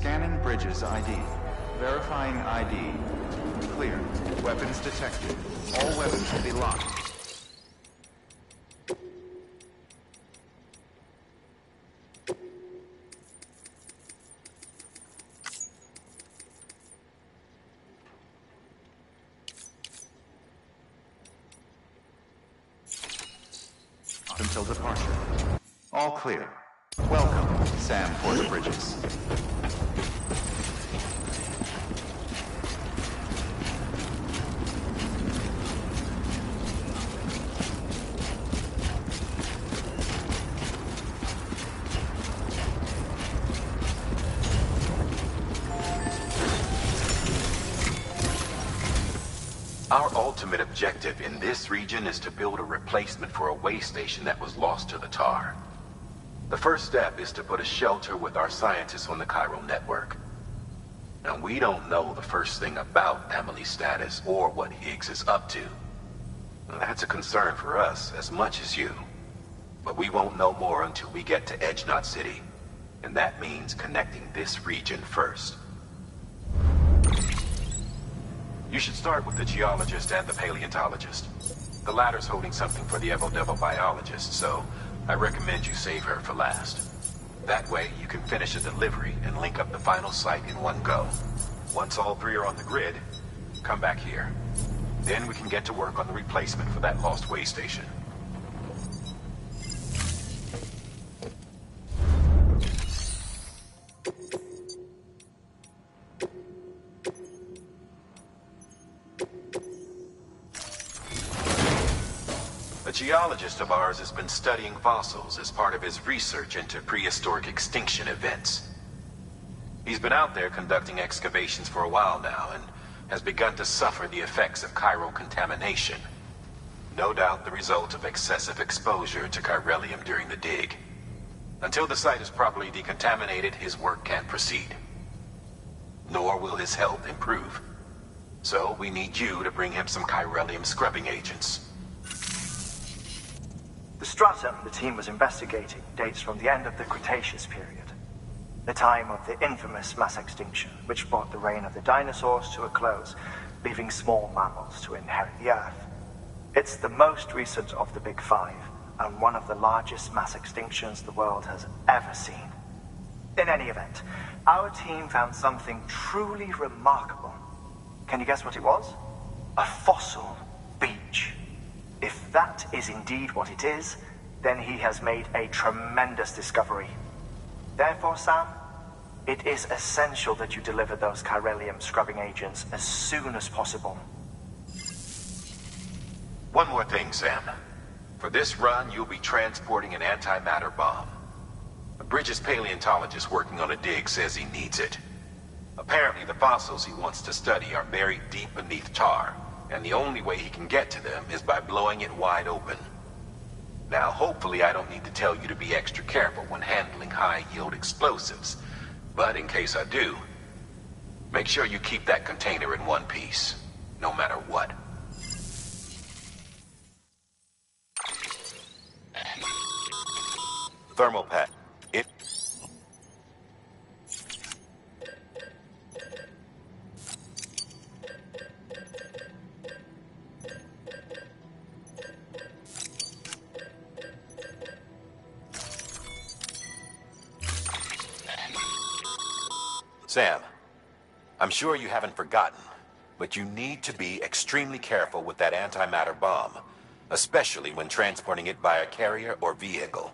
Scanning Bridges ID. Verifying ID. Clear. Weapons detected. All weapons will be locked. Until departure. All clear. Welcome, Sam Porter Bridges. Our ultimate objective in this region is to build a replacement for a way station that was lost to the tar. The first step is to put a shelter with our scientists on the Chiral network. Now, we don't know the first thing about Emily's status or what Higgs is up to. That's a concern for us as much as you. But we won't know more until we get to Edge Knot City. And that means connecting this region first. You should start with the geologist and the paleontologist. The latter's holding something for the Evo-Devo biologist, so I recommend you save her for last. That way, you can finish the delivery and link up the final site in one go. Once all three are on the grid, come back here. Then we can get to work on the replacement for that lost way station. A geologist of ours has been studying fossils as part of his research into prehistoric extinction events. He's been out there conducting excavations for a while now and has begun to suffer the effects of chiral contamination. No doubt the result of excessive exposure to chiralium during the dig. Until the site is properly decontaminated, his work can't proceed. Nor will his health improve. So we need you to bring him some chiralium scrubbing agents. The stratum the team was investigating dates from the end of the Cretaceous period, the time of the infamous mass extinction, which brought the reign of the dinosaurs to a close, leaving small mammals to inherit the Earth. It's the most recent of the Big Five, and one of the largest mass extinctions the world has ever seen. In any event, our team found something truly remarkable. Can you guess what it was? A fossil beach. If that is indeed what it is, then he has made a tremendous discovery. Therefore, Sam, it is essential that you deliver those chiralium scrubbing agents as soon as possible. One more thing, Sam. For this run, you'll be transporting an antimatter bomb. A Bridges paleontologist working on a dig says he needs it. Apparently, the fossils he wants to study are buried deep beneath tar, and the only way he can get to them is by blowing it wide open. Now, hopefully I don't need to tell you to be extra careful when handling high-yield explosives, but in case I do, make sure you keep that container in one piece, no matter what. Thermal pack. Sam, I'm sure you haven't forgotten, but you need to be extremely careful with that antimatter bomb, especially when transporting it by a carrier or vehicle.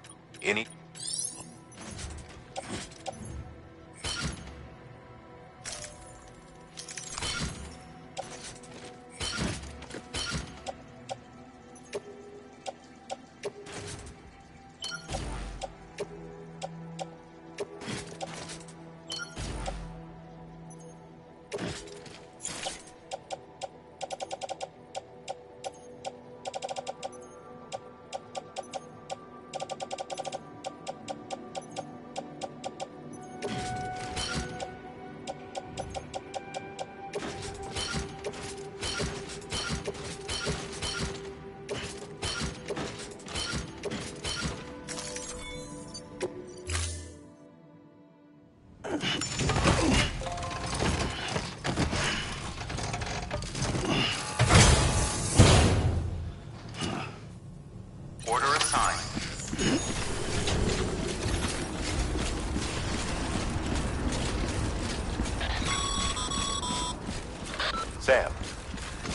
Sam,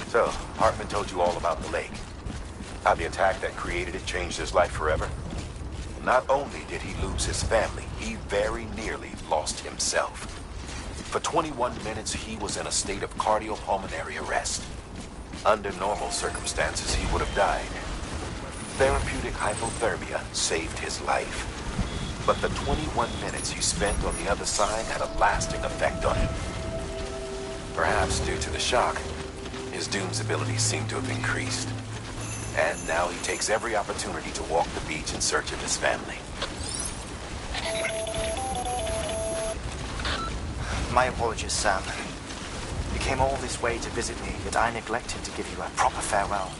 so Hartman told you all about the lake. How the attack that created it changed his life forever? Not only did he lose his family, he very nearly lost himself. For 21 minutes, he was in a state of cardiopulmonary arrest. Under normal circumstances, he would have died. Therapeutic hypothermia saved his life. But the 21 minutes he spent on the other side had a lasting effect on him. Perhaps due to the shock, his Doom's abilities seem to have increased. And now he takes every opportunity to walk the beach in search of his family. My apologies, Sam. You came all this way to visit me, yet I neglected to give you a proper farewell.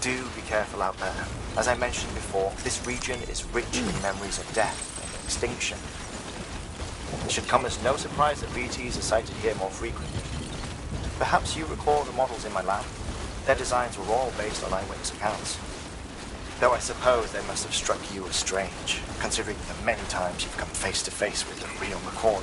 Do be careful out there. As I mentioned before, this region is rich in memories of death and extinction. It should come as no surprise that BTs are sighted here more frequently. Perhaps you recall the models in my lab? Their designs were all based on eyewitness accounts. Though I suppose they must have struck you as strange, considering the many times you've come face to face with the real McCoy.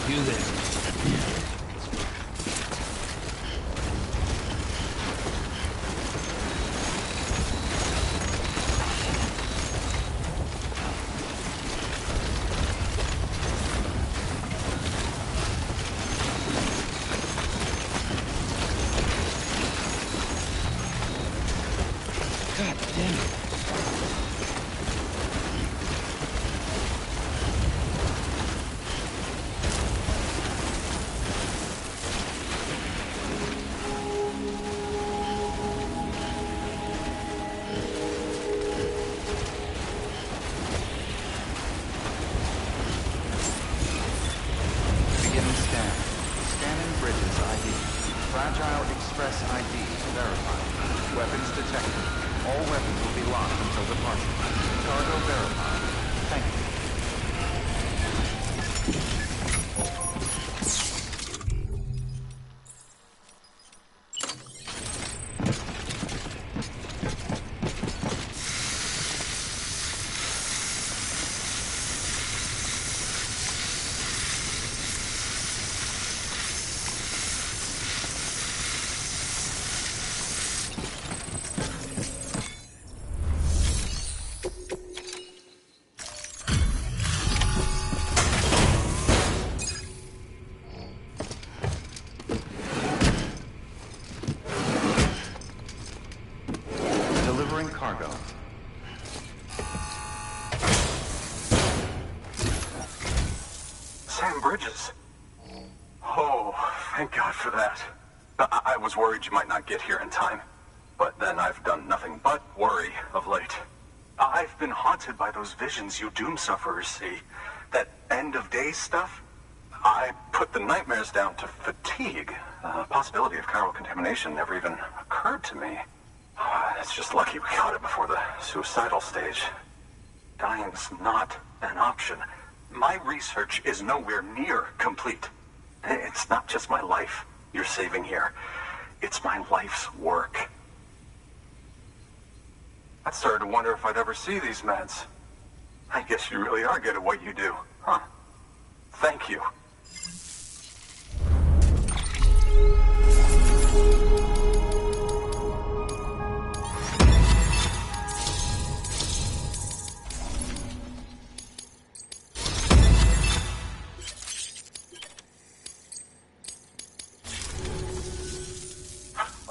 you then. God damn it. Beginning scan. Scanning bridges ID. Fragile Express ID verified. Weapons detected. All weapons will be locked until departure. Cargo verified. Thank you. Delivering cargo. Sam Bridges. Oh, thank God for that. I was worried you might not get here in time. But then I've done nothing but worry of late. I've been haunted by those visions you doom sufferers see. That end of days stuff. I put the nightmares down to fatigue. The possibility of chiral contamination never even occurred to me. It's just lucky we caught it before the suicidal stage. Dying's not an option. My research is nowhere near complete. It's not just my life you're saving here. It's my life's work. I started to wonder if I'd ever see these meds. I guess you really are good at what you do, huh? Thank you.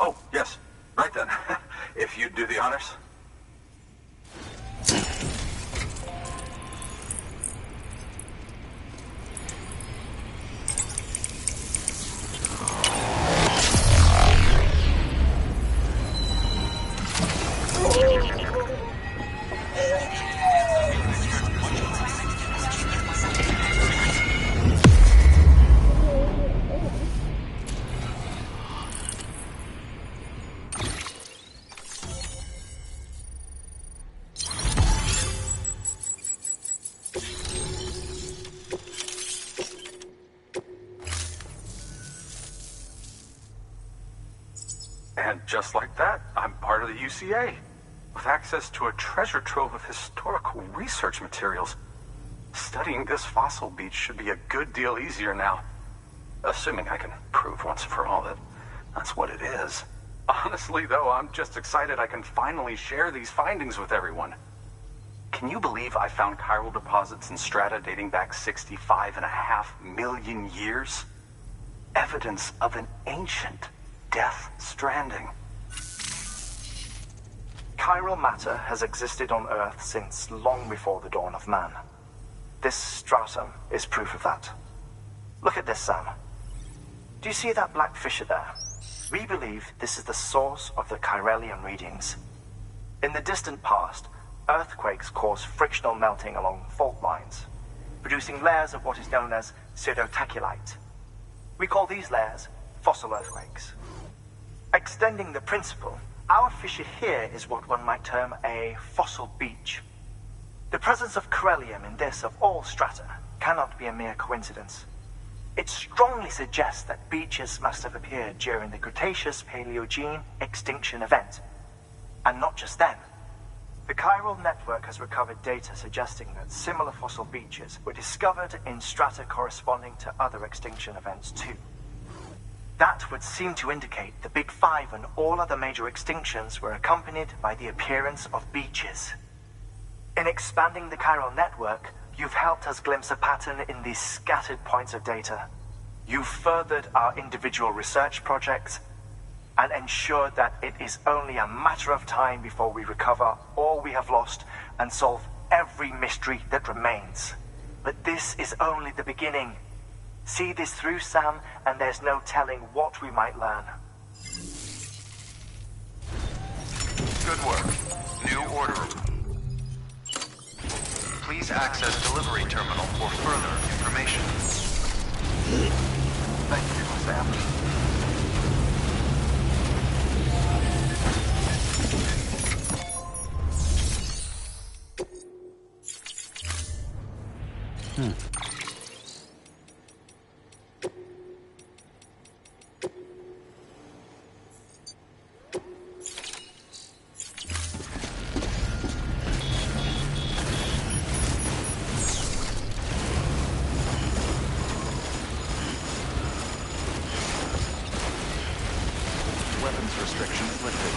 Oh, yes. Right then. If you'd do the honors. And just like that, I'm part of the UCA, with access to a treasure trove of historical research materials. Studying this fossil beach should be a good deal easier now. Assuming I can prove once and for all that that's what it is. Honestly, though, I'm just excited I can finally share these findings with everyone. Can you believe I found chiral deposits in strata dating back 65.5 million years? Evidence of an ancient Death Stranding. Chiral matter has existed on Earth since long before the dawn of man. This stratum is proof of that. Look at this, Sam. Do you see that black fissure there? We believe this is the source of the Chiralian readings. In the distant past, earthquakes cause frictional melting along fault lines, producing layers of what is known as pseudotachylite. We call these layers fossil earthquakes. Extending the principle, our fissure here is what one might term a fossil beach. The presence of chiralium in this of all strata cannot be a mere coincidence. It strongly suggests that beaches must have appeared during the Cretaceous-Paleogene extinction event. And not just then. The chiral network has recovered data suggesting that similar fossil beaches were discovered in strata corresponding to other extinction events too. That would seem to indicate the Big Five and all other major extinctions were accompanied by the appearance of beaches. In expanding the chiral network, you've helped us glimpse a pattern in these scattered points of data. You've furthered our individual research projects and ensured that it is only a matter of time before we recover all we have lost and solve every mystery that remains. But this is only the beginning. See this through, Sam, and there's no telling what we might learn. Good work. New order. Please access delivery terminal for further information. Thank you, Sam. Weapons restrictions lifted.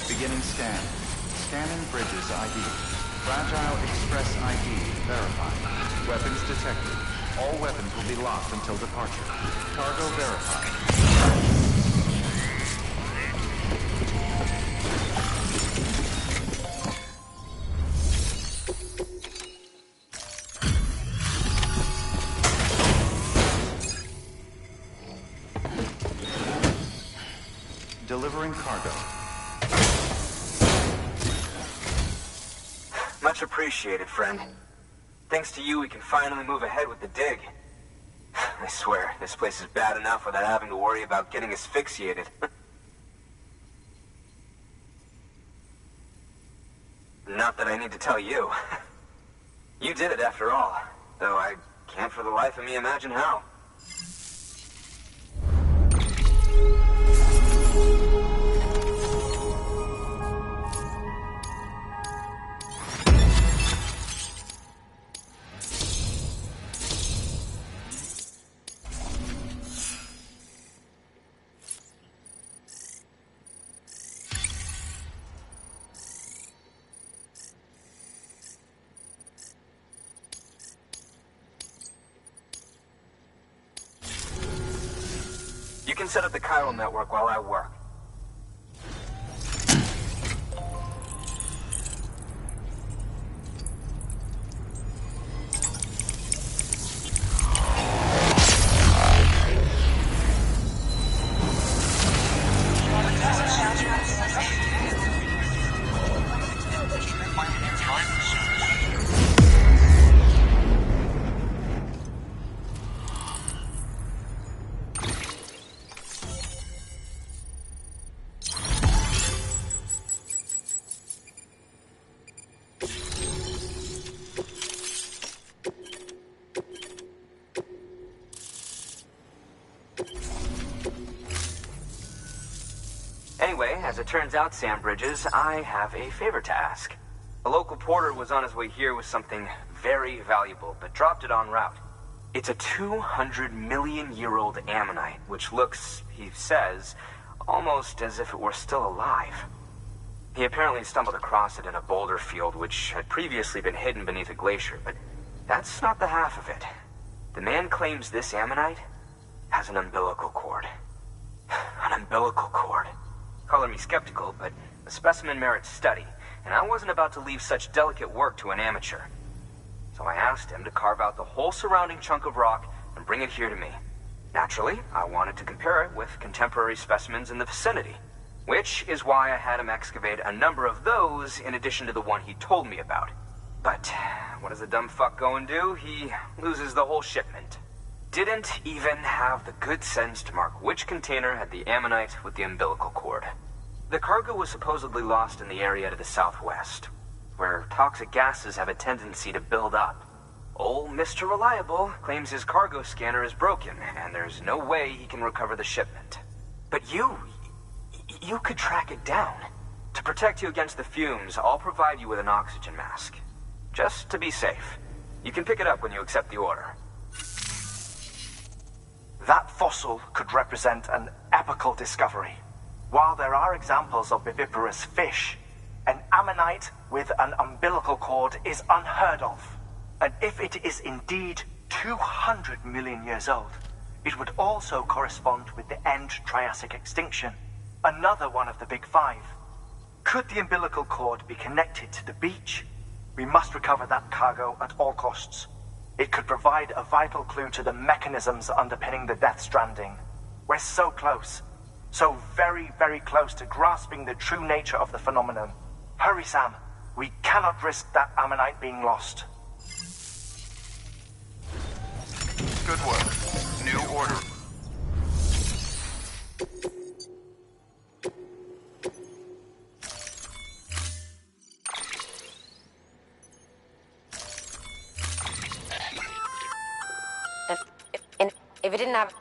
Beginning scan. Scanning bridges ID. Fragile Express ID verified. Weapons detected. All weapons will be locked until departure. Cargo verified. Delivering cargo. Much appreciated, friend. Thanks to you, we can finally move ahead with the dig. I swear, this place is bad enough without having to worry about getting asphyxiated. Not that I need to tell you. You did it after all, though I can't for the life of me imagine how. You can set up the chiral network while I work. Anyway, as it turns out, Sam Bridges, I have a favor to ask. A local porter was on his way here with something very valuable, but dropped it en route. It's a 200-million-year-old ammonite, which looks, he says, almost as if it were still alive. He apparently stumbled across it in a boulder field, which had previously been hidden beneath a glacier, but that's not the half of it. The man claims this ammonite has an umbilical cord. An umbilical cord. Color me skeptical, but the specimen merits study, and I wasn't about to leave such delicate work to an amateur. so I asked him to carve out the whole surrounding chunk of rock and bring it here to me. Naturally, I wanted to compare it with contemporary specimens in the vicinity, which is why I had him excavate a number of those in addition to the one he told me about. But what does the dumb fuck go and do? He loses the whole shipment. Didn't even have the good sense to mark which container had the ammonite with the umbilical cord. The cargo was supposedly lost in the area to the southwest, where toxic gases have a tendency to build up. Old Mr. Reliable claims his cargo scanner is broken, and there's no way he can recover the shipment. But you could track it down. To protect you against the fumes, I'll provide you with an oxygen mask. Just to be safe. You can pick it up when you accept the order. That fossil could represent an epical discovery. While there are examples of viviparous fish, an ammonite with an umbilical cord is unheard of. And if it is indeed 200 million years old, it would also correspond with the end Triassic extinction, another one of the big five. Could the umbilical cord be connected to the beach? We must recover that cargo at all costs. It could provide a vital clue to the mechanisms underpinning the Death Stranding. We're so close. So very, very close to grasping the true nature of the phenomenon. Hurry, Sam. We cannot risk that ammonite being lost. Good work. New order. If it didn't have...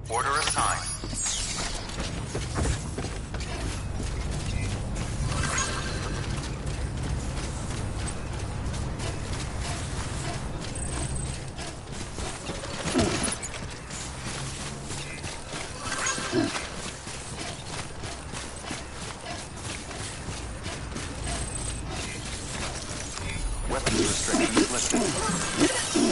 Order assigned. Weapons restrictions lifted.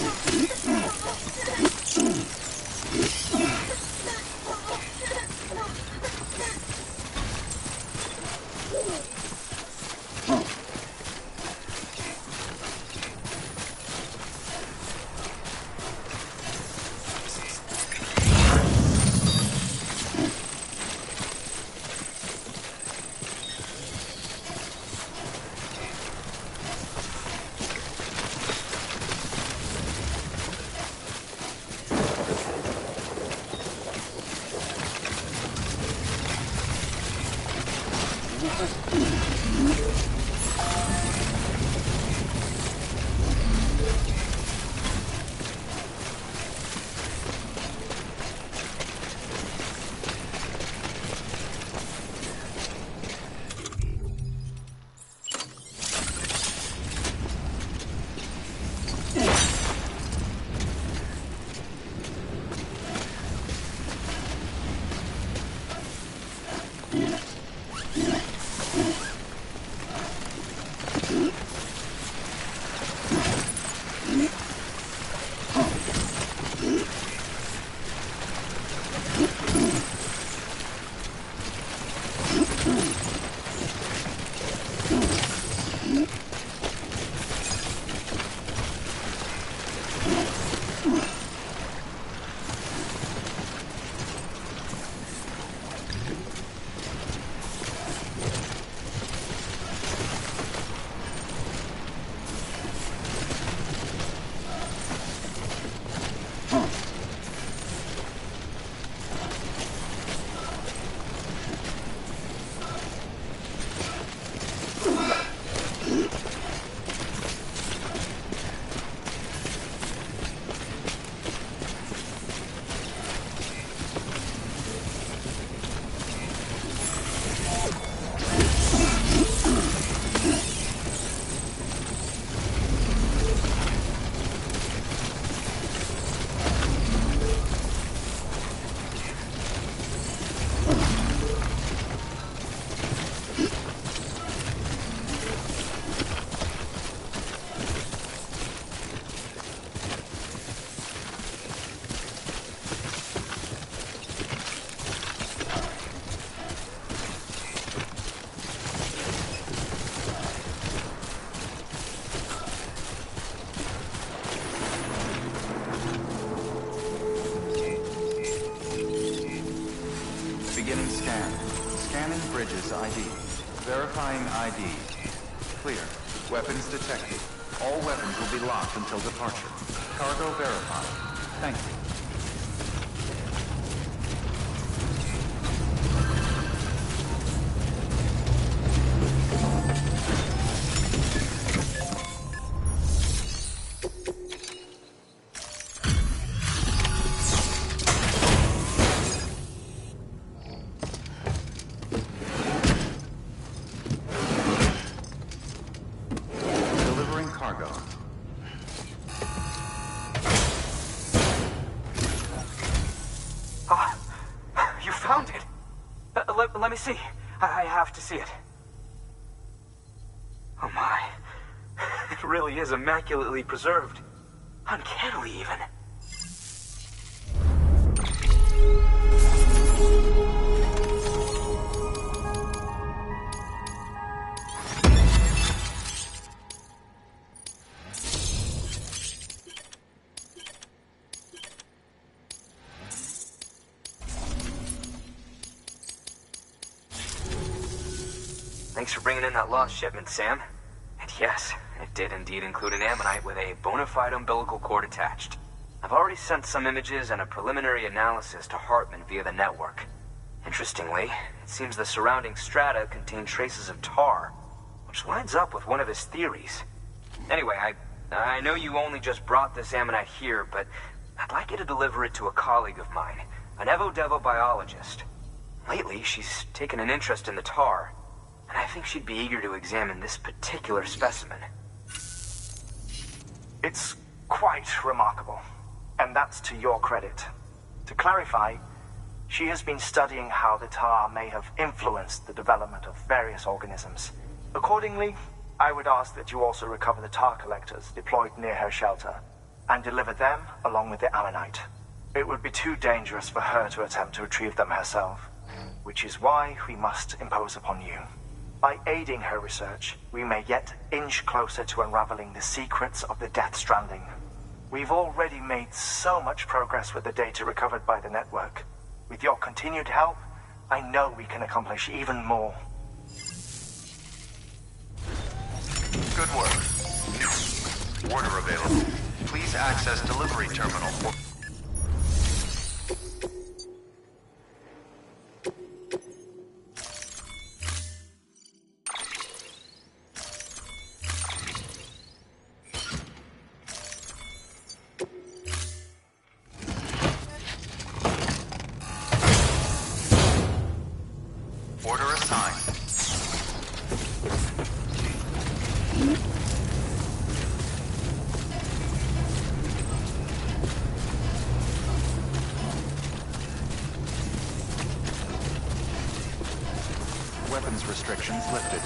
Scanning Bridges ID. Verifying ID. Clear. Weapons detected. All weapons will be locked until departure. Cargo verified. Thank you. Delivering cargo. You found it. Let me see. I have to see it. Oh my. It really is immaculately preserved. Uncannily even. Thanks for bringing in that lost shipment, Sam. And yes, it did indeed include an ammonite with a bona fide umbilical cord attached. I've already sent some images and a preliminary analysis to Hartman via the network. Interestingly, it seems the surrounding strata contain traces of tar, which lines up with one of his theories. Anyway, I know you only just brought this ammonite here, but I'd like you to deliver it to a colleague of mine, an Evo-Devo biologist. Lately, she's taken an interest in the tar, and I think she'd be eager to examine this particular specimen. It's quite remarkable, and that's to your credit. To clarify, she has been studying how the tar may have influenced the development of various organisms. Accordingly, I would ask that you also recover the tar collectors deployed near her shelter, and deliver them along with the ammonite. It would be too dangerous for her to attempt to retrieve them herself, which is why we must impose upon you. By aiding her research, we may yet inch closer to unraveling the secrets of the Death Stranding. We've already made so much progress with the data recovered by the network. With your continued help, I know we can accomplish even more. Good work. Order available. Please access delivery terminal for... Order assigned. Weapons restrictions lifted.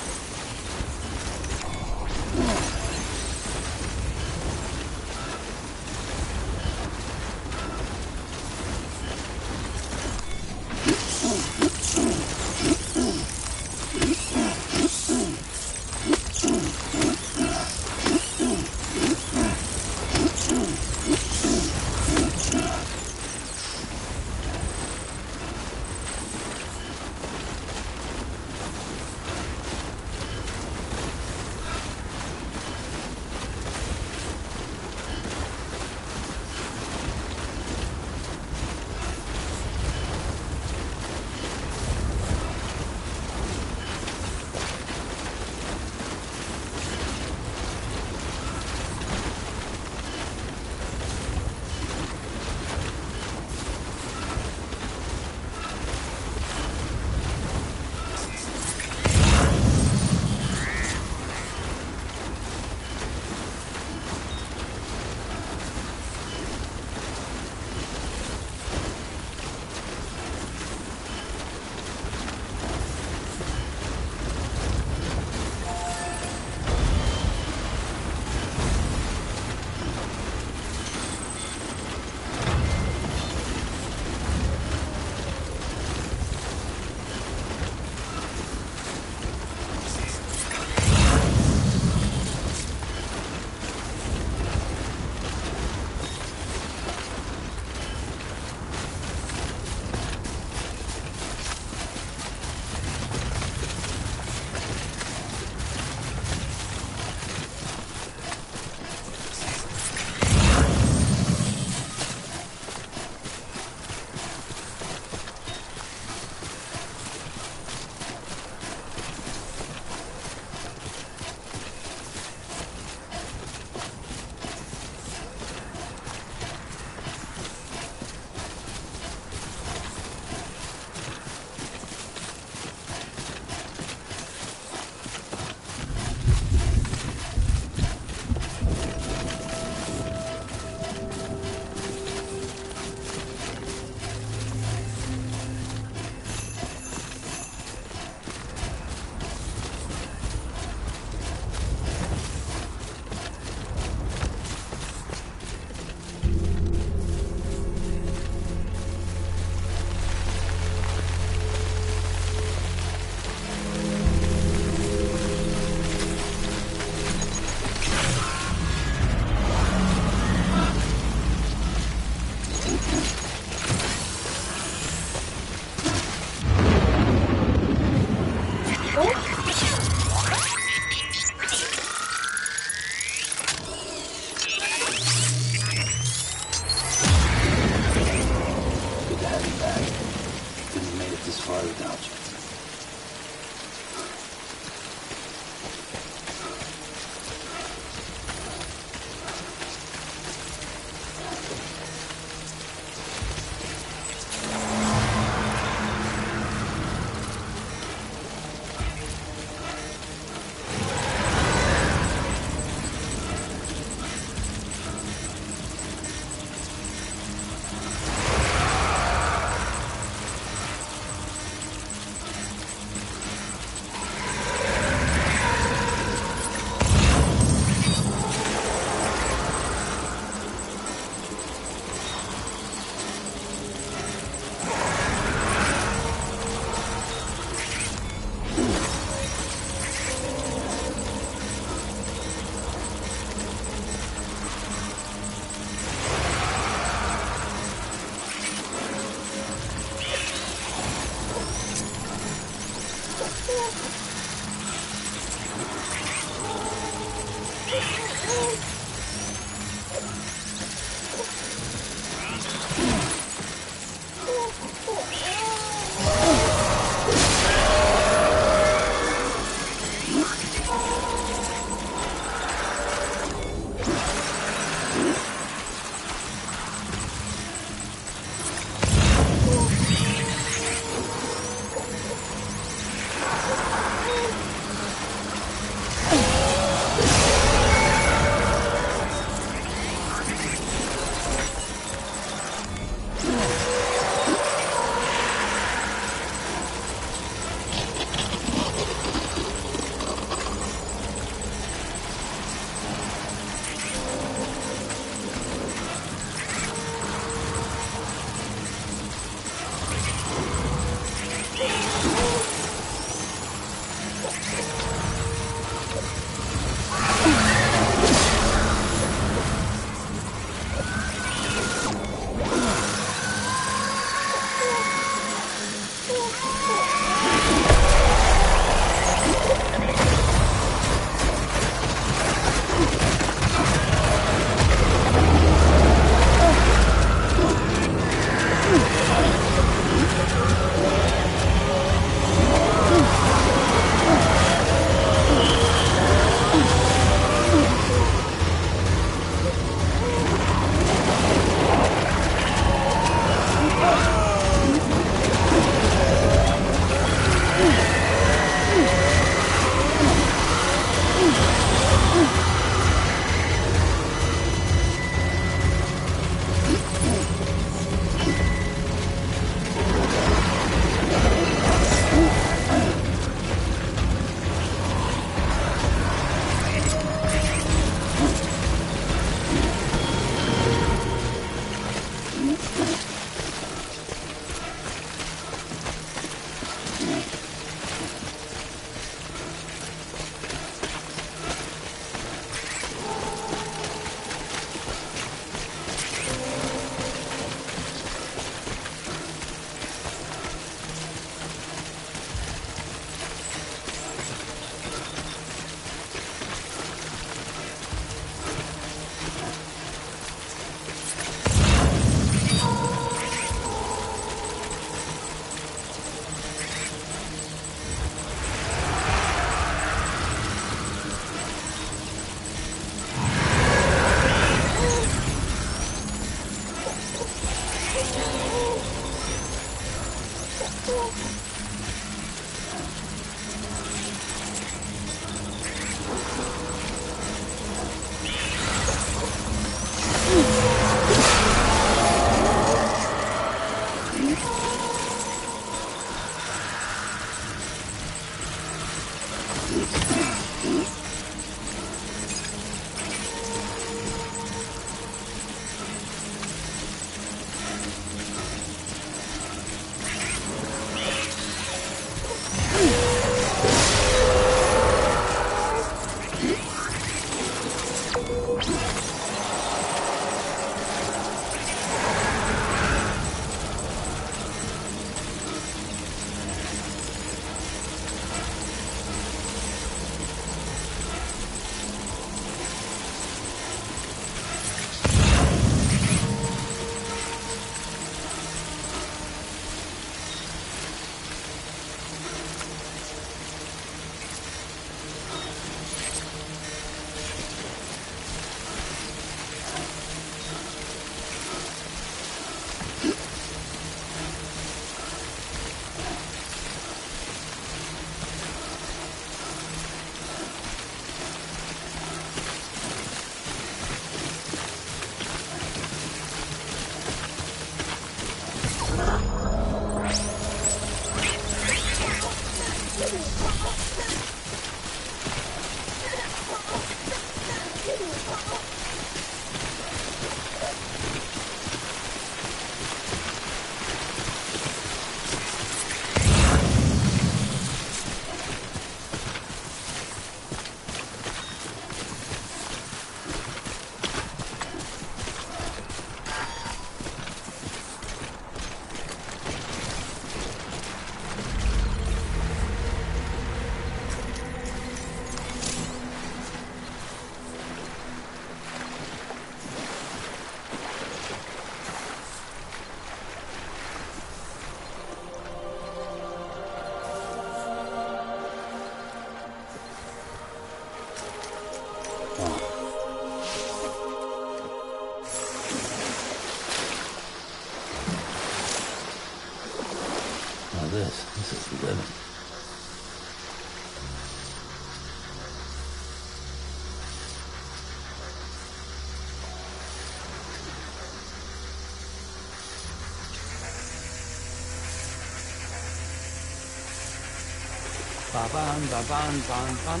Ba ban ba ban ban ban.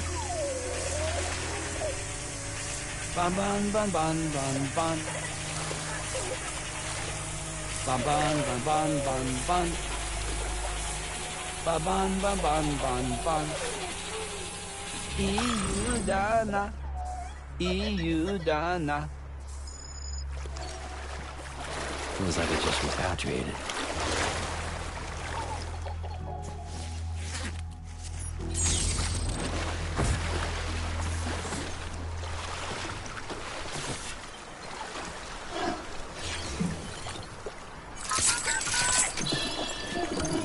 Ban ban ban ban ban ban. Ban ban ban ban ban ban. Ba ban ban ban ban ban. Iudana. Iudana. Feels like I just repatriated.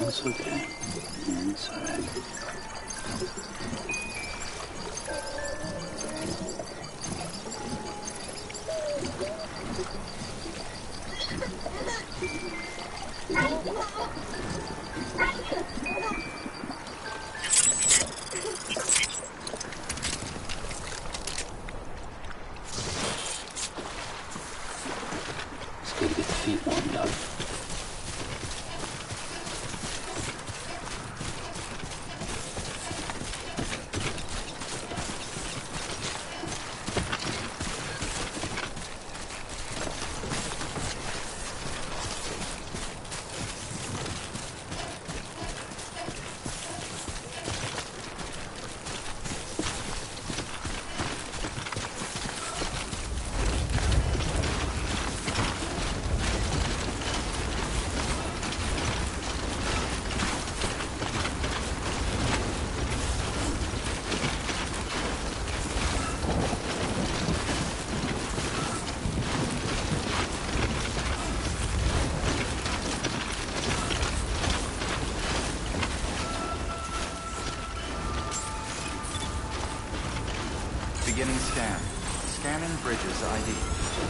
It's okay. It's alright. It's good to get the feet warmed up. Beginning scan. Scanning bridges ID.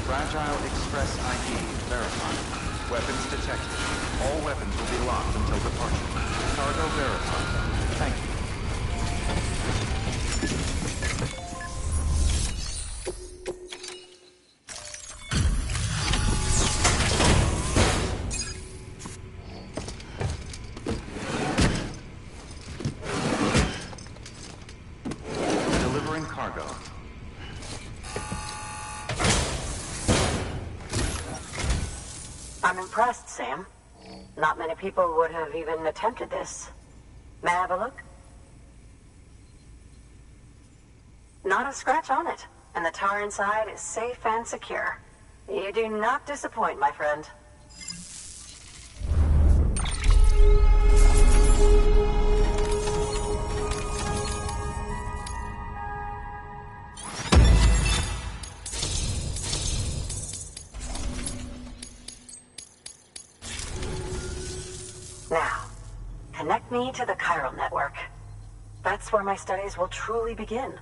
Fragile Express ID verified. Weapons detected. All weapons will be locked until departure. Cargo verified. Thank you. Delivering cargo. I'm impressed, Sam. Not many people would have even attempted this. May I have a look? Not a scratch on it, and the tar inside is safe and secure. You do not disappoint, my friend. Now, connect me to the chiral network. That's where my studies will truly begin.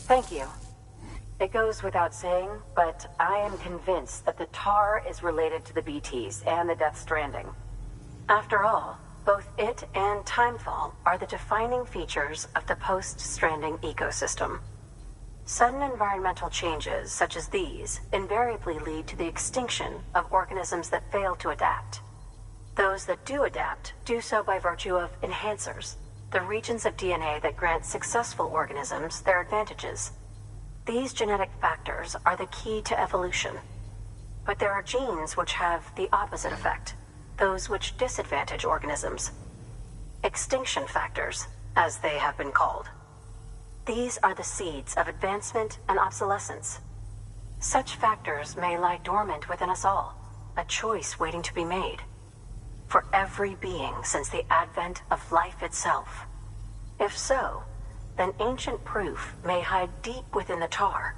Thank you. It goes without saying, but I am convinced that the tar is related to the BTs and the Death Stranding. After all, both it and Timefall are the defining features of the post-Stranding ecosystem. Sudden environmental changes such as these invariably lead to the extinction of organisms that fail to adapt. Those that do adapt do so by virtue of enhancers, the regions of DNA that grant successful organisms their advantages. These genetic factors are the key to evolution. But there are genes which have the opposite effect, those which disadvantage organisms. Extinction factors, as they have been called. These are the seeds of advancement and obsolescence. Such factors may lie dormant within us all, a choice waiting to be made. for every being since the advent of life itself? If so, then ancient proof may hide deep within the tar.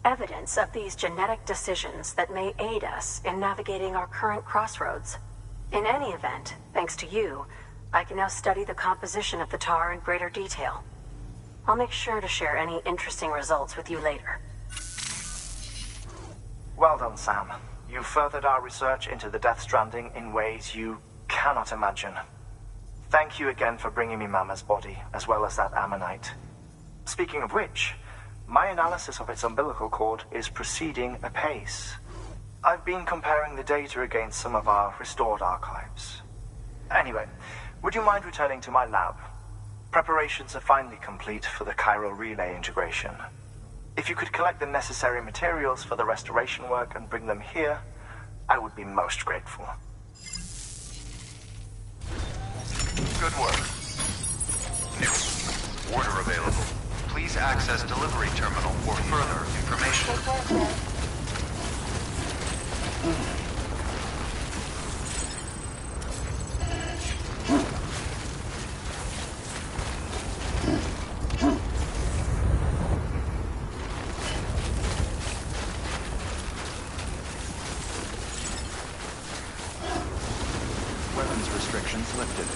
Evidence of these genetic decisions that may aid us in navigating our current crossroads. In any event, thanks to you, I can now study the composition of the tar in greater detail. I'll make sure to share any interesting results with you later. Well done, Sam. You furthered our research into the Death Stranding in ways you cannot imagine. Thank you again for bringing me Mama's body, as well as that ammonite. Speaking of which, my analysis of its umbilical cord is proceeding apace. I've been comparing the data against some of our restored archives. Anyway, would you mind returning to my lab? Preparations are finally complete for the chiral relay integration. If you could collect the necessary materials for the restoration work and bring them here, I would be most grateful. Good work. New. Order available. Please access delivery terminal for further information. Weapons restrictions lifted.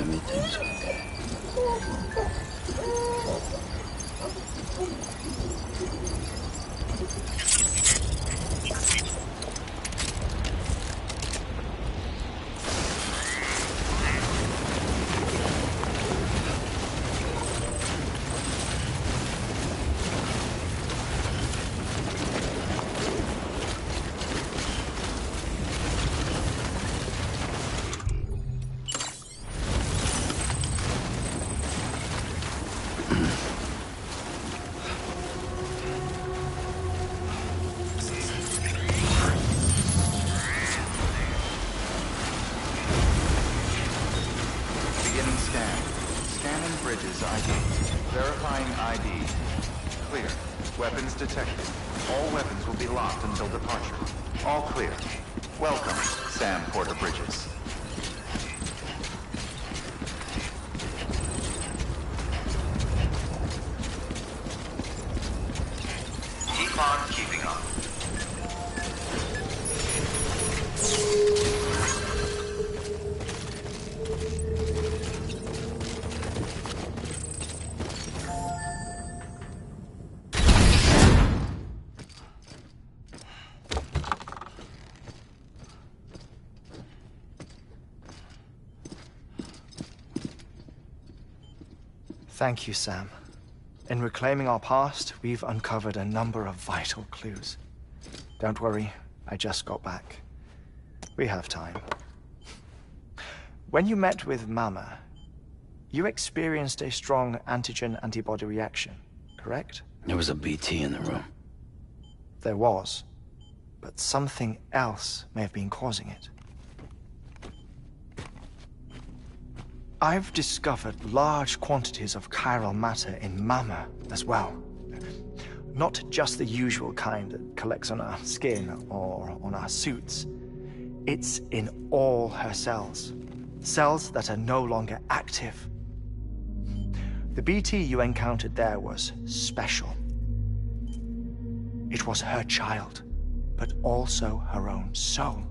Everything's okay. Beginning scan. Scanning bridges ID. Verifying ID. Clear. Weapons detected. All weapons will be locked until departure. All clear. Welcome, Sam Porter Bridges. Keep on keeping on. Thank you, Sam. In reclaiming our past, we've uncovered a number of vital clues. Don't worry, I just got back. We have time. When you met with Mama, you experienced a strong antigen-antibody reaction, correct? There was a BT in the room. There was, but something else may have been causing it. I've discovered large quantities of chiral matter in Mama as well. Not just the usual kind that collects on our skin or on our suits. It's in all her cells. Cells that are no longer active. The BT you encountered there was special. It was her child, but also her own soul.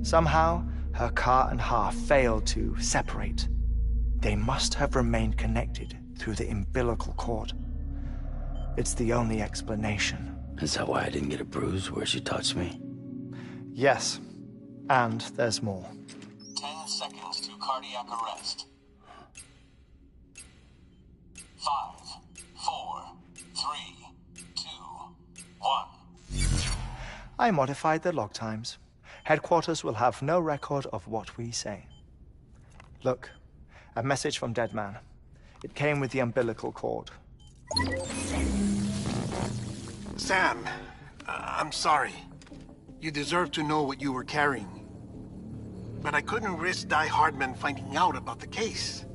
Somehow, her car and half failed to separate. They must have remained connected through the umbilical cord. It's the only explanation. Is that why I didn't get a bruise where she touched me? Yes, and there's more. 10 seconds to cardiac arrest. 5, 4, 3, 2, 1. I modified the log times. Headquarters will have no record of what we say. Look, a message from Deadman. It came with the umbilical cord. Sam, I'm sorry. You deserve to know what you were carrying. But I couldn't risk Die Hardman finding out about the case.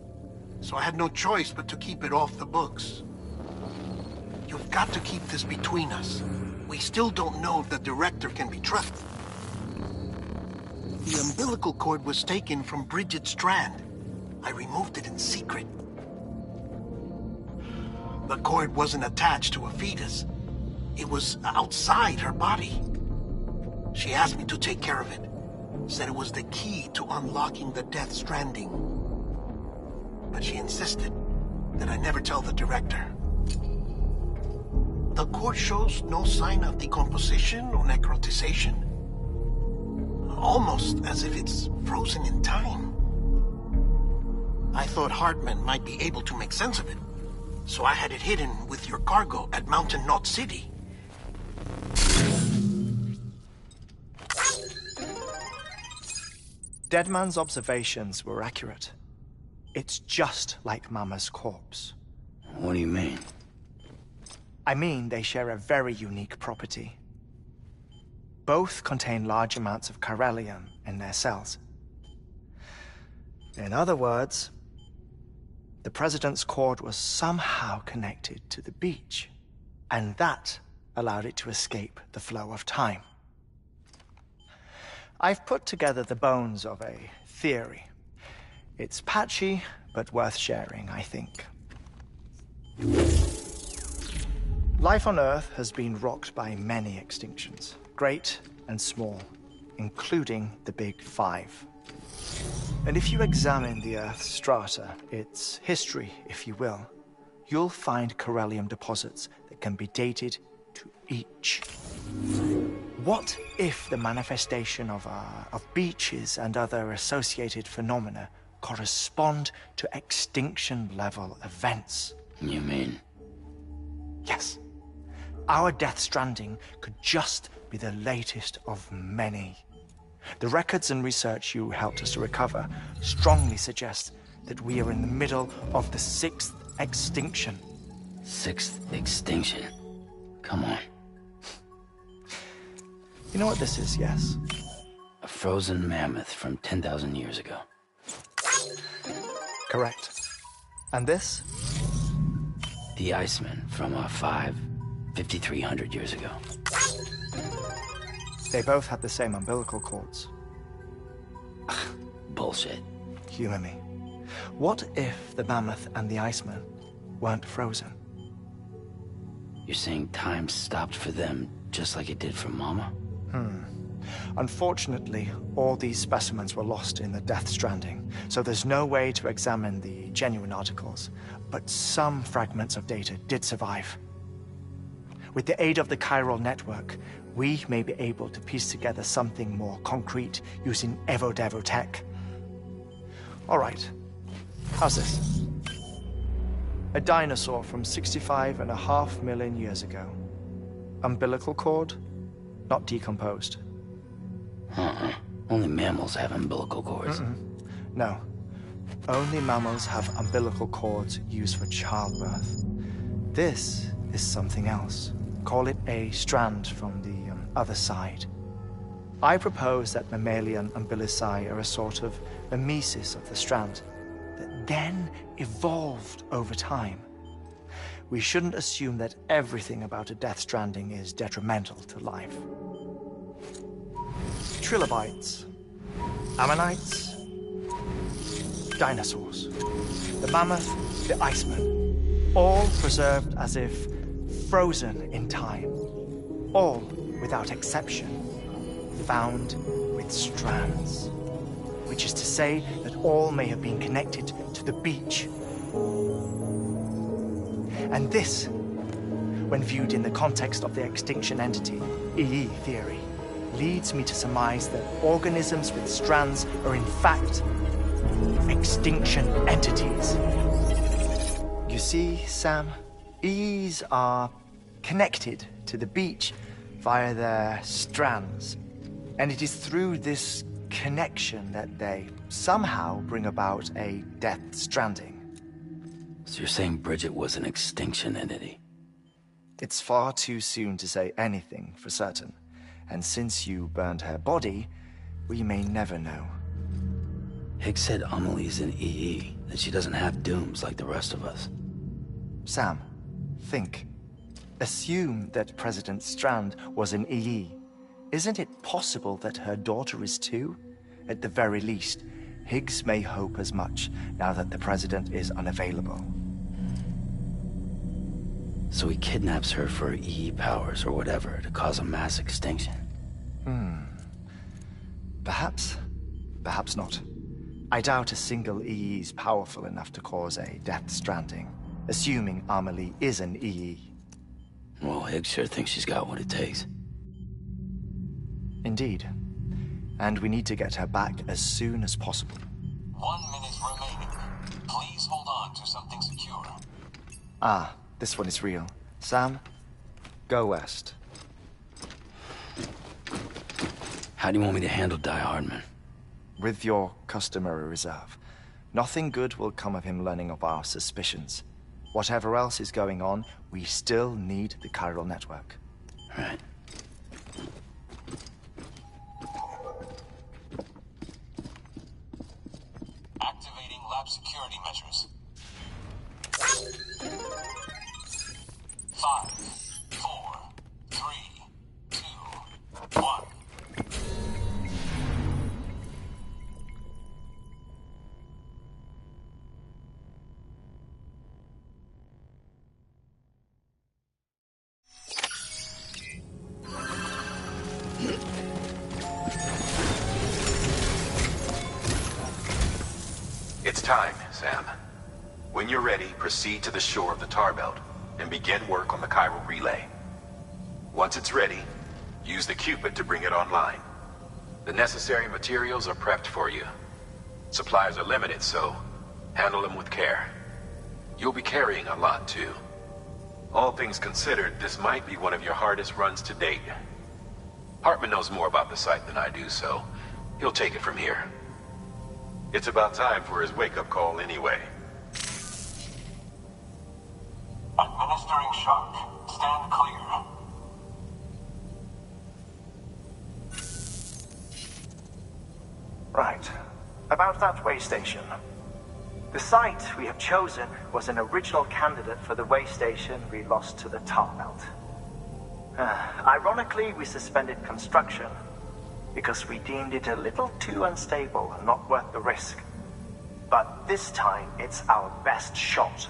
So I had no choice but to keep it off the books. You've got to keep this between us. We still don't know if the director can be trusted. The umbilical cord was taken from Bridget Strand. I removed it in secret. The cord wasn't attached to a fetus. It was outside her body. She asked me to take care of it. Said it was the key to unlocking the Death Stranding. But she insisted that I never tell the director. The cord shows no sign of decomposition or necrotization. Almost as if it's frozen in time. I thought Hartman might be able to make sense of it, so I had it hidden with your cargo at Mountain Knot City. Deadman's observations were accurate. It's just like Mama's corpse. What do you mean? I mean, they share a very unique property. Both contain large amounts of chiralium in their cells. In other words, the President's cord was somehow connected to the beach, and that allowed it to escape the flow of time. I've put together the bones of a theory. It's patchy, but worth sharing, I think. Life on Earth has been rocked by many extinctions, great and small, including the Big Five. And if you examine the Earth's strata, its history, if you will, you'll find chiralium deposits that can be dated to each. What if the manifestation of beaches and other associated phenomena correspond to extinction-level events? You mean? Yes. Our Death Stranding could just be the latest of many. The records and research you helped us to recover strongly suggest that we are in the middle of the 6th extinction. 6th extinction? Come on. You know what this is, yes? A frozen mammoth from 10,000 years ago. Correct. And this? The Iceman from 5,300 years ago. They both had the same umbilical cords. Bullshit. Humor me. What if the mammoth and the Iceman weren't frozen? You're saying time stopped for them just like it did for Mama? Unfortunately, all these specimens were lost in the Death Stranding, so there's no way to examine the genuine articles, but some fragments of data did survive. With the aid of the chiral network, we may be able to piece together something more concrete using Evo-Devo tech. All right, how's this? A dinosaur from 65.5 million years ago. Umbilical cord, not decomposed. Only mammals have umbilical cords. No. Only mammals have umbilical cords used for childbirth. This is something else. Call it a strand from the other side. I propose that mammalian umbilici are a sort of mimesis of the strand that then evolved over time. We shouldn't assume that everything about a Death Stranding is detrimental to life. Trilobites, ammonites, dinosaurs, the mammoth, the Iceman, all preserved as if frozen in time, all without exception, found with death strands, which is to say that all may have been connected to the beach. And this, when viewed in the context of the extinction entity, EE theory, leads me to surmise that organisms with strands are in fact extinction entities. You see, Sam, EEs are connected to the beach via their strands, and it is through this connection that they somehow bring about a death stranding. So you're saying Bridget was an extinction entity? It's far too soon to say anything for certain, and since you burned her body, we may never know. Higgs said Amelie's an EE, that she doesn't have dooms like the rest of us. Sam, think. Assume that President Strand was an EE. Isn't it possible that her daughter is too? At the very least, Higgs may hope as much now that the President is unavailable. So he kidnaps her for EE powers or whatever to cause a mass extinction. Perhaps. Perhaps not. I doubt a single EE is powerful enough to cause a death stranding, assuming Amelie is an EE. Well, Higgs sure thinks she's got what it takes. Indeed. And we need to get her back as soon as possible. 1 minute remaining. Please hold on to something secure. Ah, this one is real. Sam, go west. How do you want me to handle Die Hardman? With your customary reserve. Nothing good will come of him learning of our suspicions. Whatever else is going on, we still need the chiral network. Right. Activating lab security measures. 5, 4, 3, 2, 1. It's time, Sam. When you're ready, proceed to the shore of the tar belt and begin work on the chiral relay. Once it's ready, use the Cupid to bring it online. The necessary materials are prepped for you. Supplies are limited, so handle them with care. You'll be carrying a lot, too. All things considered, this might be one of your hardest runs to date. Hartman knows more about the site than I do, so he'll take it from here. It's about time for his wake-up call anyway. Administering shock. Stand clear. Right. About that way station. The site we have chosen was an original candidate for the way station we lost to the tar belt. Ironically, we suspended construction because we deemed it a little too unstable and not worth the risk. But this time, it's our best shot.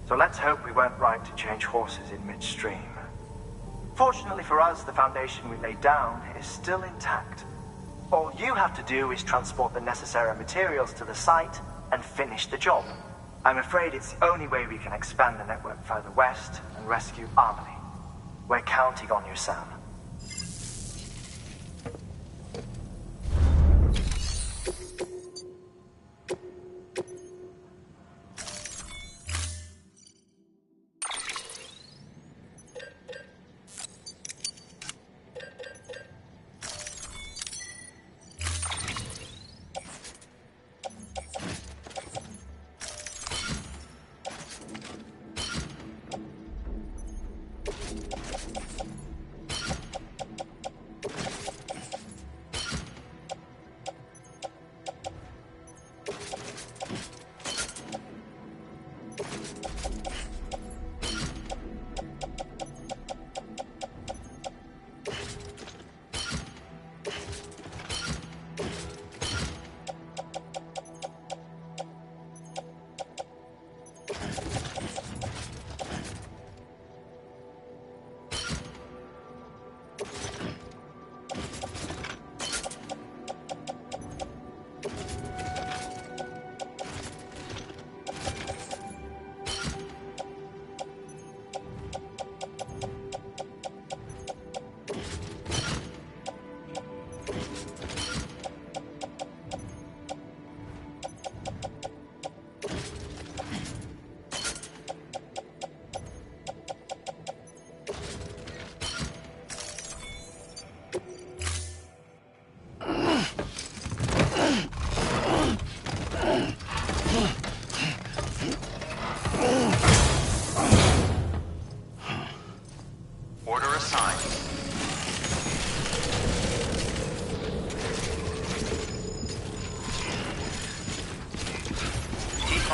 So let's hope we weren't right to change horses in midstream. Fortunately for us, the foundation we laid down is still intact. All you have to do is transport the necessary materials to the site and finish the job. I'm afraid it's the only way we can expand the network further west and rescue Amelie. We're counting on you, Sam.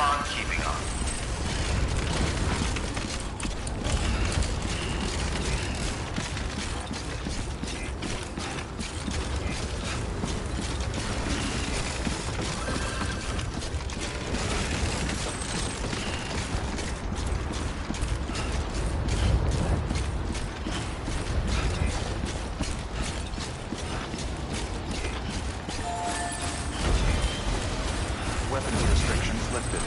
on keeping on. Weapons restrictions lifted.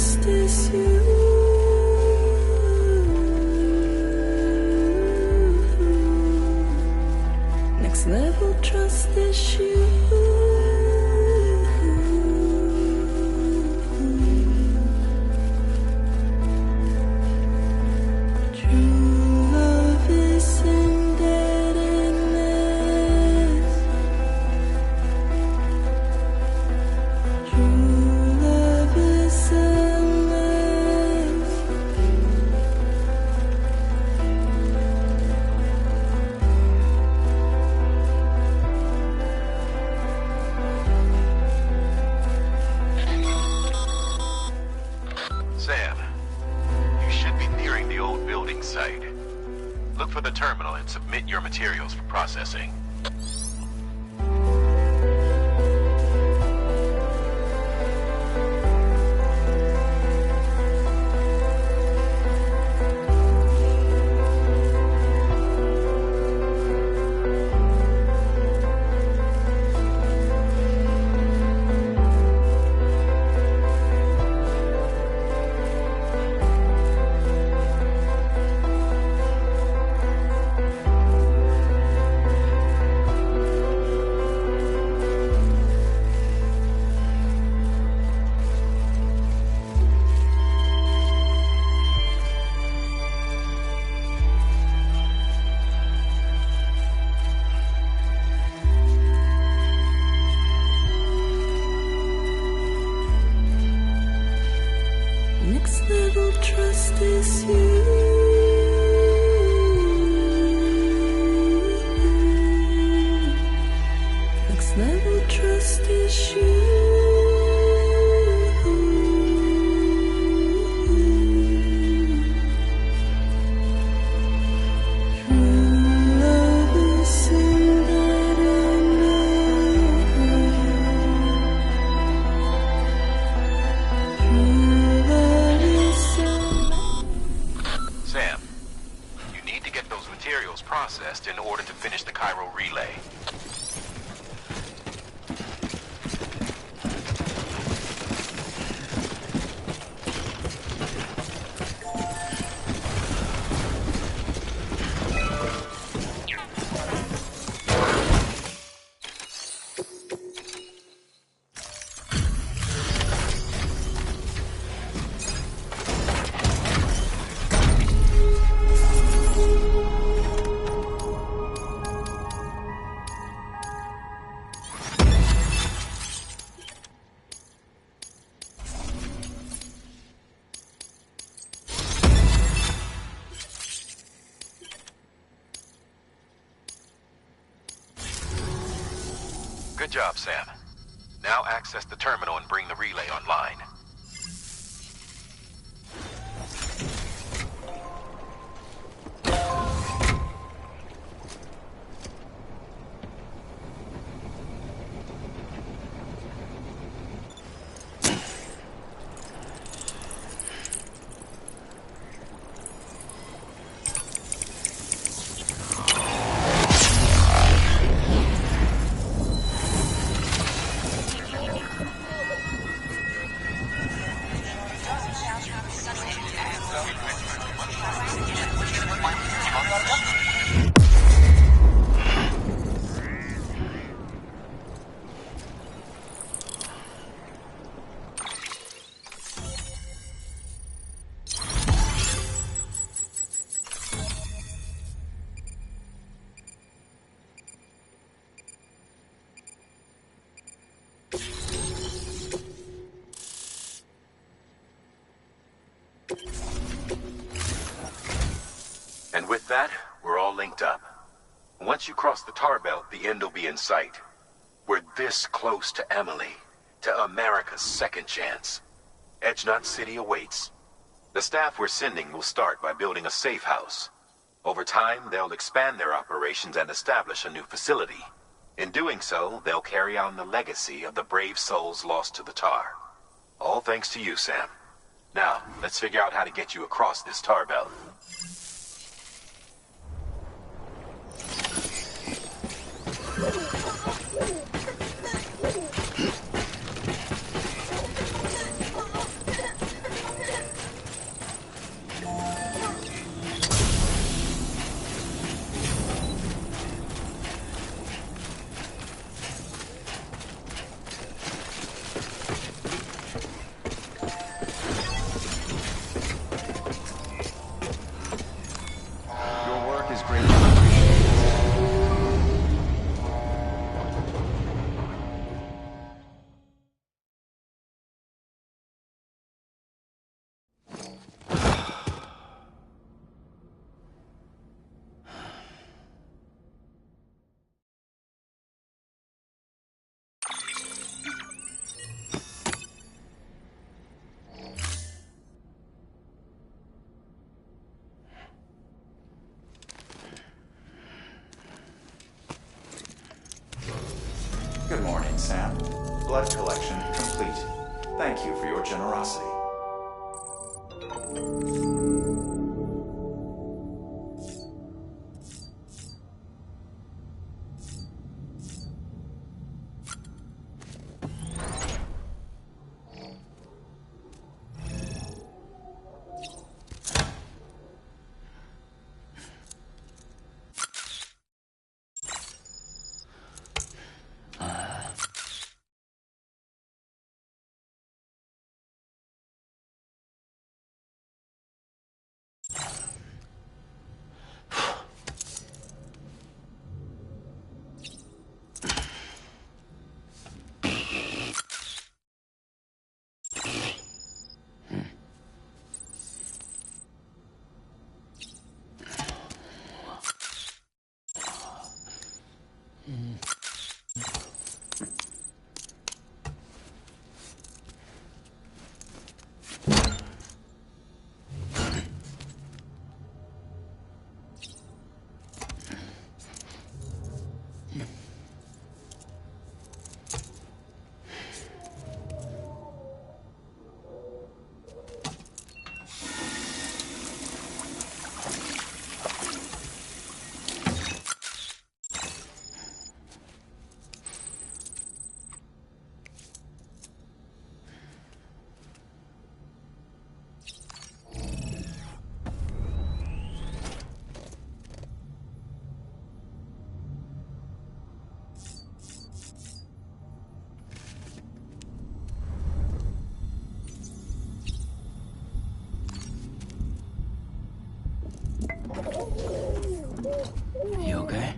trust is you. Next level trust is you. True love is embedded in this. True love is endless. Sam, you should be nearing the old building site. Look for the terminal and submit your materials for processing. Next level trust is you. Next level trust is you. True love is embedded in True love is embedded. Sam, you need to get those materials processed in order to finish the Cairo relay. Good job, Sam. Now access the terminal and bring the relay online. And with that, we're all linked up. Once you cross the tar belt, the end will be in sight. We're this close to Emily, to America's second chance. Edgenut City awaits. The staff we're sending will start by building a safe house. Over time, they'll expand their operations and establish a new facility. In doing so, they'll carry on the legacy of the brave souls lost to the tar. All thanks to you, Sam. Now, let's figure out how to get you across this tar belt. Blood collection complete. Thank you for your generosity. You okay?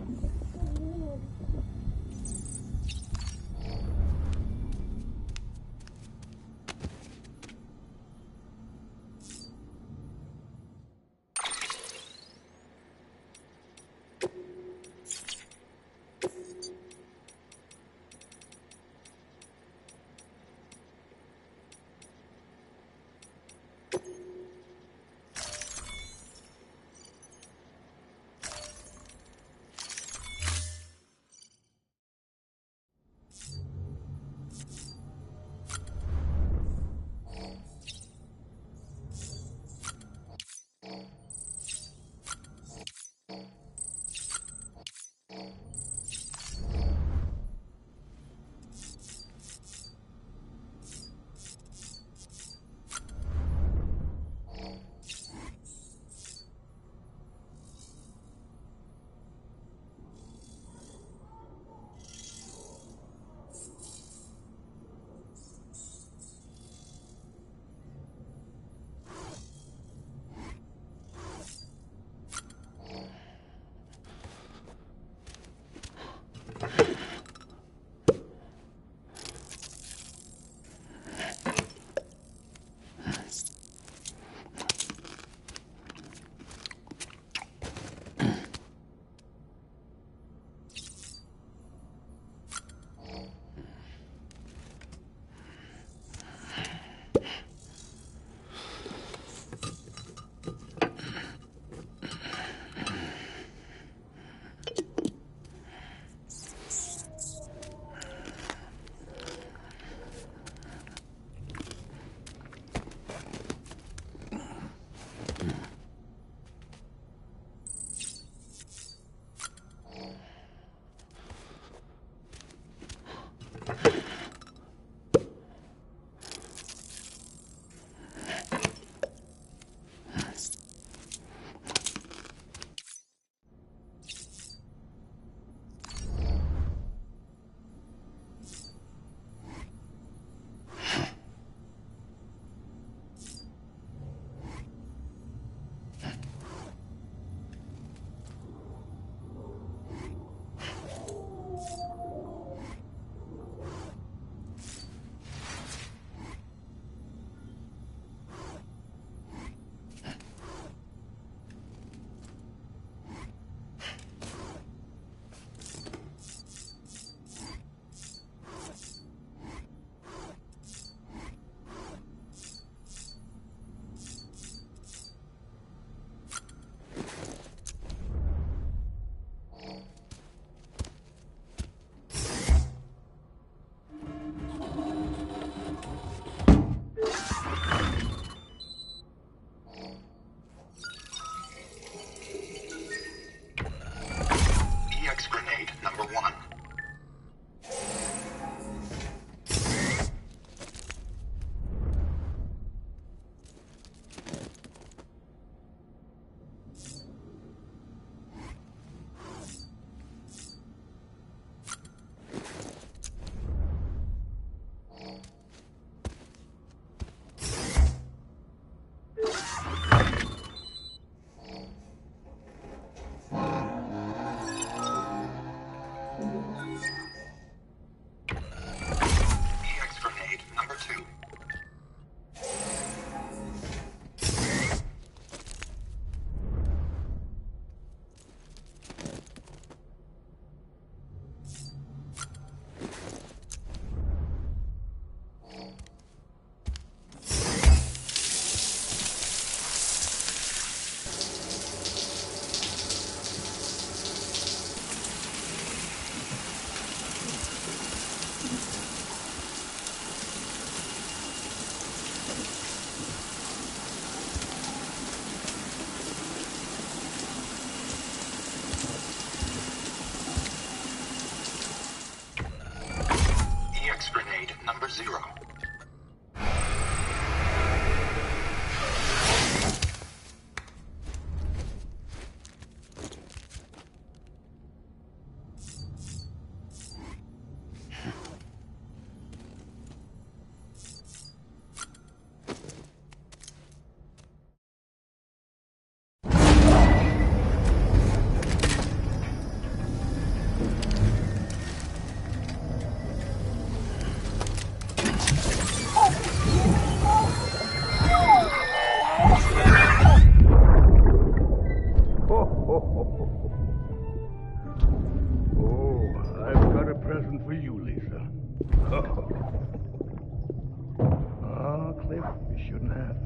Oh, Cliff, you shouldn't have.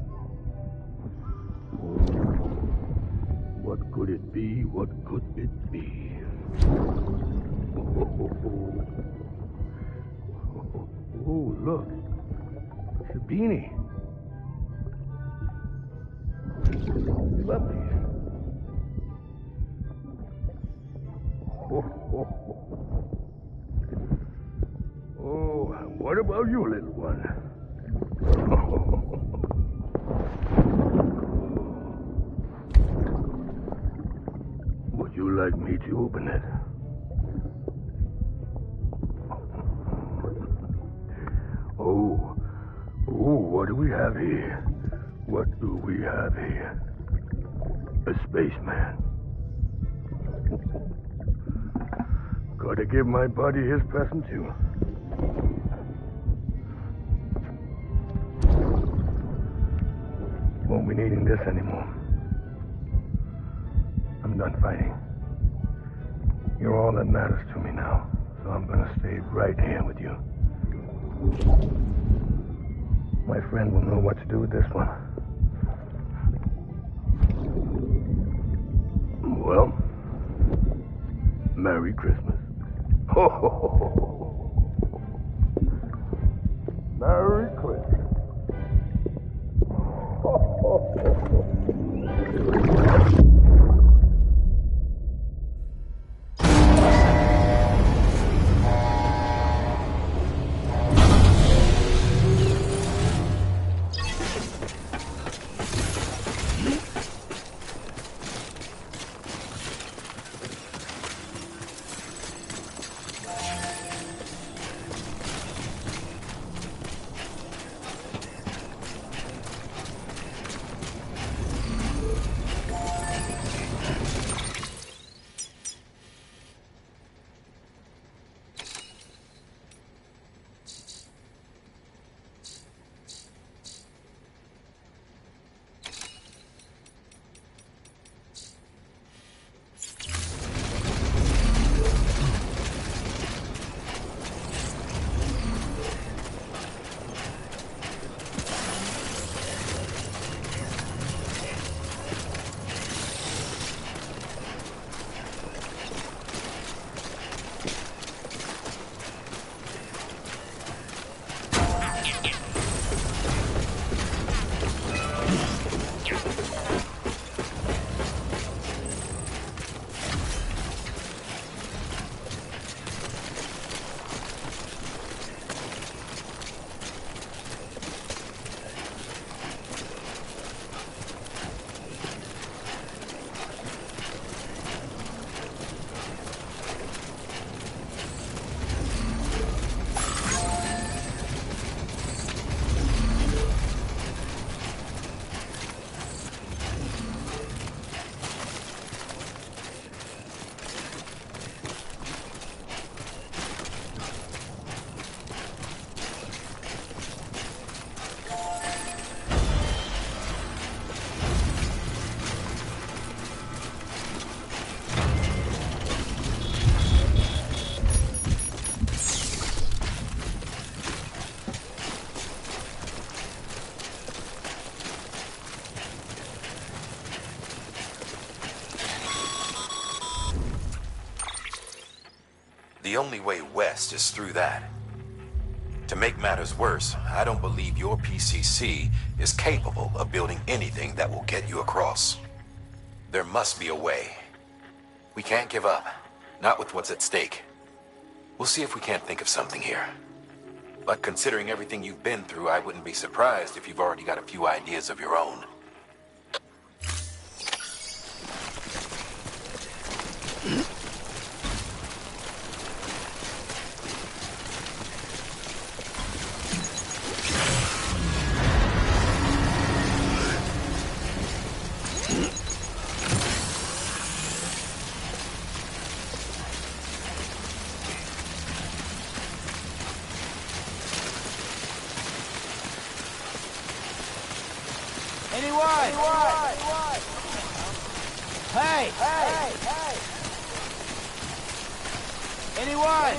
What could it be? What could it be? Oh, look. It's a beanie. Lovely. Oh, what about you, little one? Would you like me to open it? Oh, what do we have here? What do we have here? A spaceman. Gotta give my buddy his present too. Won't be needing this anymore. I'm done fighting. You're all that matters to me now, so I'm gonna stay right here with you. My friend will know what to do with this one. Well, Merry Christmas. Ho, ho, ho, ho. Merry Christmas. Ho, ho, ho, ho. The only way west is through that. To make matters worse, I don't believe your PCC is capable of building anything that will get you across. There must be a way. We can't give up, not with what's at stake. We'll see if we can't think of something here. But considering everything you've been through, I wouldn't be surprised if you've already got a few ideas of your own. Hey! Anyone?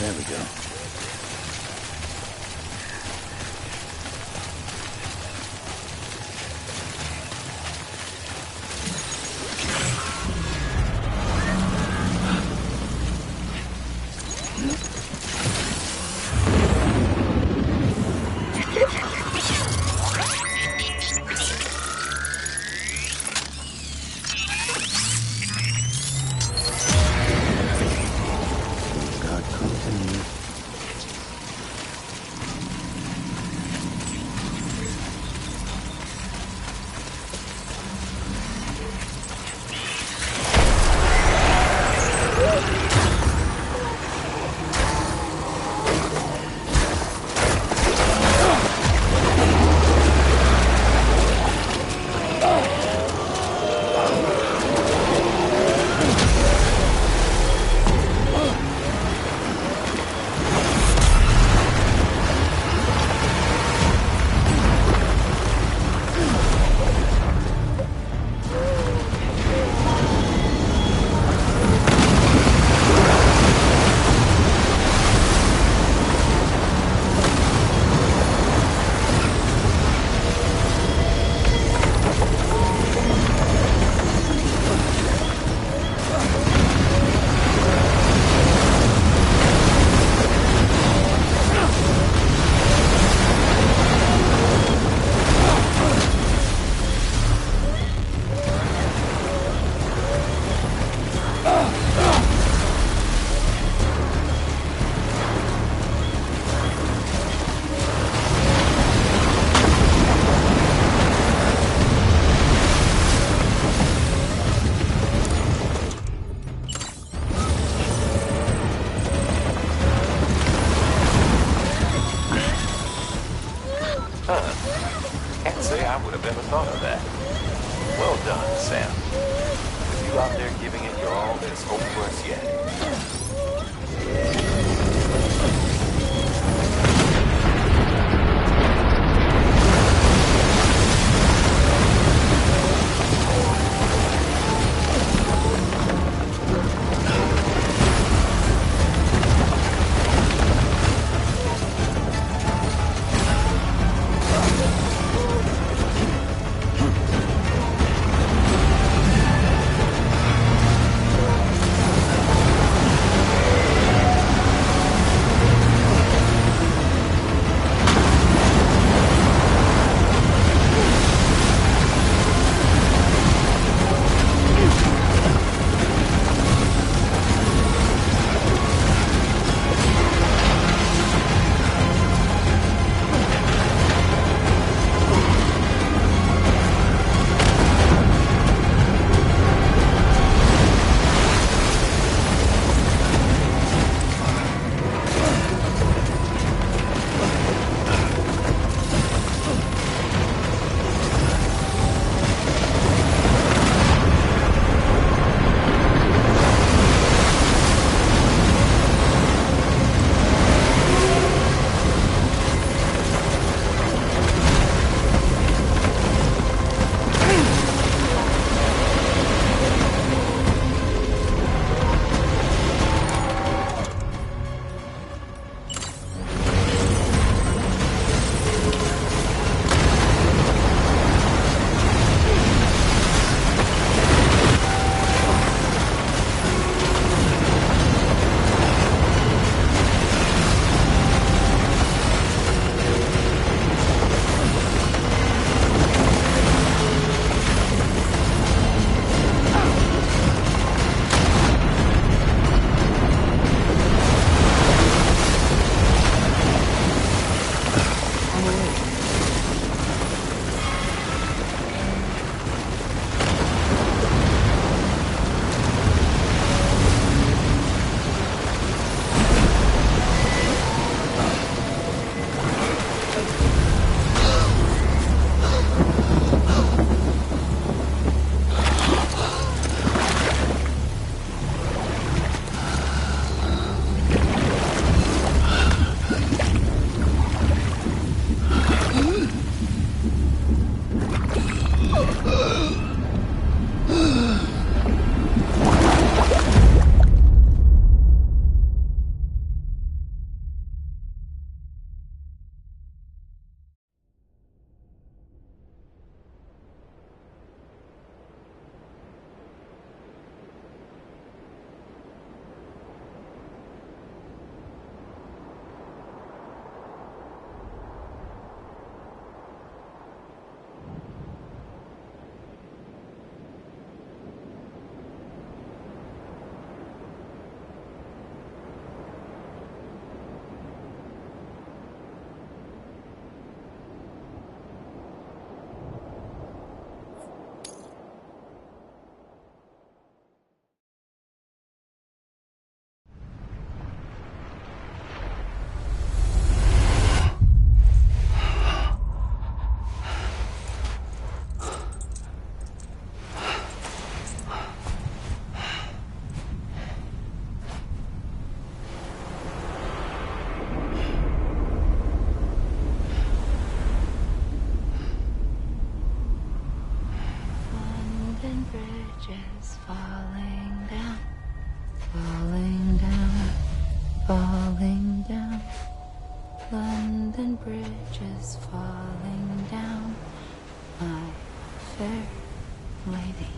There we go. Can't say I would have ever thought of that. Well done, Sam. With you out there giving it your all, there's hope for us yet. Bridges falling down, falling down, falling down. London bridges falling down, my fair lady.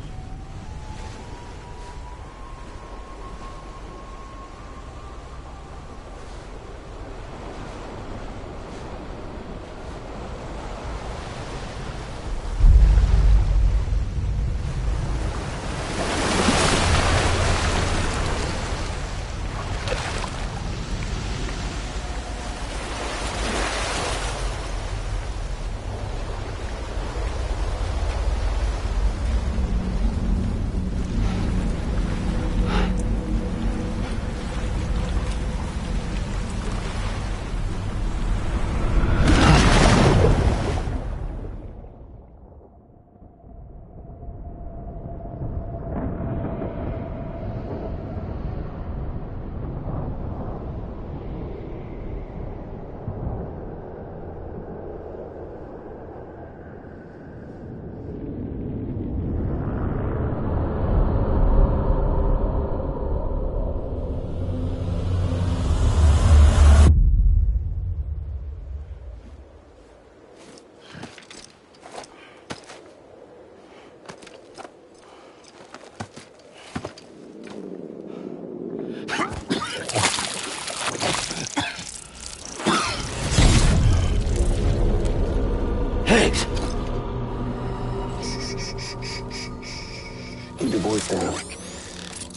Keep your voice down.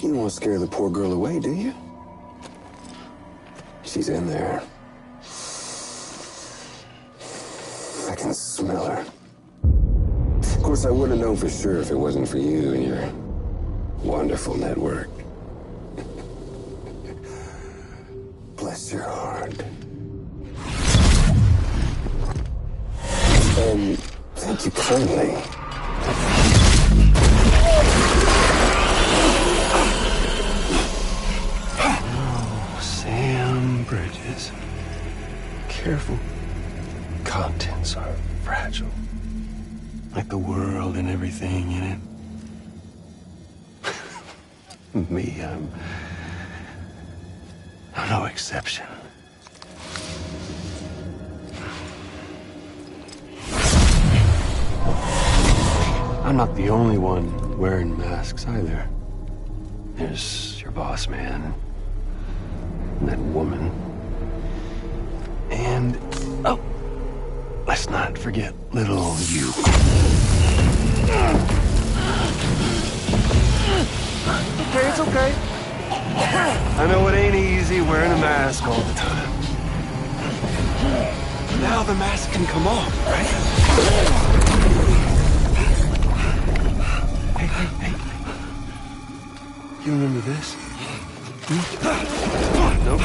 You don't want to scare the poor girl away, do you? She's in there. I can smell her. Of course, I wouldn't have known for sure if it wasn't for you and your wonderful network. Bless your heart. Thank you kindly. Oh, Sam Bridges. Careful. Contents are fragile. Like the world and everything in it. Me, I'm no exception. I'm not the only one wearing masks either. There's your boss man, and that woman, and, oh, let's not forget little you. Okay, it's okay. I know it ain't easy wearing a mask all the time. But now the mask can come off, right? Hey. You remember this? Nope.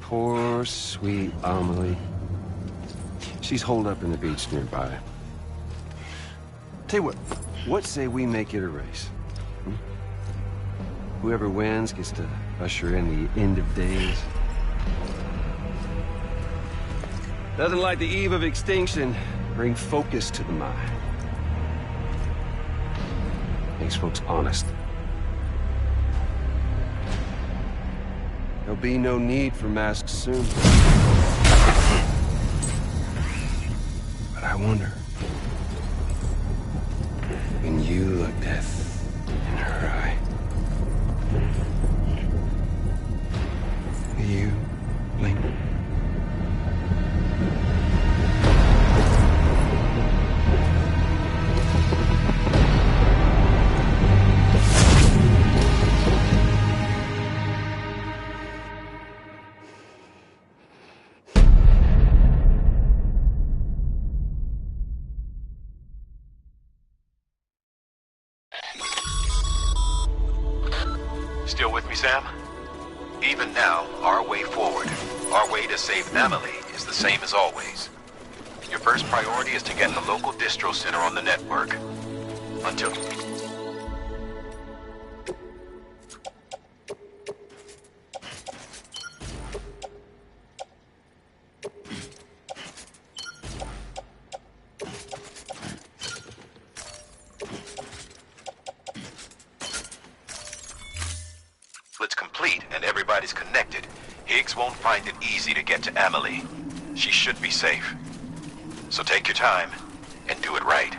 Poor, sweet Amelie. She's holed up in the beach nearby. Tell you what say we make it a race? Whoever wins gets to usher in the end of days. Nothing like the eve of extinction. Bring focus to the mind. Makes folks honest. There'll be no need for masks soon. But I wonder, when you look death in her eye, will you blink? Still with me, Sam? Even now, our way forward, our way to save Amelie, is the same as always. Your first priority is to get the local distro center on the network. Until... It's complete and everybody's connected, Higgs won't find it easy to get to Amelie. She should be safe. So take your time and do it right.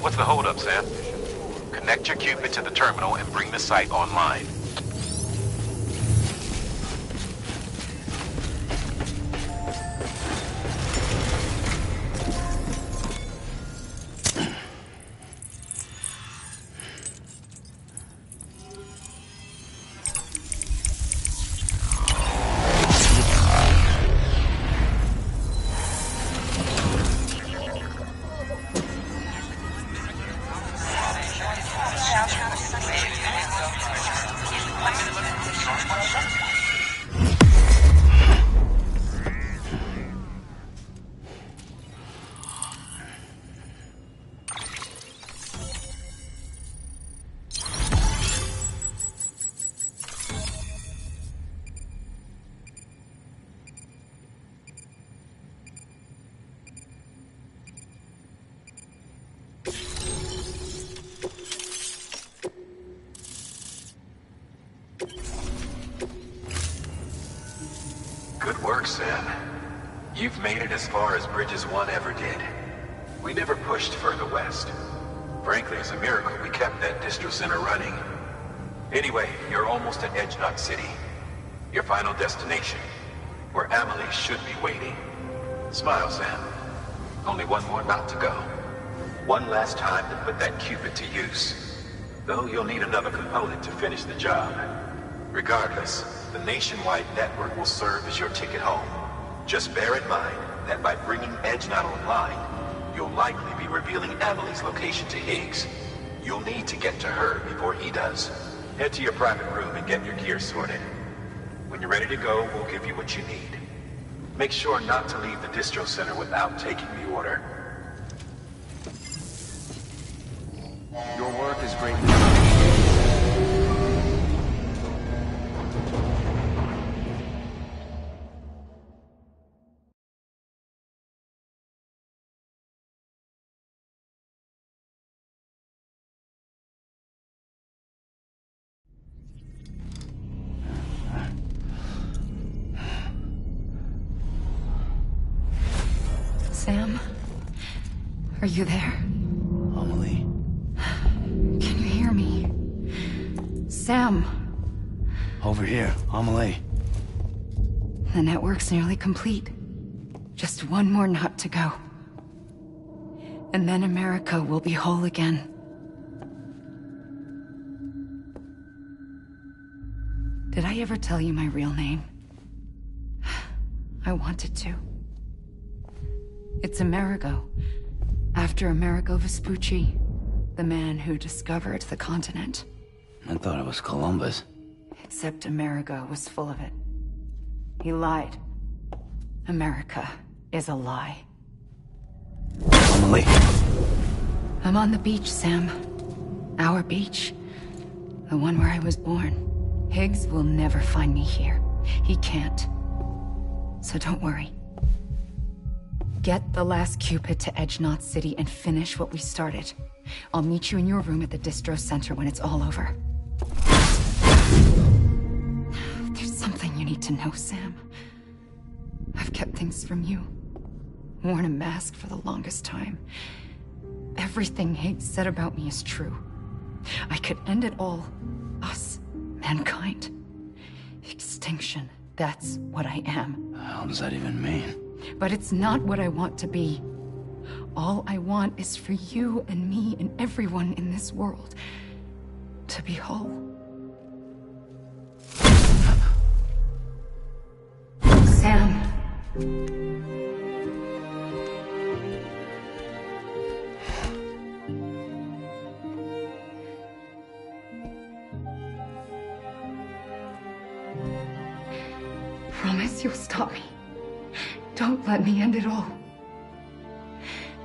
What's the holdup, Sam? Connect your Cupid to the terminal and bring the site online. Good work, Sam. You've made it as far as Bridges 1 ever did. We never pushed further west. Frankly, it's a miracle we kept that distro center running. Anyway, you're almost at Edge Knot City. Your final destination, where Amelie should be waiting. Smile, Sam. Only one more knot to go. One last time to put that Cupid to use. Though you'll need another component to finish the job. Regardless, the nationwide network will serve as your ticket home. Just bear in mind that by bringing Edge Knot online, you'll likely be revealing Amelie's location to Higgs. You'll need to get to her before he does. Head to your private room and get your gear sorted. When you're ready to go, we'll give you what you need. Make sure not to leave the distro center without taking the order. Your work is greatly appreciated. Sam? Are you there? Amelie. Can you hear me? Sam! Over here, Amelie. The network's nearly complete. Just one more knot to go. And then America will be whole again. Did I I ever tell you my real name? I wanted to. It's Amerigo. After Amerigo Vespucci, the man who discovered the continent. I thought it was Columbus. Except Amerigo was full of it. He lied. America is a lie. Emily. I'm on the beach, Sam. Our beach. The one where I was born. Higgs will never find me here. He can't. So don't worry. Get the last Cupid to Edge Knot City and finish what we started. I'll meet you in your room at the distro center when it's all over. There's something you need to know, Sam. I've kept things from you. Worn a mask for the longest time. Everything Higgs said about me is true. I could end it all. Us. Mankind. Extinction. That's what I am. What the hell does that even mean? But it's not what I want to be. All I want is for you and me and everyone in this world to be whole. Sam. Promise you'll stop me. Don't let me end it all.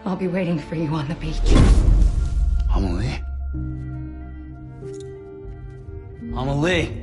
I'll be waiting for you on the beach. Amelie? Amelie!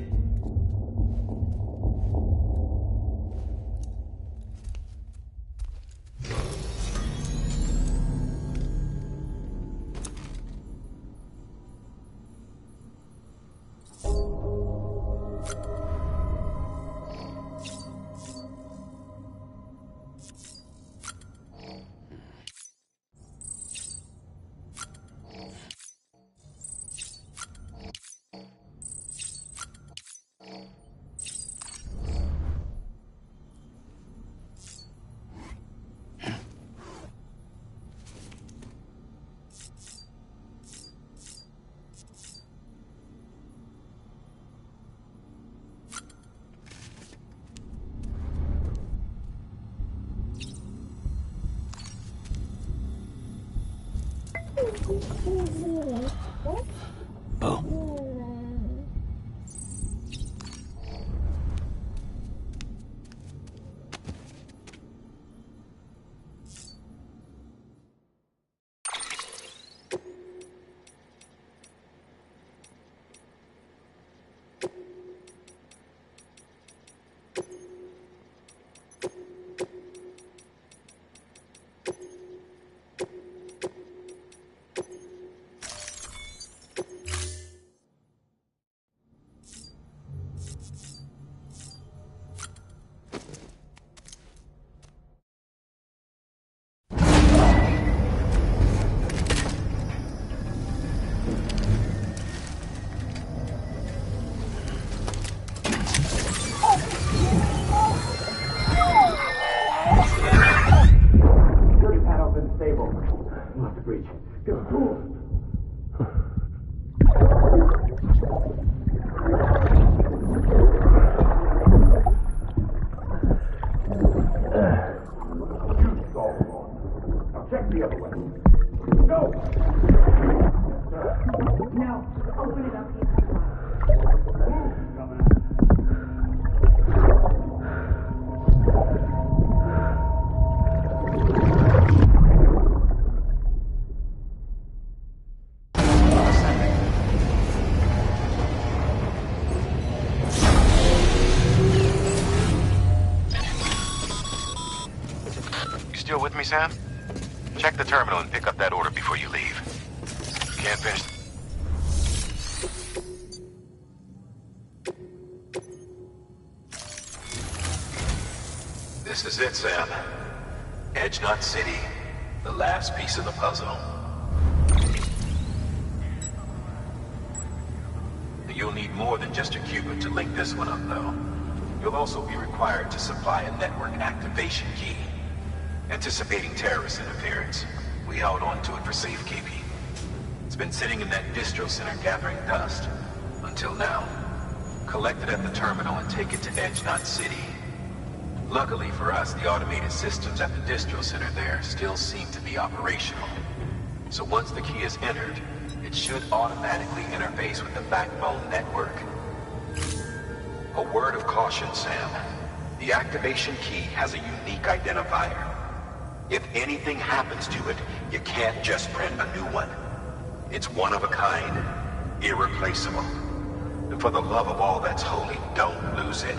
Still with me, Sam? Check the terminal and pick up that order before you leave. Can't finish. This is it, Sam. Edge Knot City. The last piece of the puzzle. You'll need more than just a Cupid to link this one up, though. You'll also be required to supply a network activation key. Anticipating terrorist interference, we held on to it for safekeeping. It's been sitting in that distro center gathering dust. Until now. collect it at the terminal and take it to Edge Knot City. Luckily for us, the automated systems at the distro center there still seem to be operational. So once the key is entered, it should automatically interface with the backbone network. A word of caution, Sam. The activation key has a unique identifier. If anything happens to it, you can't just print a new one. It's one of a kind, irreplaceable. And for the love of all that's holy, don't lose it.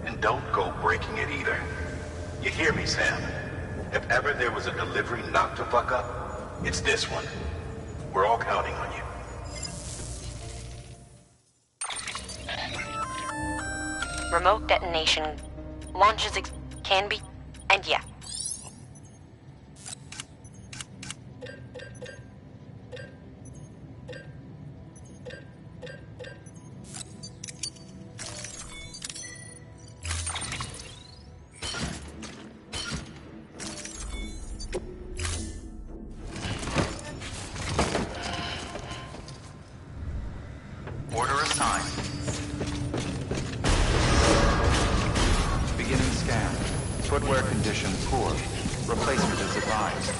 And don't go breaking it either. You hear me, Sam? If ever there was a delivery not to fuck up, it's this one. We're all counting on you. Remote detonation. Launches can be... and yeah. Order assigned. Beginning scan. Footwear condition poor. Replacement is advised.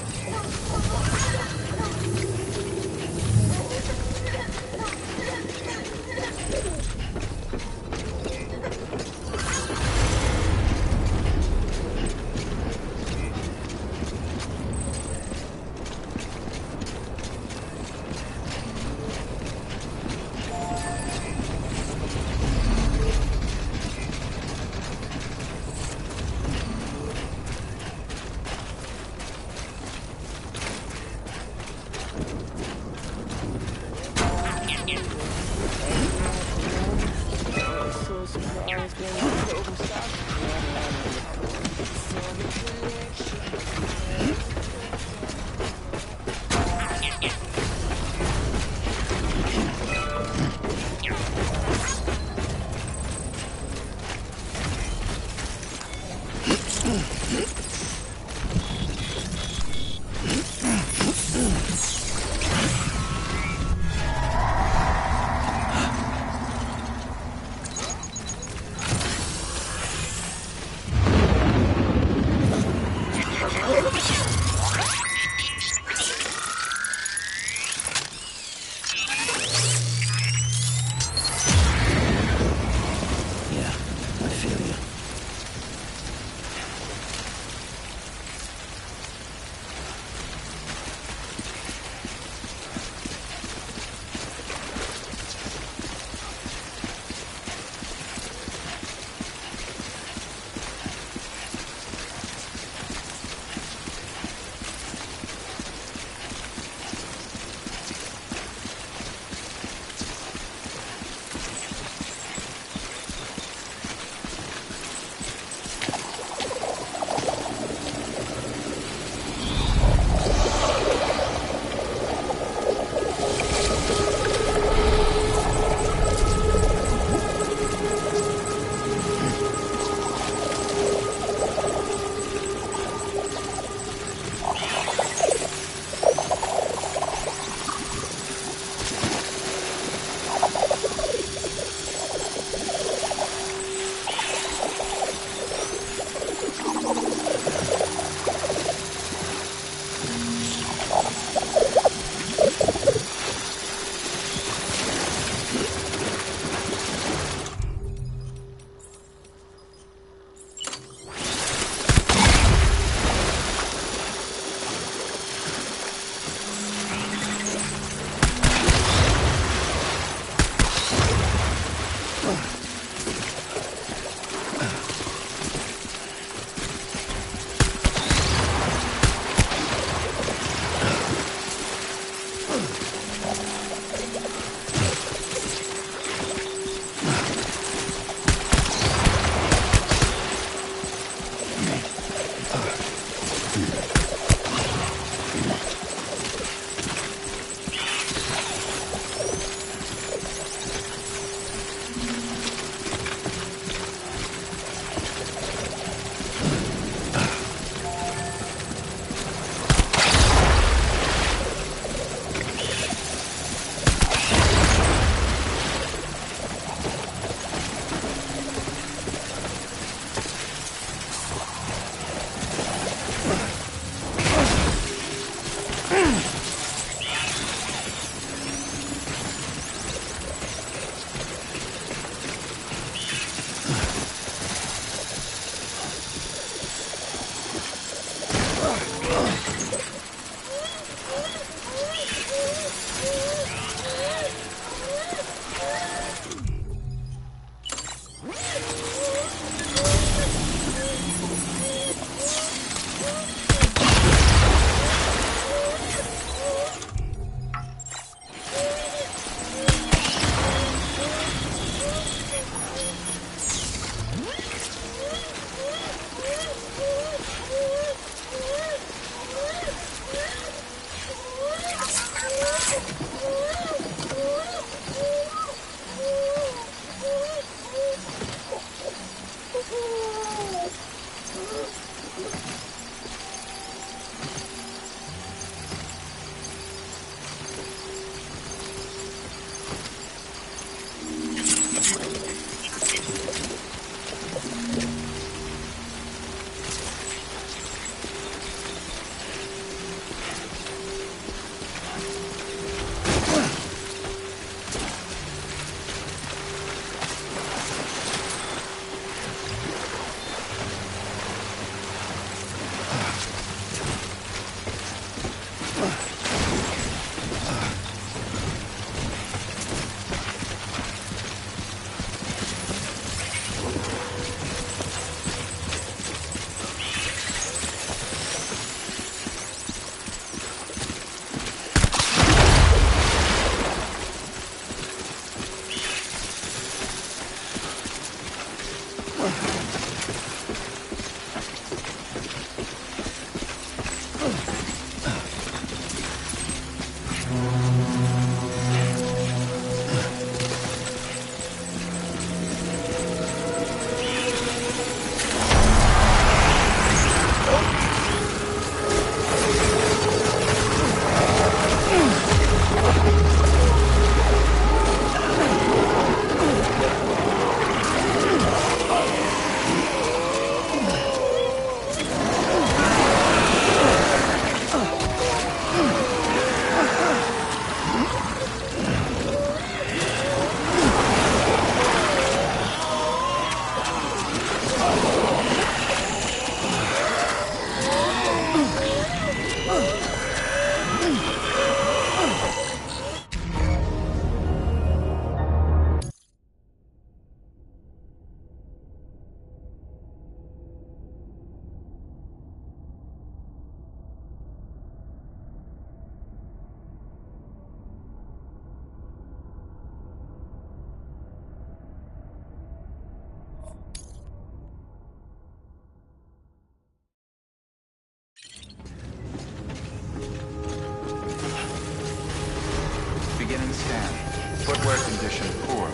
Footwear condition poor.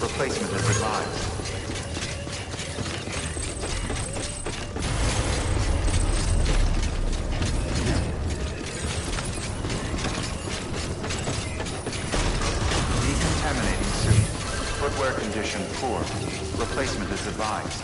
Replacement is advised. Decontaminating suit. Footwear condition poor. Replacement is advised.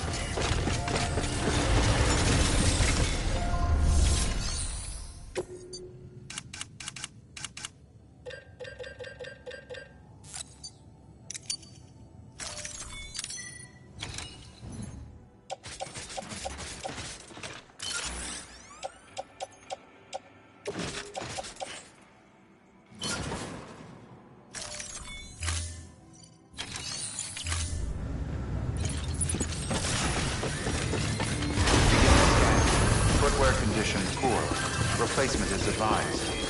Footwear condition poor. Replacement is advised.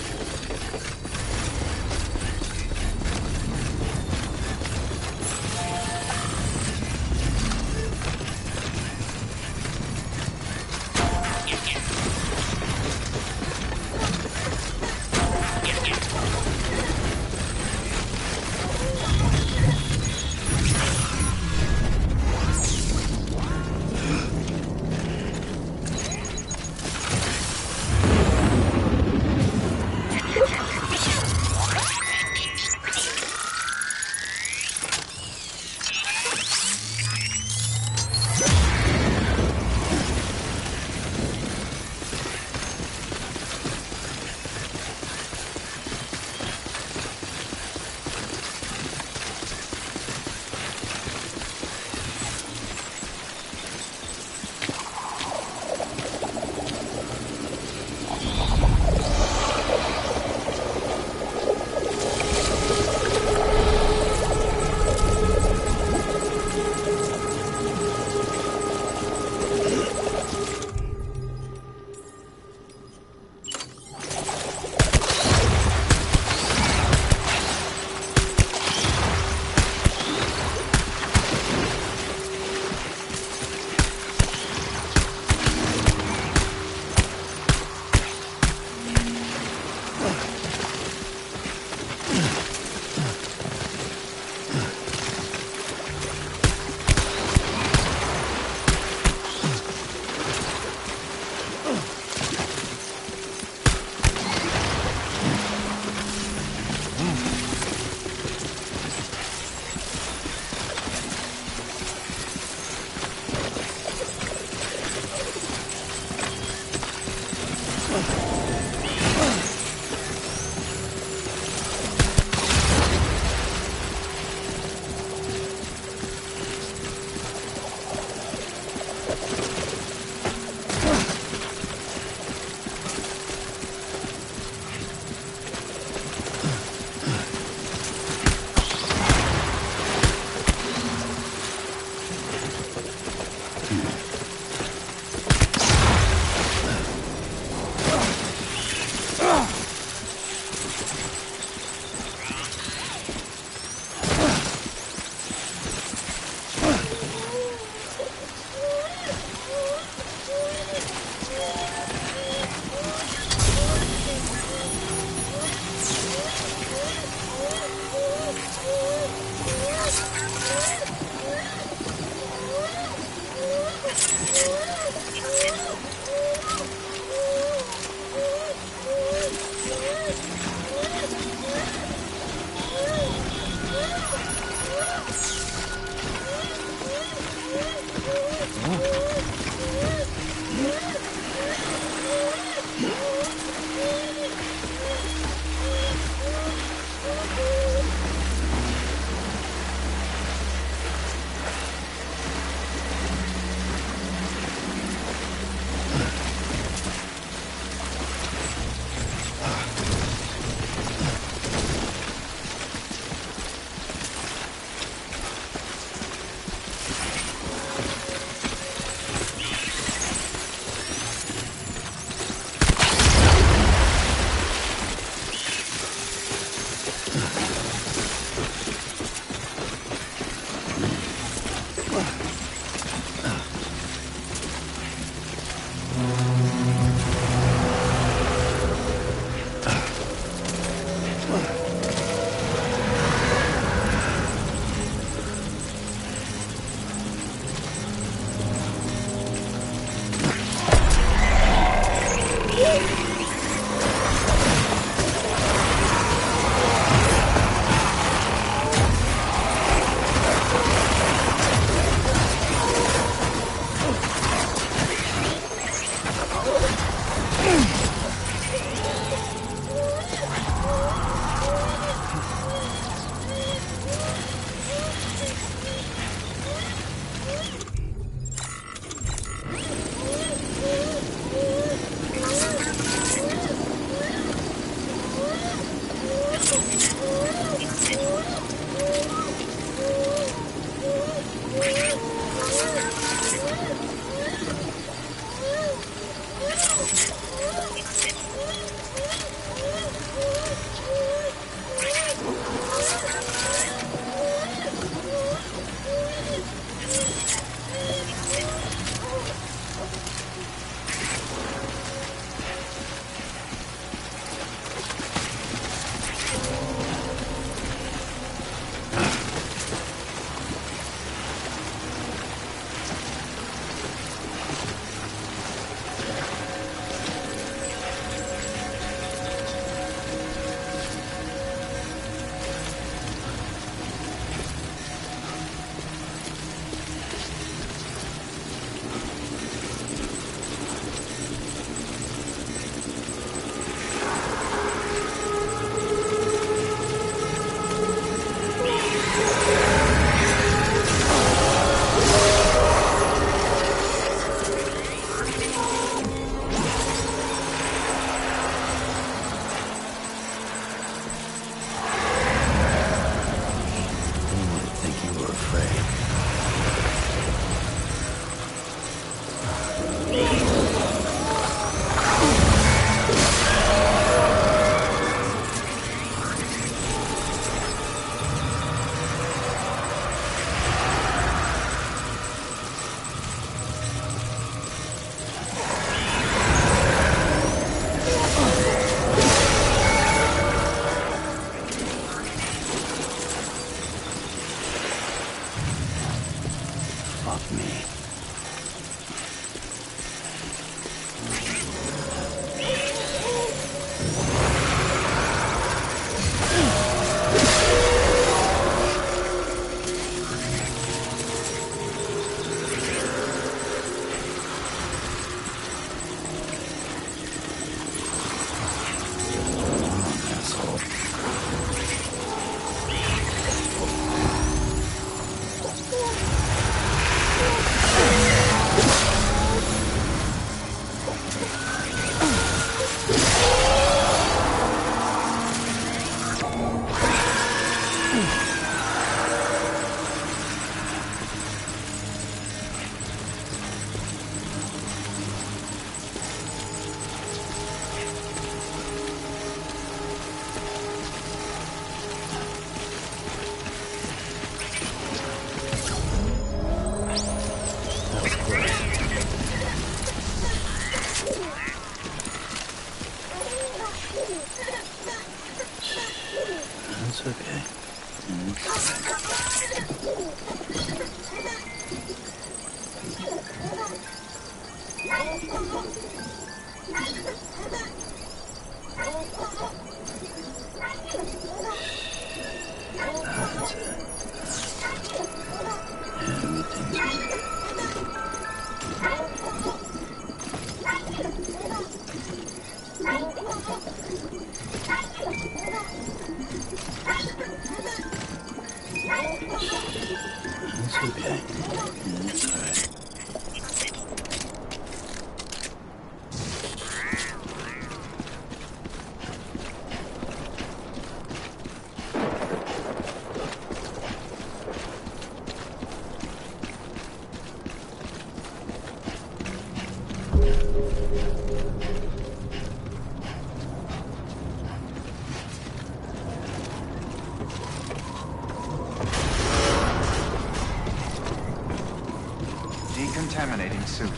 Decontaminating suit.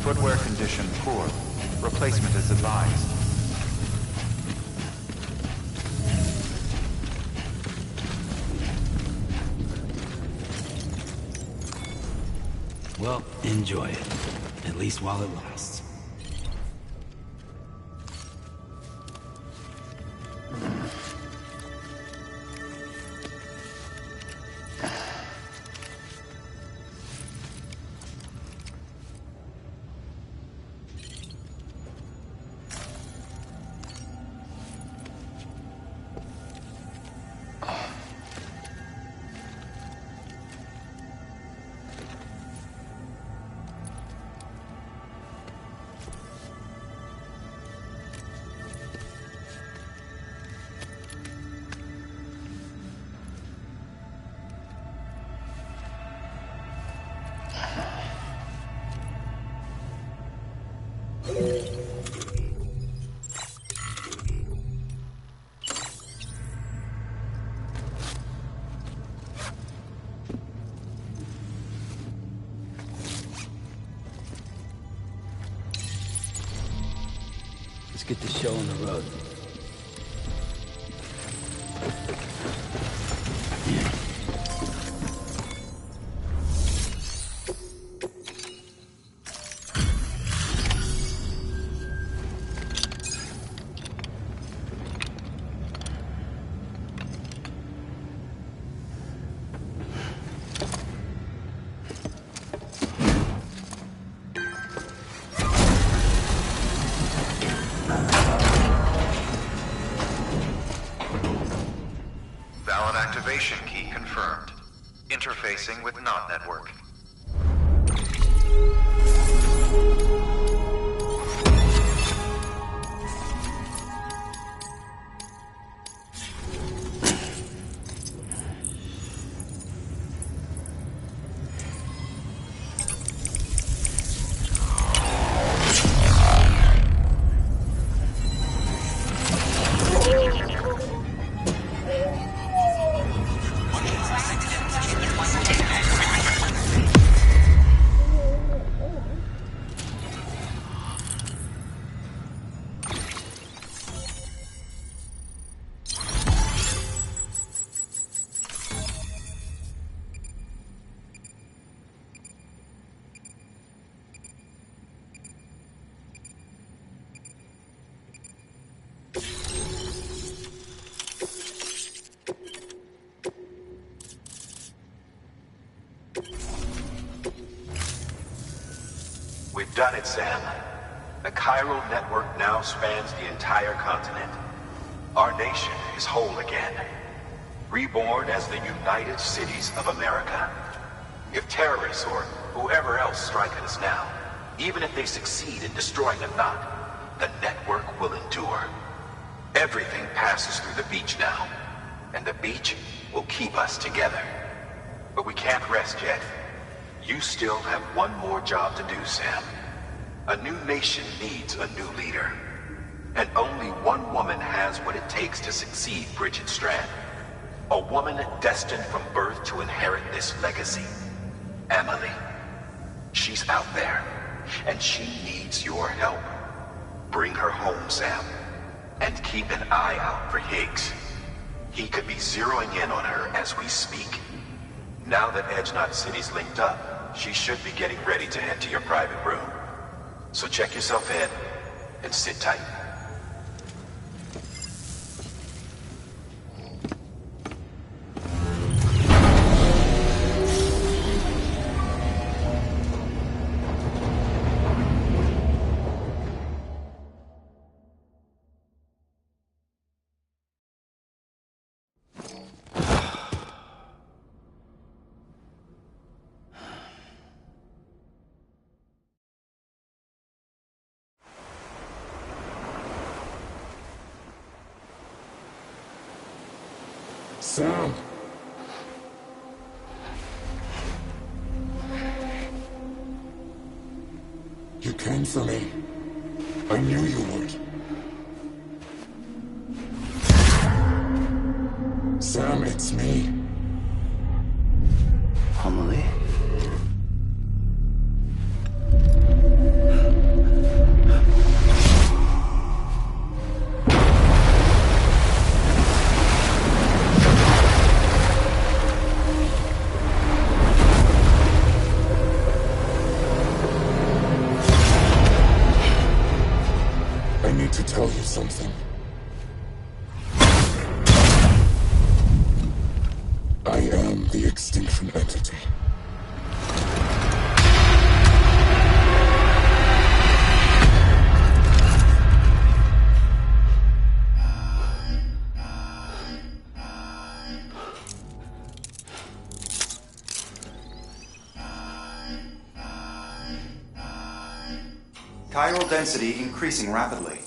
Footwear condition poor. Replacement is advised. Well, enjoy it. At least while it lasts. Let's get the show on the road. Valid activation key confirmed. Interfacing with NOT network. We've done it, Sam. The chiral network now spans the entire continent. Our nation is whole again. Reborn as the United Cities of America. If terrorists or whoever else strike at us now, even if they succeed in destroying the knot, the network will endure. Everything passes through the beach now, and the beach will keep us together. But we can't rest yet. You still have one more job to do, Sam. A new nation needs a new leader. And only one woman has what it takes to succeed Bridget Strand. A woman destined from birth to inherit this legacy. Emily. She's out there, and she needs your help. Bring her home, Sam. And keep an eye out for Higgs. He could be zeroing in on her as we speak. Now that Edge Knot City's linked up, she should be getting ready to head to your private room. So check yourself in, and sit tight. Sam! You came for me. I knew you would. Sam, it's me. Emily? To tell you something. I am the extinction entity. Chiral density increasing rapidly.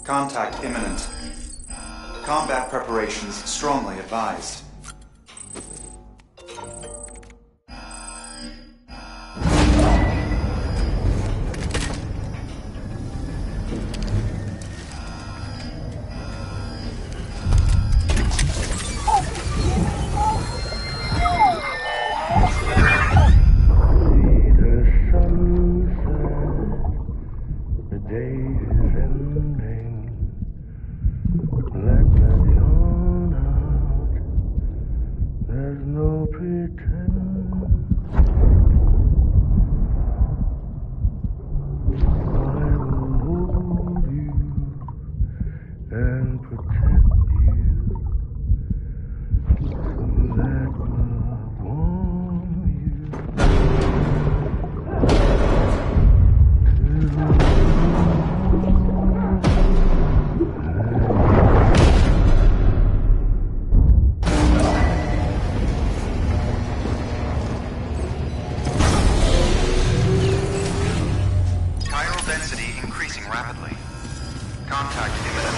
Contact imminent. Combat preparations strongly advised. day is ending. Let the dawn out. There's no pretend. I will hold you and protect you. So that will warm you. Chiral density increasing rapidly. Contact imminent.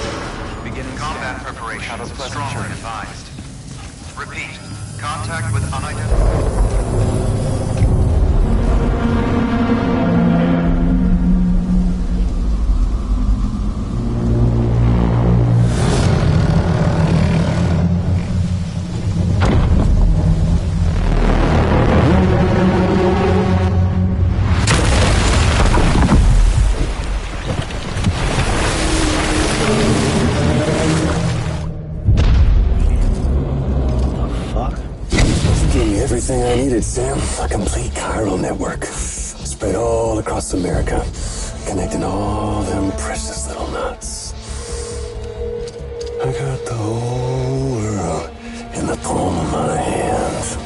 Beginning combat preparations strongly advised. Repeat. Contact with unidentified. Everything I needed, Sam. A complete chiral network. Spread all across America. Connecting all them precious little nuts. I got the whole world in the palm of my hand.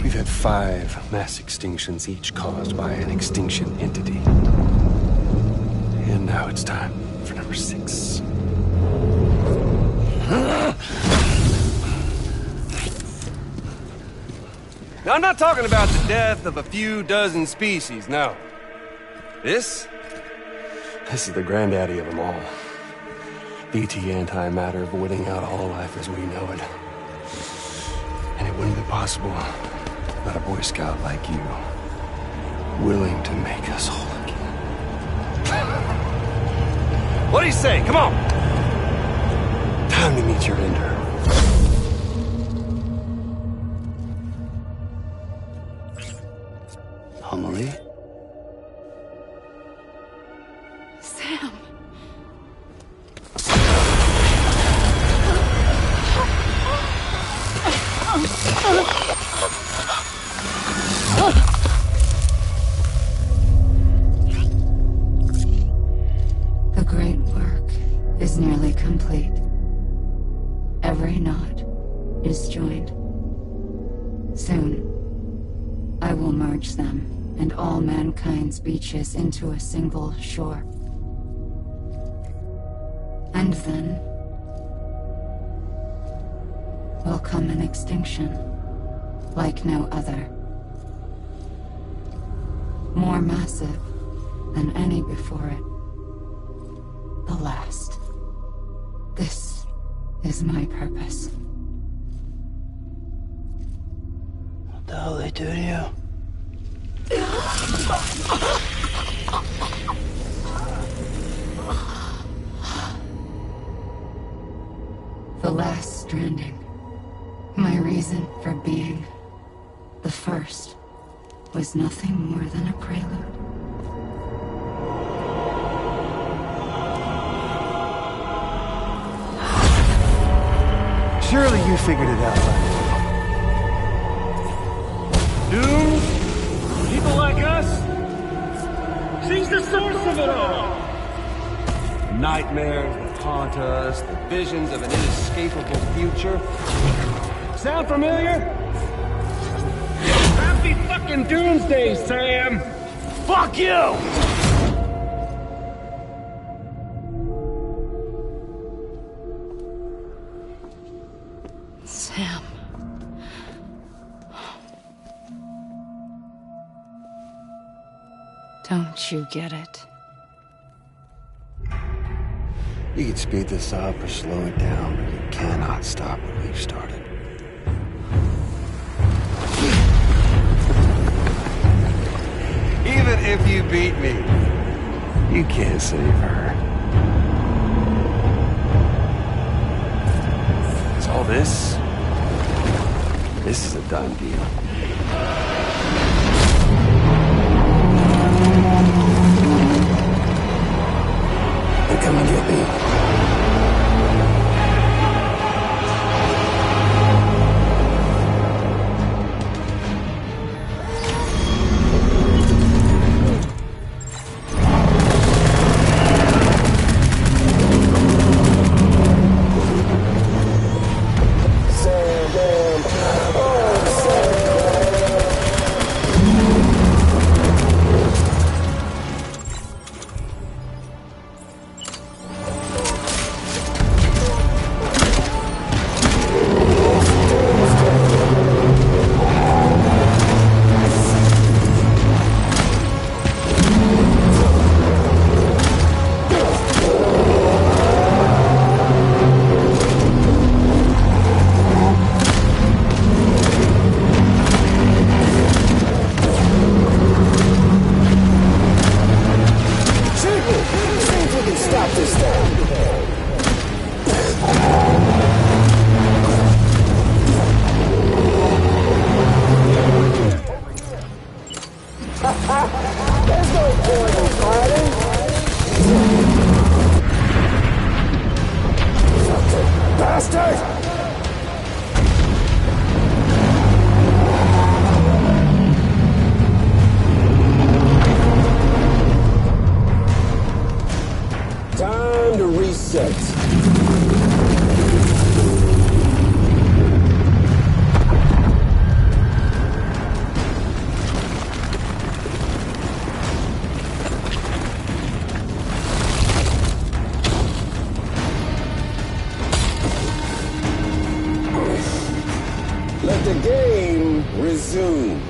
We've had 5 mass extinctions, each caused by an extinction entity. And now it's time for number 6. Now, I'm not talking about the death of a few dozen species, no. This is the granddaddy of them all. BT antimatter voiding out all life as we know it. And it wouldn't be possible without a Boy Scout like you, willing to make us whole again. What do you say? Come on! Time to meet your ender. Homily? Sam. The great work is nearly complete. Every knot is joined. Soon, I will merge them and all mankind's beaches into a single shore. And then will come an extinction like no other. More massive than any before it. The last. This is my purpose. What the hell they do to you? The last stranding. My reason for being. The first was nothing more than a prelude. Surely you figured it out by now. Doomed? People like us? She's the source of it all! Nightmares that haunt us, the visions of an inescapable future. Sound familiar? Happy fucking doomsday, Sam! Fuck you! Sam. Don't you get it? You can speed this up or slow it down, but you cannot stop what we've started. Even if you beat me, You can't save her. Is all this? This is a done deal. They're coming to get me. Time to reset. Let the game resume.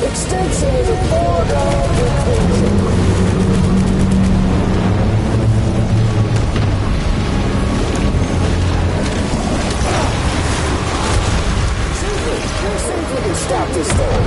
Extinction is a foregone conclusion. See if we can stop this thing.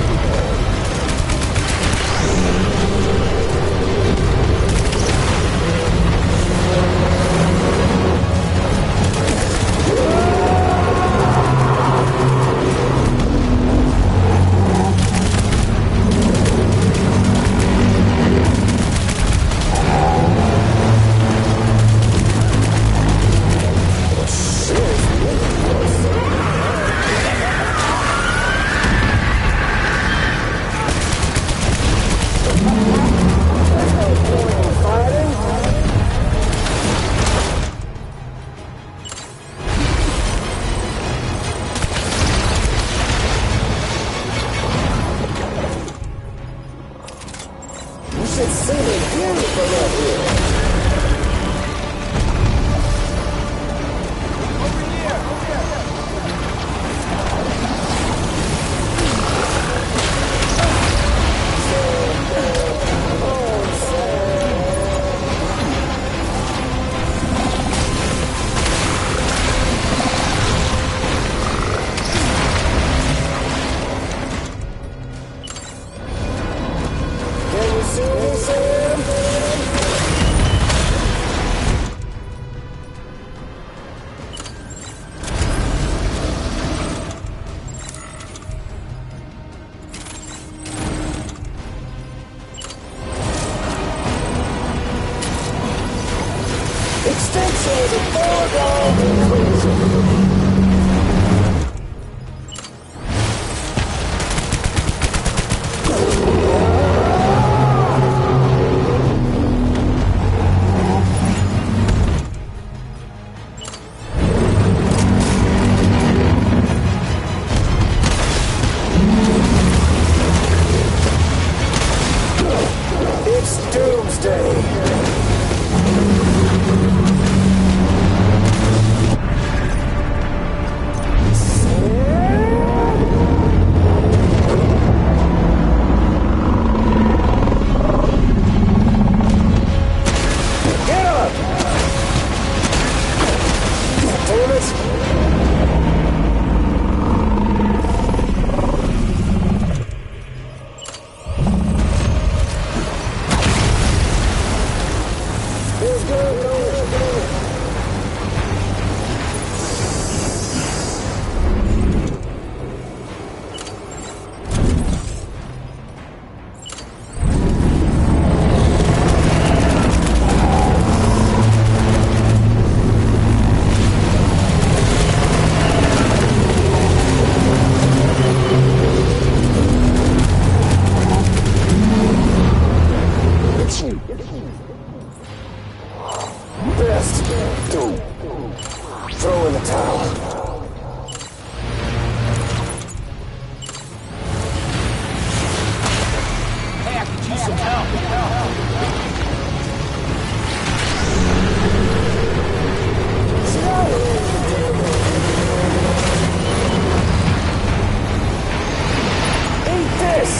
Extinction is a foregone conclusion. Don't throw in the towel. Hey, I could use some help. Eat this!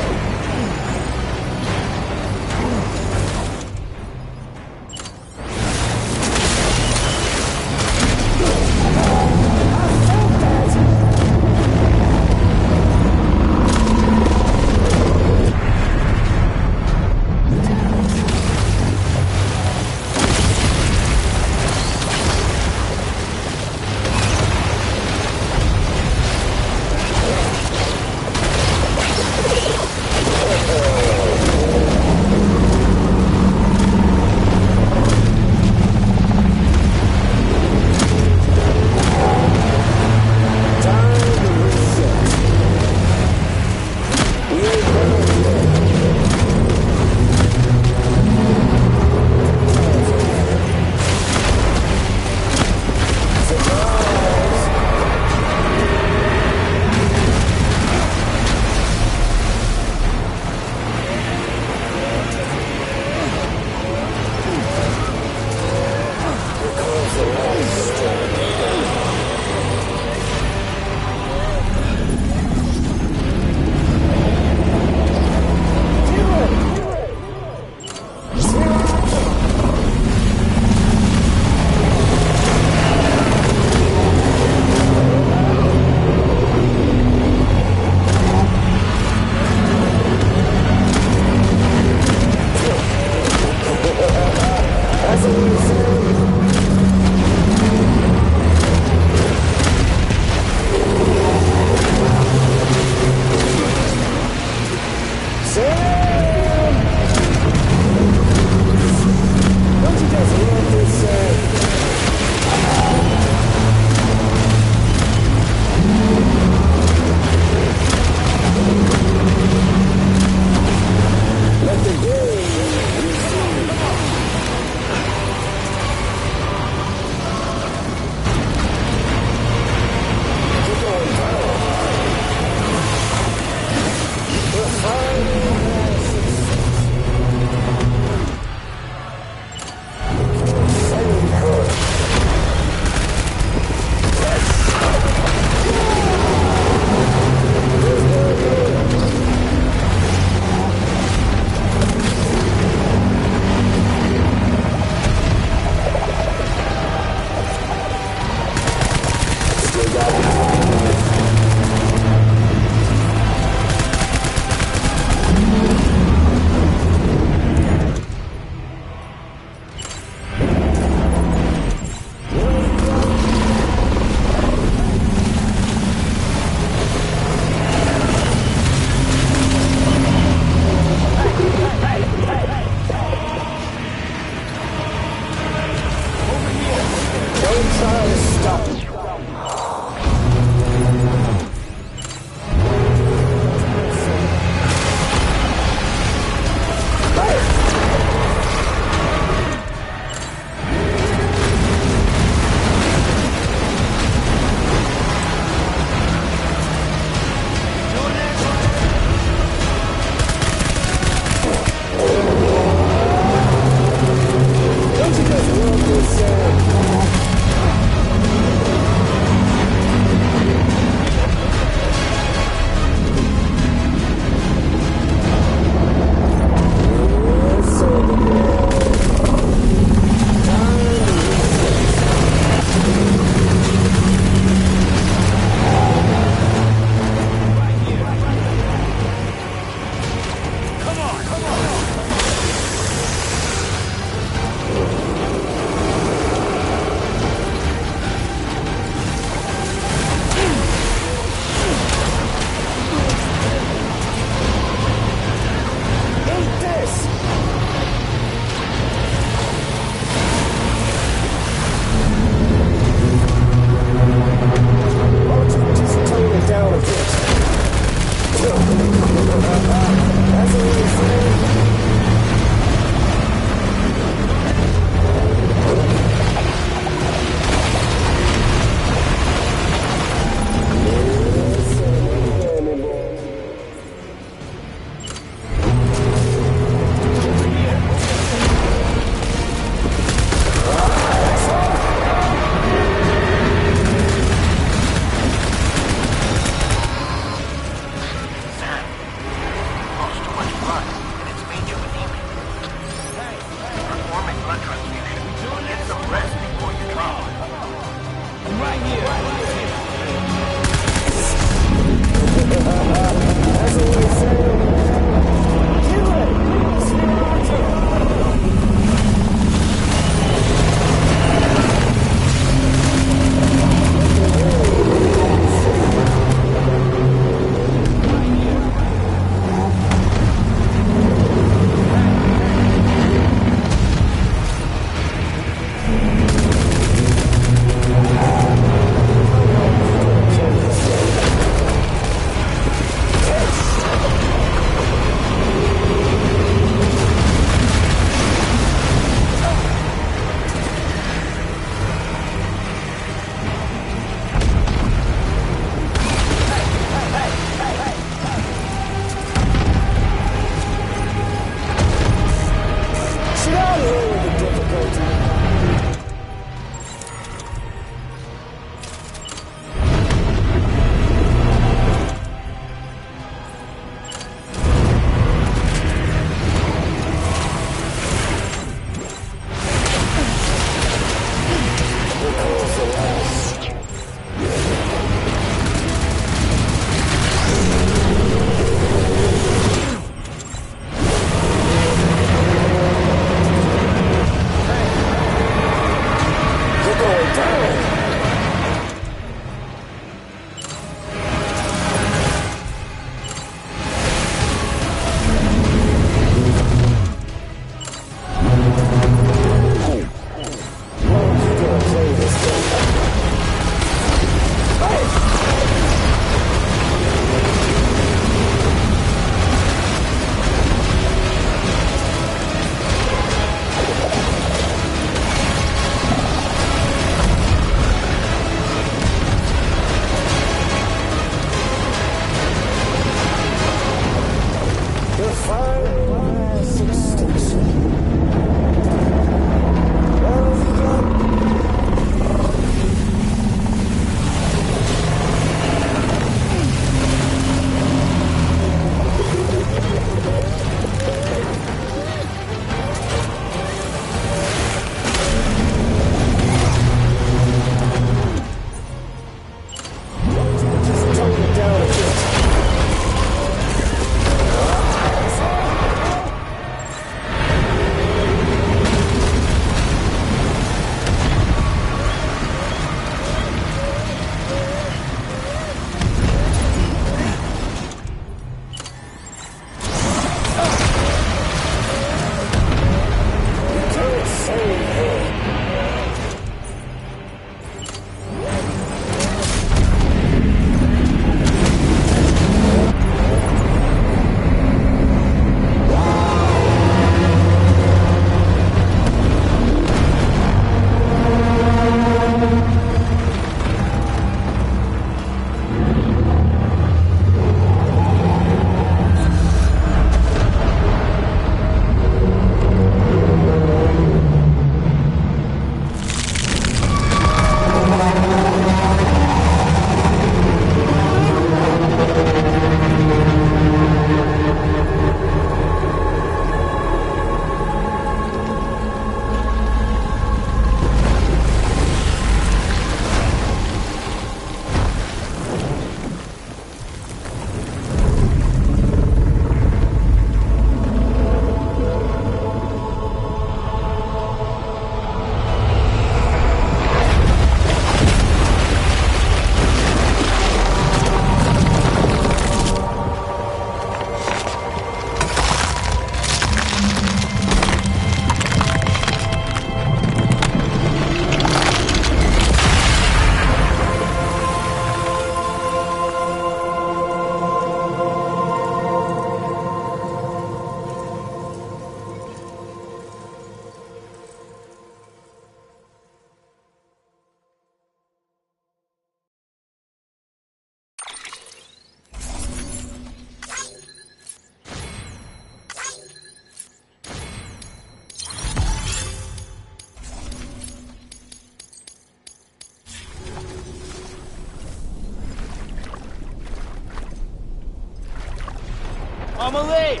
Amelie!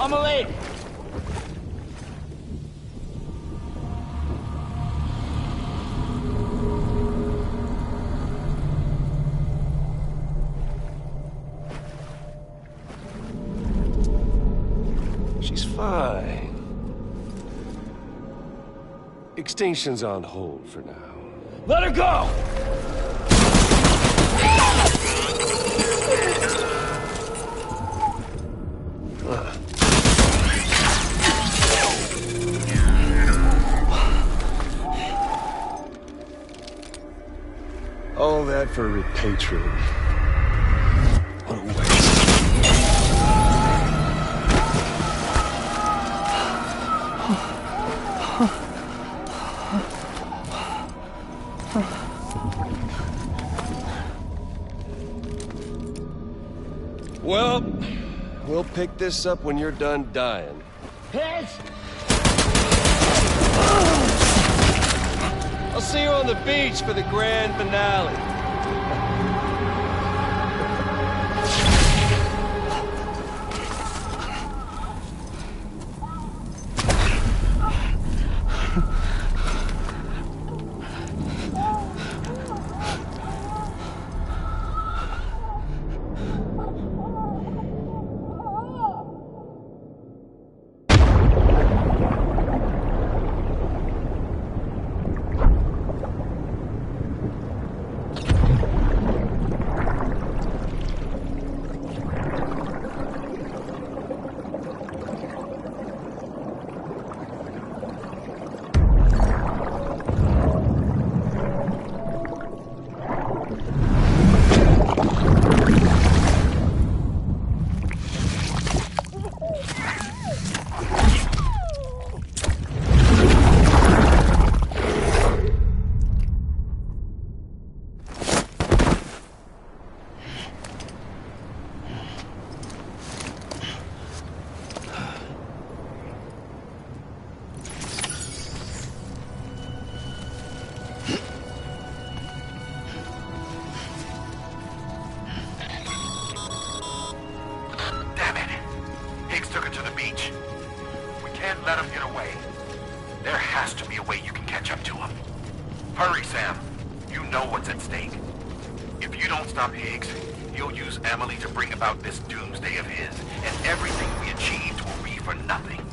Amelie! She's fine. Extinction's on hold for now. Let her go! All that for repatriating. What a waste. Well, we'll pick this up when you're done dying. Hit! I'll see you on the beach for the grand finale. let him get away. There has to be a way you can catch up to him. Hurry, Sam. You know what's at stake. If you don't stop Higgs, he'll use Emily to bring about this doomsday of his, and everything we achieved will be for nothing.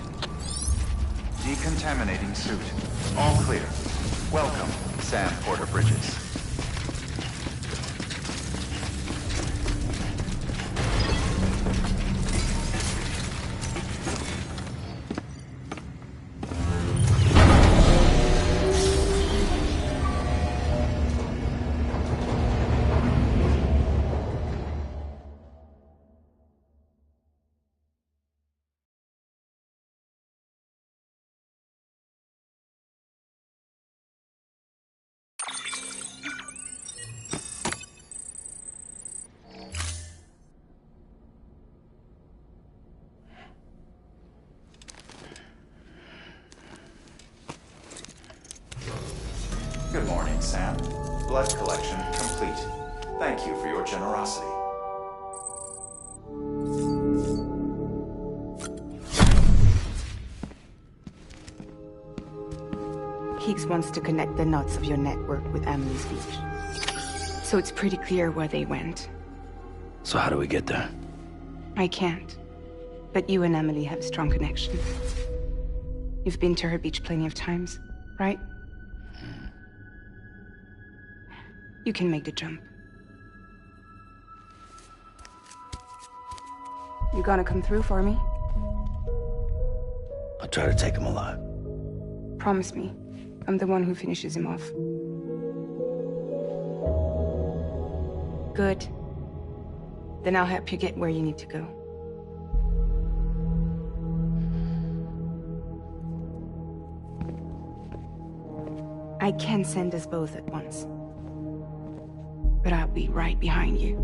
Decontaminating suit. All clear. Welcome, Sam Porter Bridges. Good morning, Sam. Blood collection complete. Thank you for your generosity. Higgs wants to connect the knots of your network with Emily's beach. So it's pretty clear where they went. So how do we get there? I can't. But you and Emily have a strong connection. You've been to her beach plenty of times, right? You can make the jump. You gonna come through for me? I'll try to take him alive. Promise me. I'm the one who finishes him off. Good. Then I'll help you get where you need to go. I can send us both at once. But I'll be right behind you.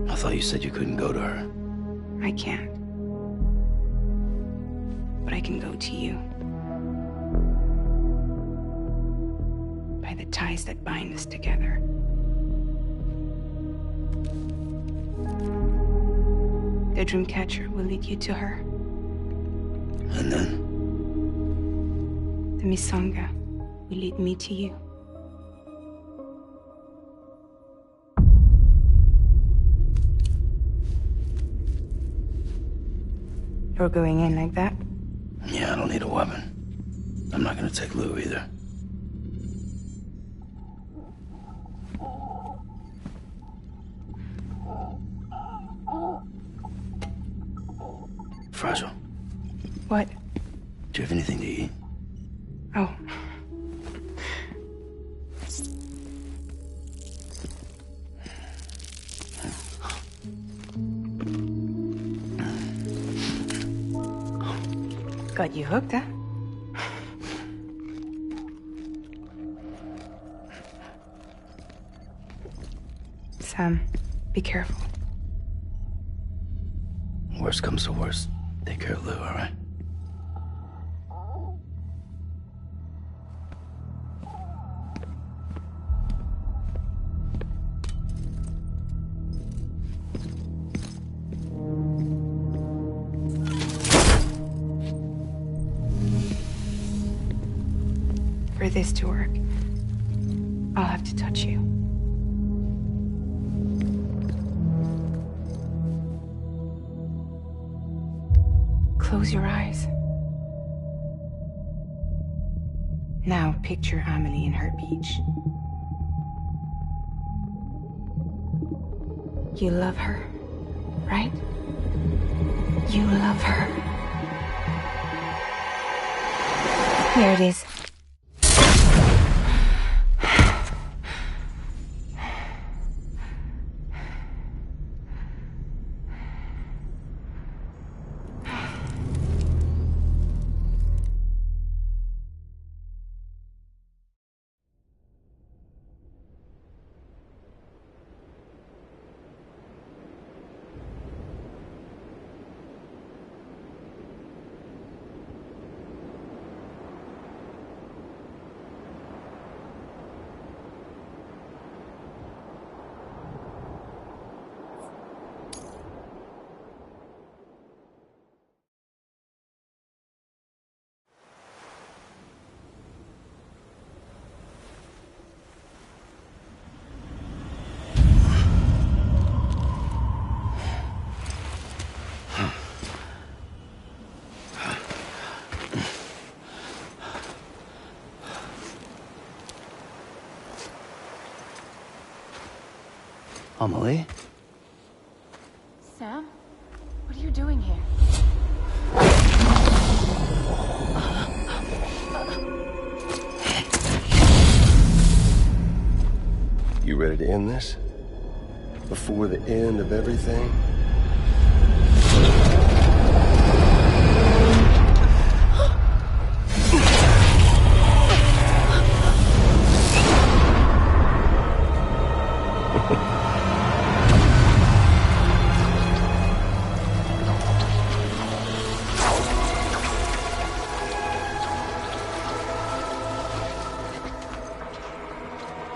I thought you said you couldn't go to her. I can't. But I can go to you. By the ties that bind us together. The Dreamcatcher will lead you to her. And then? The Misanga will lead me to you. You're going in like that? Yeah, I don't need a weapon. I'm not gonna take Lou either. Fragile. What? Do you have anything to eat? Oh. Got you hooked, huh? Sam, be careful. Worst comes to worst. Take care of Lou, all right? For this to work, I'll have to touch you. Close your eyes. Now picture Amelie in her beach. You love her, right? You love her. Here it is. Amelie? Sam? What are you doing here? You ready to end this? Before the end of everything?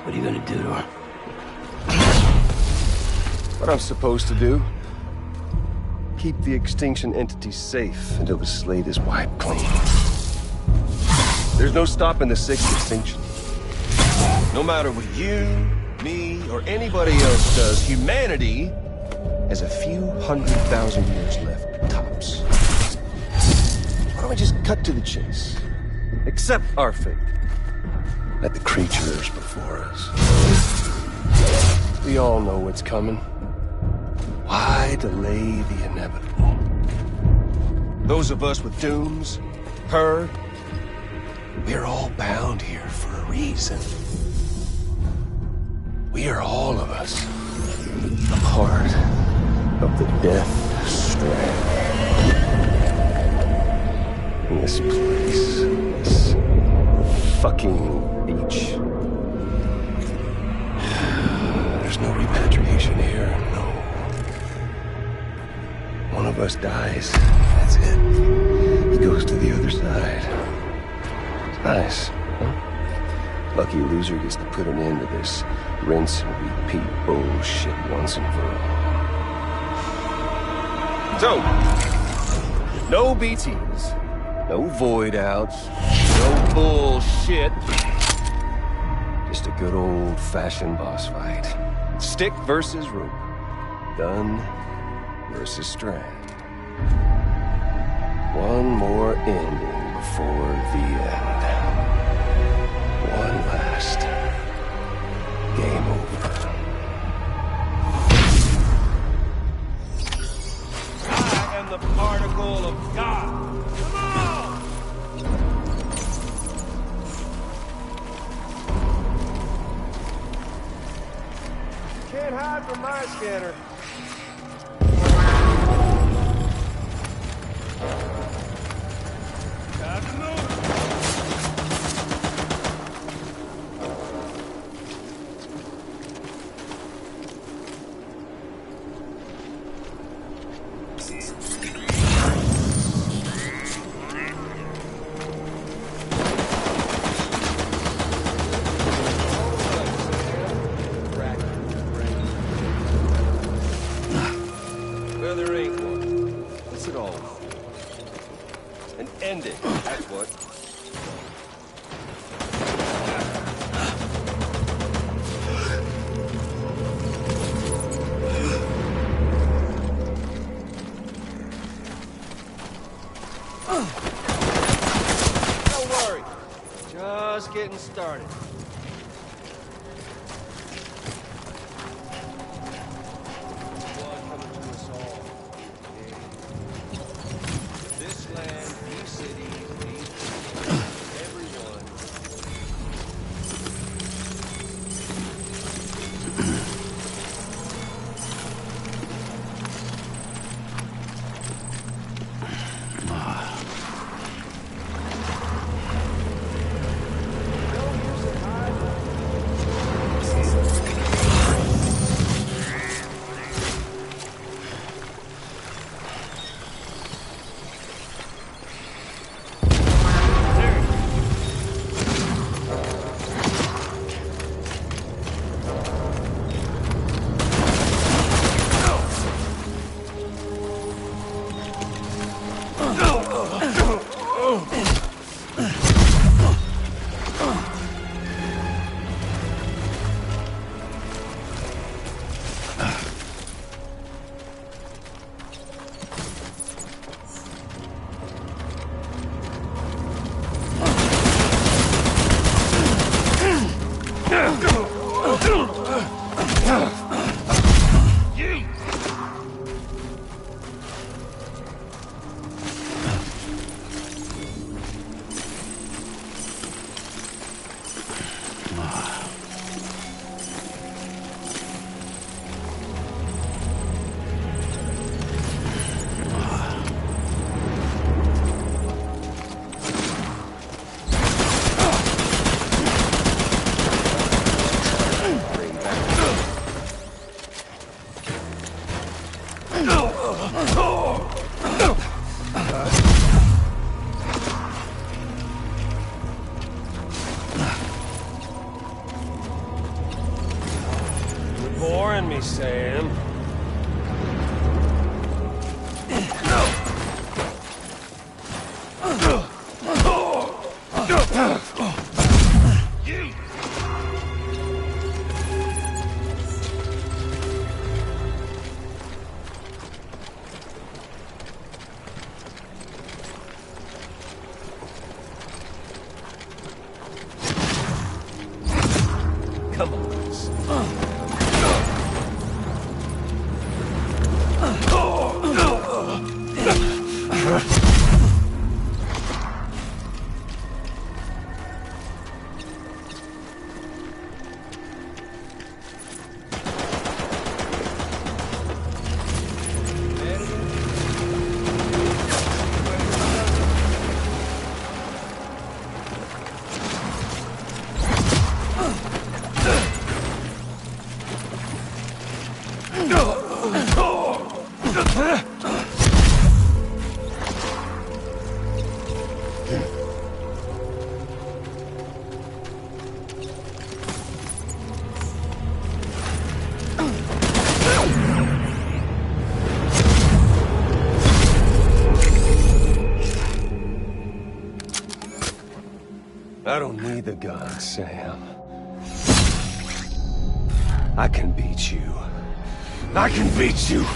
What are you gonna do to her? What I'm supposed to do? Keep the extinction entity safe until the slate is wiped clean. There's no stopping the sixth extinction. No matter what you, me, or anybody else does, humanity has a few 100,000 years left, tops. Why don't we just cut to the chase? Accept our fate. Let the creatures before us. We all know what's coming. Why delay the inevitable? Those of us with dooms, her, we're all bound here for a reason. We are all of us a part of the death strand. In this place, this fucking beach. There's no repatriation here, no. One of us dies, that's it. He goes to the other side. It's nice, huh? Lucky loser gets to put an end to this rinse and repeat bullshit once and for all. So, no BTs, no void outs, no bullshit. Just a good old-fashioned boss fight. Stick versus rope. Gun versus strand. One more ending before the end. One last game over. I am the particle of God. Come on! Can't hide from my scanner. Time to move. Well, there ain't one. What's it all for? An ending, that's what. Don't worry. Just getting started. Blood coming to us all. This land, these cities, these people, everyone. You're boring me, Sam. Come on. the gun, Sam. I can beat you. I can beat you!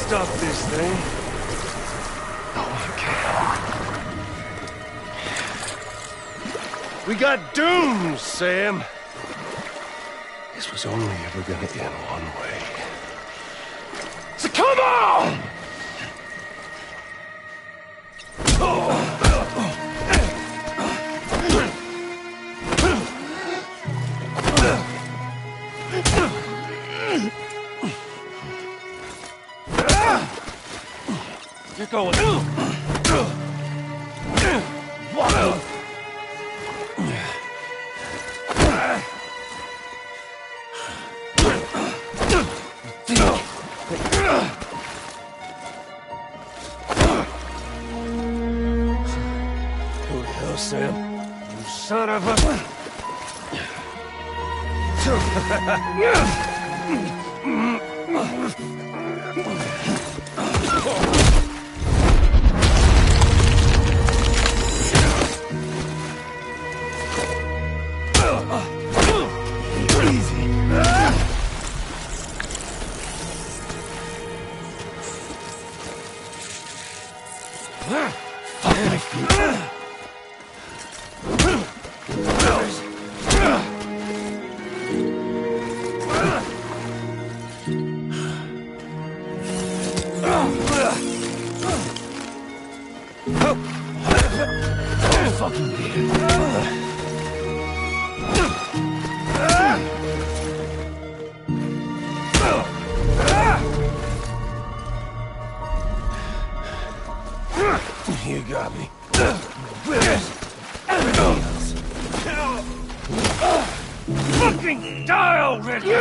Stop this thing. No one can. We got doomed, Sam. This was only ever gonna end one way. them all! You're going. Who the hell, Sam? You son of a... You got me. Fucking die already!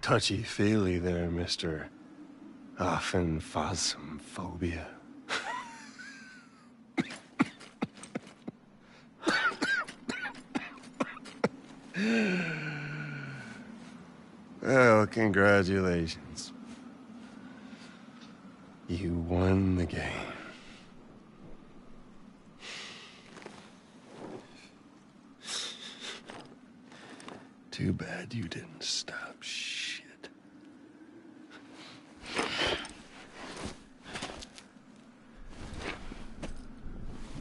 Touchy-feely there, Mr. Phasmophobia. Well, congratulations. You won the game. Too bad you didn't stop shit.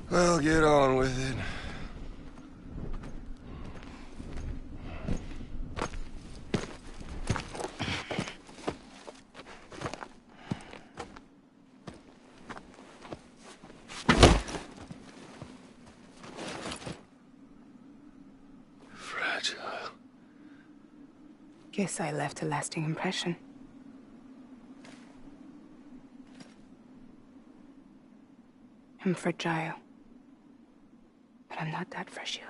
Well, get on with it. Fragile. Guess I left a lasting impression. I'm fragile. But I'm not that fragile.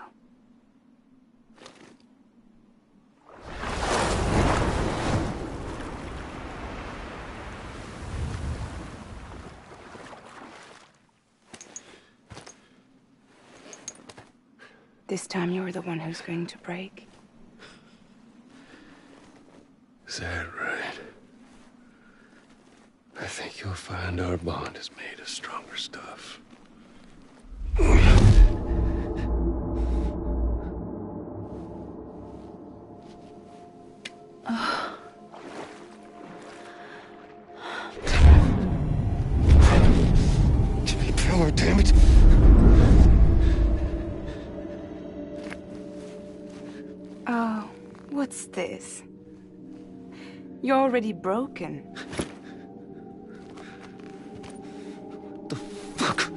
This time you're the one who's going to break. Is that right? I think you'll find our bond is made of stronger stuff. Give me power, damn it! Oh, what's this? You're already broken. The fuck?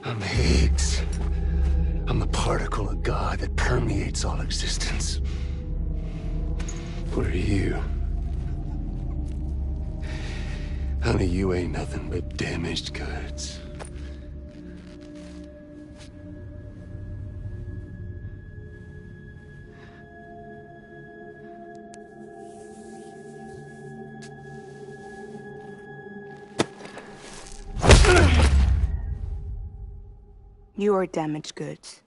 I'm Higgs. I'm the particle of God that permeates all existence. What are you? Honey, you ain't nothing but damaged goods. You are damaged goods.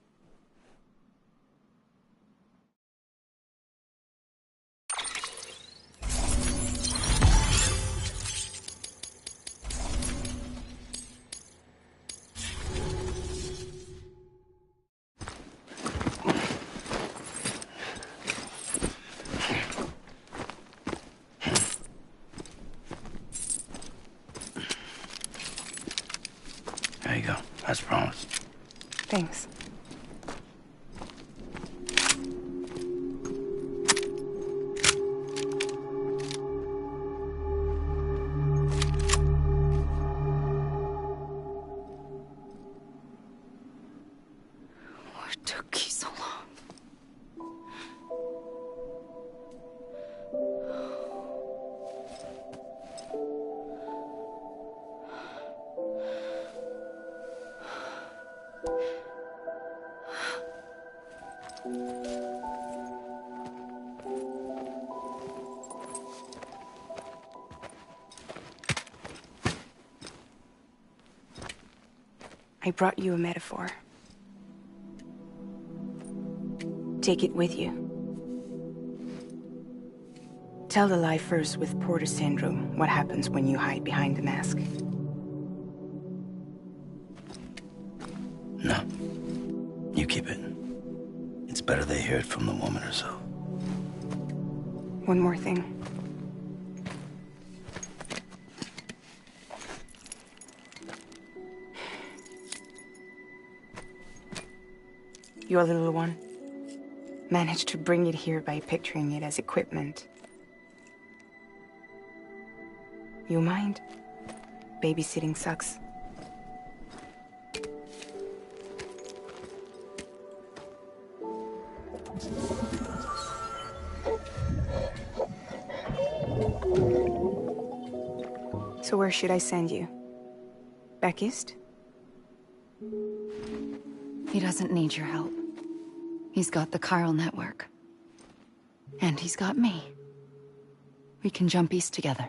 There you go, as promised. Thanks. What took you so long? I brought you a metaphor. Take it with you. Tell the lifers with Porter syndrome what happens when you hide behind the mask. No. You keep it. It's better they hear it from the woman herself. One more thing. Your little one managed to bring it here by picturing it as equipment. You mind? Babysitting sucks. So where should I send you? Back east? He doesn't need your help. He's got the chiral network. And he's got me. We can jump east together.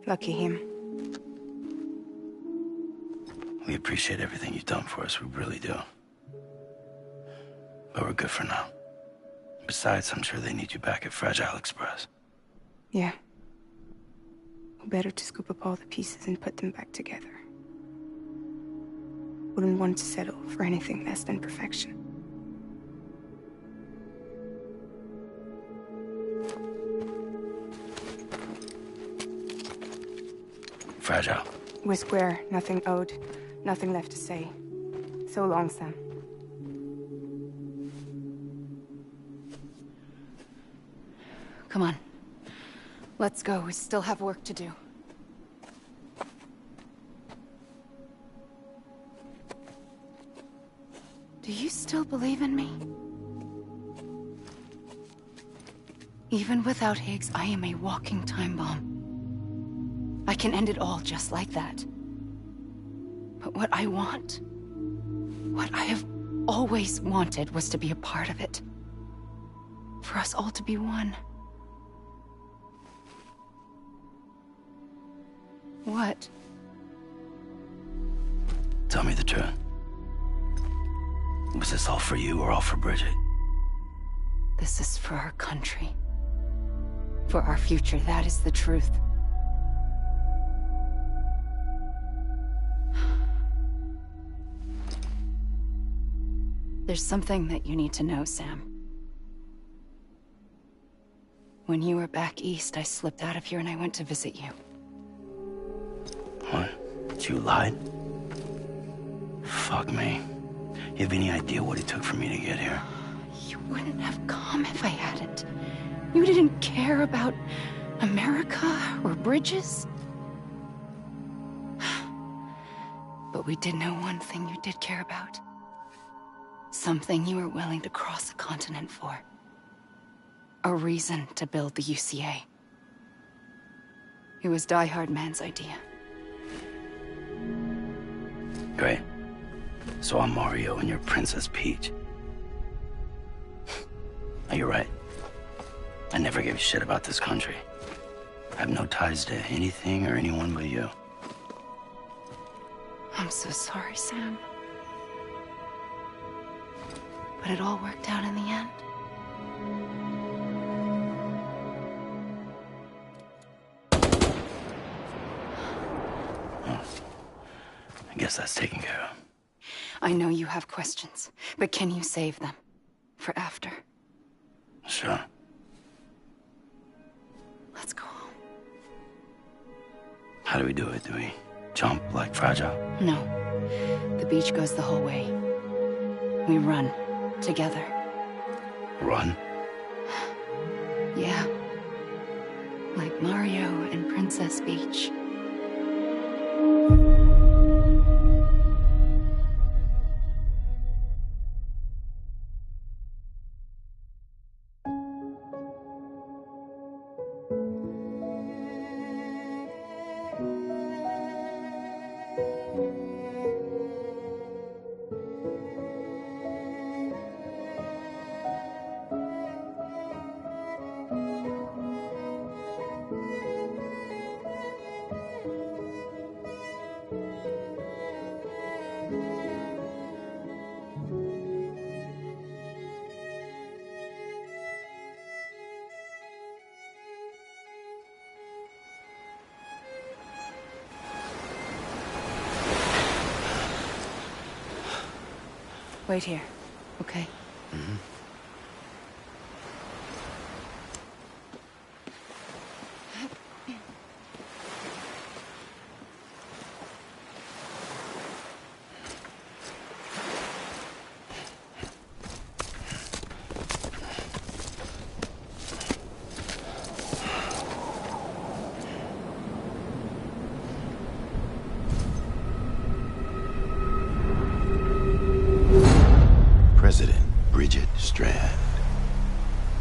Lucky him. We appreciate everything you've done for us, we really do. But we're good for now. Besides, I'm sure they need you back at Fragile Express. Yeah. Better to scoop up all the pieces and put them back together. Wouldn't want to settle for anything less than perfection. Fragile. We're square, nothing owed, nothing left to say. So long, Sam. Come on. Let's go. We still have work to do. Do you still believe in me? Even without Higgs, I am a walking time bomb. I can end it all just like that. But what I want, what I have always wanted, was to be a part of it. For us all to be one. What? Tell me the truth. Was this all for you or all for Bridget? This is for our country. For our future, that is the truth. There's something that you need to know, Sam. When you were back east, I slipped out of here and I went to visit you. What? You lied? Fuck me. You have any idea what it took for me to get here? You wouldn't have come if I hadn't. You didn't care about America or bridges. But we did know one thing you did care about. Something you were willing to cross a continent for. A reason to build the UCA. It was Die Hard Man's idea. Great. So I'm Mario and you're Princess Peach. Now, you're right. I never gave a shit about this country. I have no ties to anything or anyone but you. I'm so sorry, Sam. But it all worked out in the end. I guess that's taken care of. I know you have questions, but can you save them? For after? Sure. Let's go home. How do we do it? Do we jump like Fragile? No. The beach goes the whole way. We run. Together. Run? Yeah. Like Mario and Princess Peach. Wait here, okay? Mm-hmm.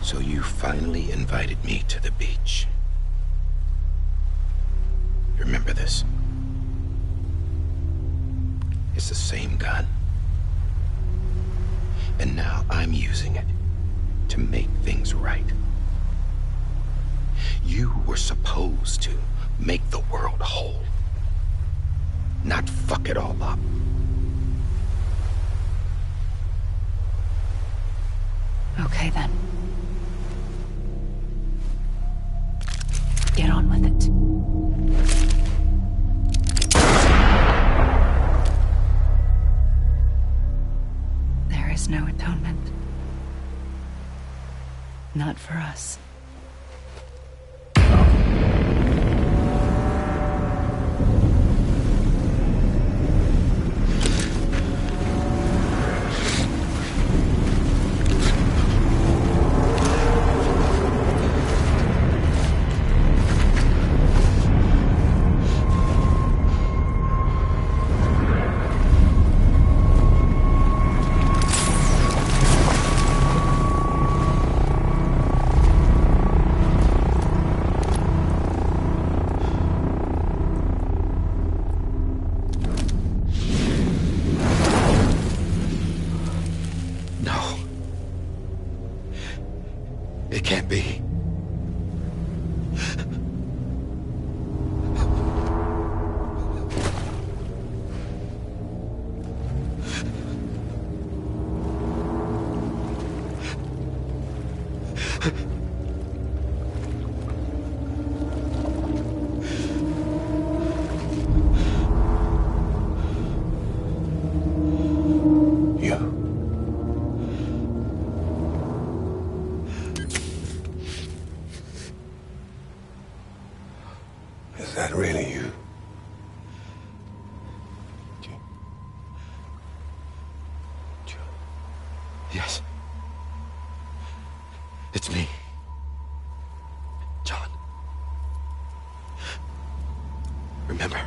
So you finally invited me to the beach. Remember this? It's the same gun. And now I'm using it to make things right. You were supposed to make the world whole, not fuck it all up. Okay, then. Get on with it. There is no atonement. Not for us. It can't be. Is that really you? Yes. It's me. John. Remember.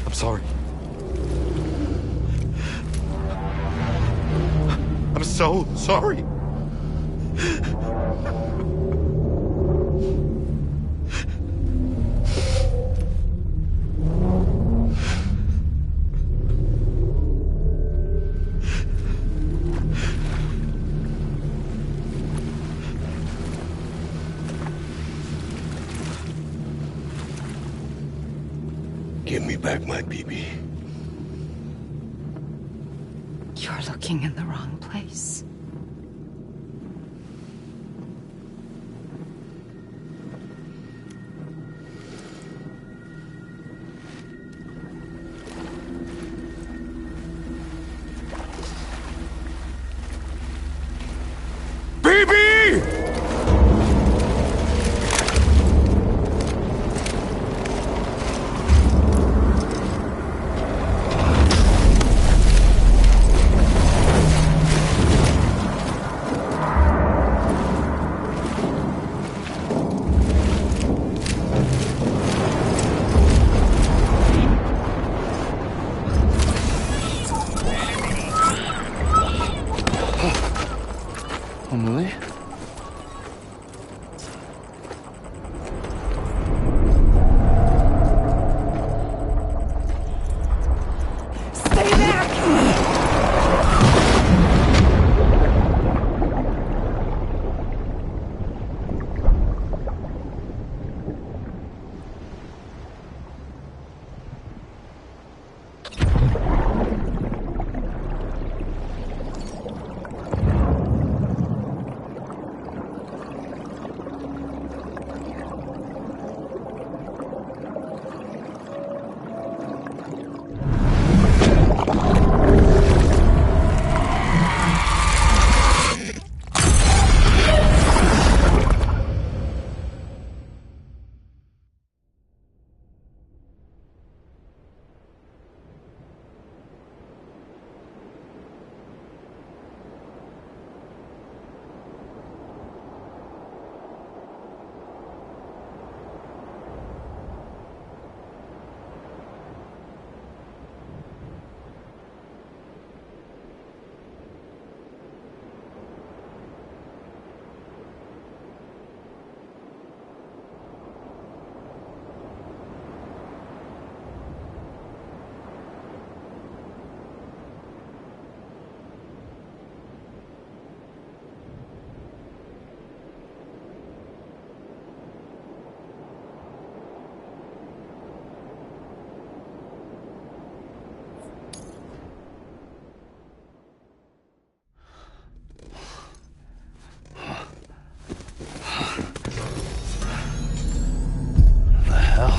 I'm sorry. I'm so sorry. Give me back my BB. You're looking in the wrong place. Emily? Stay back!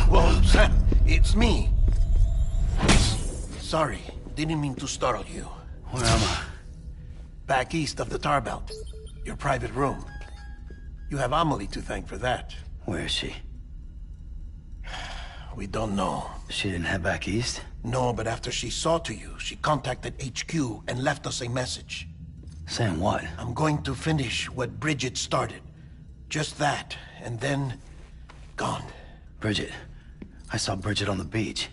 Whoa, Sam, it's me. Sorry, didn't mean to startle you. Where am I? Back east of the tar belt. Your private room. You have Amelie to thank for that. Where is she? We don't know. She didn't head back east? No, but after she saw to you, she contacted HQ and left us a message. Saying what? I'm going to finish what Bridget started. Just that, and then... gone. Bridget. I saw Bridget on the beach.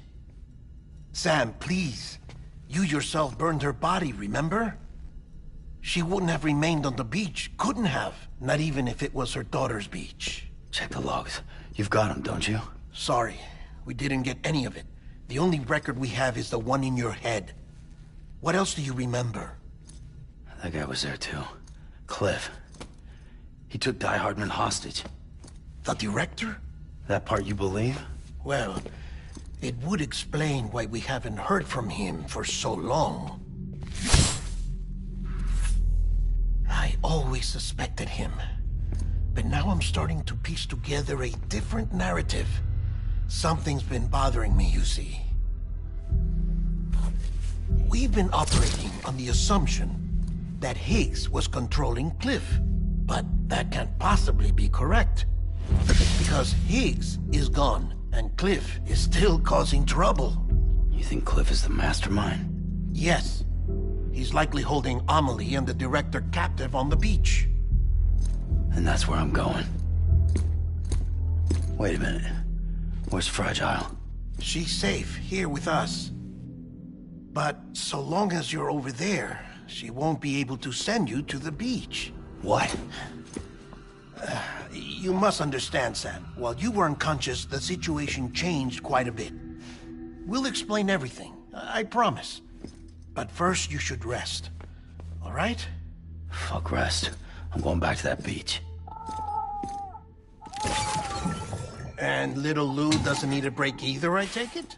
Sam, please. You yourself burned her body, remember? She wouldn't have remained on the beach. Couldn't have. Not even if it was her daughter's beach. Check the logs. You've got them, don't you? Sorry. We didn't get any of it. The only record we have is the one in your head. What else do you remember? That guy was there too. Cliff. He took Die Hardman hostage. The director? That part you believe? Well, it would explain why we haven't heard from him for so long. I always suspected him. But now I'm starting to piece together a different narrative. Something's been bothering me, you see. We've been operating on the assumption that Higgs was controlling Cliff. But that can't possibly be correct. Because Higgs is gone. And Cliff is still causing trouble. You think Cliff is the mastermind? Yes. He's likely holding Amelie and the director captive on the beach. And that's where I'm going. Wait a minute. Where's Fragile? She's safe here with us. But so long as you're over there, she won't be able to send you to the beach. What? You must understand, Sam. While you were unconscious, the situation changed quite a bit. We'll explain everything, I promise. But first, you should rest. All right? Fuck rest. I'm going back to that beach. And little Lou doesn't need a break either, I take it?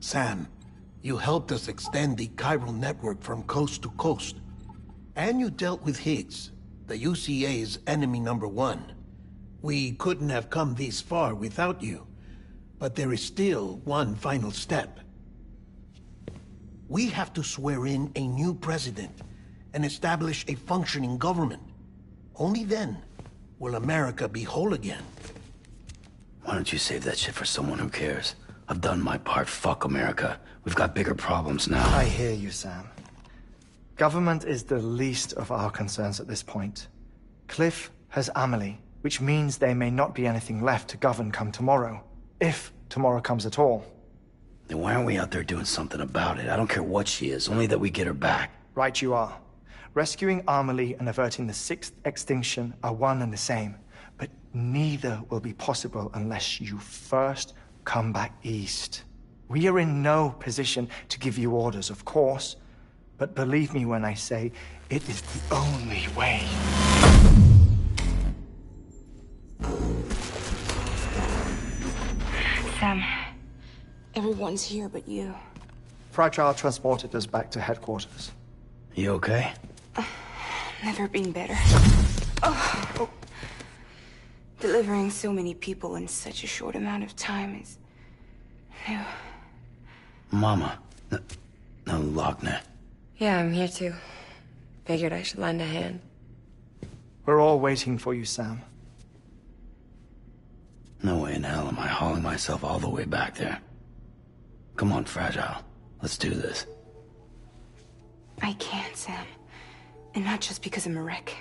Sam, you helped us extend the chiral network from coast to coast. And you dealt with Higgs, the UCA's enemy #1. We couldn't have come this far without you. But there is still one final step. We have to swear in a new president and establish a functioning government. Only then will America be whole again. Why don't you save that shit for someone who cares? I've done my part. Fuck America. We've got bigger problems now. I hear you, Sam. Government is the least of our concerns at this point. Cliff has Amelie, which means there may not be anything left to govern come tomorrow. If tomorrow comes at all. Then why aren't we out there doing something about it? I don't care what she is, only that we get her back. Right you are. Rescuing Amelie and averting the 6th extinction are one and the same. But neither will be possible unless you first come back east. We are in no position to give you orders, of course. But believe me when I say, it is the only way. Sam, everyone's here but you. Fragile transported us back to headquarters. You okay? Never been better. Oh. Delivering so many people in such a short amount of time is new. Mama. No, Lochner. Yeah, I'm here too. Figured I should lend a hand. We're all waiting for you, Sam. No way in hell am I hauling myself all the way back there. Come on, Fragile. Let's do this. I can't, Sam. And not just because I'm a wreck.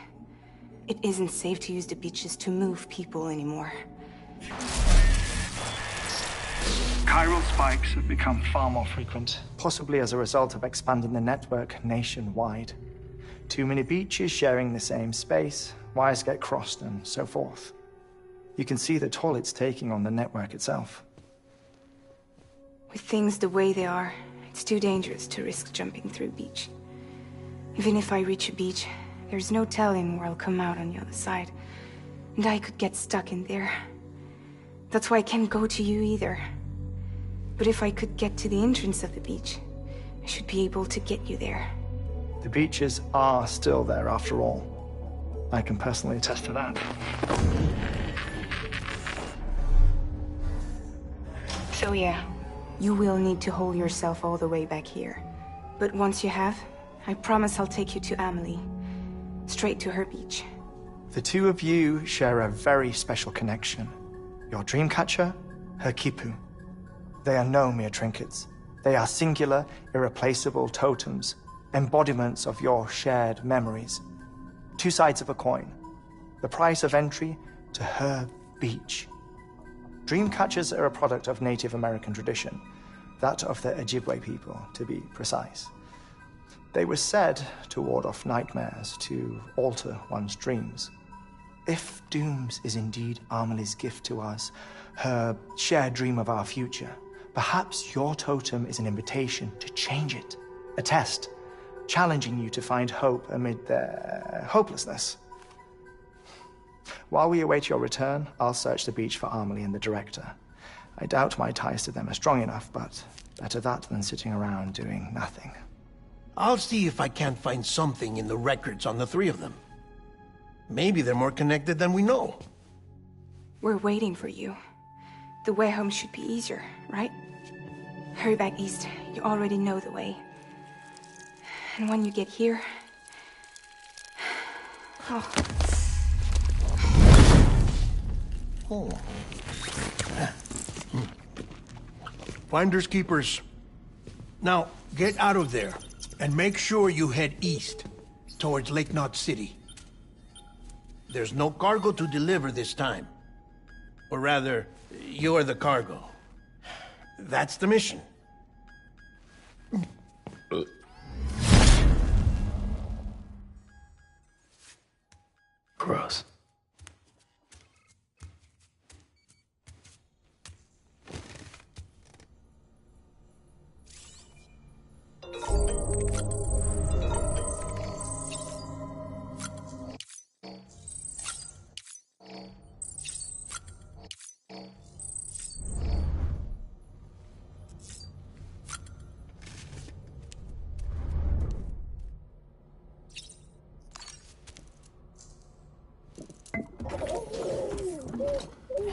It isn't safe to use the beaches to move people anymore. Chiral spikes have become far more frequent, possibly as a result of expanding the network nationwide. Too many beaches sharing the same space, wires get crossed, and so forth. You can see the toll it's taking on the network itself. With things the way they are, it's too dangerous to risk jumping through a beach. Even if I reach a beach, there's no telling where I'll come out on the other side. And I could get stuck in there. That's why I can't go to you either. But if I could get to the entrance of the beach, I should be able to get you there. The beaches are still there after all. I can personally attest to that. So yeah, you will need to hold yourself all the way back here. But once you have, I promise I'll take you to Amelie. Straight to her beach. The two of you share a very special connection. Your dreamcatcher, her Kipu. They are no mere trinkets. They are singular, irreplaceable totems, embodiments of your shared memories. Two sides of a coin. The price of entry to her beach. Dreamcatchers are a product of Native American tradition, that of the Ojibwe people, to be precise. They were said to ward off nightmares, to alter one's dreams. If Dooms is indeed Amelie's gift to us, her shared dream of our future, perhaps your totem is an invitation to change it, a test, challenging you to find hope amid their hopelessness. While we await your return, I'll search the beach for Amelie and the director. I doubt my ties to them are strong enough, but better that than sitting around doing nothing. I'll see if I can't find something in the records on the three of them. Maybe they're more connected than we know. We're waiting for you. The way home should be easier, right? Hurry back east. You already know the way. And when you get here... Oh. Finders keepers. Now, get out of there, and make sure you head east, towards Lake Knot City. There's no cargo to deliver this time. Or rather, you're the cargo. That's the mission. Gross.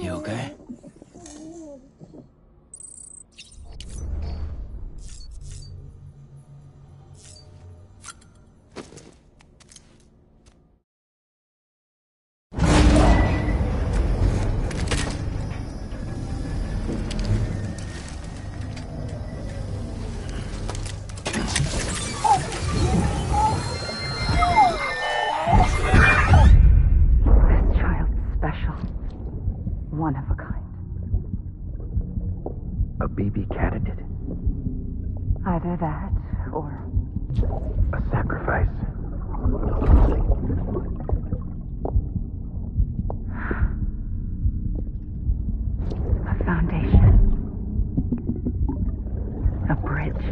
You okay? One of a kind. A BB candidate? Either that, or... a sacrifice. A foundation. A bridge.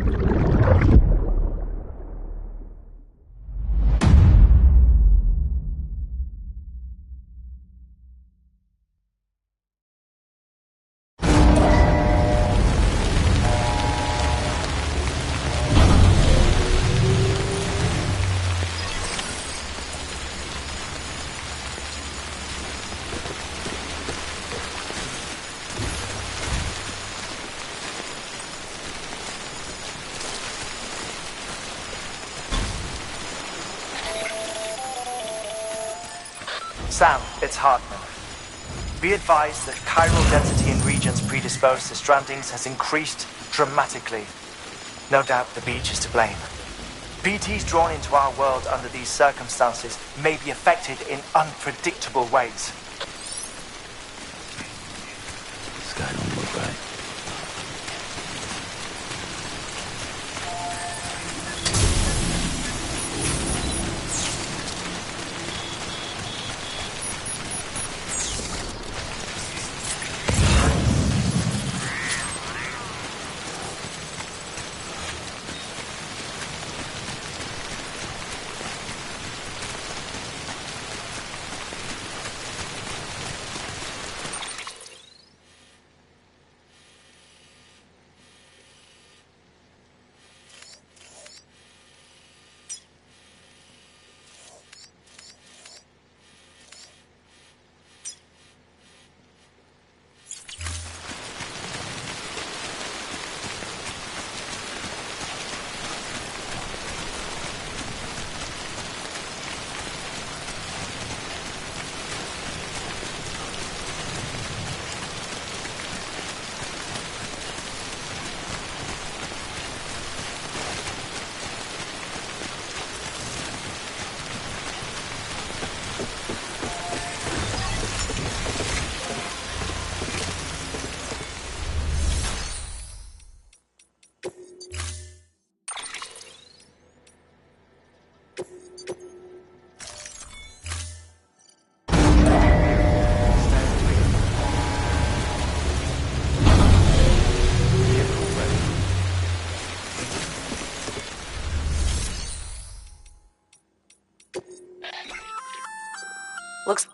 Sam, it's Hartman. Be advised that chiral density in regions predisposed to strandings has increased dramatically. No doubt the beach is to blame. BTs drawn into our world under these circumstances may be affected in unpredictable ways. This guy don't look right. Looks...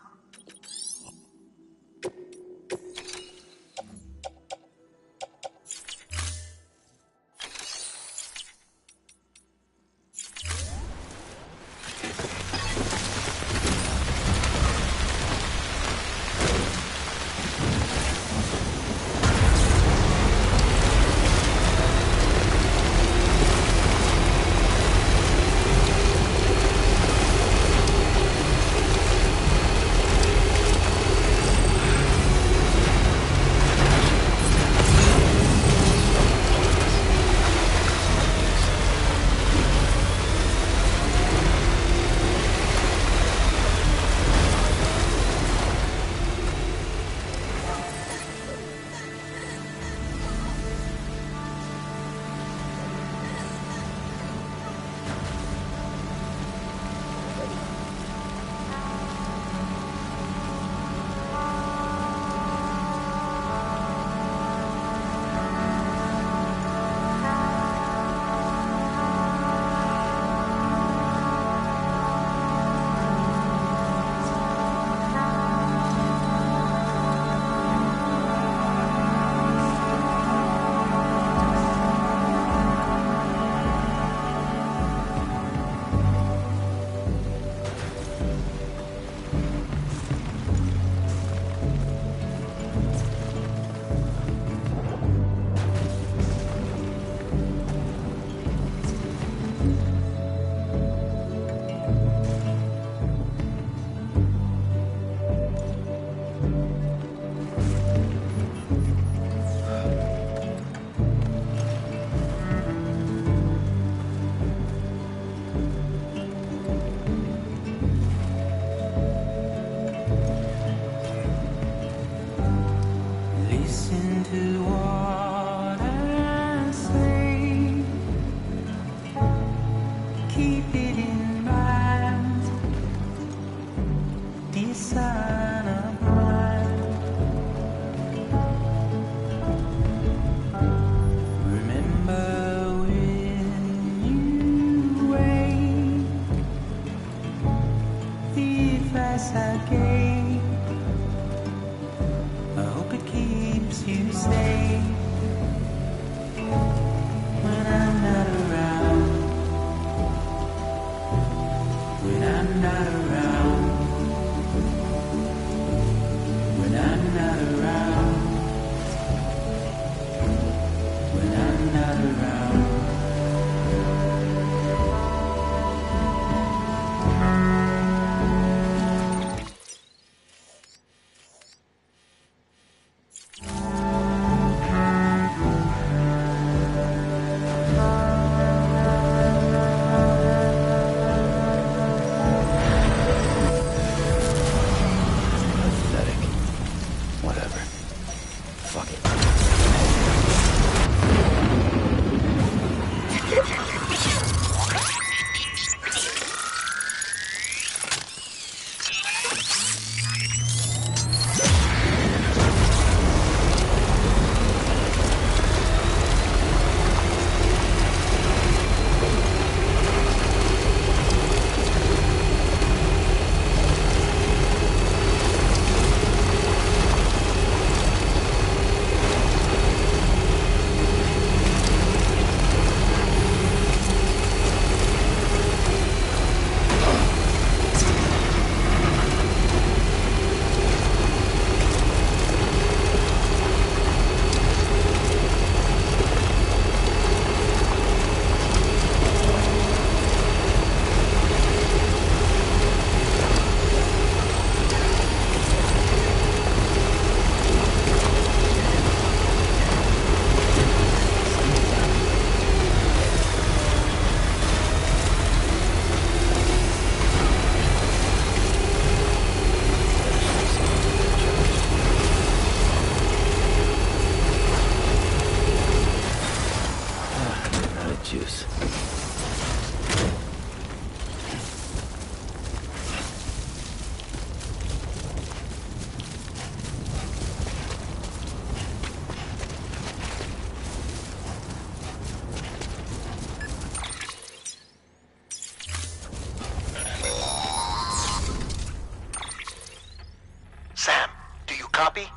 Copy?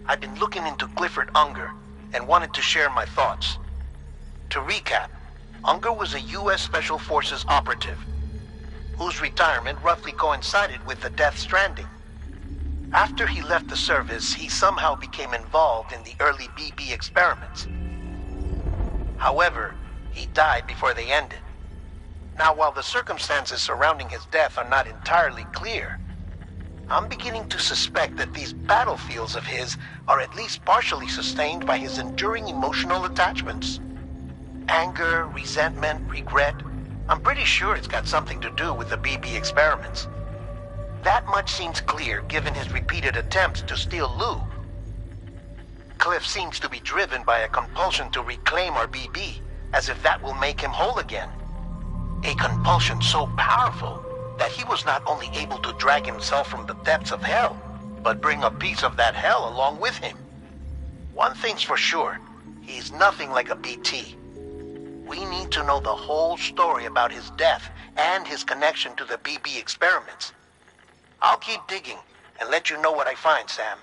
I've been looking into Clifford Unger and wanted to share my thoughts. To recap, Unger was a U.S. Special Forces operative whose retirement roughly coincided with the Death Stranding. After he left the service, he somehow became involved in the early BB experiments. However, he died before they ended. Now, while the circumstances surrounding his death are not entirely clear, I'm beginning to suspect that these battlefields of his are at least partially sustained by his enduring emotional attachments. Anger, resentment, regret. I'm pretty sure it's got something to do with the BB experiments. That much seems clear given his repeated attempts to steal Lou. Cliff seems to be driven by a compulsion to reclaim our BB, as if that will make him whole again. A compulsion so powerful that he was not only able to drag himself from the depths of hell, but bring a piece of that hell along with him. One thing's for sure, he's nothing like a BT. We need to know the whole story about his death and his connection to the BB experiments. I'll keep digging and let you know what I find, Sam.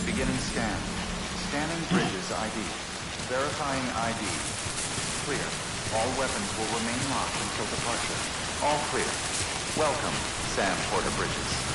Beginning scan. Scanning bridges ID. Verifying ID. Clear. All weapons will remain locked until departure. All clear. Welcome, Sam Porter Bridges.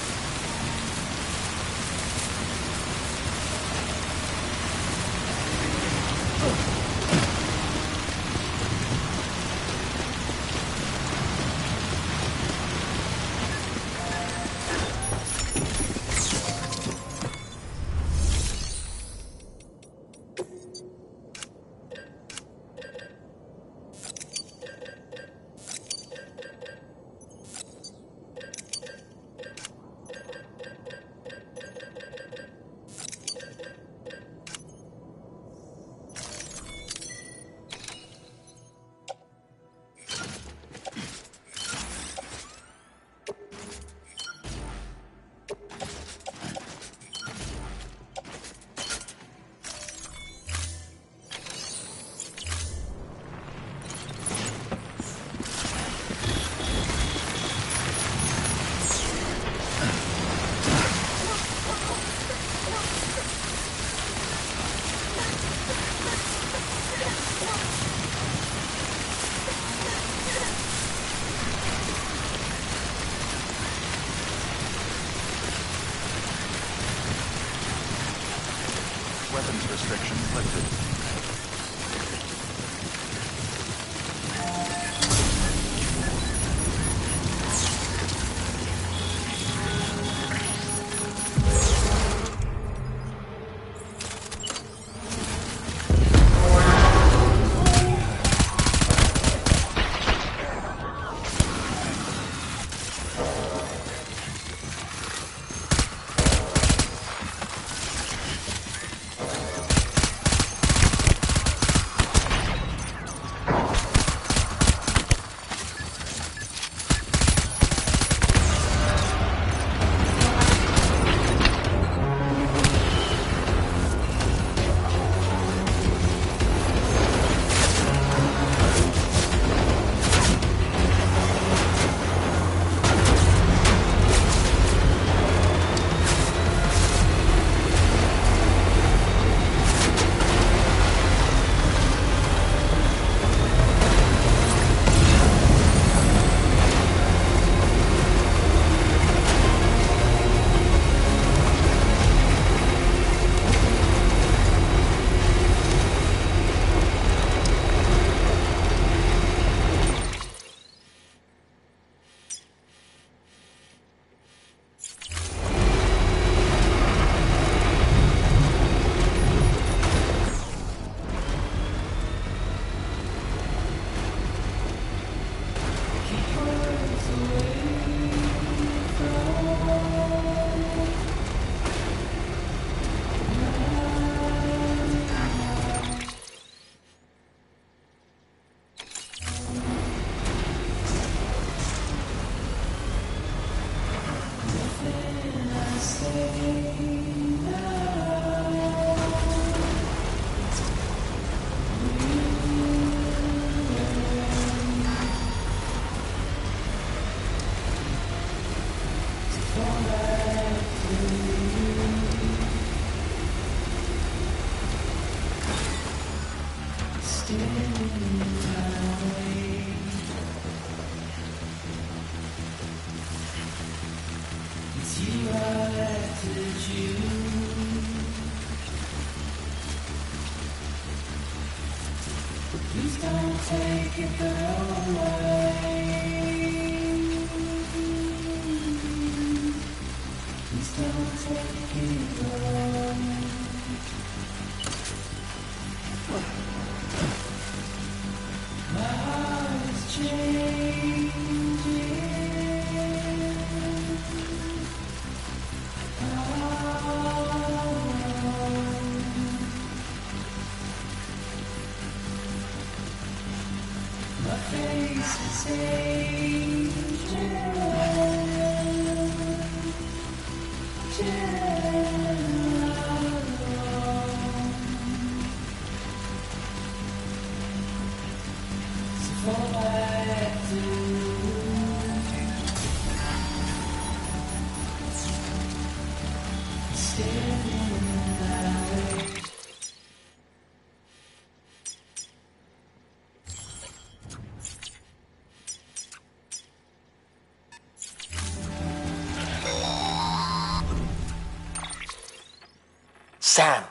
Sam,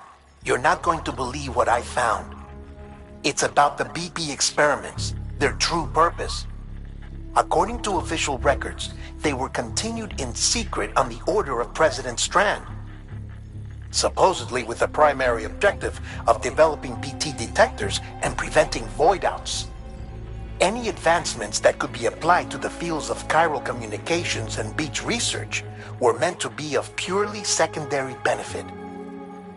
you're not going to believe what I found. It's about the BP experiments, their true purpose. According to official records, they were continued in secret on the order of President Strand. Supposedly with the primary objective of developing BT detectors and preventing void-outs. Any advancements that could be applied to the fields of chiral communications and beach research were meant to be of purely secondary benefit.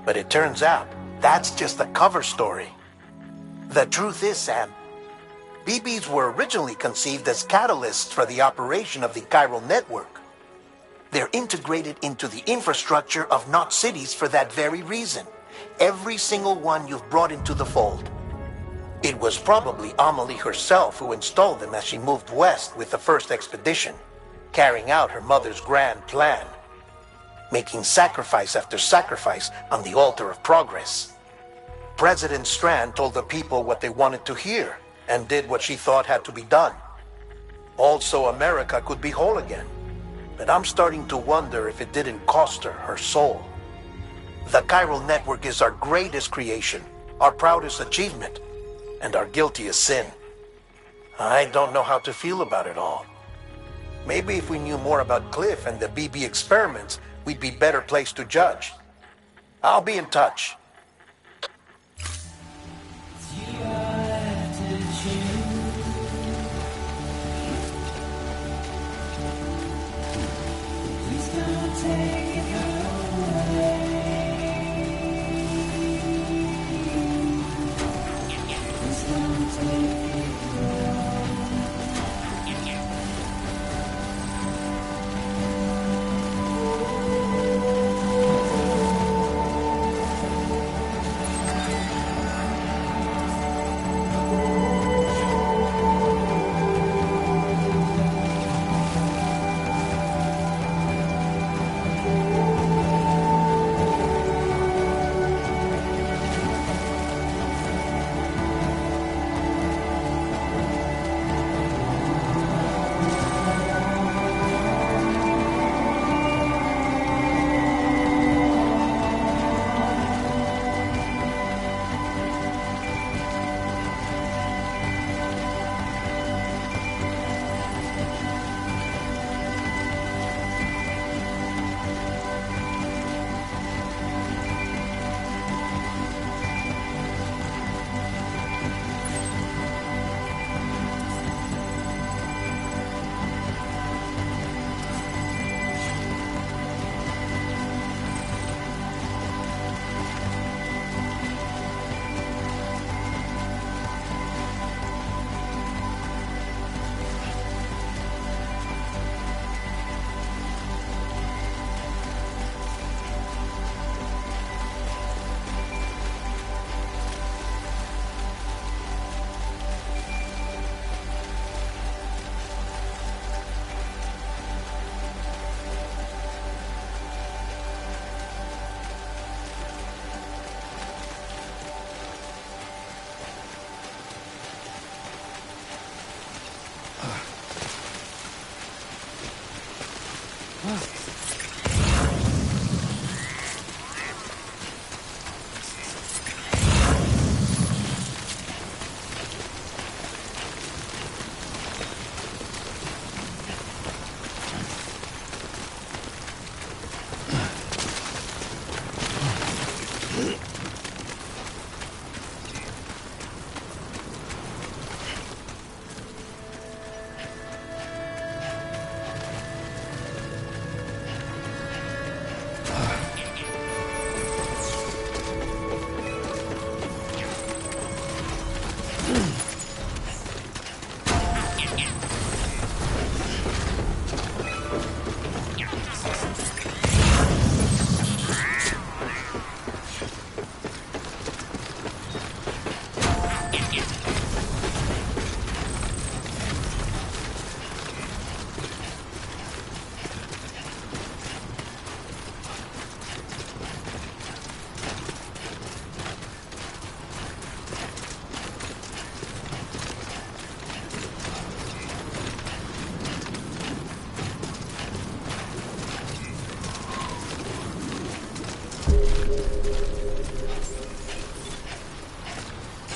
But it turns out, that's just a cover story. The truth is, Sam, BBs were originally conceived as catalysts for the operation of the chiral network. They're integrated into the infrastructure of Knot cities for that very reason. Every single one you've brought into the fold. It was probably Amelie herself who installed them as she moved west with the first expedition, carrying out her mother's grand plan. Making sacrifice after sacrifice on the altar of progress. President Strand told the people what they wanted to hear, and did what she thought had to be done. Also, America could be whole again. But I'm starting to wonder if it didn't cost her her soul. The chiral network is our greatest creation, our proudest achievement, and our guiltiest sin. I don't know how to feel about it all. Maybe if we knew more about Cliff and the BB experiments, we'd be better placed to judge. I'll be in touch.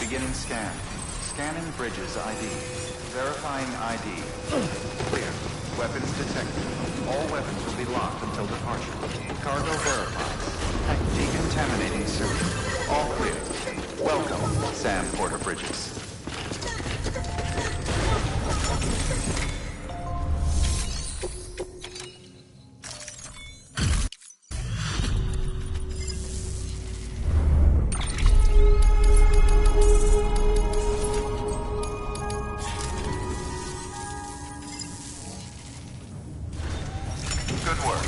Beginning scan. Scanning Bridges ID. Verifying ID. Clear. Weapons detected. All weapons will be locked until departure. Cargo verified. Decontaminating suit. All clear. Welcome, Sam Porter Bridges. Good work.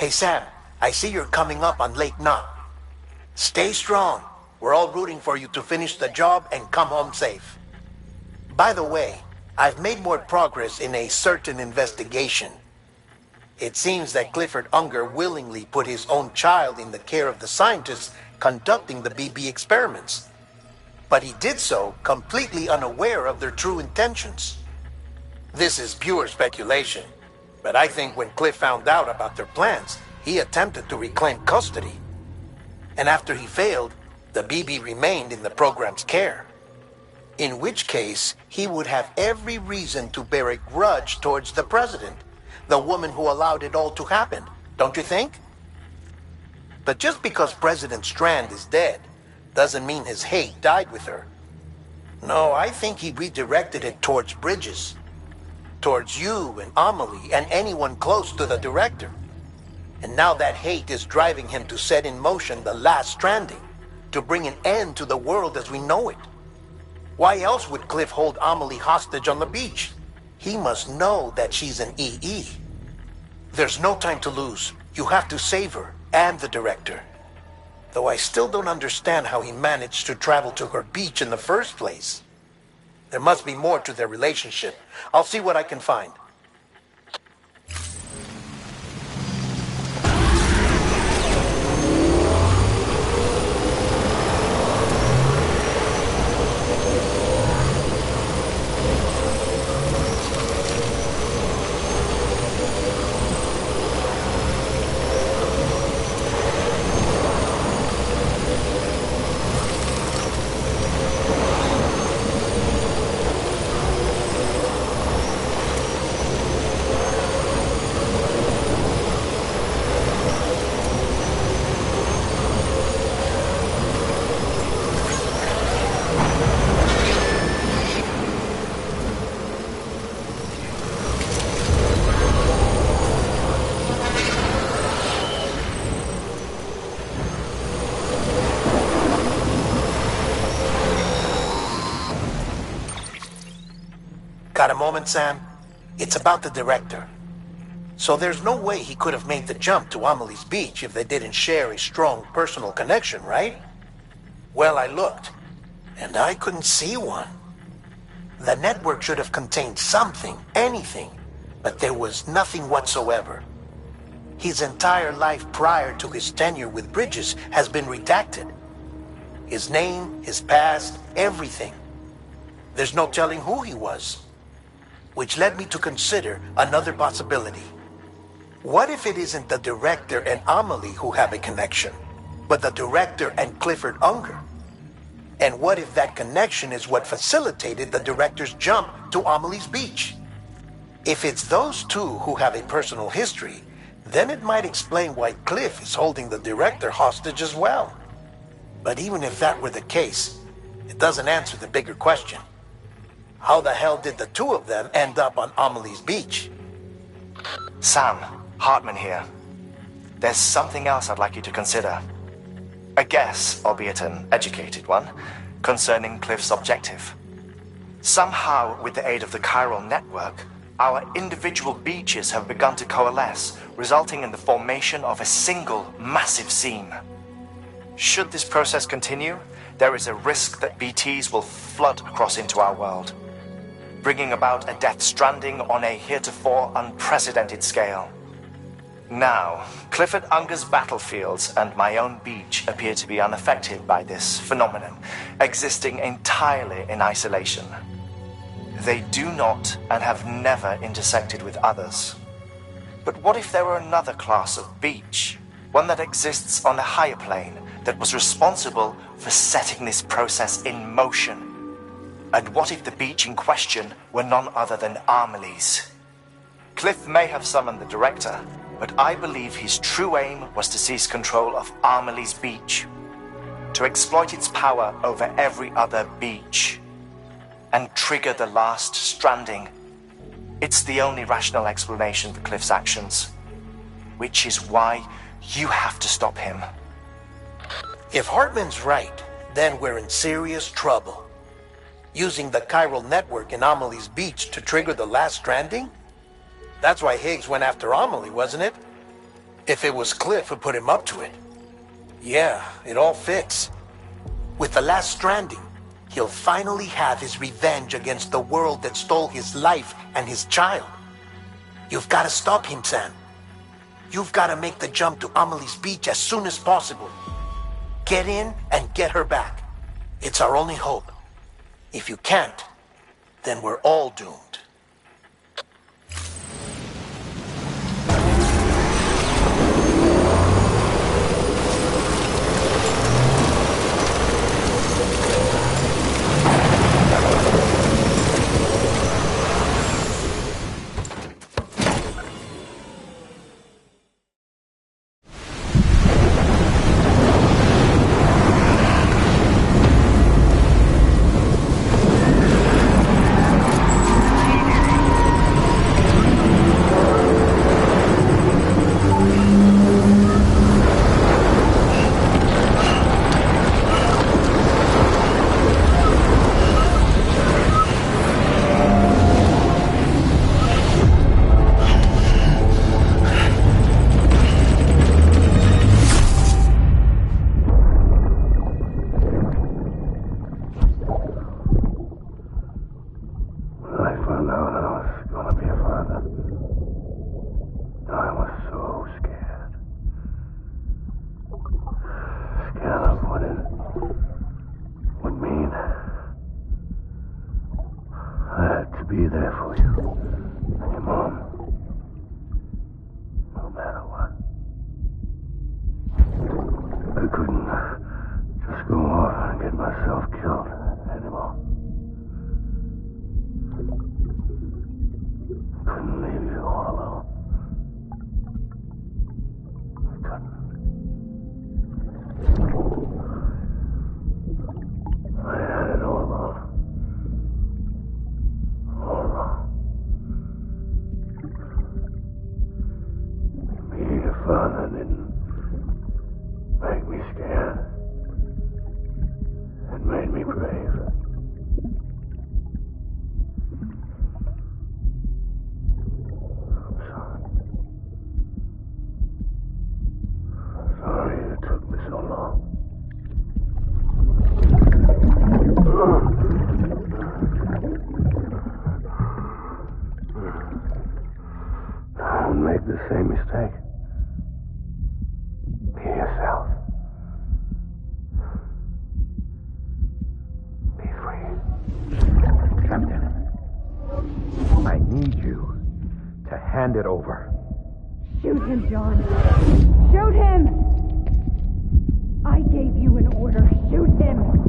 Hey, Sam, I see you're coming up on Lake Knot. Stay strong. We're all rooting for you to finish the job and come home safe. By the way, I've made more progress in a certain investigation. It seems that Clifford Unger willingly put his own child in the care of the scientists conducting the BB experiments. But he did so completely unaware of their true intentions. This is pure speculation, but I think when Cliff found out about their plans, he attempted to reclaim custody. And after he failed, the BB remained in the program's care. In which case, he would have every reason to bear a grudge towards the president, the woman who allowed it all to happen, don't you think? But just because President Strand is dead, doesn't mean his hate died with her. No, I think he redirected it towards Bridges. towards you and Amelie and anyone close to the director. And now that hate is driving him to set in motion the last stranding, to bring an end to the world as we know it. Why else would Cliff hold Amelie hostage on the beach? He must know that she's an EE. There's no time to lose. You have to save her and the director. Though I still don't understand how he managed to travel to her beach in the first place. There must be more to their relationship. I'll see what I can find. Got a moment, Sam? It's about the director. So there's no way he could have made the jump to Amelie's beach if they didn't share a strong personal connection, right? Well, I looked, and I couldn't see one. The network should have contained something, anything, but there was nothing whatsoever. His entire life prior to his tenure with Bridges has been redacted. His name, his past, everything. There's no telling who he was. Which led me to consider another possibility. What if it isn't the director and Amelie who have a connection, but the director and Clifford Unger? And what if that connection is what facilitated the director's jump to Amelie's beach? If it's those two who have a personal history, then it might explain why Cliff is holding the director hostage as well. But even if that were the case, it doesn't answer the bigger question. How the hell did the two of them end up on Amelie's beach? Sam, Hartman here. There's something else I'd like you to consider. A guess, albeit an educated one, concerning Cliff's objective. Somehow, with the aid of the chiral network, our individual beaches have begun to coalesce, resulting in the formation of a single massive seam. Should this process continue, there is a risk that BTs will flood across into our world, bringing about a death stranding on a heretofore unprecedented scale. Now, Clifford Unger's battlefields and my own beach appear to be unaffected by this phenomenon, existing entirely in isolation. They do not and have never intersected with others. But what if there were another class of beach, one that exists on a higher plane, that was responsible for setting this process in motion? And what if the beach in question were none other than Amelie's? Cliff may have summoned the director, but I believe his true aim was to seize control of Amelie's beach, to exploit its power over every other beach, and trigger the last stranding. It's the only rational explanation for Cliff's actions, which is why you have to stop him. If Hartman's right, then we're in serious trouble. Using the chiral network in Amelie's beach to trigger the last stranding? That's why Higgs went after Amelie, wasn't it? If it was Cliff who put him up to it. Yeah, it all fits. With the last stranding, he'll finally have his revenge against the world that stole his life and his child. You've got to stop him, Sam. You've got to make the jump to Amelie's beach as soon as possible. Get in and get her back. It's our only hope. If you can't, then we're all doomed. father didn't make me scared. It made me brave. I'm sorry. Sorry it took me so long. Don't make the same mistake. Be yourself. Be free. Captain, I need you to hand it over. Shoot him, John. Shoot him! I gave you an order. Shoot him!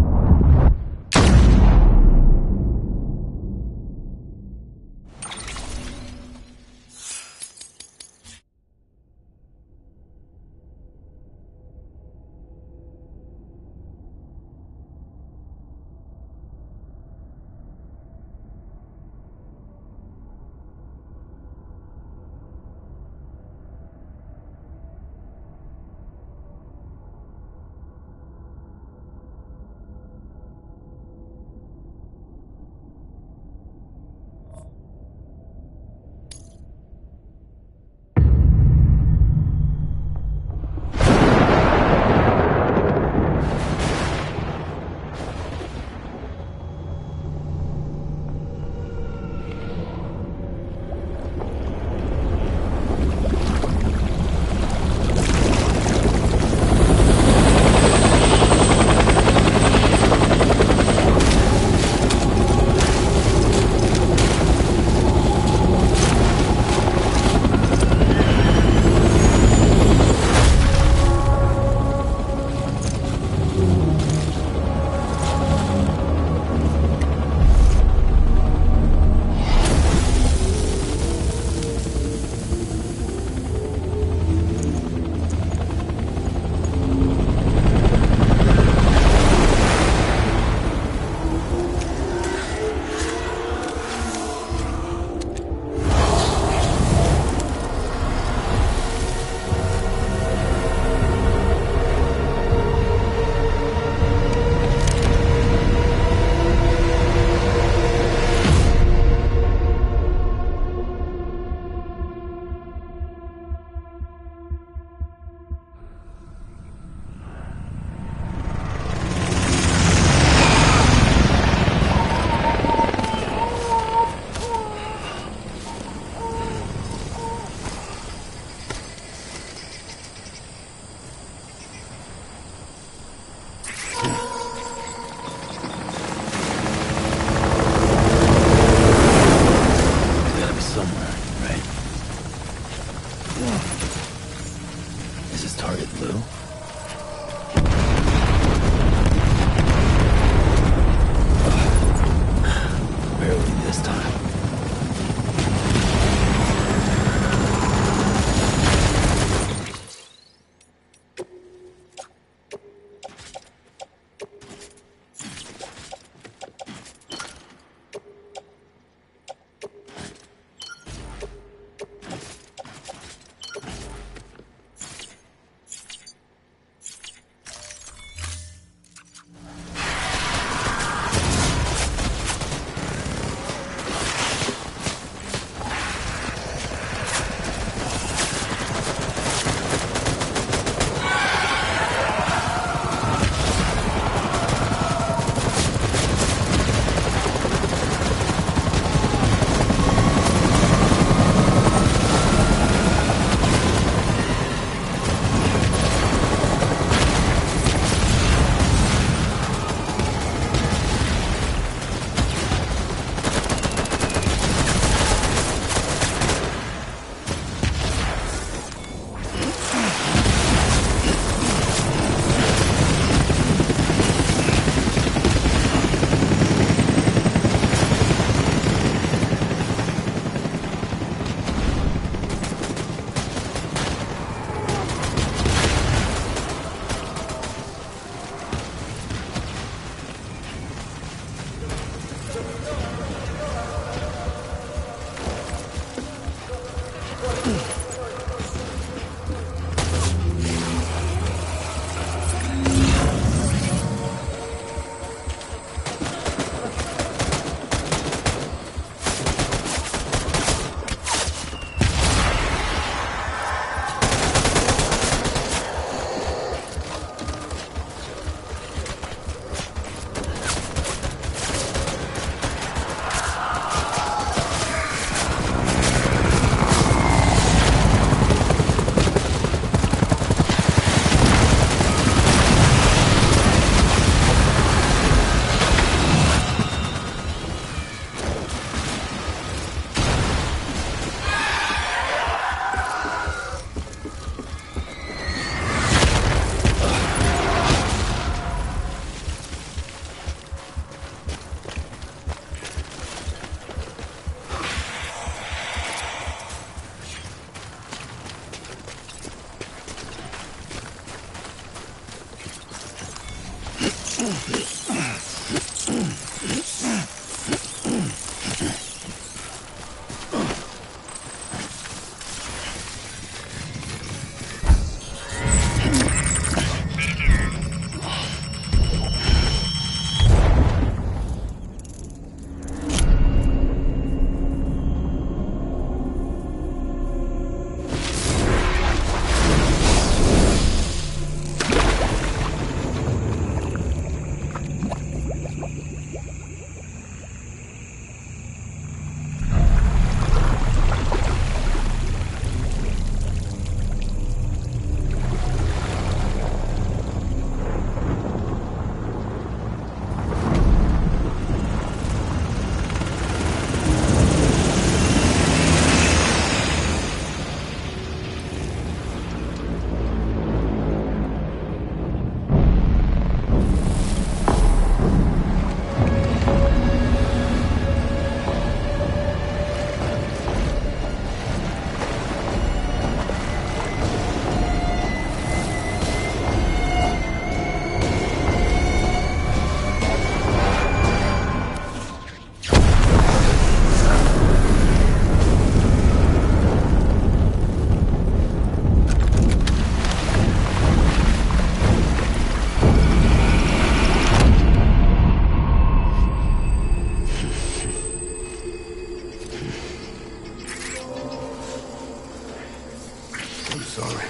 sorry.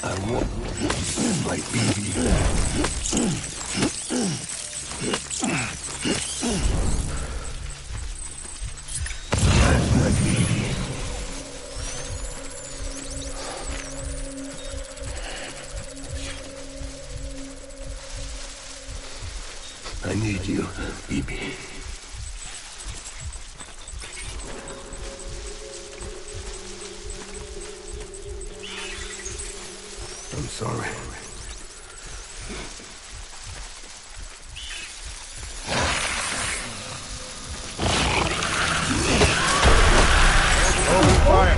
I want my baby back. Where's my baby? I need you, baby. I'm sorry. Open fire.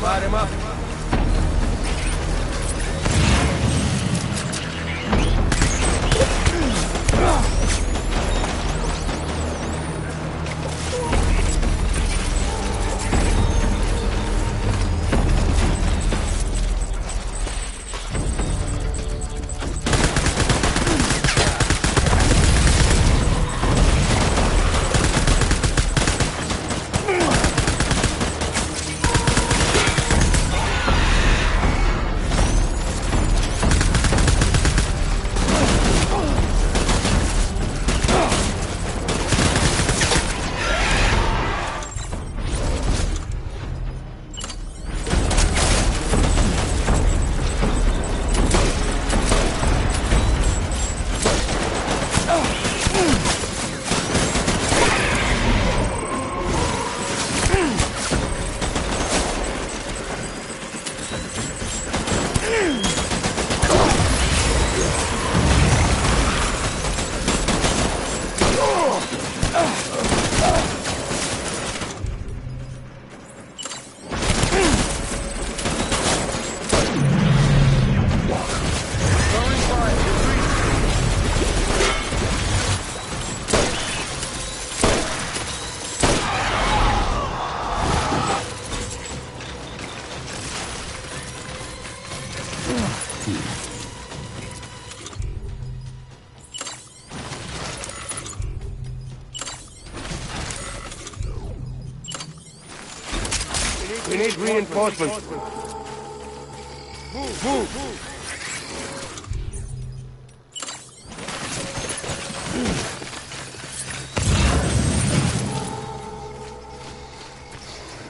Light him up. We need reinforcements. Move.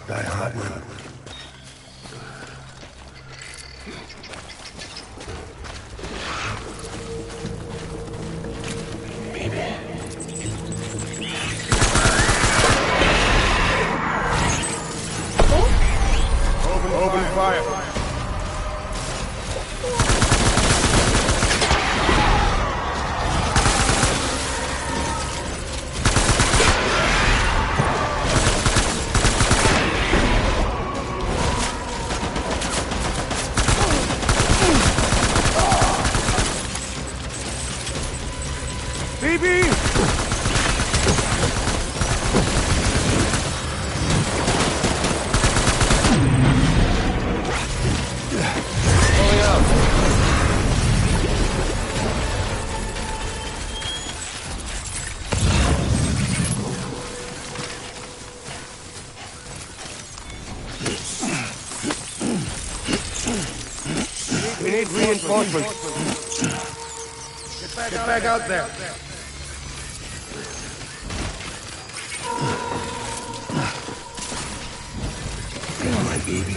Die Hardman. Open fire. BB! We need reinforcements. Get back out there. You're my baby.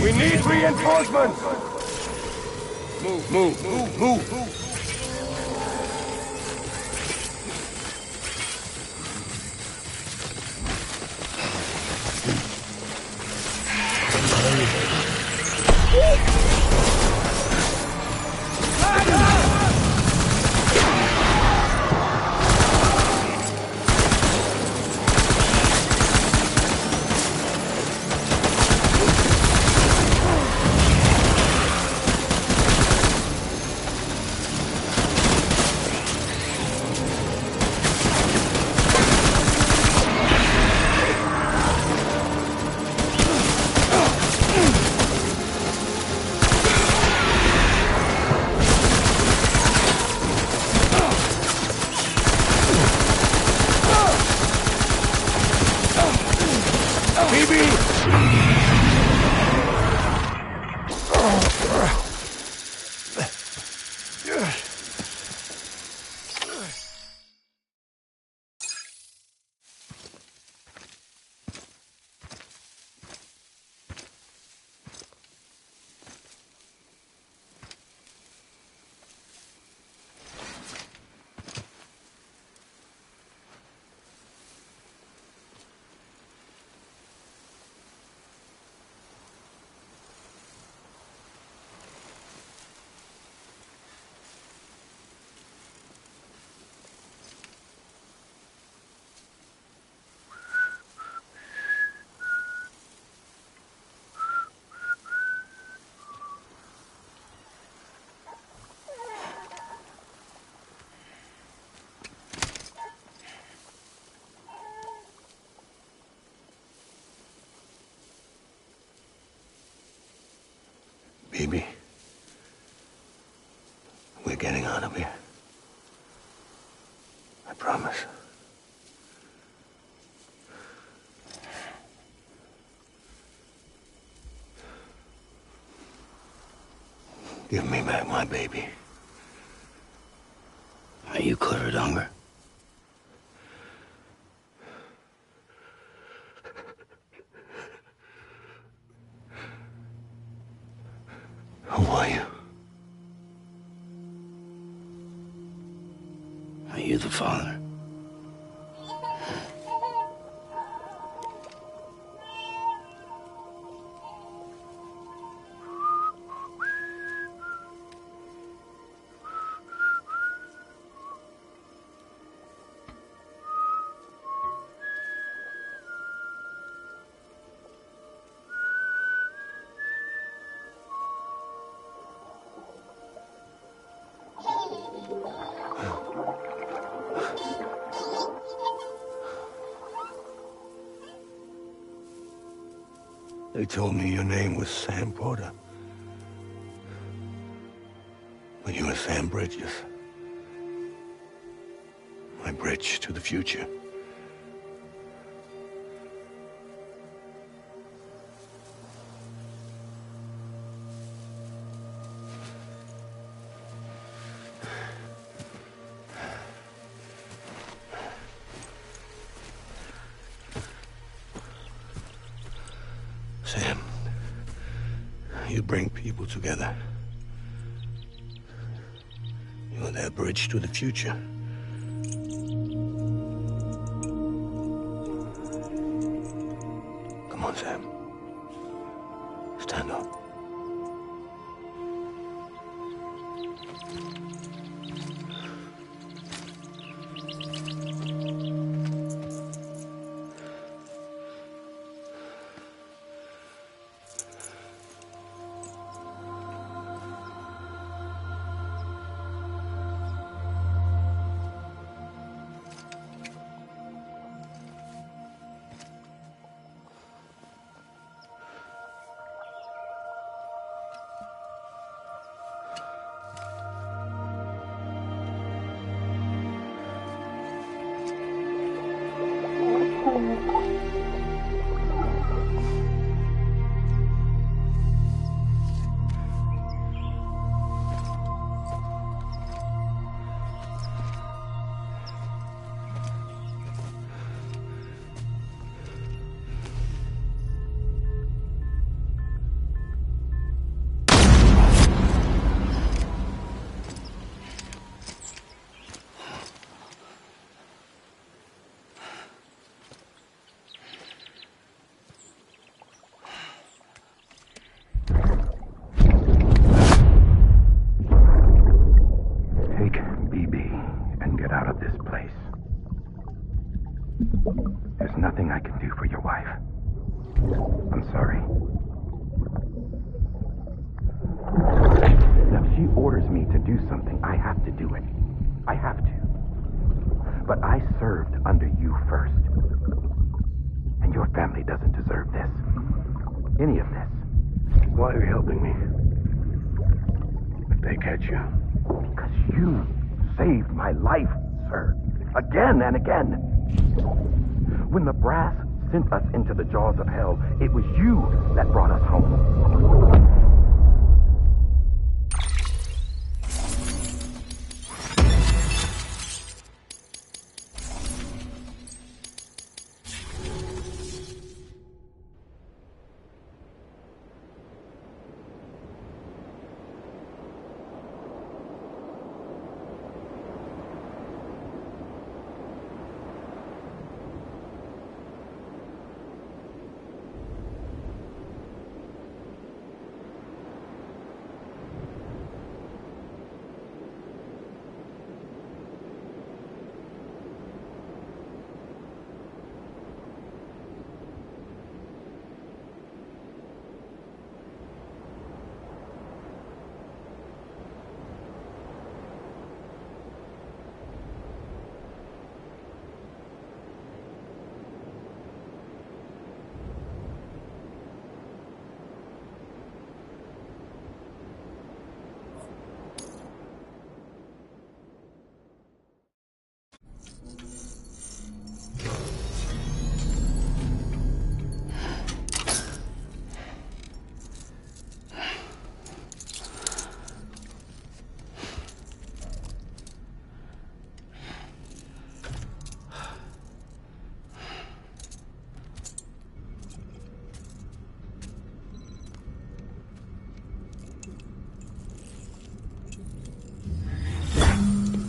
We need reinforcements! Move. Baby, we're getting out of here. I promise. Give me back my baby. Are you clear, Donger? Who are you? Are you the father? They told me your name was Sam Porter. But you were Sam Bridges. My bridge to the future. Sam, you bring people together. You're their bridge to the future. Come on, Sam. Stand up. There's nothing I can do for your wife. I'm sorry. Now, if she orders me to do something, I have to do it. I have to. But I served under you first. And your family doesn't deserve this. Any of this. Why are you helping me? If they catch you. Because you saved my life, sir. Again and again. When the brass sent us into the jaws of hell, it was you that brought us home.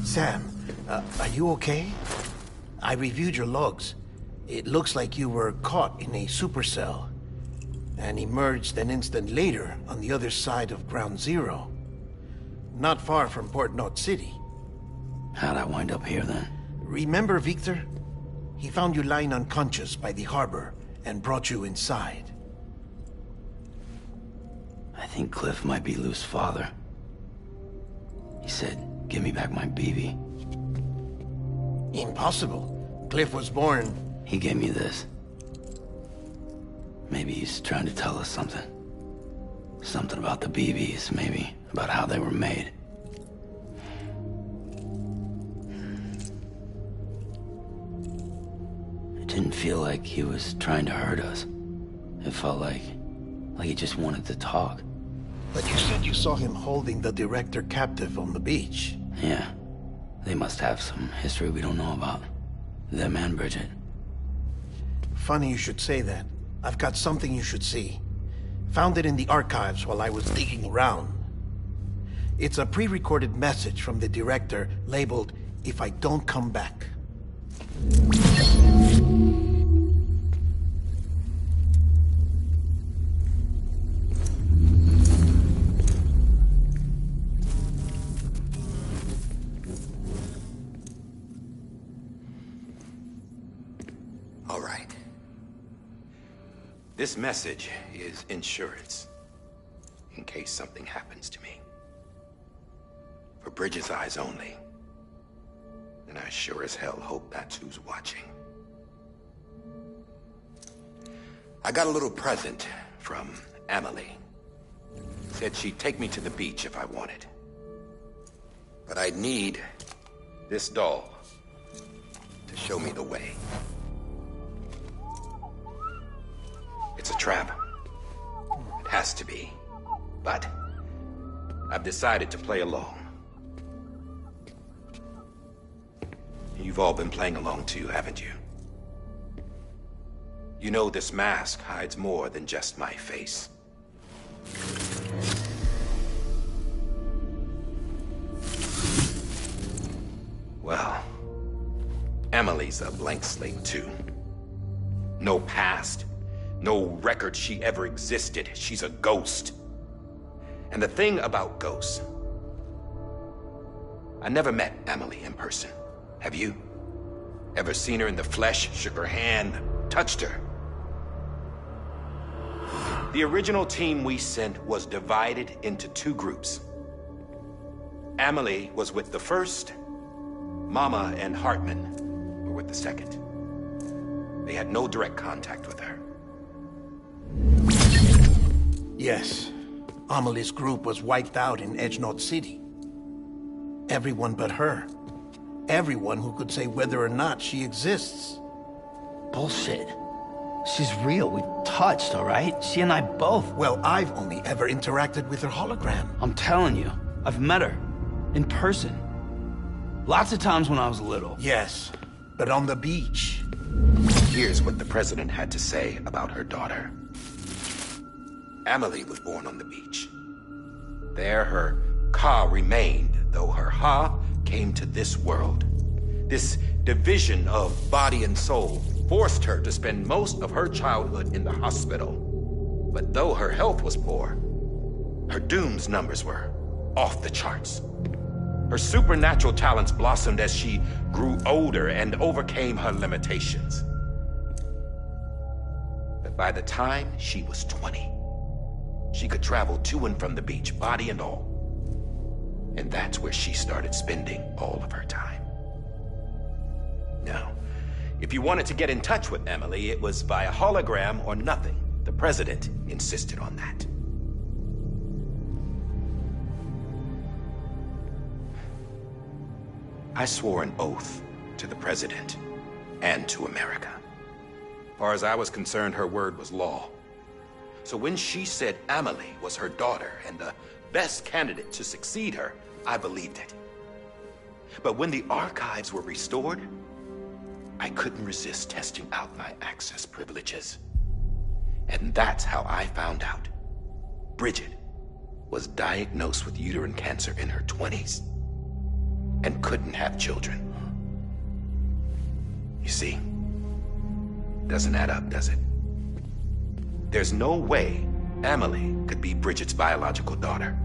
Sam, are you okay? I reviewed your logs. It looks like you were caught in a supercell and emerged an instant later on the other side of Ground Zero. Not far from Port Knot City. How'd I wind up here then? Remember Victor? He found you lying unconscious by the harbor and brought you inside. I think Cliff might be Lou's father. He said, give me back my BB. Impossible. Cliff was born... He gave me this. Maybe he's trying to tell us something. Something about the BBs, maybe. About how they were made. It didn't feel like he was trying to hurt us. It felt like he just wanted to talk. But you said you saw him holding the director captive on the beach. Yeah. They must have some history we don't know about. Them and Bridget. Funny you should say that. I've got something you should see. Found it in the archives while I was digging around. It's a pre-recorded message from the director labeled, "If I don't come back." All right. This message is insurance, in case something happens to me. For Bridget's eyes only. And I sure as hell hope that's who's watching. I got a little present from Emily. Said she'd take me to the beach if I wanted. But I'd need this doll to show me the way. trap. It has to be. But I've decided to play along. You've all been playing along too, haven't you? You know this mask hides more than just my face. Well, Emily's a blank slate too. No past, no record she ever existed. She's a ghost. And the thing about ghosts, I never met Emily in person. Have you? Ever seen her in the flesh, shook her hand, touched her? The original team we sent was divided into two groups. Emily was with the first. Mama and Hartman were with the second. They had no direct contact with her. Yes. Amelie's group was wiped out in Edgenot City. Everyone but her. Everyone who could say whether or not she exists. Bullshit. She's real. We've touched, all right? She and I both. Well, I've only ever interacted with her hologram. I'm telling you, I've met her. In person. Lots of times when I was little. Yes, but on the beach. Here's what the president had to say about her daughter. Emily was born on the beach. There her Ka remained, though her Ha came to this world. This division of body and soul forced her to spend most of her childhood in the hospital. But though her health was poor, her Doom's numbers were off the charts. Her supernatural talents blossomed as she grew older and overcame her limitations. But by the time she was 20, she could travel to and from the beach, body and all. And that's where she started spending all of her time. Now, if you wanted to get in touch with Emily, it was via hologram or nothing. The president insisted on that. I swore an oath to the president and to America. As far as I was concerned, her word was law. So when she said Emily was her daughter and the best candidate to succeed her, I believed it. But when the archives were restored, I couldn't resist testing out my access privileges. And that's how I found out Bridget was diagnosed with uterine cancer in her 20s and couldn't have children. You see, doesn't add up, does it? There's no way Emily could be Bridget's biological daughter.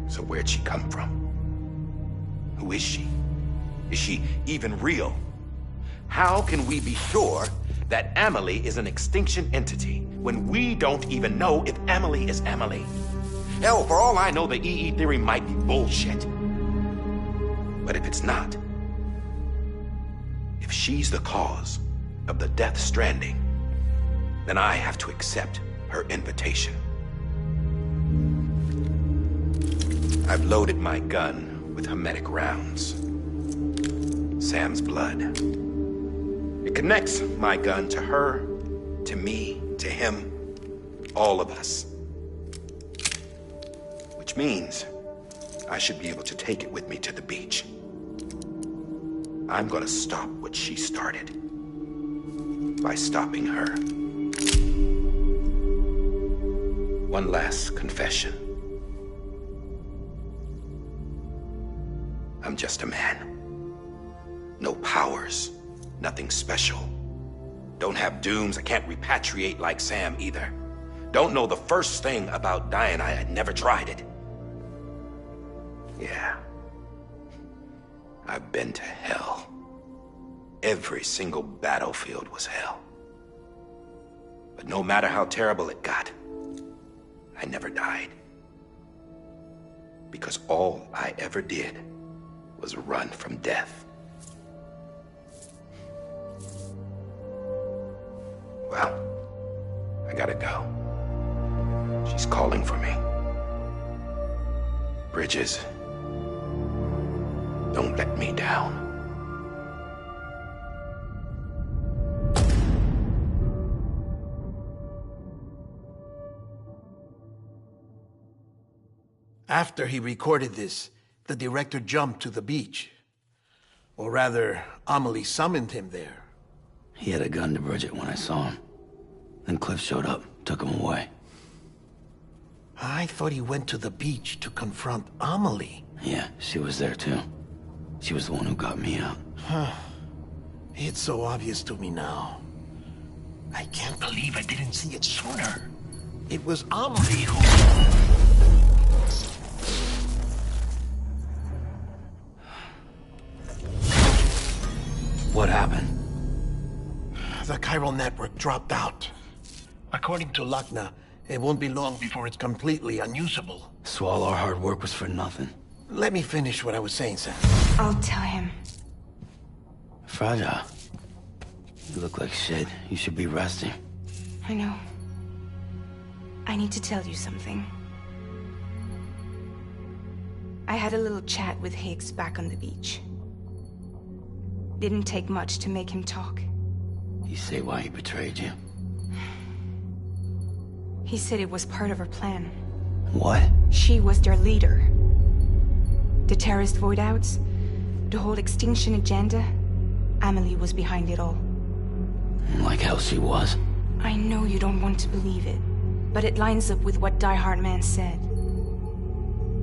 So where'd she come from? Who is she? Is she even real? How can we be sure that Emily is an extinction entity when we don't even know if Emily is Emily? Hell, for all I know, the EE theory might be bullshit. But if it's not, if she's the cause of the Death Stranding, then I have to accept her invitation. I've loaded my gun with hermetic rounds. Sam's blood. It connects my gun to her, to me, to him, all of us. Which means I should be able to take it with me to the beach. I'm gonna stop what she started by stopping her. One last confession. I'm just a man. No powers, nothing special. Don't have dooms, I can't repatriate like Sam either. Don't know the first thing about dying, I had never tried it. Yeah. I've been to hell. Every single battlefield was hell. But no matter how terrible it got, I never died. Because all I ever did was run from death. Well, I gotta go. She's calling for me. Bridges, don't let me down. After he recorded this, the director jumped to the beach. Or rather, Amelie summoned him there. He had a gun to Bridget when I saw him. Then Cliff showed up, took him away. I thought he went to the beach to confront Amelie. Yeah, she was there too. She was the one who got me out. Huh. It's so obvious to me now. I can't believe I didn't see it sooner. It was Amelie who... What happened? The chiral network dropped out. According to Lakna, it won't be long before it's completely unusable. So all our hard work was for nothing. Let me finish what I was saying, Sam. I'll tell him. Fragile. You look like shit. You should be resting. I know. I need to tell you something. I had a little chat with Higgs back on the beach. Didn't take much to make him talk. You say why he betrayed you? He said it was part of her plan. What? She was their leader. The terrorist void-outs, the whole extinction agenda, Amelie was behind it all. Like hell she was. I know you don't want to believe it, but it lines up with what Die Hard Man said.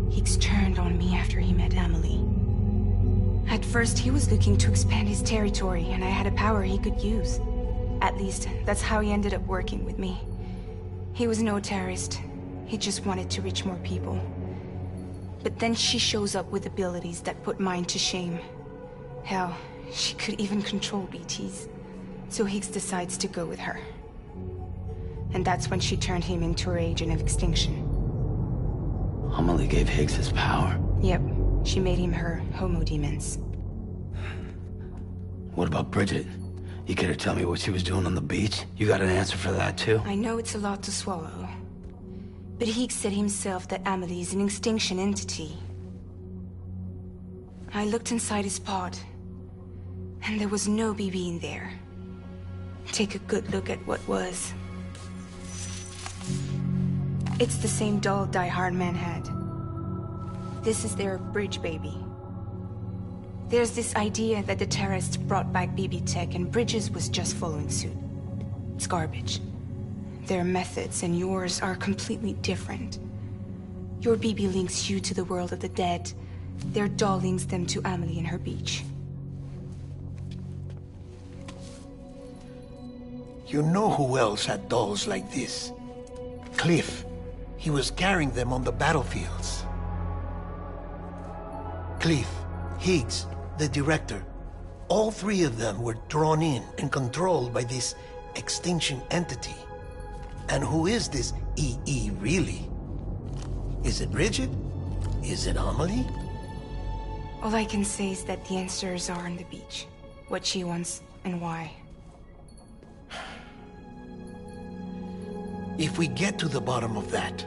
Higgs turned on me after he met Amelie. At first, he was looking to expand his territory, and I had a power he could use. At least, that's how he ended up working with me. He was no terrorist. He just wanted to reach more people. But then she shows up with abilities that put mine to shame. Hell, she could even control BTs. So Higgs decides to go with her. And that's when she turned him into her agent of extinction. Amelie gave Higgs his power? Yep. She made him her homo demons. What about Bridget? You care to tell me what she was doing on the beach? You got an answer for that too? I know it's a lot to swallow. But Higgs said himself that Amelie is an extinction entity. I looked inside his pod, and there was no BB in there. Take a good look at what was. It's the same doll Die Hard Man had. This is their bridge baby. There's this idea that the terrorists brought back BB tech and Bridges was just following suit. It's garbage. Their methods and yours are completely different. Your BB links you to the world of the dead. Their doll links them to Amelie and her beach. You know who else had dolls like this? Cliff. He was carrying them on the battlefields. Cliff, Higgs, the director. All three of them were drawn in and controlled by this extinction entity. And who is this EE really? Is it Bridget? Is it Amelie? All I can say is that the answers are on the beach. What she wants and why. If we get to the bottom of that,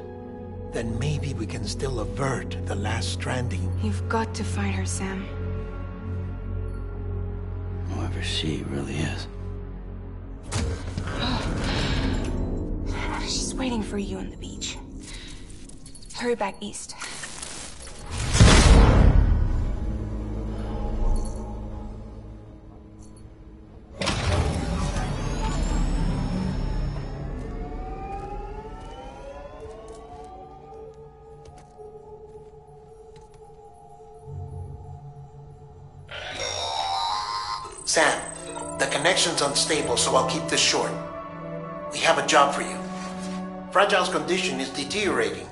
then maybe we can still avert the last stranding. You've got to find her, Sam. Whoever she really is. She's waiting for you on the beach. Hurry back east. Sam, the connection's unstable, so I'll keep this short. We have a job for you. Fragile's condition is deteriorating.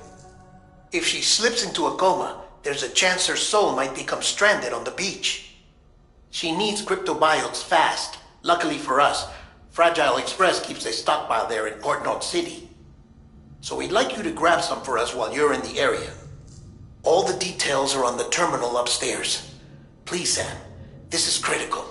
If she slips into a coma, there's a chance her soul might become stranded on the beach. She needs cryptobiotes fast. Luckily for us, Fragile Express keeps a stockpile there in Port North City. So we'd like you to grab some for us while you're in the area. All the details are on the terminal upstairs. Please, Sam, this is critical.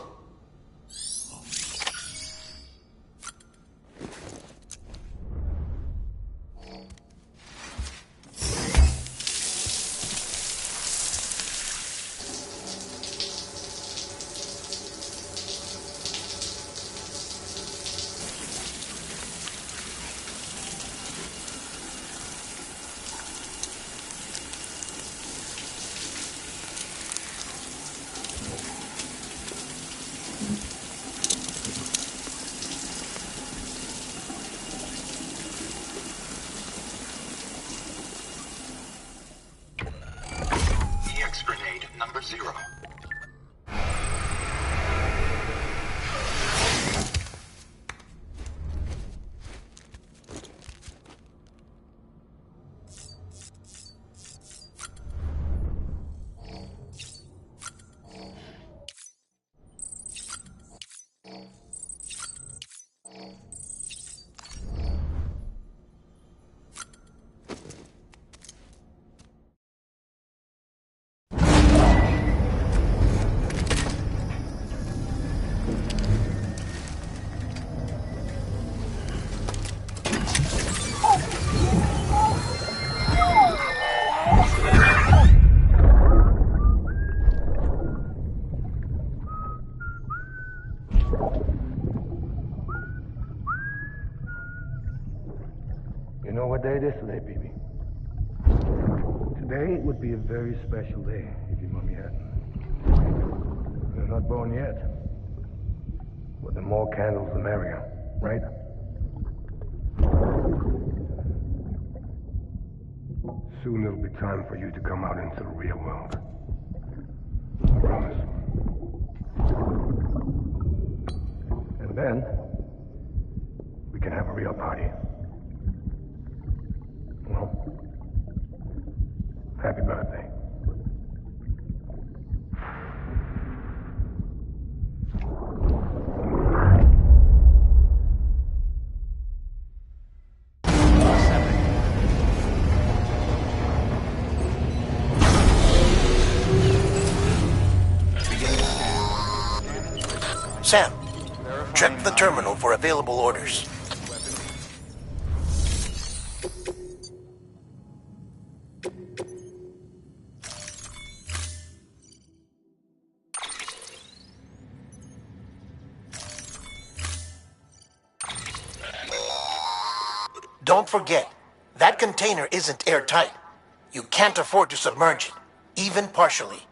You know what day it is today, BB? Today would be a very special day if your mommy hadn't. You're not born yet. But the more candles, the merrier, right? Soon it'll be time for you to come out into the real world. I promise. And then, we can have a real party. Well, happy birthday. Sam, check the terminal for available orders. Don't forget, that container isn't airtight. You can't afford to submerge it, even partially.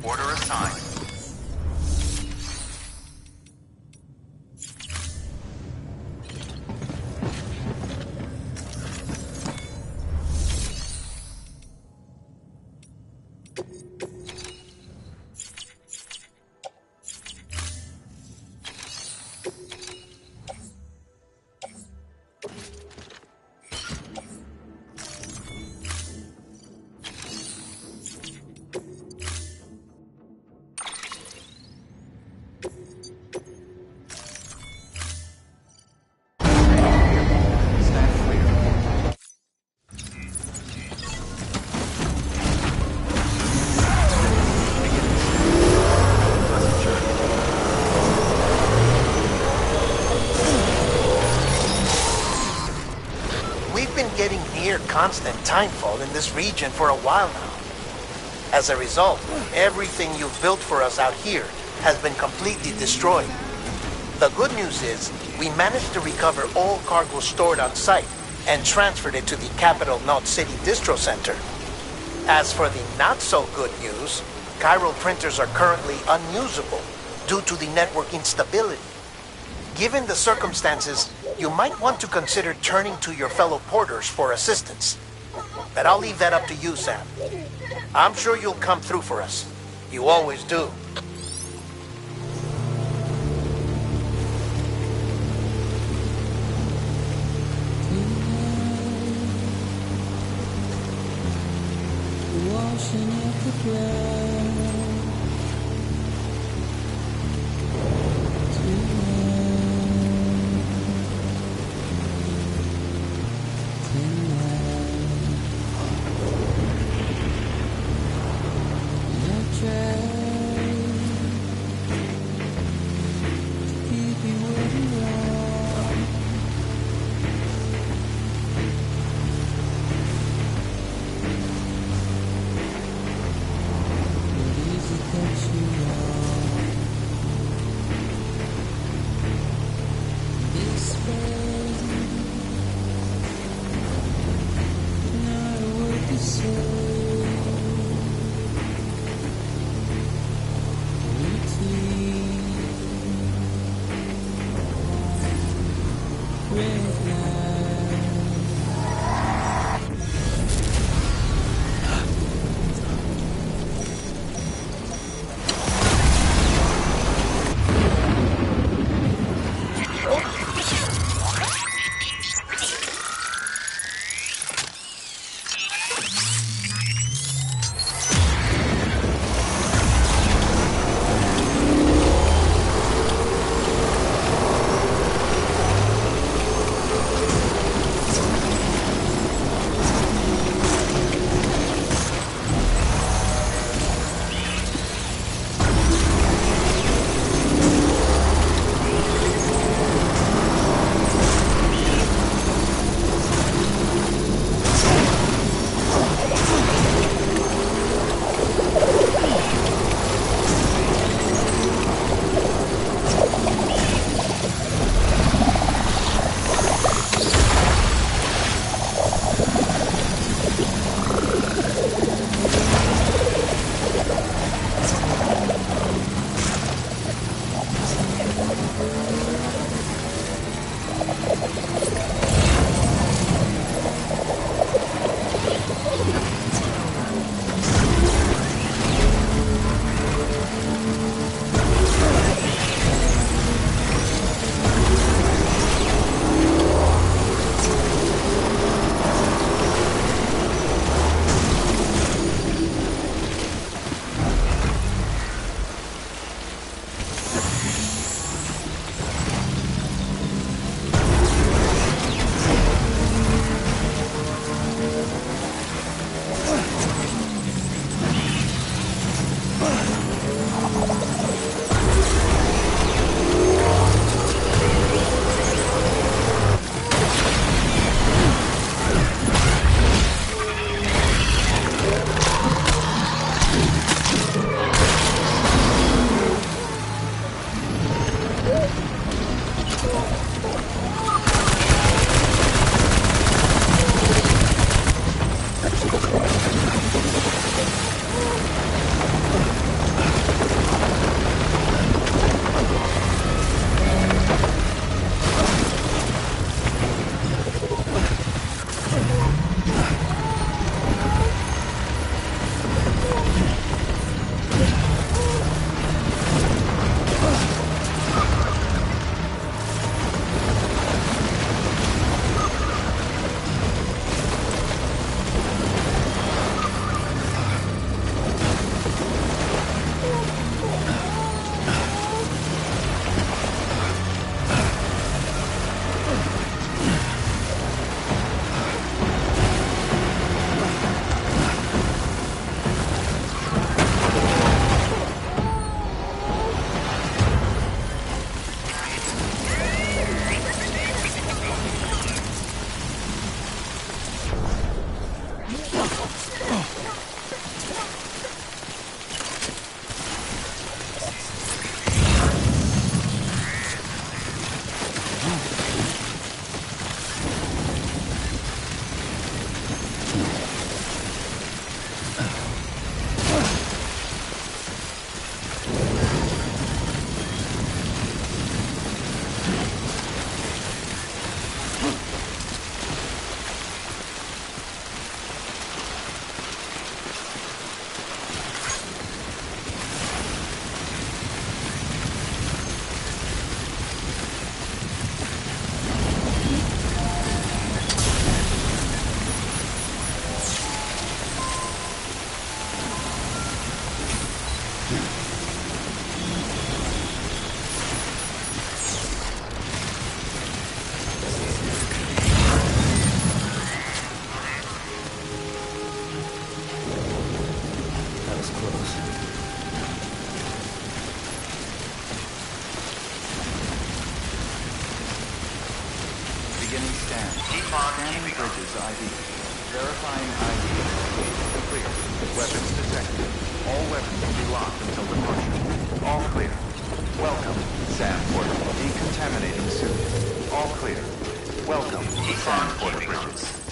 Order assigned. Getting near constant timefall in this region for a while now. As a result, everything you've built for us out here has been completely destroyed. The good news is, we managed to recover all cargo stored on site and transferred it to the Capital Knot City Distro Center. As for the not-so-good news, chiral printers are currently unusable due to the network instability. Given the circumstances, you might want to consider turning to your fellow porters for assistance. But I'll leave that up to you, Sam. I'm sure you'll come through for us. You always do. Washing at the ground. ID. Verifying ID. Clear. Weapons detected. All weapons will be locked until departure. All clear. Welcome, Sam Porter. Decontaminating suit. All clear. Welcome, Sam Porter Bridges.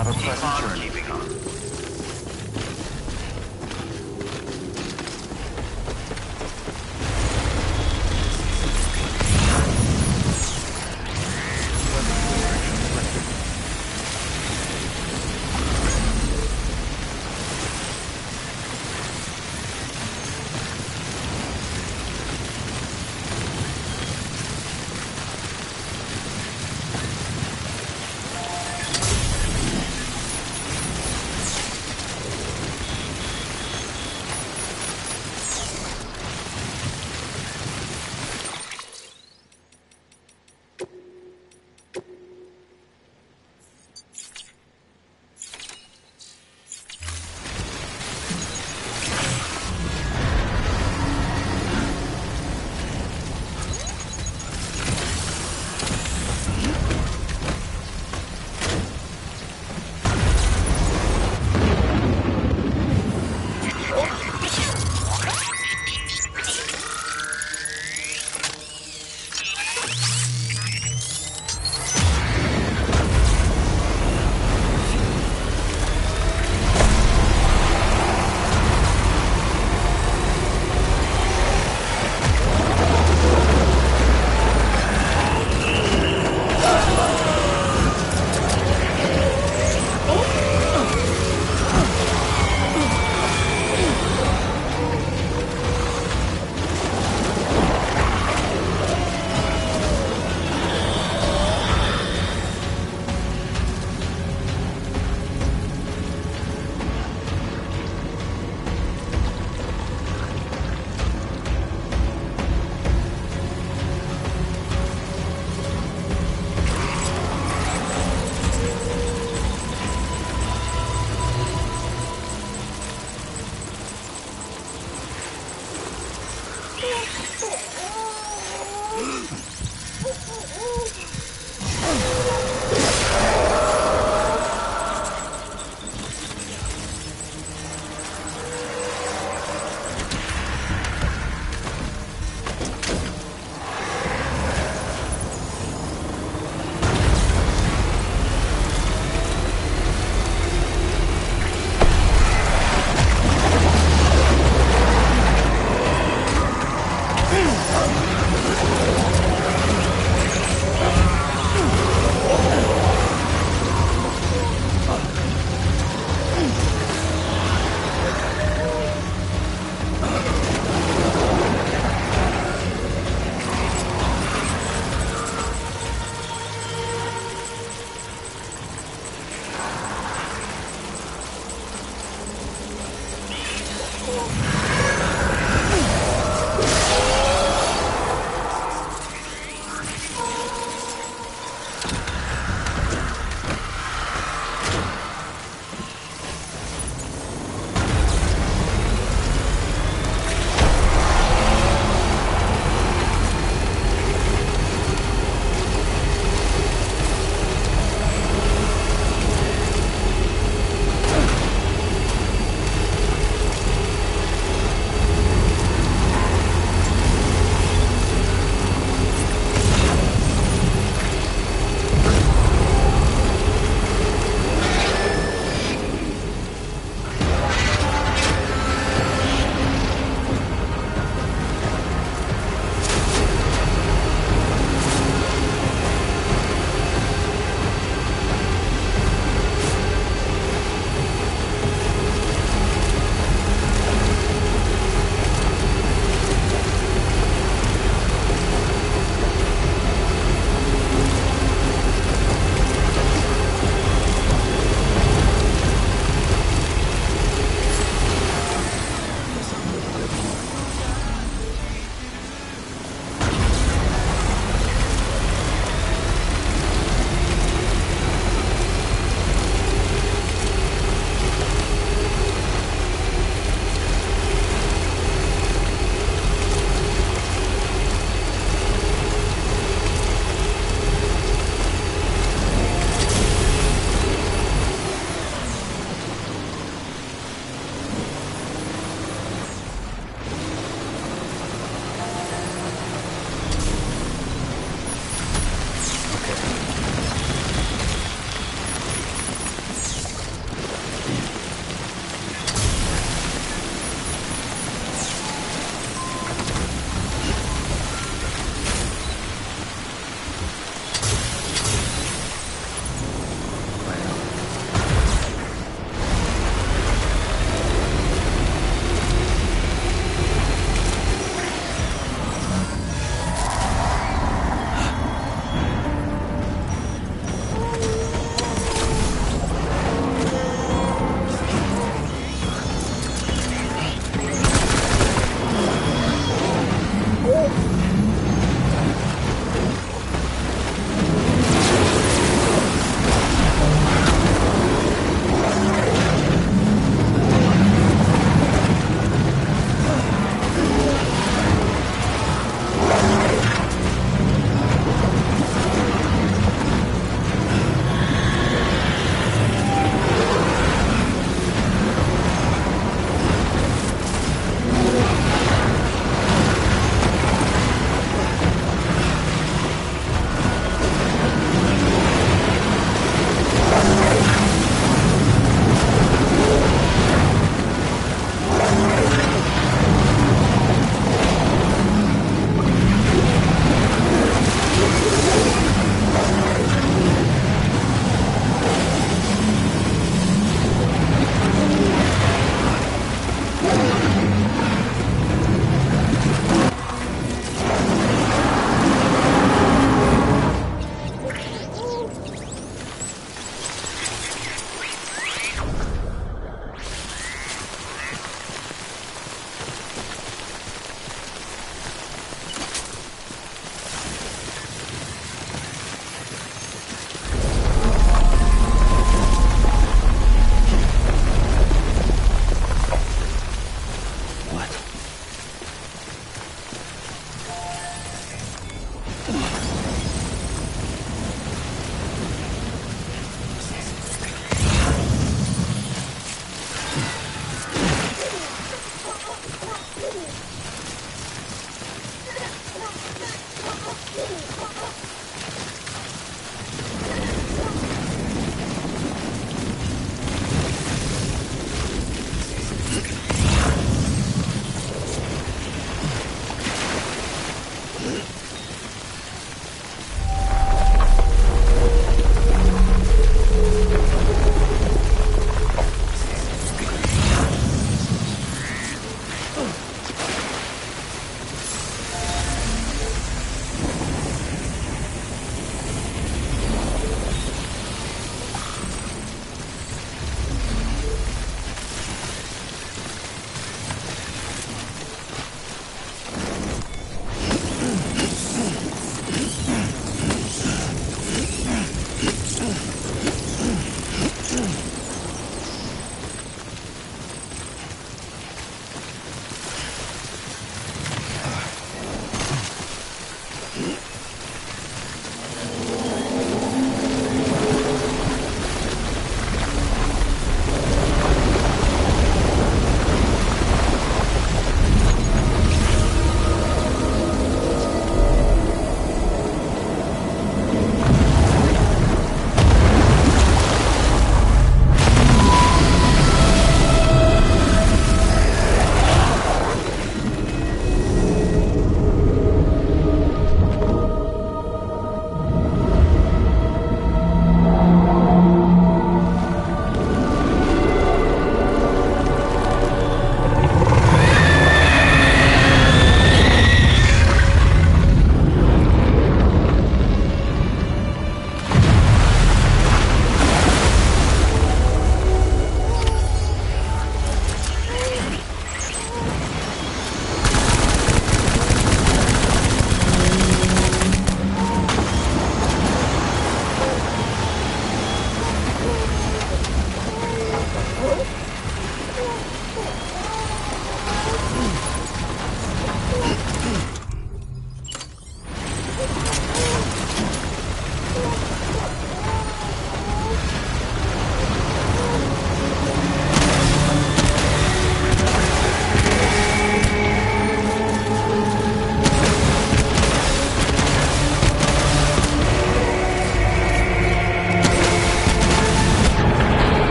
Have a pleasant journey.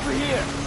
over here.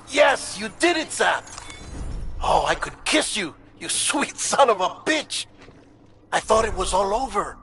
Yes, you did it, Sam! Oh, I could kiss you, you sweet son of a bitch! I thought it was all over.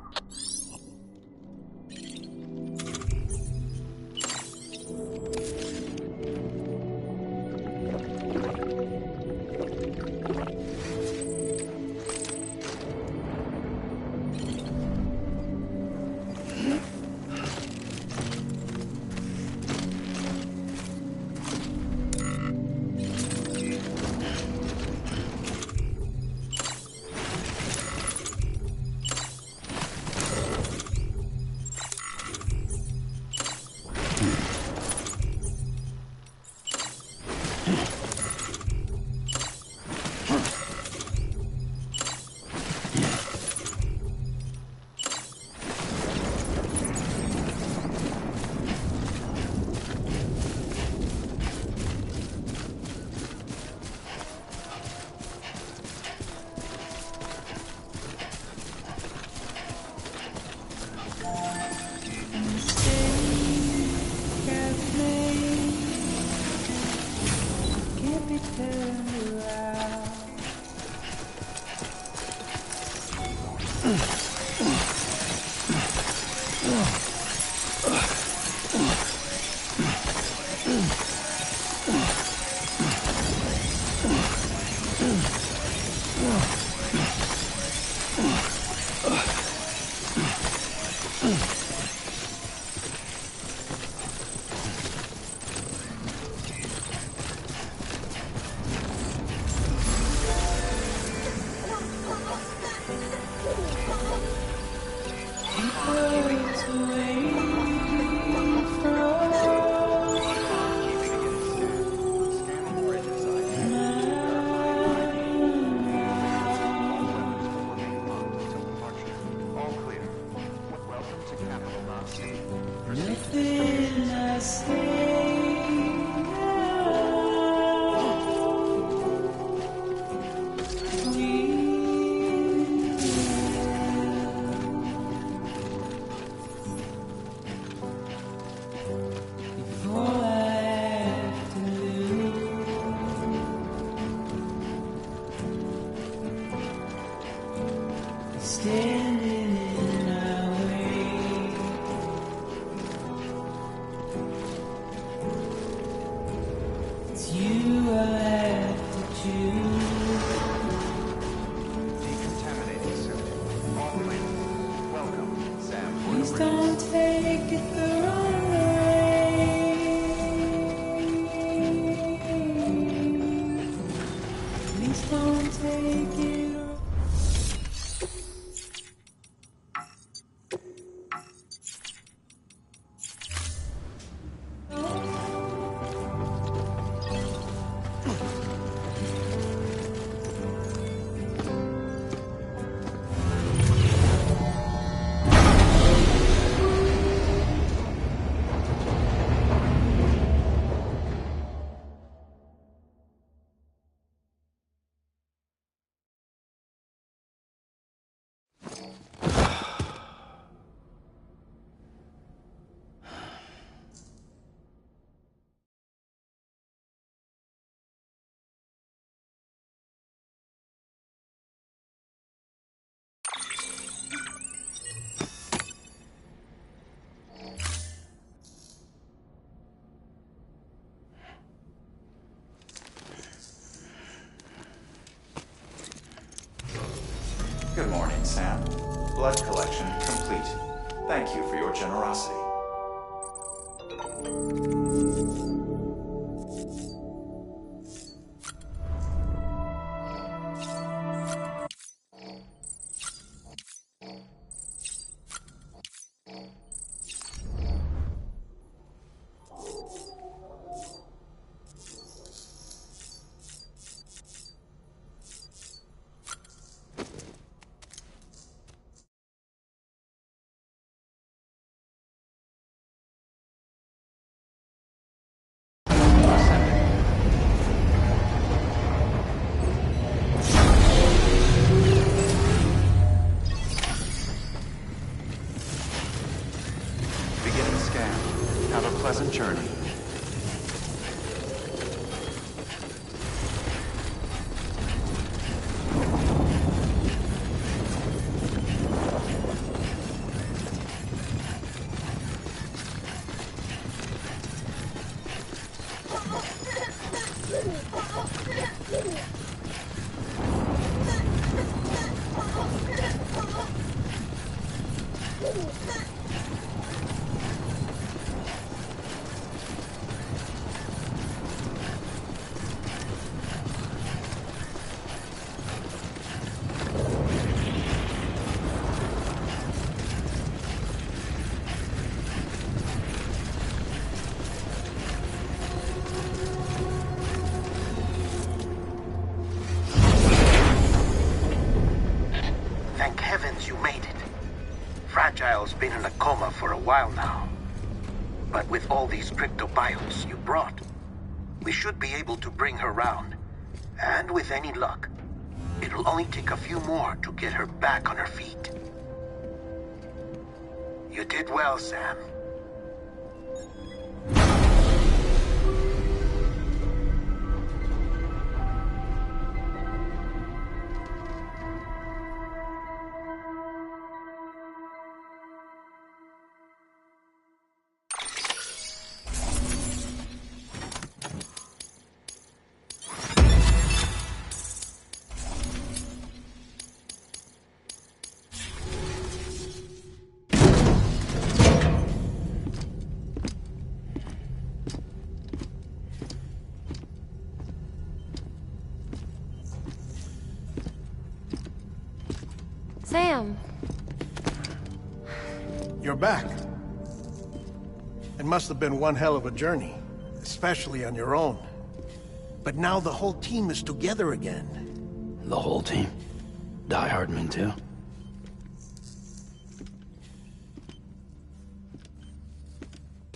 Good morning, Sam. Blood collection complete. Thank you for your generosity. Thank heavens you made it. Fragile's been in a coma for a while now. But with all these cryptobiotes you brought, we should be able to bring her round. And with any luck, it'll only take a few more to get her back on her feet. You did well, Sam. Sam. You're back. It must have been one hell of a journey, especially on your own. But now the whole team is together again. The whole team? Die Hardman too?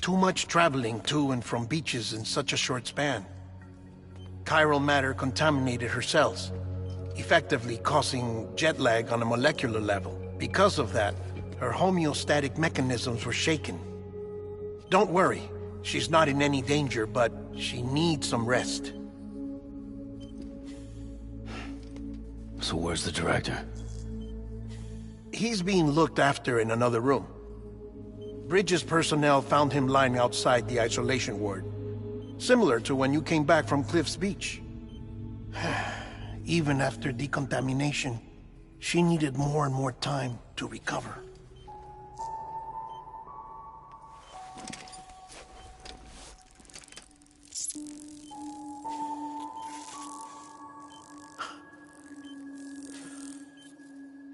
Too much traveling to and from beaches in such a short span. Chiral matter contaminated her cells, effectively causing jet lag on a molecular level. Because of that, her homeostatic mechanisms were shaken. Don't worry, she's not in any danger, but she needs some rest. So where's the director? He's being looked after in another room. Bridges personnel found him lying outside the isolation ward, similar to when you came back from Cliff's Beach. Even after decontamination, she needed more and more time to recover.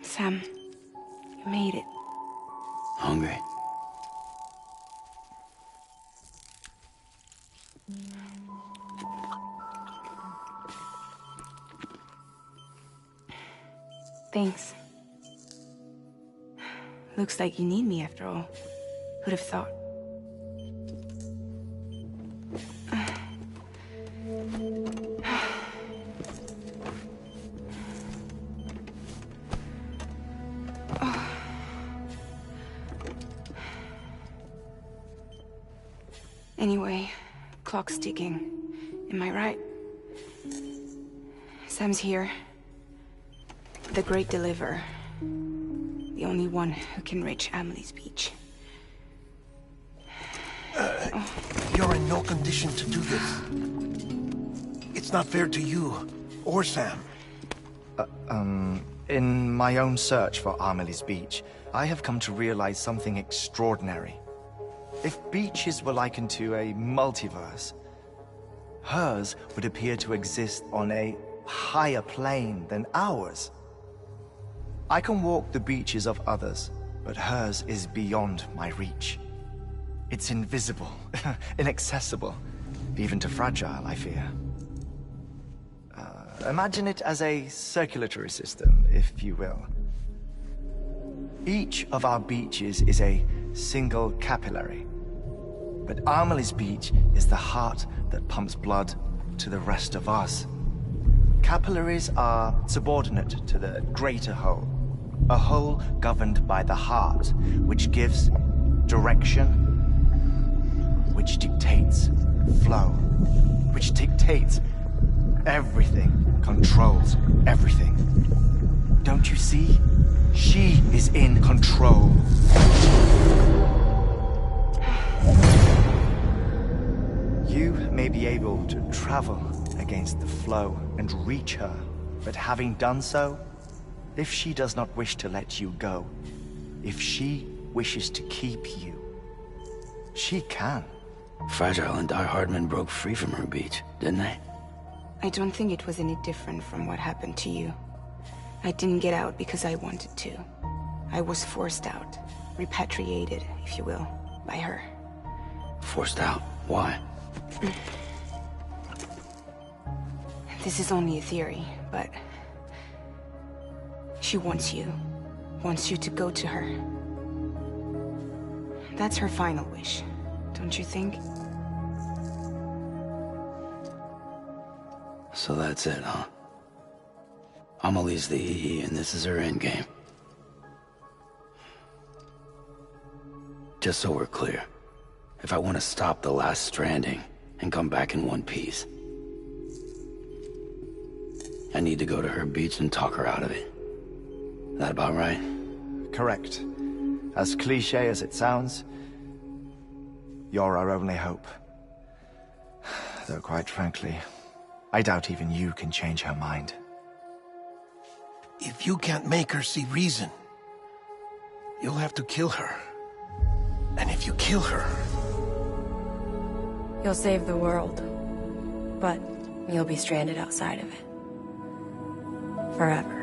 Sam, you made it. Hungry? Thanks. Looks like you need me after all. Who'd have thought? Anyway, clock's ticking. Am I right? Sam's here. The Great Deliverer. The only one who can reach Amelie's Beach. You're in no condition to do this. It's not fair to you, or Sam. In my own search for Amelie's Beach, I have come to realize something extraordinary. If beaches were likened to a multiverse, hers would appear to exist on a higher plane than ours. I can walk the beaches of others, but hers is beyond my reach. It's invisible, inaccessible, even to Fragile, I fear. Imagine it as a circulatory system, if you will. Each of our beaches is a single capillary, but Amelie's Beach is the heart that pumps blood to the rest of us. Capillaries are subordinate to the greater whole, a whole governed by the heart, which gives direction, which dictates flow, which dictates everything, controls everything. Don't you see? She is in control. You may be able to travel against the flow and reach her, but having done so, if she does not wish to let you go, if she wishes to keep you, she can. Fragile and Die Hardman broke free from her beach, didn't they? I don't think it was any different from what happened to you. I didn't get out because I wanted to. I was forced out. Repatriated, if you will, by her. Forced out? Why? This is only a theory, but... she wants you. Wants you to go to her. That's her final wish, don't you think? So that's it, huh? Amelie's the EE, and this is her endgame. Just so we're clear, if I want to stop the last stranding and come back in one piece, I need to go to her beach and talk her out of it. That about right? Correct. As cliché as it sounds, you're our only hope. Though quite frankly, I doubt even you can change her mind. If you can't make her see reason, you'll have to kill her. And if you kill her... You'll save the world, but you'll be stranded outside of it. Forever.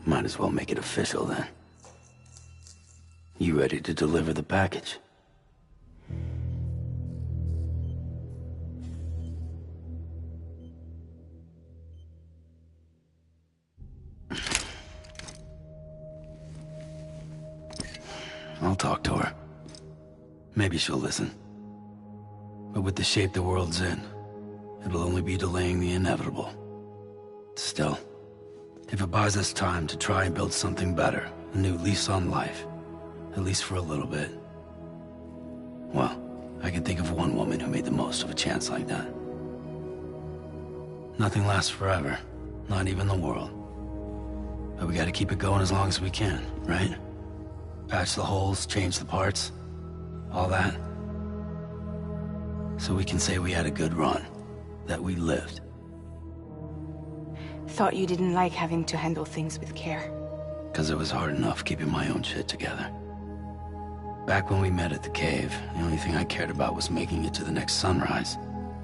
Might as well make it official then. You ready to deliver the package? I'll talk to her. Maybe she'll listen. But with the shape the world's in, it'll only be delaying the inevitable. Still, if it buys us time to try and build something better, a new lease on life, at least for a little bit, well, I can think of one woman who made the most of a chance like that. Nothing lasts forever, not even the world. But we gotta keep it going as long as we can, right? Patch the holes, change the parts, all that. So we can say we had a good run, that we lived. Thought you didn't like having to handle things with care. 'Cause it was hard enough keeping my own shit together. Back when we met at the cave, the only thing I cared about was making it to the next sunrise.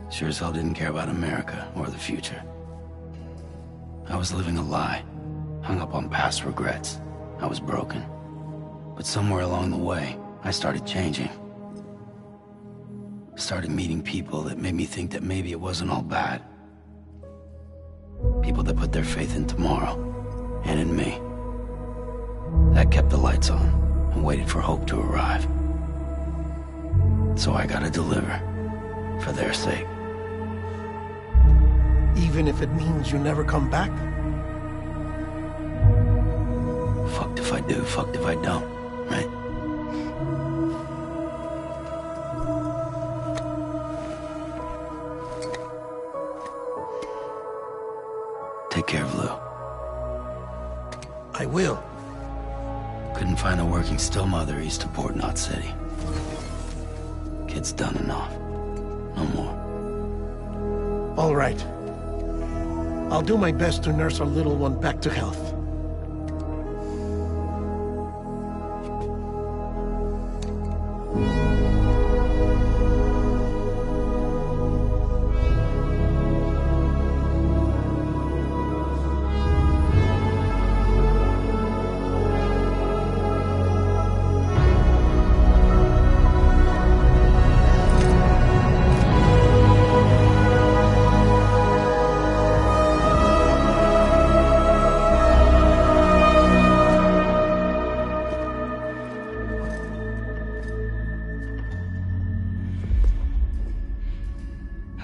Sure as hell didn't care about America or the future. I was living a lie, hung up on past regrets. I was broken. But somewhere along the way, I started changing. Started meeting people that made me think that maybe it wasn't all bad. People that put their faith in tomorrow, and in me. That kept the lights on, and waited for hope to arrive. So I gotta deliver, for their sake. Even if it means you never come back? Fucked if I do, fucked if I don't, right? Take care of Lou. I will. Couldn't find a working still mother east of Port Knot City. Kid's done enough. No more. All right. I'll do my best to nurse our little one back to health.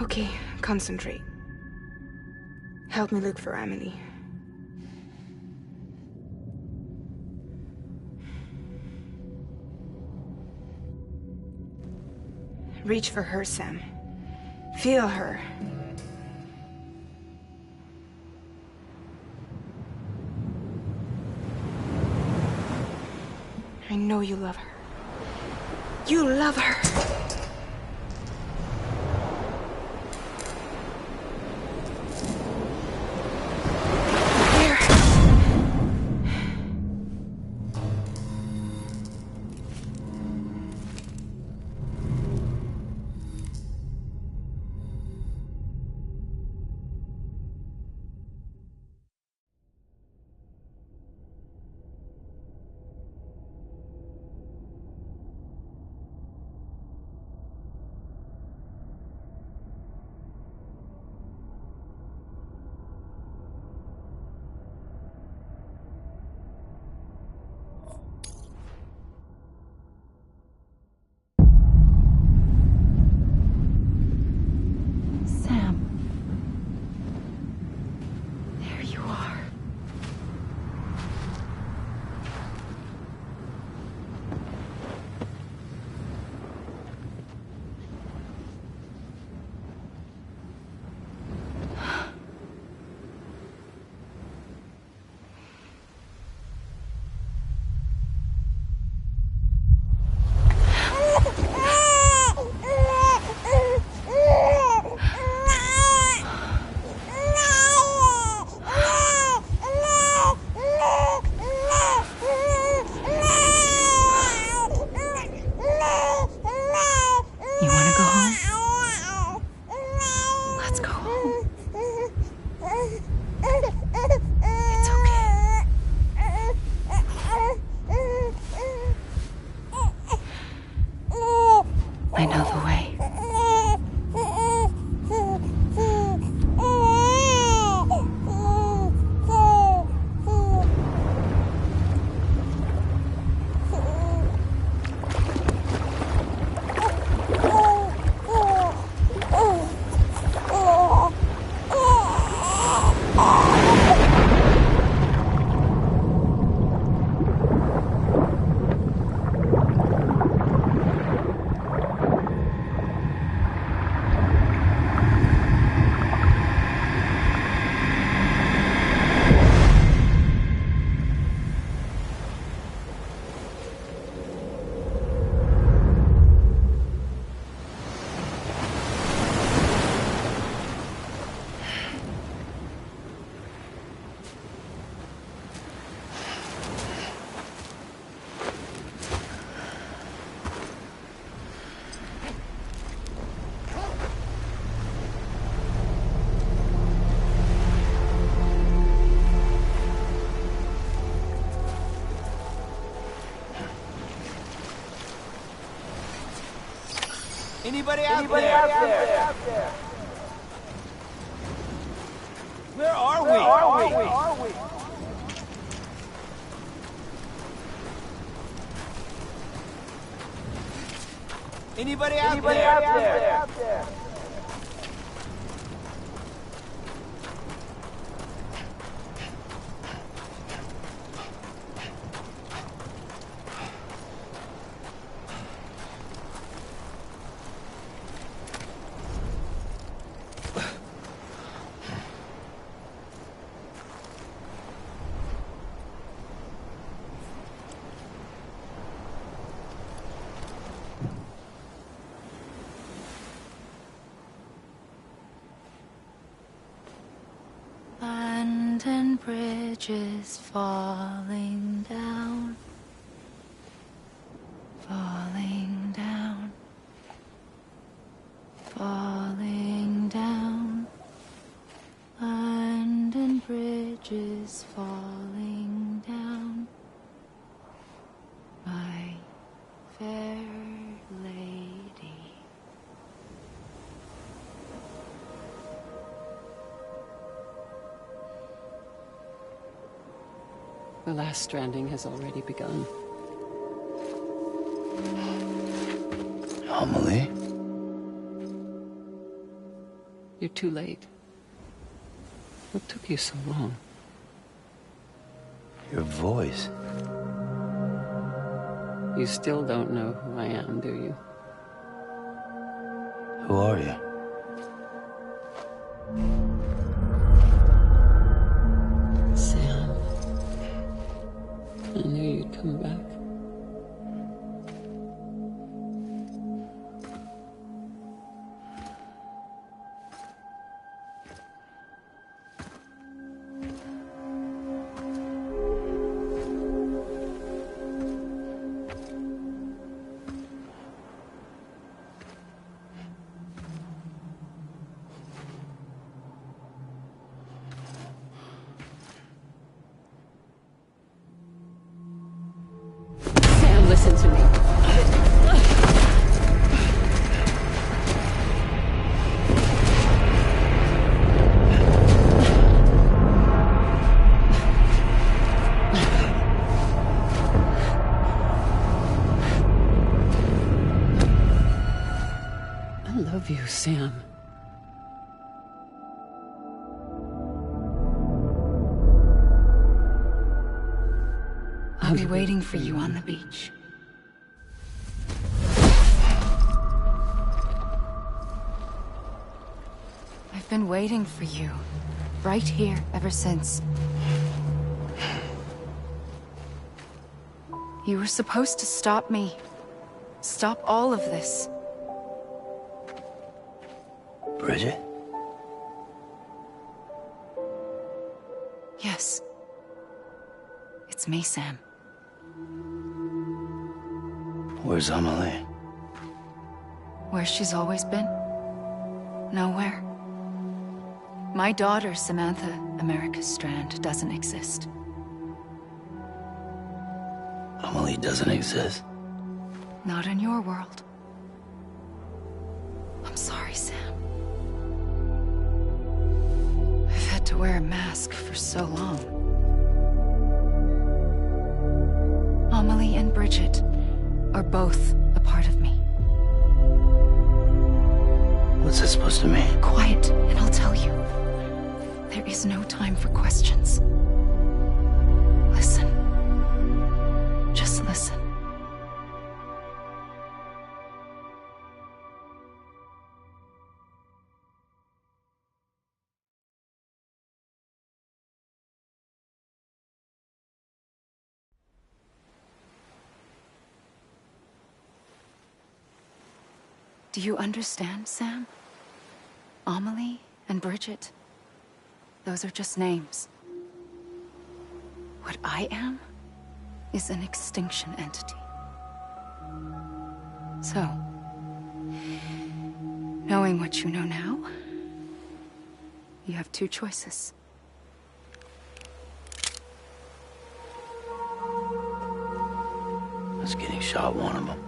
Okay, concentrate. Help me look for Emily. Reach for her, Sam. Feel her. I know you love her. You love her! I know the way. Anybody out there? Where are we? Anybody out there? London Bridge is falling down, falling down, falling down. London Bridge is falling down, my fair lady. The last stranding has already begun. Amelie? You're too late. What took you so long? Your voice. You still don't know who I am, do you? Who are you? Sam. I knew you'd come back. Listen to me. I love you, Sam. I'll be waiting for you on the beach. I've been waiting for you, right here, ever since. You were supposed to stop me. Stop all of this. Bridget? Yes. It's me, Sam. Where's Amelie? Where she's always been. Nowhere. My daughter, Samantha America Strand, doesn't exist. Amelie doesn't exist? Not in your world. I'm sorry, Sam. I've had to wear a mask for so long. Amelie and Bridget are both a part of me. What's this supposed to mean? Quiet, and I'll tell you. There is no time for questions. Listen. Just listen. Do you understand, Sam? Amelie and Bridget, those are just names. What I am is an extinction entity. So, knowing what you know now, you have two choices. Was getting shot one of them?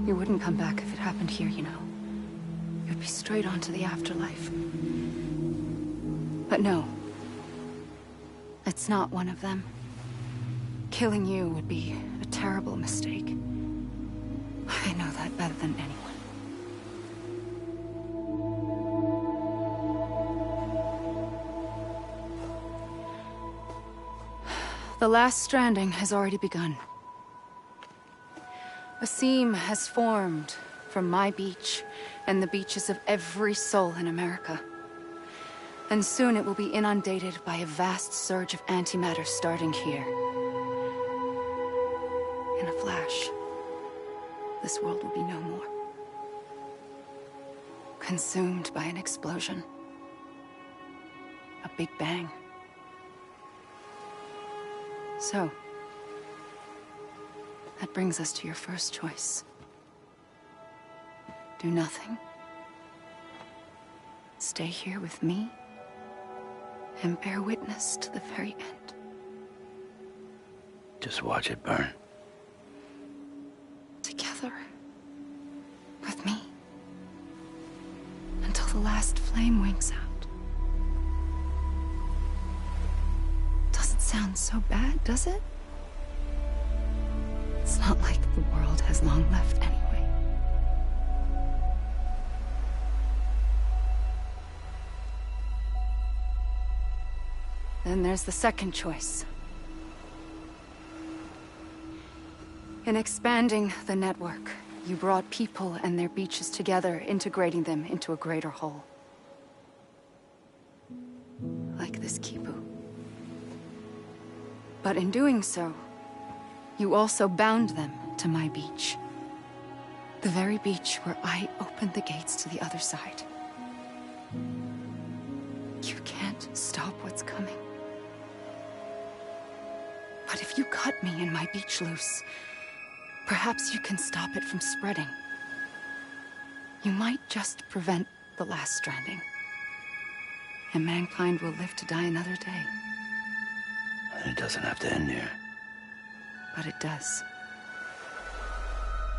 You wouldn't come back if it happened here, you know. You'd be straight on to the afterlife. But no. It's not one of them. Killing you would be a terrible mistake. I know that better than anyone. The last stranding has already begun. A seam has formed from my beach and the beaches of every soul in America. And soon it will be inundated by a vast surge of antimatter starting here. In a flash, this world will be no more. Consumed by an explosion. A big bang. So, that brings us to your first choice. Do nothing. Stay here with me and bear witness to the very end. Just watch it burn. Together. With me. Until the last flame winks out. Doesn't sound so bad, does it? It's not like the world has long left anyway. Then there's the second choice. In expanding the network, you brought people and their beaches together, integrating them into a greater whole. Like this Kipu. But in doing so, you also bound them to my beach. The very beach where I opened the gates to the other side. You can't stop what's coming. But if you cut me and my beach loose, perhaps you can stop it from spreading. You might just prevent the last stranding. And mankind will live to die another day. And it doesn't have to end here. But it does.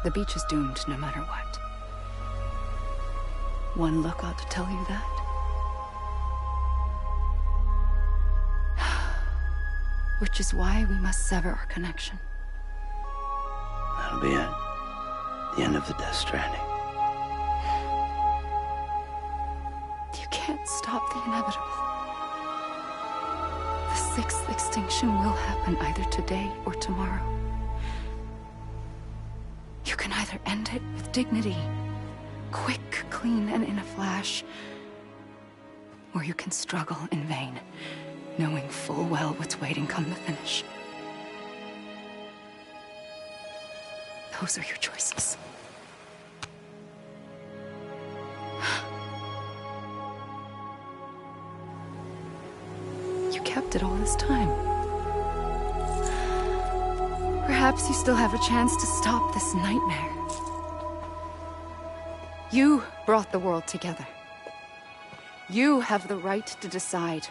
The beach is doomed no matter what. One look ought to tell you that. Which is why we must sever our connection. That'll be it. The end of the Death Stranding. You can't stop the inevitable. The sixth extinction will happen either today or tomorrow. You can either end it with dignity, quick, clean, and in a flash, or you can struggle in vain, knowing full well what's waiting come the finish. Those are your choices. You kept it all this time. Perhaps you still have a chance to stop this nightmare. You brought the world together. You have the right to decide.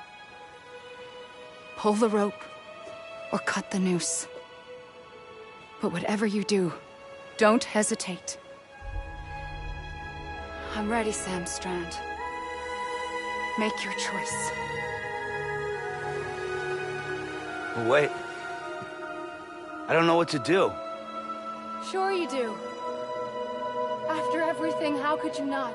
Pull the rope or cut the noose. But whatever you do, don't hesitate. I'm ready, Sam Strand. Make your choice. Wait. I don't know what to do. Sure you do. After everything, how could you not?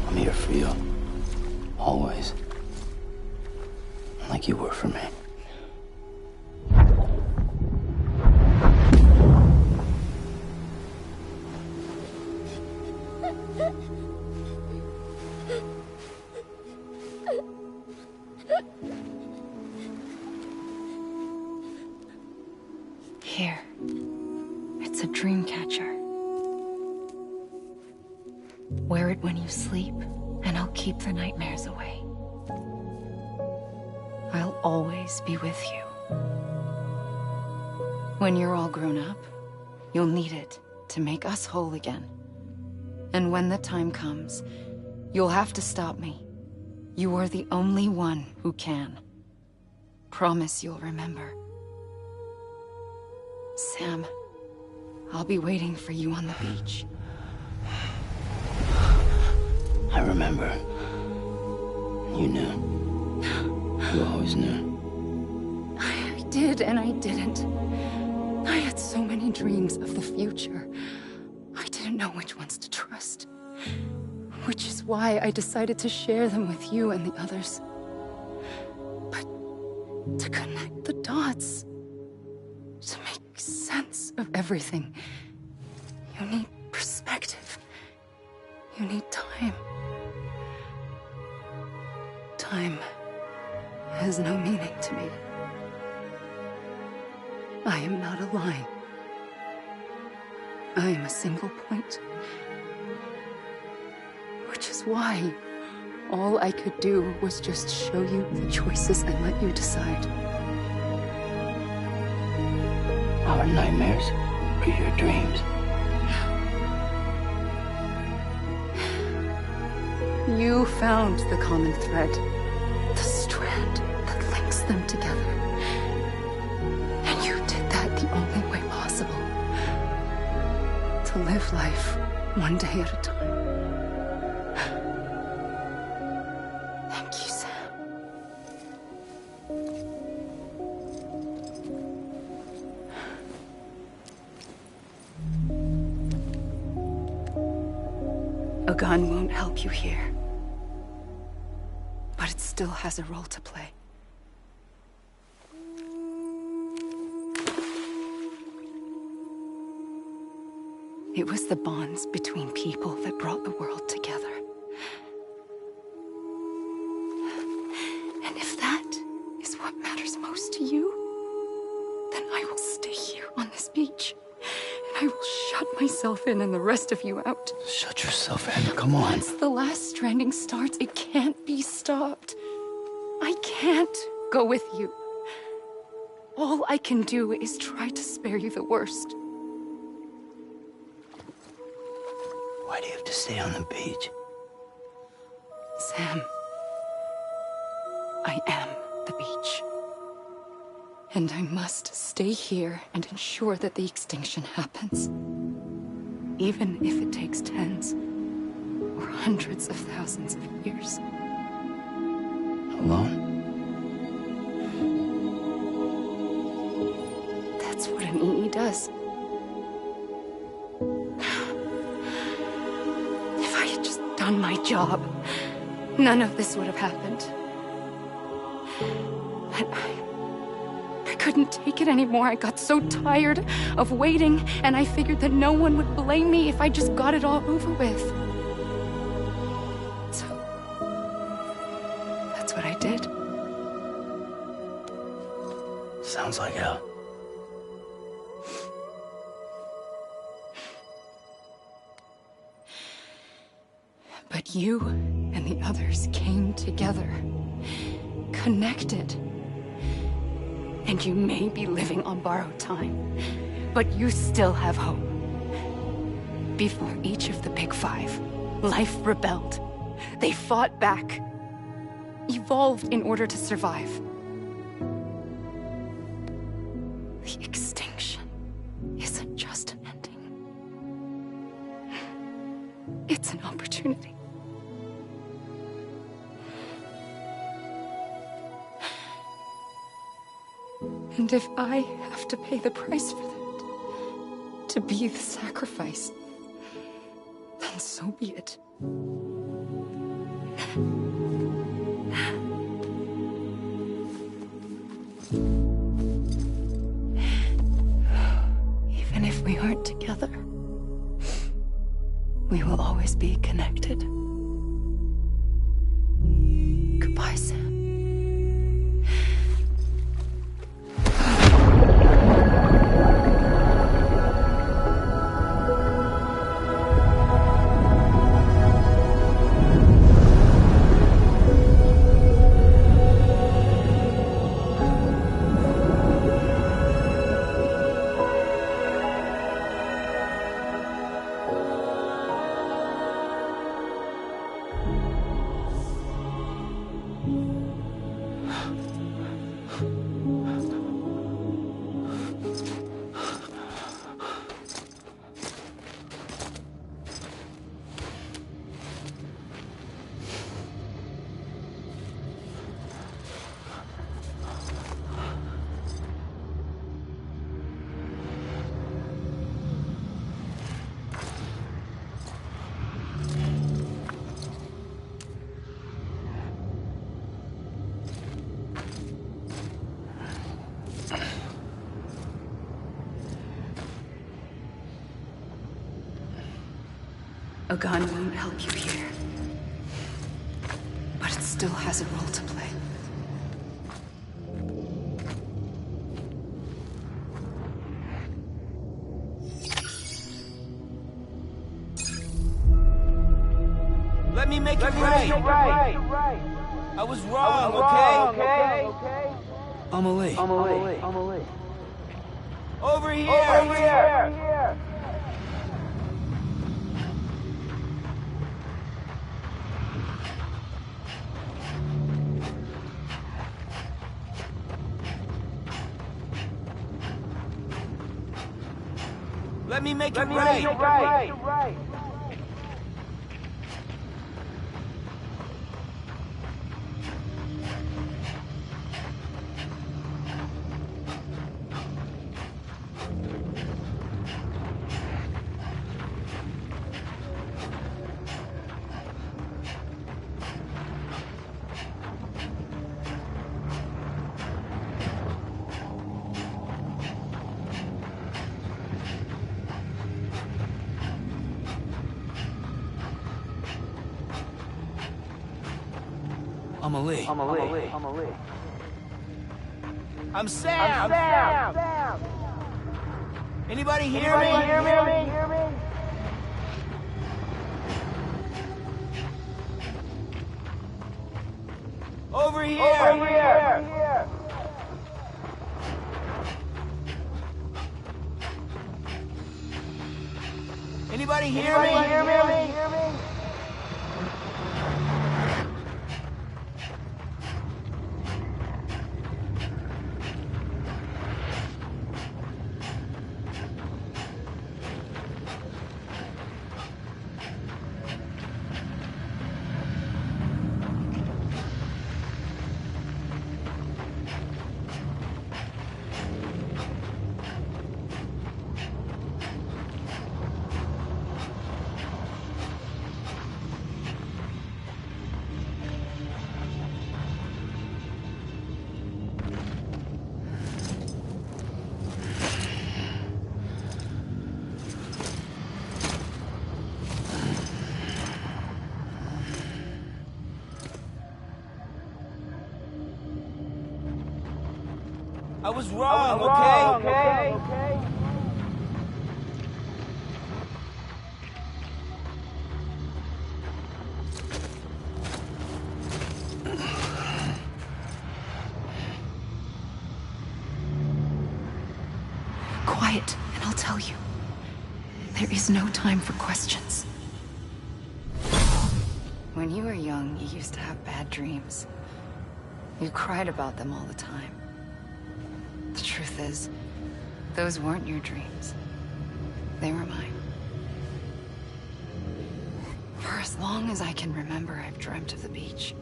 I'm here for you. Always. Like you were for me. Here. It's a dream catcher. Wear it when you sleep, and I'll keep the nightmares away. I'll always be with you. When you're all grown up, you'll need it to make us whole again. And when the time comes, you'll have to stop me. You are the only one who can. Promise you'll remember. Sam, I'll be waiting for you on the beach. I remember. You knew. You always knew. I did and I didn't. I had so many dreams of the future. I didn't know which ones to trust. Which is why I decided to share them with you and the others. But to connect the dots, to make sense of everything, you need perspective. You need time. Time has no meaning to me. I am not a line. I am a single point. Which is why all I could do was just show you the choices and let you decide. Our nightmares or your dreams? You found the common thread, the strand that links them together. And you did that the only way possible. To live life one day at a time. Thank you, Sam. A gun won't help you here. But it still has a role to play. It was the bonds between people that brought the world together. And if that is what matters most to you, then I will stay here on this beach. And I will shut myself in and the rest of you out. Shut yourself in, come on. Once the last stranding starts, it can't be stopped. I can't go with you. All I can do is try to spare you the worst. Why do you have to stay on the beach? Sam, I am the beach. And I must stay here and ensure that the extinction happens. Even if it takes tens or hundreds of thousands of years. Alone? That's what an EE does. If I had just done my job, none of this would have happened. But I couldn't take it anymore. I got so tired of waiting, and I figured that no one would blame me if I just got it all over with. So, that's what I did. Sounds like hell. But you and the others came together, connected. And you may be living on borrowed time, but you still have hope. Before each of the Big Five, life rebelled. They fought back, evolved in order to survive. The extinction isn't just an ending. It's an opportunity. And if I have to pay the price for that, to be the sacrifice, then so be it. Even if we aren't together, we will always be connected. Goodbye, Sam. A gun won't help you here, but it still has a role to play. Let me make it right. I was wrong, okay? Amelie. Over here! Over here! Let me make it right. Amelie. I'm Sam. Anybody hear me? Over here. Anybody hear me? I was wrong, okay? Quiet, and I'll tell you. There is no time for questions. When you were young, you used to have bad dreams. You cried about them all the time. The truth is, those weren't your dreams. They were mine. For as long as I can remember, I've dreamt of the beach.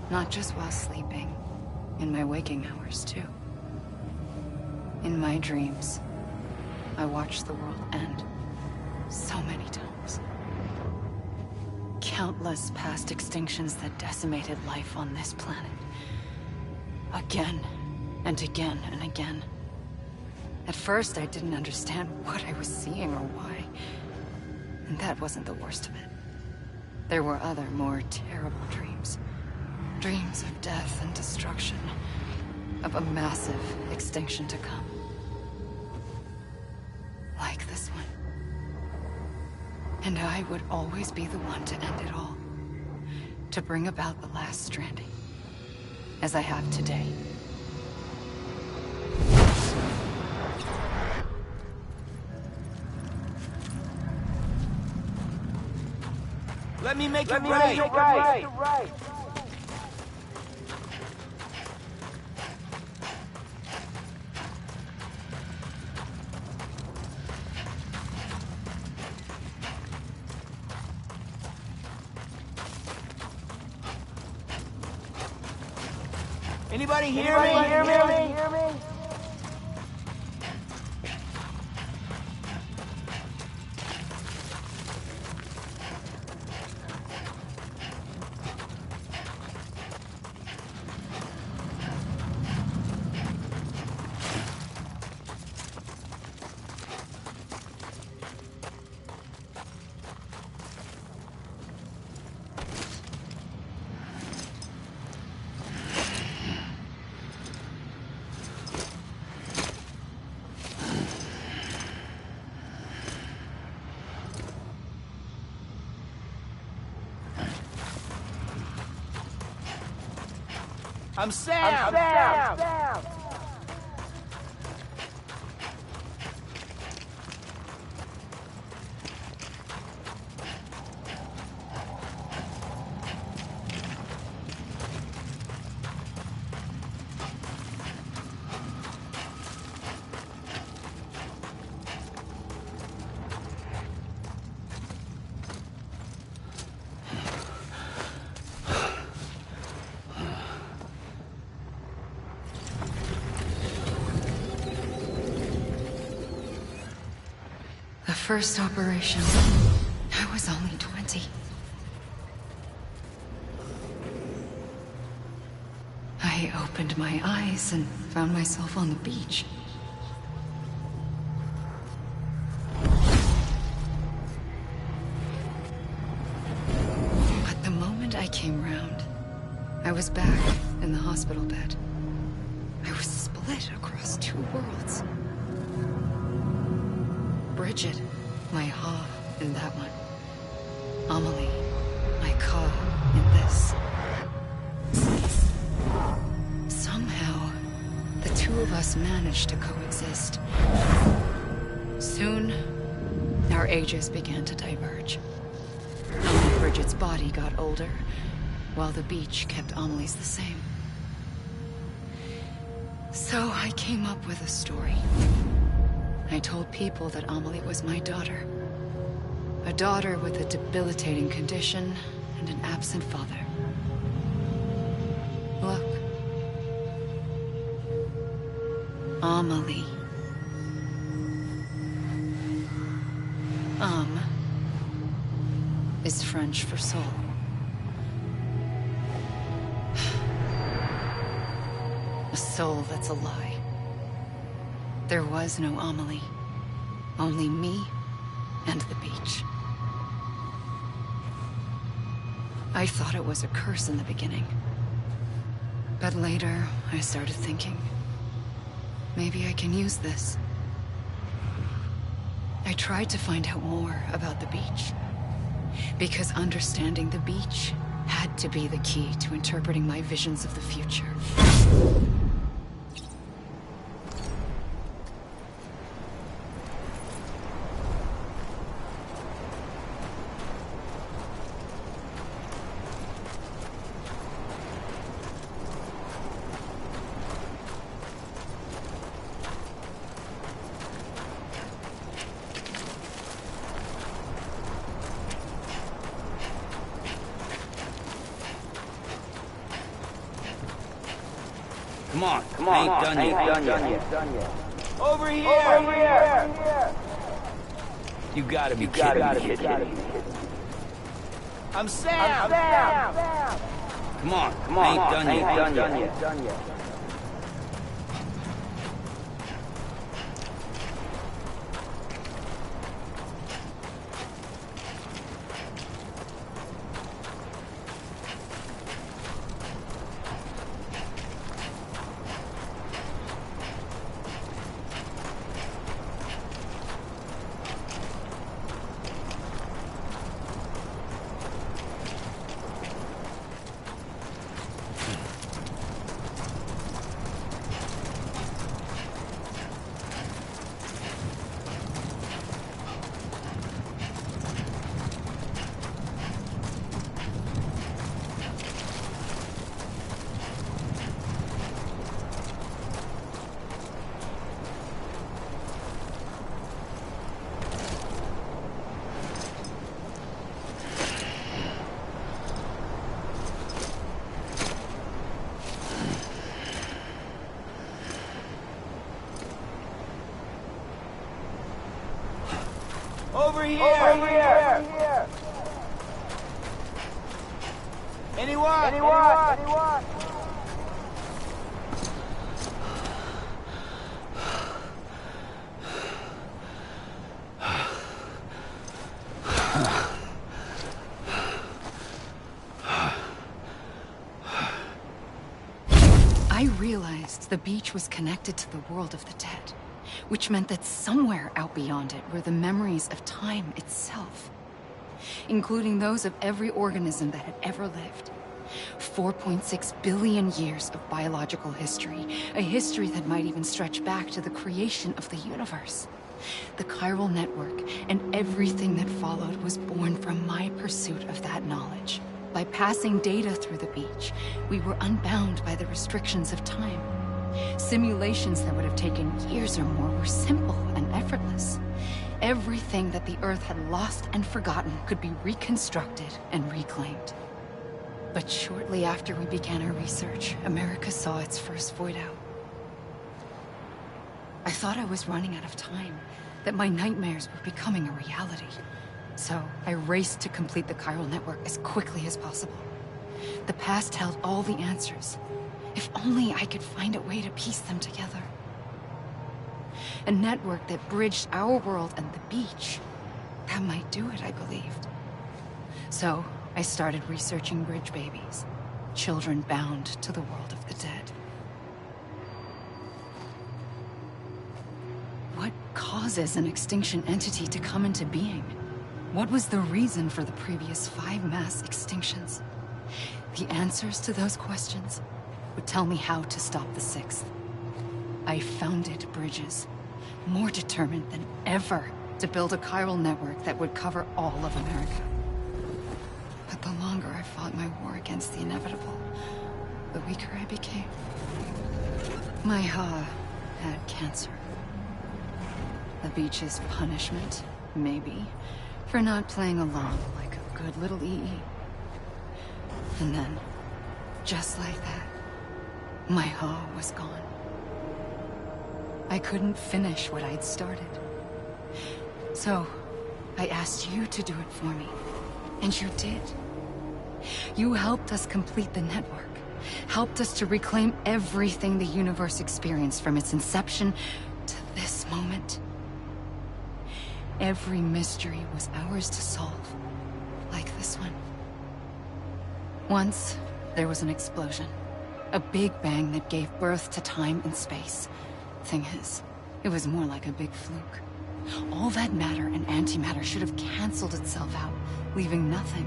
Not just while sleeping, in my waking hours, too. In my dreams, I watched the world end so many times. Countless past extinctions that decimated life on this planet. Again, and again, and again. At first, I didn't understand what I was seeing or why. And that wasn't the worst of it. There were other, more terrible dreams. Dreams of death and destruction. Of a massive extinction to come. Like this one. And I would always be the one to end it all. To bring about the last stranding. As I have today. Let me make it right. Anybody hear me? I'm Sam. first operation, I was only 20. I opened my eyes and found myself on the beach. But the moment I came round, I was back in the hospital bed. I was split across two worlds. Bridget, my Ha in that one. Amelie, my Ka in this. Somehow, the two of us managed to coexist. Soon, our ages began to diverge. Only Bridget's body got older, while the beach kept Amelie's the same. So I came up with a story. I told people that Amelie was my daughter. A daughter with a debilitating condition and an absent father. Look. Amelie. Is French for soul. A soul that's a lie. There was no Amelie. Only me and the beach. I thought it was a curse in the beginning. But later, I started thinking, maybe I can use this. I tried to find out more about the beach. Because understanding the beach had to be the key to interpreting my visions of the future. Come on, I ain't done yet. Over here! You gotta be kidding me. I'm Sam! Come on, I ain't done yet. Over here! Anyone? I realized the beach was connected to the world of the dead. Which meant that somewhere out beyond it were the memories of time itself, including those of every organism that had ever lived. 4.6 billion years of biological history, a history that might even stretch back to the creation of the universe. The chiral network and everything that followed was born from my pursuit of that knowledge. By passing data through the beach, we were unbound by the restrictions of time. Simulations that would have taken years or more were simple and effortless. Everything that the Earth had lost and forgotten could be reconstructed and reclaimed. But shortly after we began our research, America saw its first void out. I thought I was running out of time, that my nightmares were becoming a reality. So I raced to complete the chiral network as quickly as possible. The past held all the answers. If only I could find a way to piece them together. A network that bridged our world and the beach. That might do it, I believed. So I started researching bridge babies. Children bound to the world of the dead. What causes an extinction entity to come into being? What was the reason for the previous 5 mass extinctions? The answers to those questions would tell me how to stop the 6th. I founded bridges, more determined than ever to build a chiral network that would cover all of America. But the longer I fought my war against the inevitable, the weaker I became. My Ha had cancer. The beach's punishment, maybe, for not playing along like a good little EE. And then, just like that, my Ha was gone. I couldn't finish what I'd started. So, I asked you to do it for me. And you did. You helped us complete the network. Helped us to reclaim everything the universe experienced from its inception to this moment. Every mystery was ours to solve, like this one. Once, there was an explosion. A big bang that gave birth to time and space. Thing is, it was more like a big fluke. All that matter and antimatter should have canceled itself out, leaving nothing.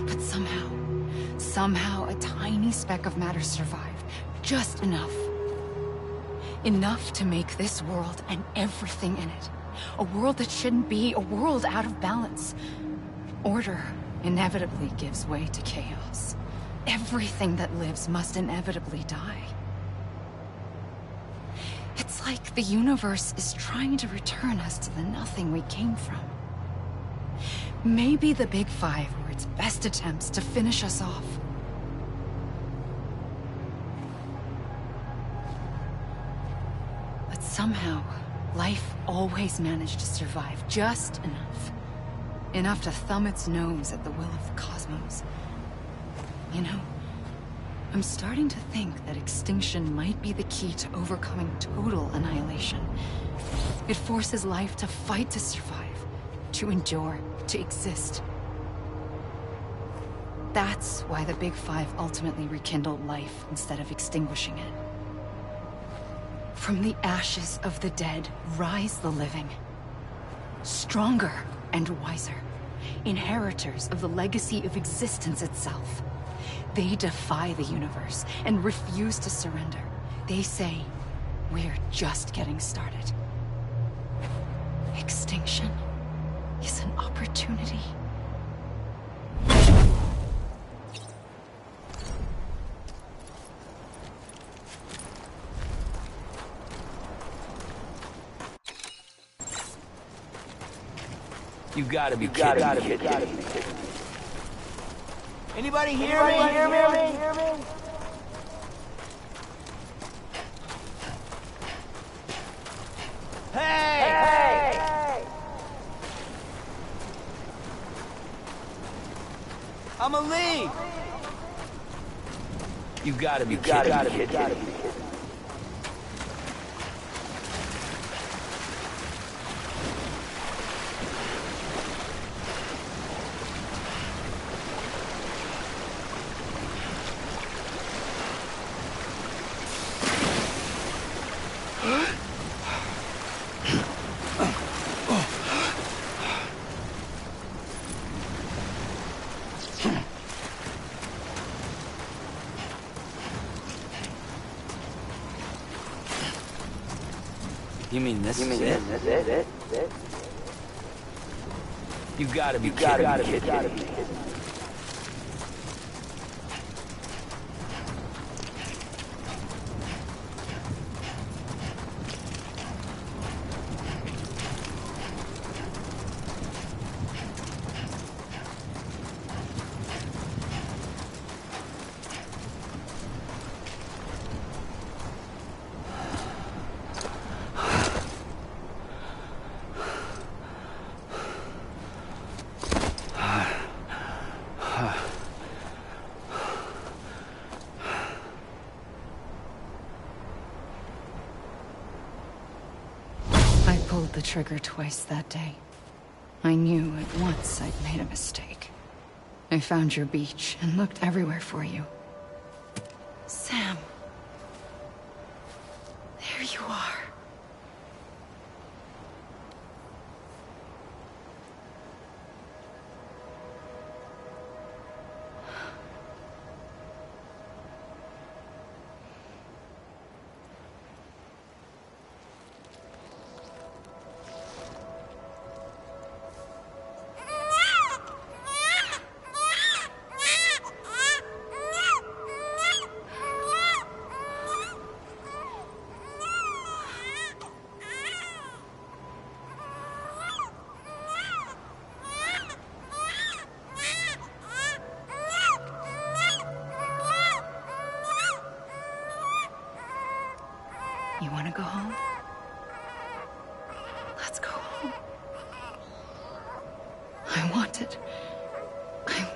But somehow a tiny speck of matter survived. Just enough. Enough to make this world and everything in it. A world that shouldn't be, a world out of balance. Order inevitably gives way to chaos. Everything that lives must inevitably die. It's like the universe is trying to return us to the nothing we came from. Maybe the Big Five were its best attempts to finish us off. But somehow, life always managed to survive just enough. Enough to thumb its nose at the will of the cosmos. You know, I'm starting to think that extinction might be the key to overcoming total annihilation. It forces life to fight to survive, to endure, to exist. That's why the Big Five ultimately rekindled life instead of extinguishing it. From the ashes of the dead rise the living. Stronger and wiser. Inheritors of the legacy of existence itself. They defy the universe and refuse to surrender. They say, we're just getting started. Extinction is an opportunity. You gotta be kidding me. Anybody hear me? Hey! I'm a lead! You gotta be kidding me. You mean this is it? You gotta be kidding me. pulled the trigger twice that day. I knew at once I'd made a mistake. I found your beach and looked everywhere for you. Sam. There you are. You want to go home? Let's go home. I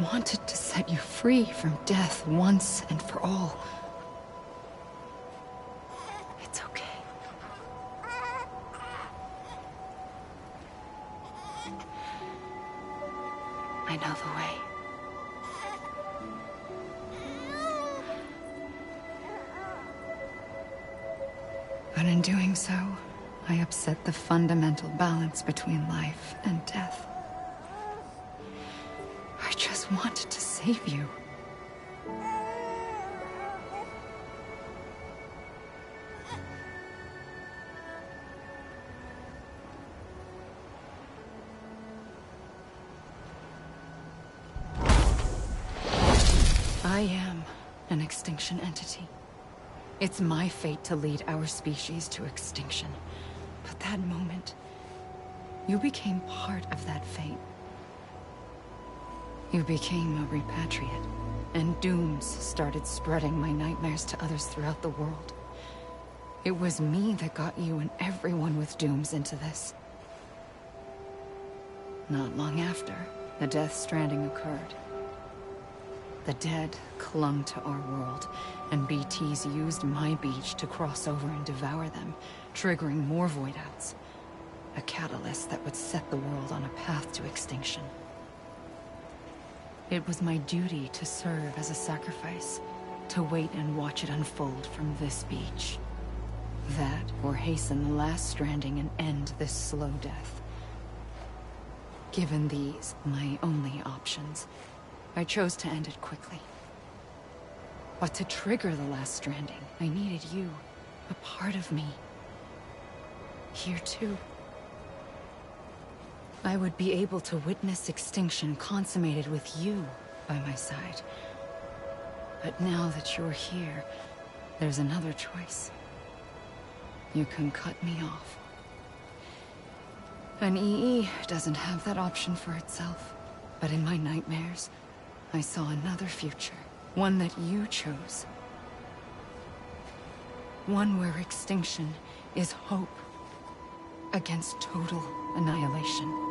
wanted to set you free from death once and for all. It's okay. I know the way. But in doing so, I upset the fundamental balance between life and death. I just wanted to save you. I am an extinction entity. It's my fate to lead our species to extinction. But that moment, you became part of that fate. You became a repatriate, and dooms started spreading my nightmares to others throughout the world. It was me that got you and everyone with dooms into this. Not long after, the Death Stranding occurred. The dead clung to our world, and BTs used my beach to cross over and devour them, triggering more void-outs. A catalyst that would set the world on a path to extinction. It was my duty to serve as a sacrifice, to wait and watch it unfold from this beach. That, or hasten the last stranding and end this slow death. Given these, my only options, I chose to end it quickly. But to trigger the last stranding, I needed you, a part of me. Here too. I would be able to witness extinction consummated with you by my side. But now that you're here, there's another choice. You can cut me off. An EE doesn't have that option for itself. But in my nightmares, I saw another future. One that you chose. One where extinction is hope against total annihilation.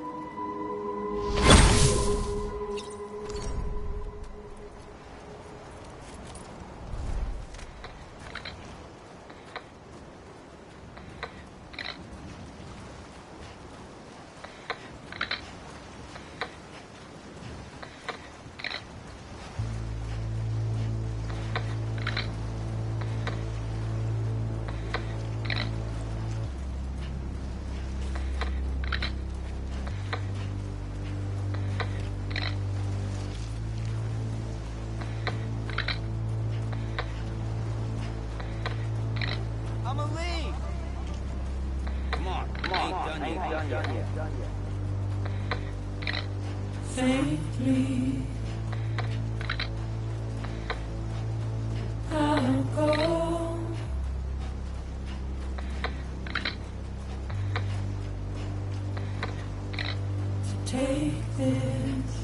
Faintly, I'll go. To take this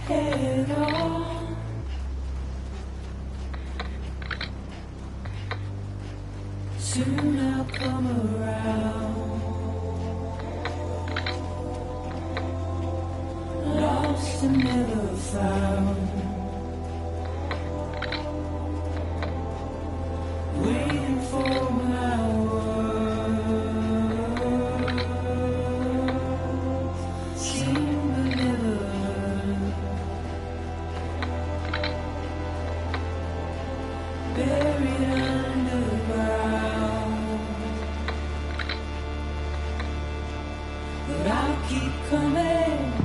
head on. Soon I'll come around. Lost and never found. Waiting for my but I'll keep coming.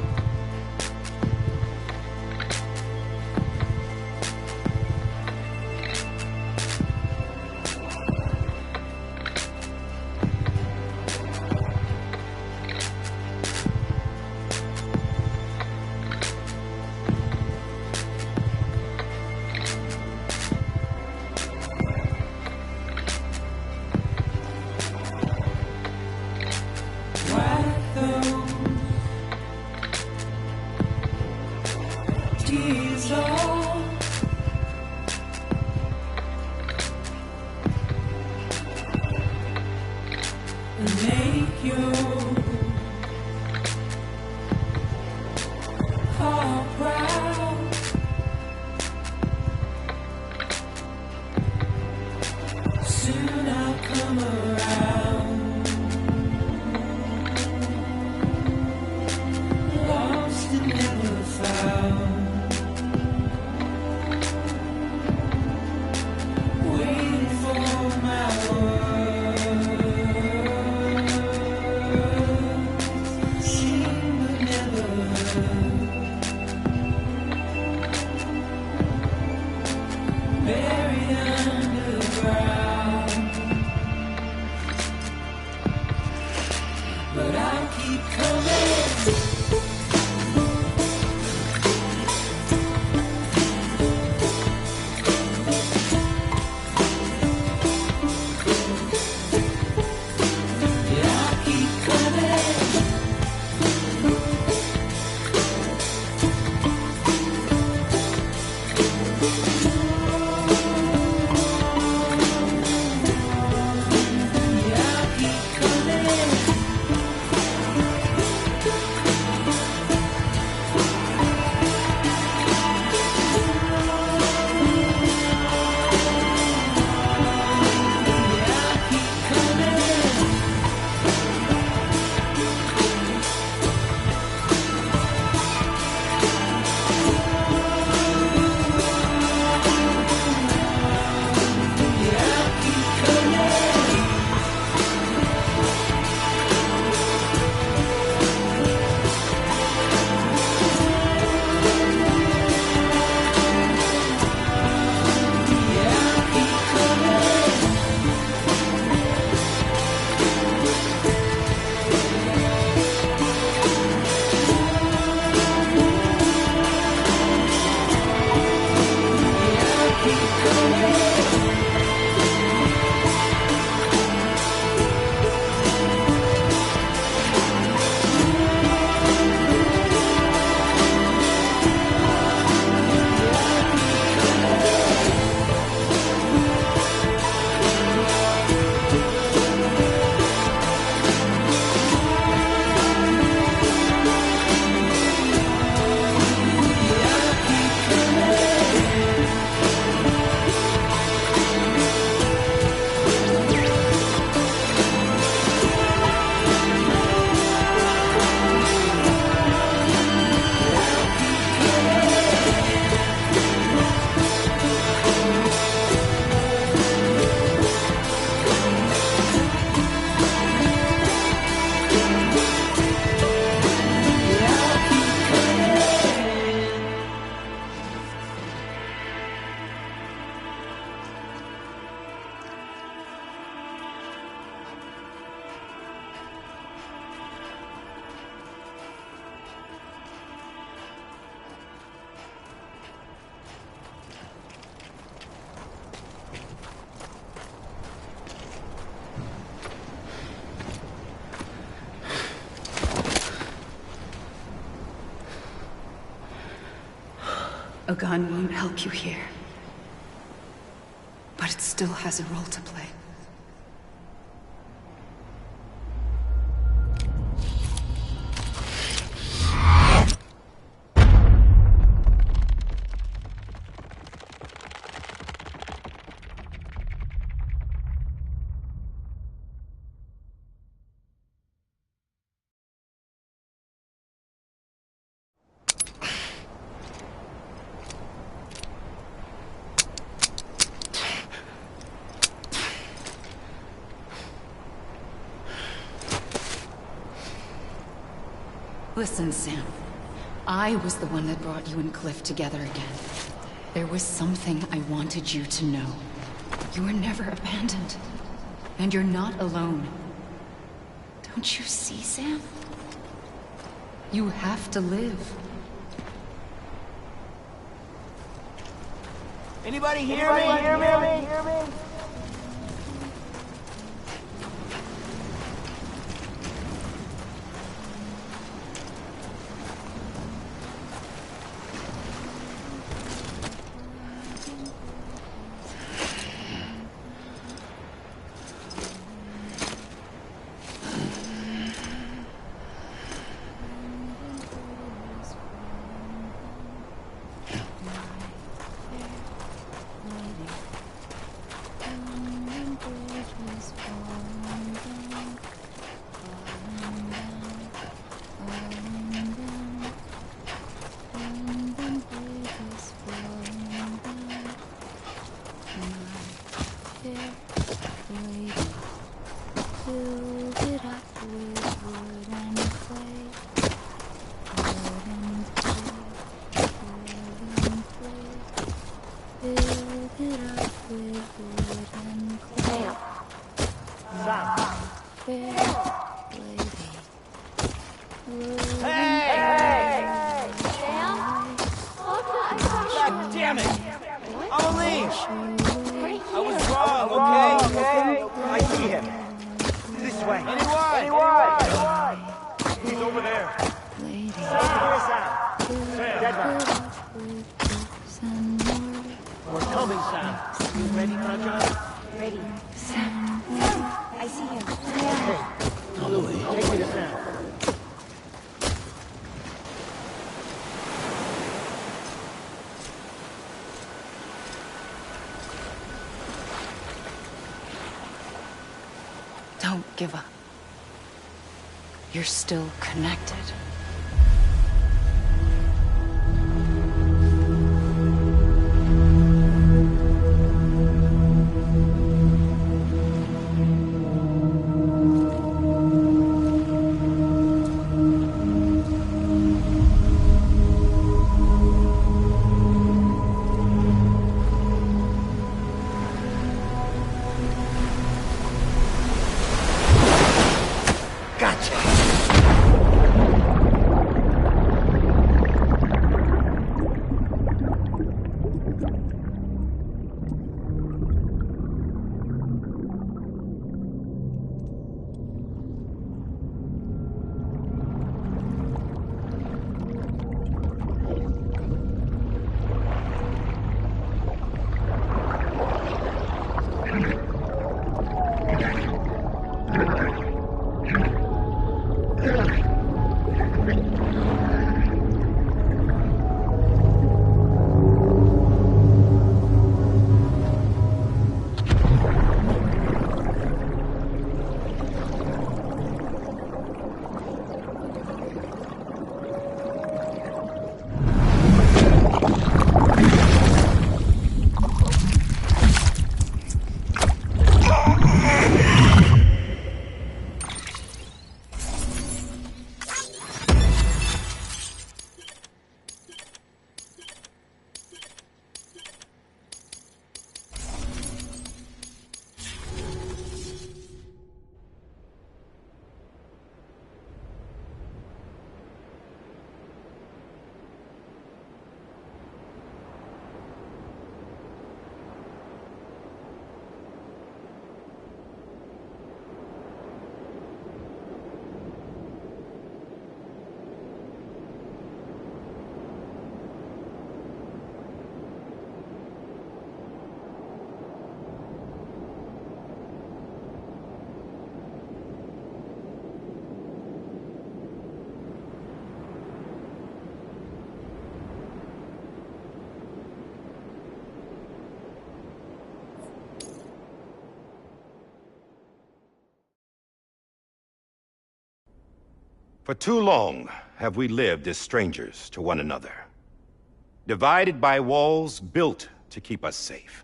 A gun won't help you here. But it still has a role to play. Listen, Sam. I was the one that brought you and Cliff together again. There was something I wanted you to know. You were never abandoned. And you're not alone. Don't you see, Sam? You have to live. Anybody hear me? Don't give up. You're still connected. For too long have we lived as strangers to one another, divided by walls built to keep us safe.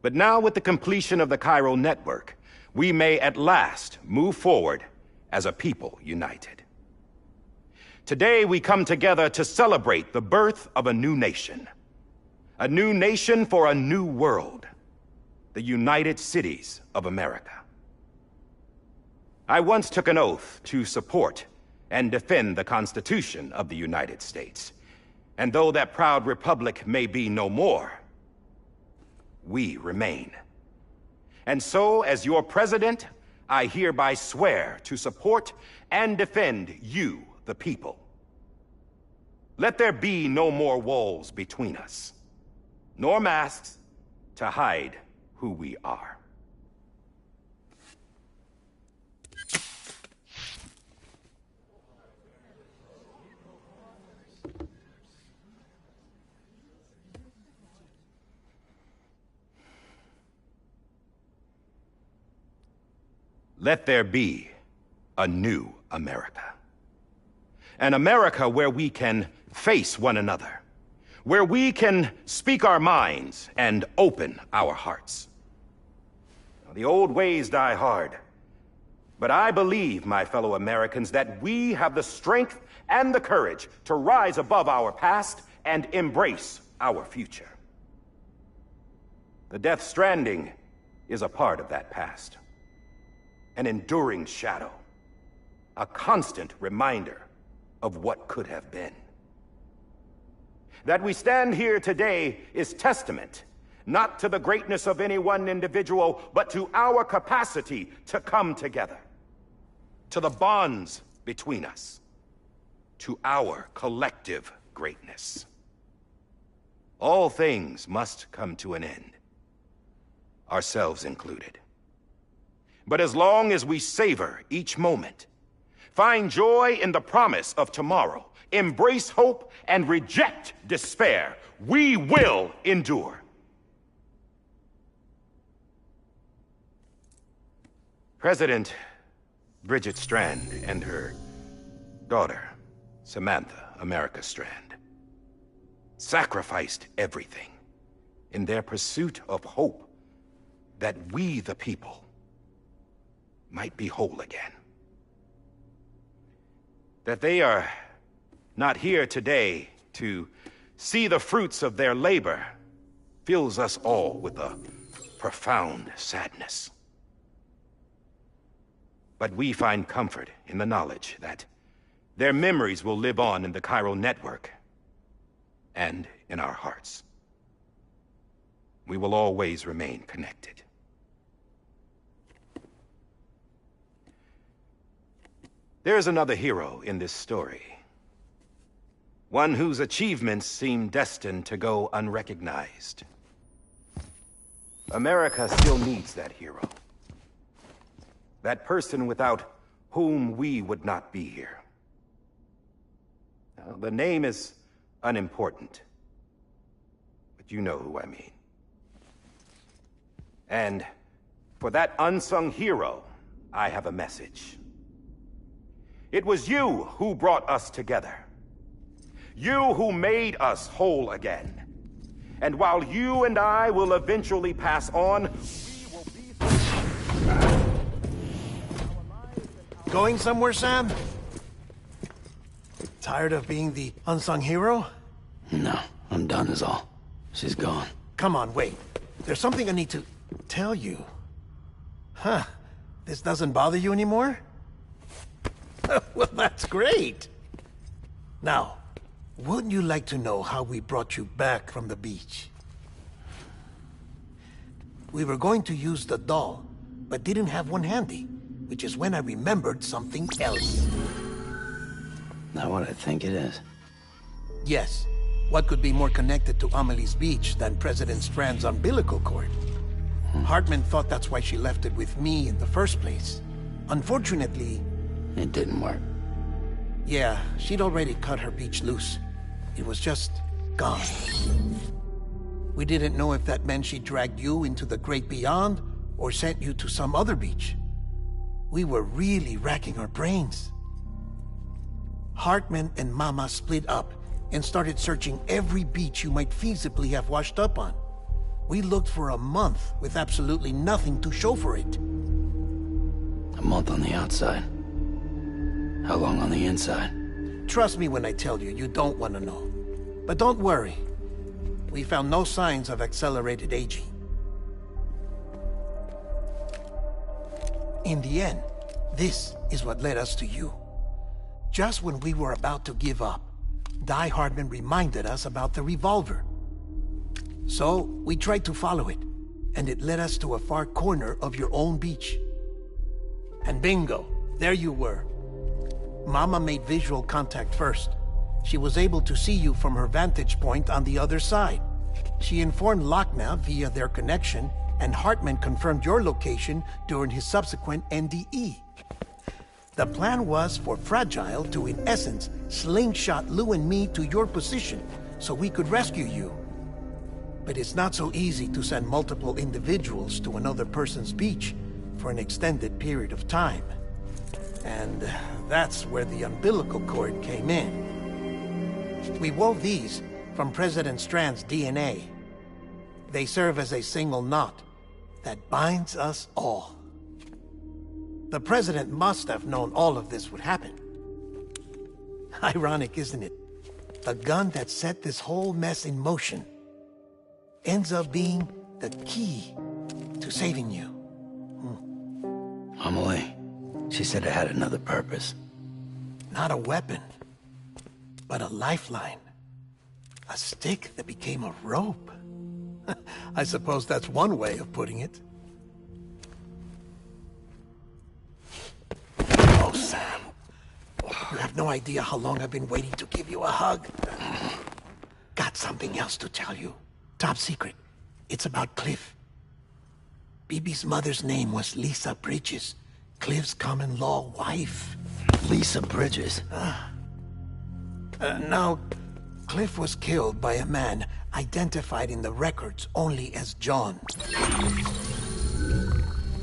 But now, with the completion of the Cairo network, we may at last move forward as a people united. Today we come together to celebrate the birth of a new nation. A new nation for a new world. The United Cities of America. I once took an oath to support and defend the Constitution of the United States. And though that proud republic may be no more, we remain. And so, as your president, I hereby swear to support and defend you, the people. Let there be no more walls between us, nor masks to hide who we are. Let there be a new America. An America where we can face one another, where we can speak our minds and open our hearts. Now, the old ways die hard, but I believe, my fellow Americans, that we have the strength and the courage to rise above our past and embrace our future. The Death Stranding is a part of that past. An enduring shadow, a constant reminder of what could have been. That we stand here today is testament, not to the greatness of any one individual, but to our capacity to come together, to the bonds between us, to our collective greatness. All things must come to an end, ourselves included. But as long as we savor each moment, find joy in the promise of tomorrow, embrace hope, and reject despair, we will endure. President Bridget Strand and her daughter, Samantha America Strand, sacrificed everything in their pursuit of hope that we, the people, might be whole again. That they are not here today to see the fruits of their labor fills us all with a profound sadness. But we find comfort in the knowledge that their memories will live on in the chiral network and in our hearts. We will always remain connected. There's another hero in this story. One whose achievements seem destined to go unrecognized. America still needs that hero. That person without whom we would not be here. Now, the name is unimportant, but you know who I mean. And for that unsung hero, I have a message. It was you who brought us together. You who made us whole again. And while you and I will eventually pass on, we will be... Going somewhere, Sam? Tired of being the unsung hero? No, I'm done is all. She's gone. Come on, wait. There's something I need to tell you. Huh. This doesn't bother you anymore? Well, that's great. Now, wouldn't you like to know how we brought you back from the beach? We were going to use the doll, but didn't have one handy, which is when I remembered something else. Not what I think it is. Yes. What could be more connected to Amelie's beach than President Strand's umbilical cord? Hartman thought that's why she left it with me in the first place. Unfortunately... It didn't work. Yeah, she'd already cut her beach loose. It was just gone. We didn't know if that meant she dragged you into the great beyond, or sent you to some other beach. We were really racking our brains. Hartman and Mama split up and started searching every beach you might feasibly have washed up on. We looked for a month with absolutely nothing to show for it. A month on the outside. How long on the inside? Trust me when I tell you, you don't want to know. But don't worry. We found no signs of accelerated aging. In the end, this is what led us to you. Just when we were about to give up, Die Hardman reminded us about the revolver. So, we tried to follow it, and it led us to a far corner of your own beach. And bingo, there you were. Mama made visual contact first. She was able to see you from her vantage point on the other side. She informed Lochna via their connection, and Hartman confirmed your location during his subsequent NDE. The plan was for Fragile to, in essence, slingshot Lou and me to your position so we could rescue you. But it's not so easy to send multiple individuals to another person's beach for an extended period of time. And that's where the umbilical cord came in. We wove these from President Strand's DNA. They serve as a single knot that binds us all. The President must have known all of this would happen. Ironic, isn't it? The gun that set this whole mess in motion ends up being the key to saving you. Amelie, she said it had another purpose. Not a weapon, but a lifeline. A stick that became a rope. I suppose that's one way of putting it. Oh, Sam. You have no idea how long I've been waiting to give you a hug. Got something else to tell you. Top secret. It's about Cliff. Bibi's mother's name was Lisa Bridges, Cliff's common-law wife. Lisa Bridges? Now, Cliff was killed by a man identified in the records only as John.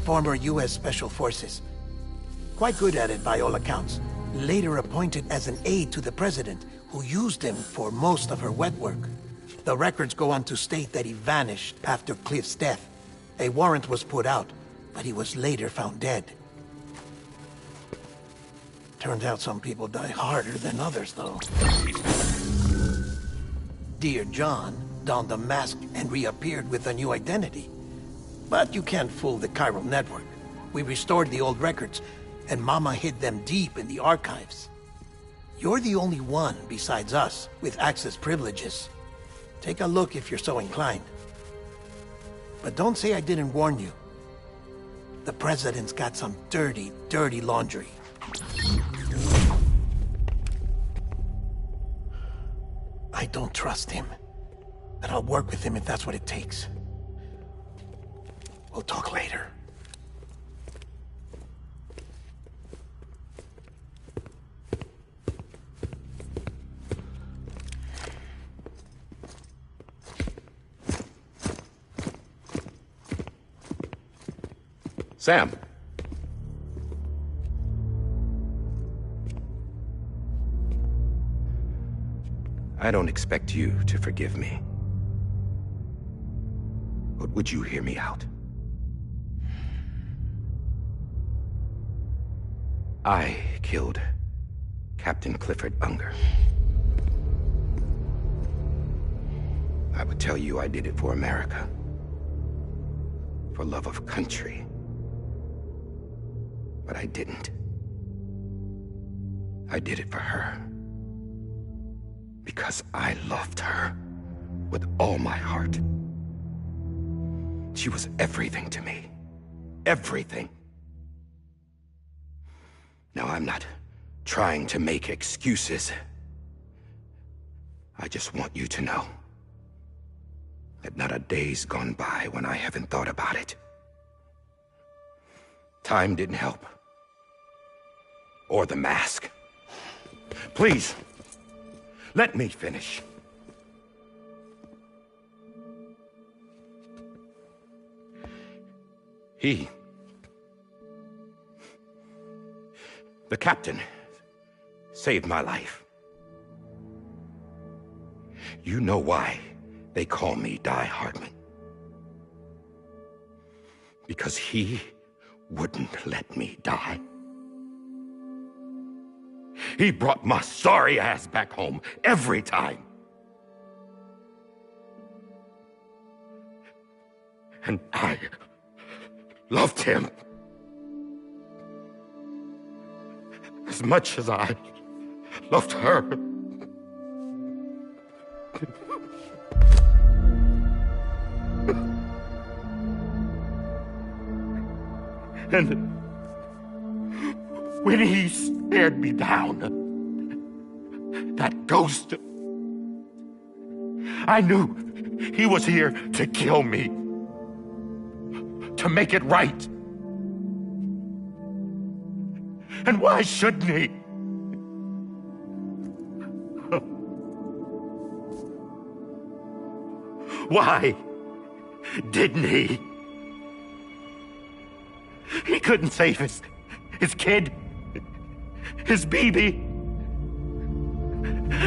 Former U.S. Special Forces. Quite good at it by all accounts. Later appointed as an aide to the President, who used him for most of her wet work. The records go on to state that he vanished after Cliff's death. A warrant was put out, but he was later found dead. Turns out some people die harder than others, though. Dear John donned a mask and reappeared with a new identity. But you can't fool the chiral network. We restored the old records, and Mama hid them deep in the archives. You're the only one, besides us, with access privileges. Take a look if you're so inclined. But don't say I didn't warn you. The President's got some dirty, dirty laundry. I don't trust him. But I'll work with him if that's what it takes. We'll talk later. Sam. I don't expect you to forgive me. But would you hear me out? I killed Captain Clifford Unger. I would tell you I did it for America. For love of country. But I didn't. I did it for her. Because I loved her with all my heart. She was everything to me. Everything. Now, I'm not trying to make excuses. I just want you to know that not a day's gone by when I haven't thought about it. Time didn't help. Or the mask. Please, let me finish. The captain, saved my life. You know why they call me Die Hardman. Because he wouldn't let me die. He brought my sorry ass back home every time. And I loved him as much as I loved her. And when he stared me down, that ghost, I knew he was here to kill me, to make it right. And why shouldn't he? Why didn't he? He couldn't save his kid, his baby.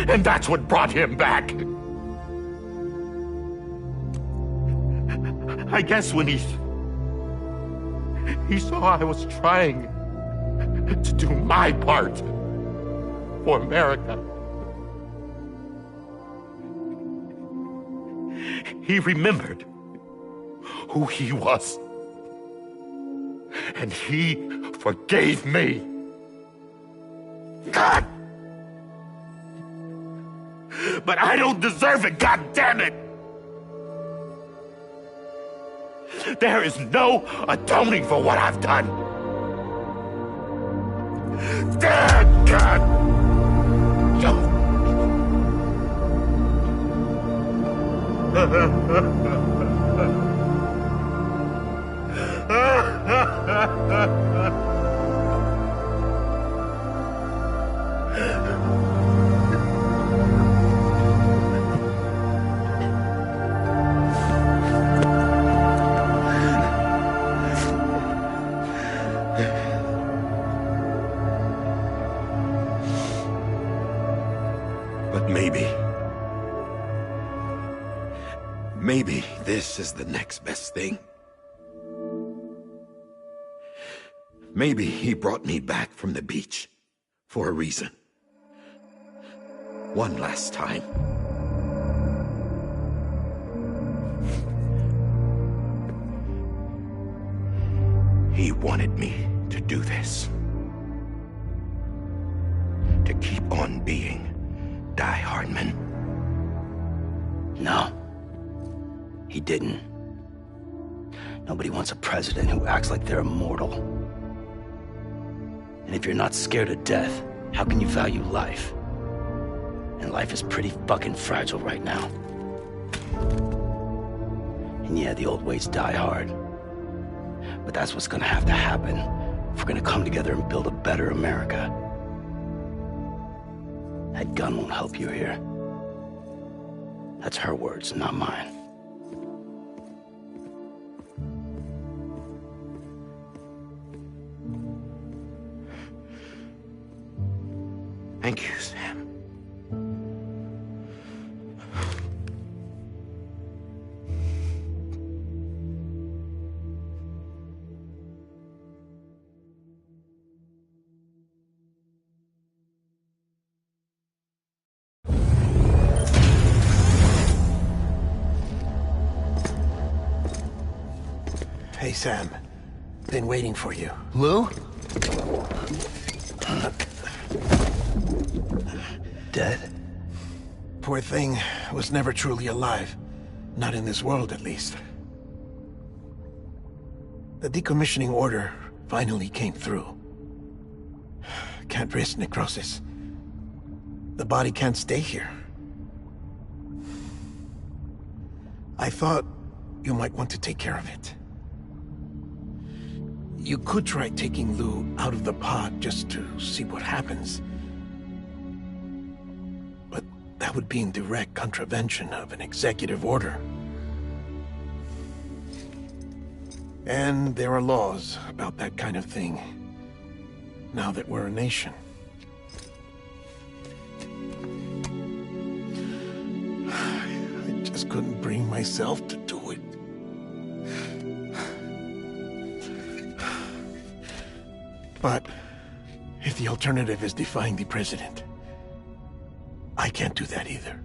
And that's what brought him back. I guess when he saw I was trying to do my part for America, he remembered who he was. And he forgave me. God! But I don't deserve it, God damn it! There is no atoning for what I've done. Damn, God! But maybe this is the next best thing. Maybe he brought me back from the beach for a reason. One last time. He wanted me to do this. To keep on being Die Hardman. No. He didn't. Nobody wants a president who acts like they're immortal. And if you're not scared of death, how can you value life? And life is pretty fucking fragile right now. And yeah, the old ways die hard. But that's what's gonna have to happen if we're gonna come together and build a better America. That gun won't help you here. That's her words, not mine. Thank you, Sam. Hey, Sam. Been waiting for you. Lou? Dead? Poor thing was never truly alive. Not in this world, at least. The decommissioning order finally came through. Can't risk necrosis. The body can't stay here. I thought you might want to take care of it. You could try taking Lou out of the pod just to see what happens. But that would be in direct contravention of an executive order. And there are laws about that kind of thing, now that we're a nation. I just couldn't bring myself to do it. But if the alternative is defying the president, I can't do that either.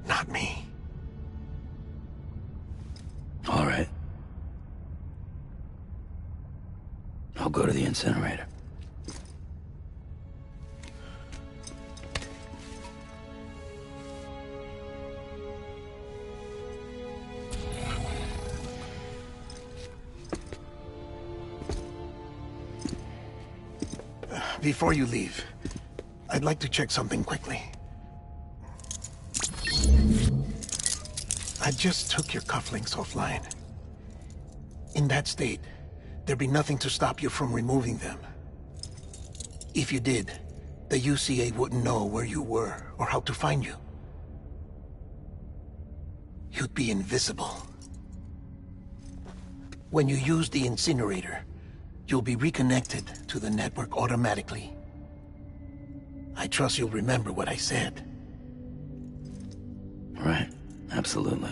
Not me. All right. I'll go to the incinerator. Before you leave, I'd like to check something quickly. I just took your cufflinks offline. In that state, there'd be nothing to stop you from removing them. If you did, the UCA wouldn't know where you were or how to find you. You'd be invisible. When you use the incinerator, you'll be reconnected to the network automatically. I trust you'll remember what I said. Right. Absolutely.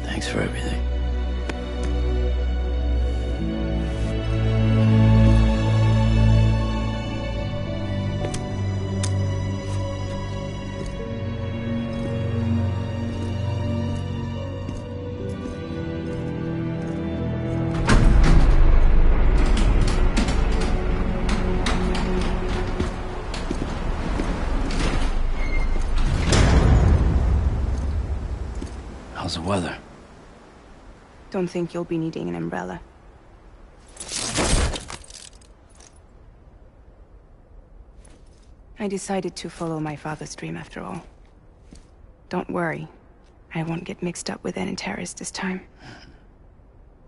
Thanks for everything. How's the weather? Don't think you'll be needing an umbrella. I decided to follow my father's dream after all. Don't worry. I won't get mixed up with any terrorists this time.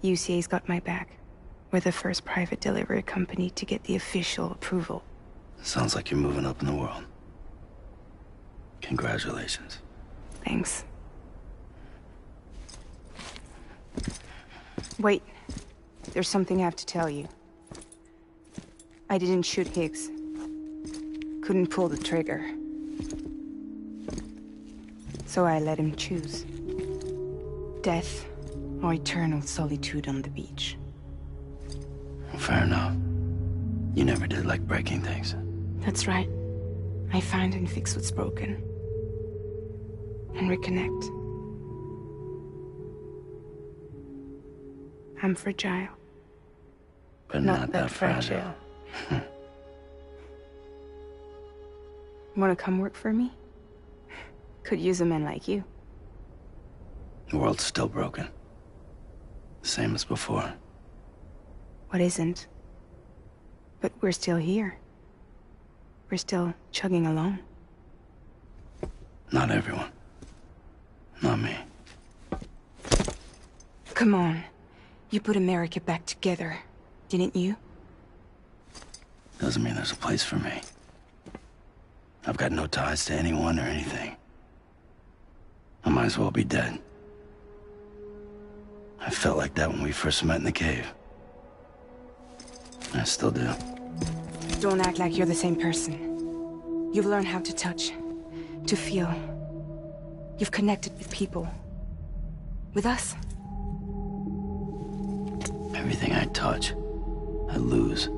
UCA's got my back. We're the first private delivery company to get the official approval. Sounds like you're moving up in the world. Congratulations. Thanks. Wait. There's something I have to tell you. I didn't shoot Higgs. Couldn't pull the trigger. So I let him choose. Death or eternal solitude on the beach. Fair enough. You never did like breaking things. That's right. I find and fix what's broken. And reconnect. I'm fragile. But not that fragile. Wanna come work for me? Could use a man like you. The world's still broken. Same as before. What isn't? But we're still here. We're still chugging along. Not everyone. Not me. Come on. You put America back together, didn't you? Doesn't mean there's a place for me. I've got no ties to anyone or anything. I might as well be dead. I felt like that when we first met in the cave. I still do. Don't act like you're the same person. You've learned how to touch, to feel. You've connected with people. With us. Everything I touch, I lose.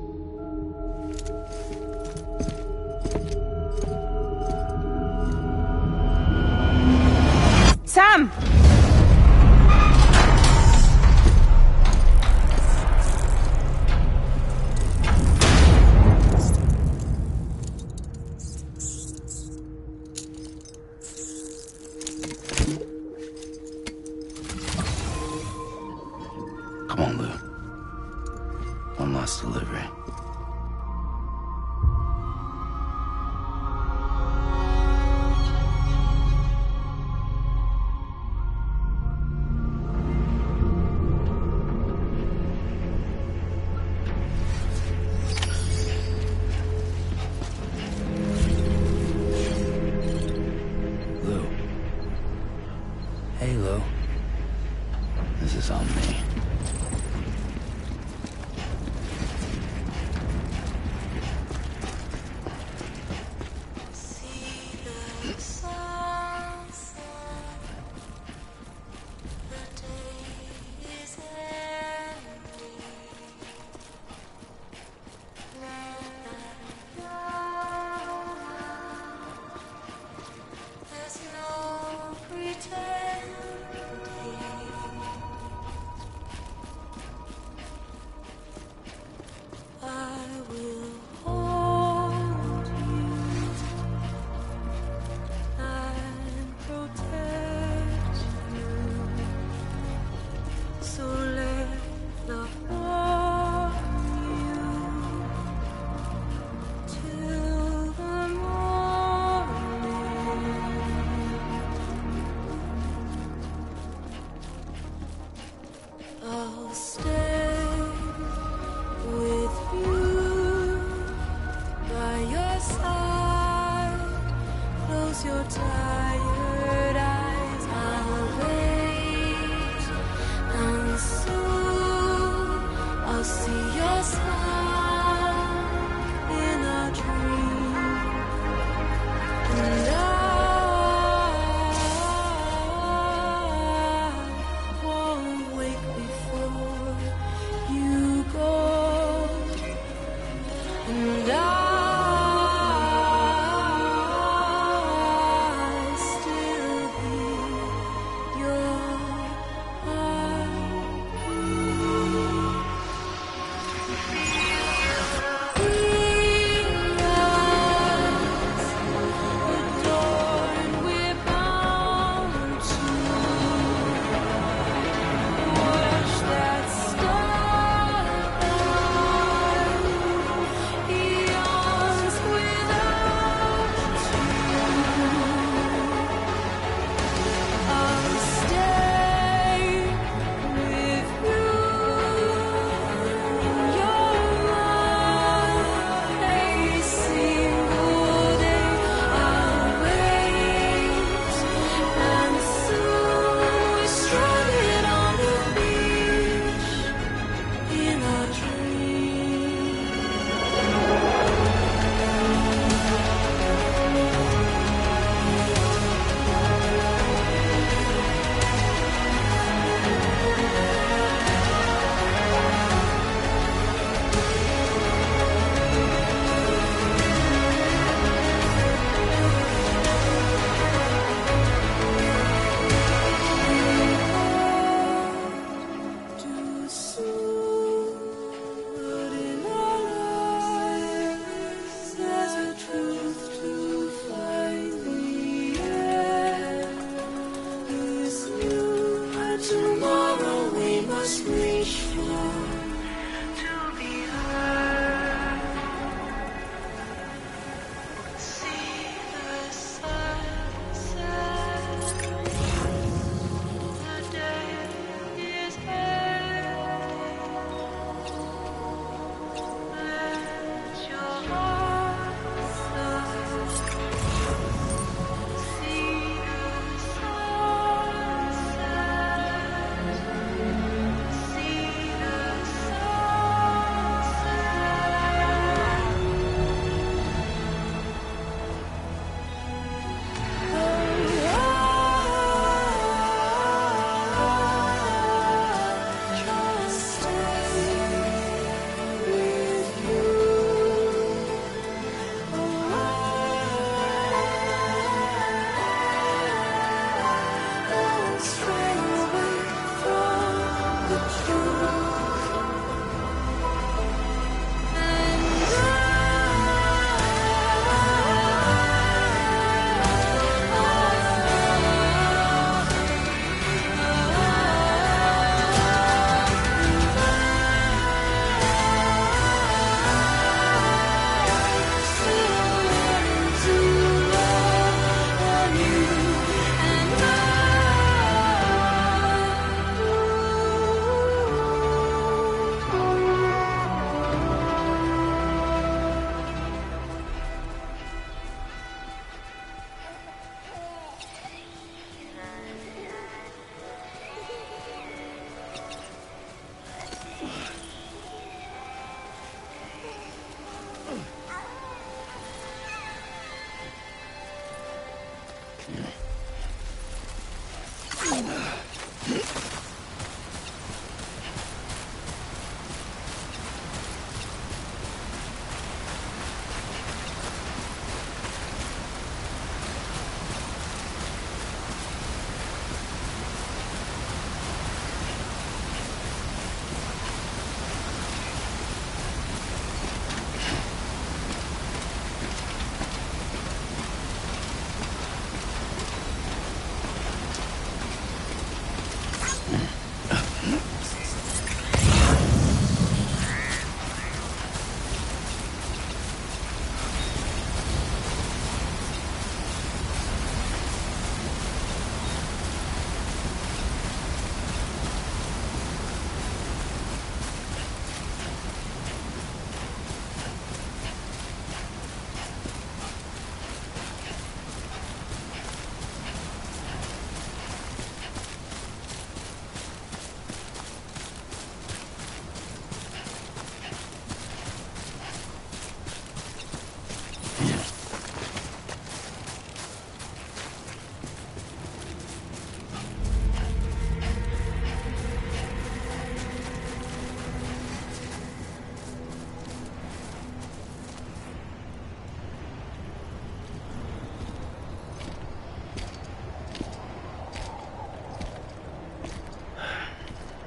Sam! Come on, Lou. One last delivery. halo. This is on me.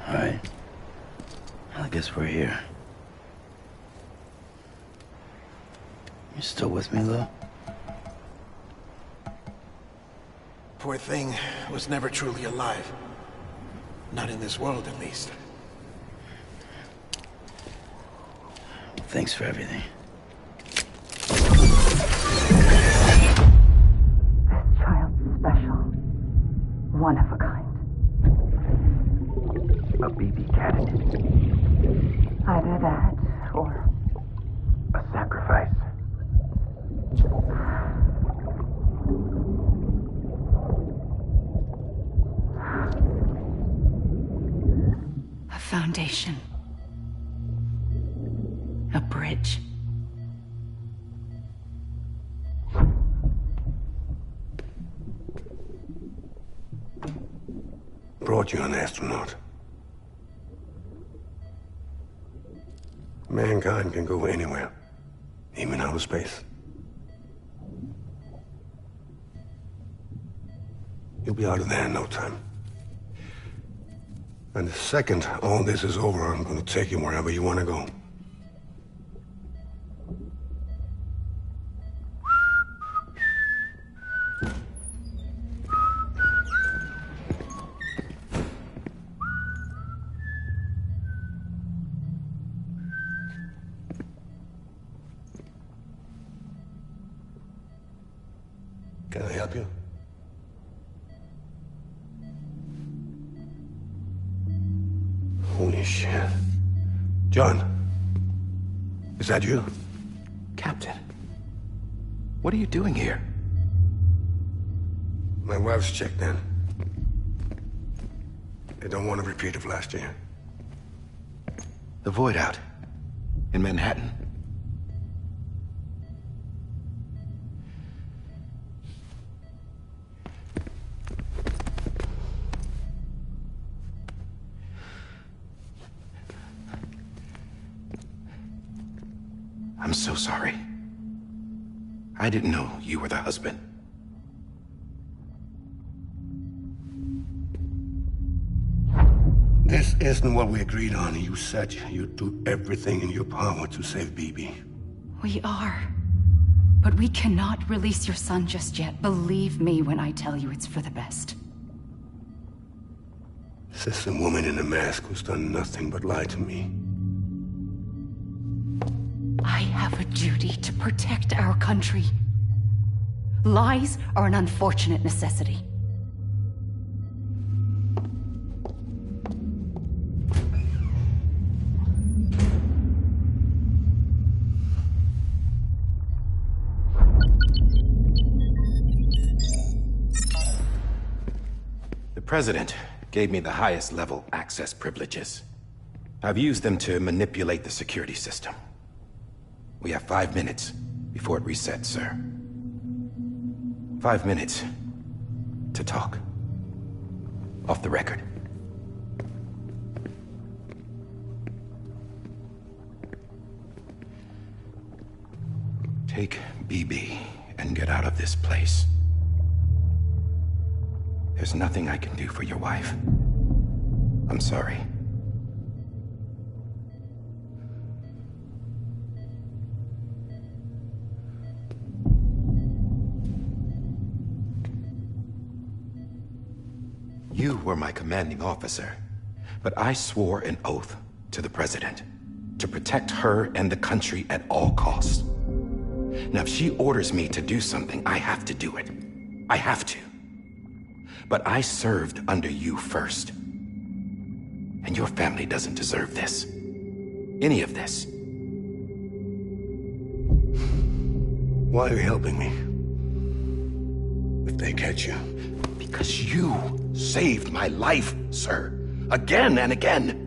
Alright. I guess we're here. You still with me, though? Poor thing was never truly alive. Not in this world, at least. Thanks for everything. Child special. One of a kind. A baby candidate. Either that, or... a sacrifice. a foundation. A bridge. Brought you an astronaut. Mankind can go anywhere, even outer space. You'll be out of there in no time. And the second all this is over, I'm gonna take you wherever you want to go. Can I help you? Holy shit. John, is that you? Captain, what are you doing here? My wife's checked in. They don't want a repeat of last year. The Void Out in Manhattan. I'm so sorry. I didn't know you were the husband. This isn't what we agreed on. You said you'd do everything in your power to save Bibi. We are. But we cannot release your son just yet. Believe me when I tell you it's for the best. This is a woman in a mask who's done nothing but lie to me. I have a duty to protect our country. Lies are an unfortunate necessity. The President gave me the highest level access privileges. I've used them to manipulate the security system. We have 5 minutes before it resets, sir. 5 minutes to talk. Off the record. Take BB and get out of this place. There's nothing I can do for your wife. I'm sorry. You were my commanding officer, but I swore an oath to the President to protect her and the country at all costs. Now, if she orders me to do something, I have to do it. I have to. But I served under you first. And your family doesn't deserve this. Any of this. Why are you helping me? If they catch you. Because you saved my life, sir. Again and again.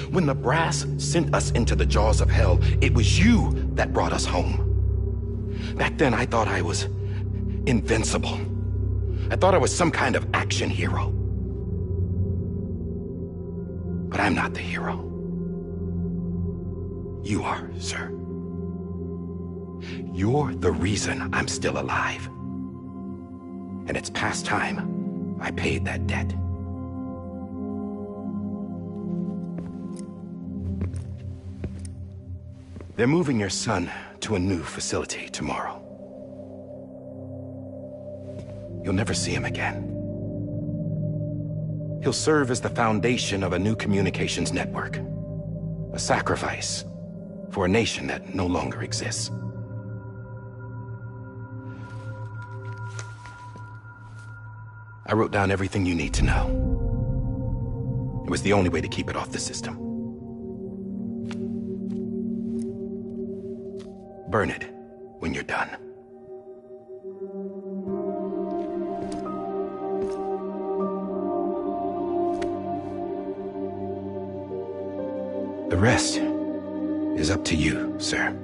When the brass sent us into the jaws of hell, it was you that brought us home. Back then, I thought I was invincible. I thought I was some kind of action hero. But I'm not the hero. You are, sir. You're the reason I'm still alive. And it's past time I paid that debt. They're moving your son to a new facility tomorrow. You'll never see him again. He'll serve as the foundation of a new communications network. A sacrifice for a nation that no longer exists. I wrote down everything you need to know. It was the only way to keep it off the system. Burn it when you're done. The rest is up to you, sir.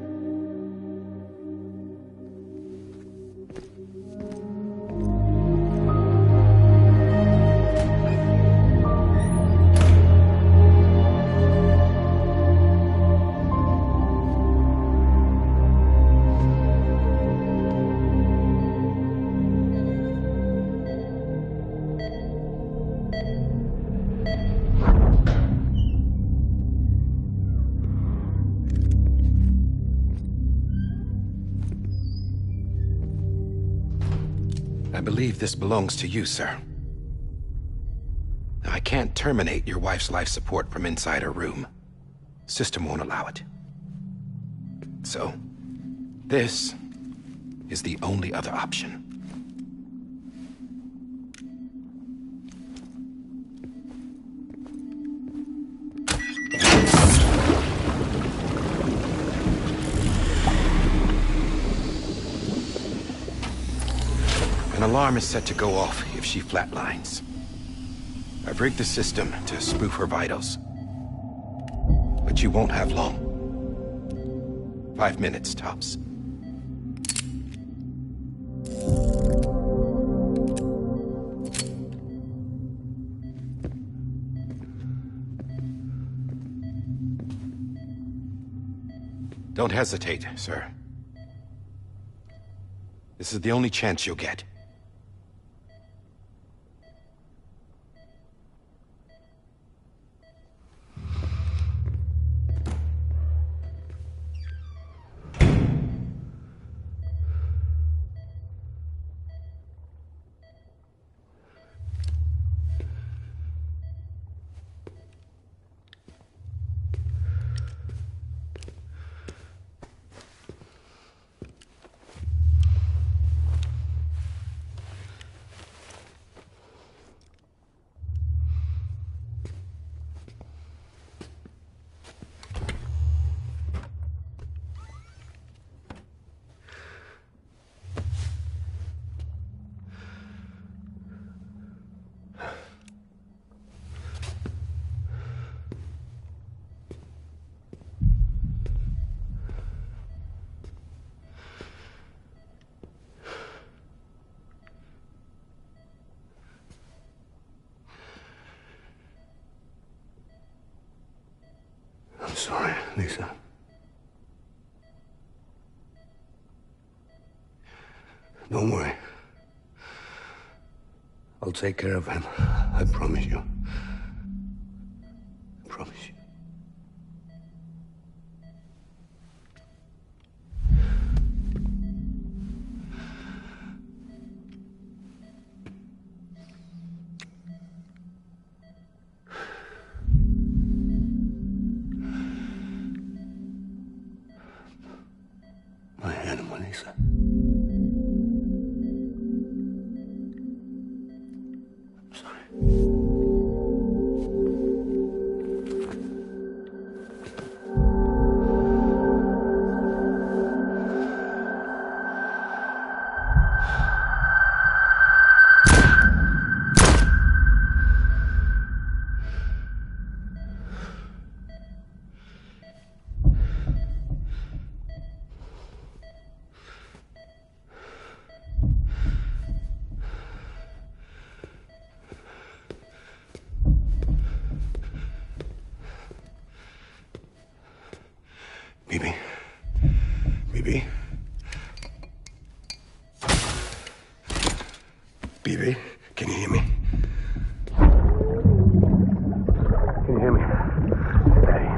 I believe this belongs to you, sir. Now, I can't terminate your wife's life support from inside her room. System won't allow it. So, this is the only other option. An alarm is set to go off if she flatlines. I've rigged the system to spoof her vitals. But you won't have long. 5 minutes, tops. Don't hesitate, sir. This is the only chance you'll get. Lisa. Don't worry. I'll take care of him. I promise you. I promise you. My animal, Lisa. I'm sorry. Bibi. Bibi. Bibi, can you hear me? Can you hear me? Steady.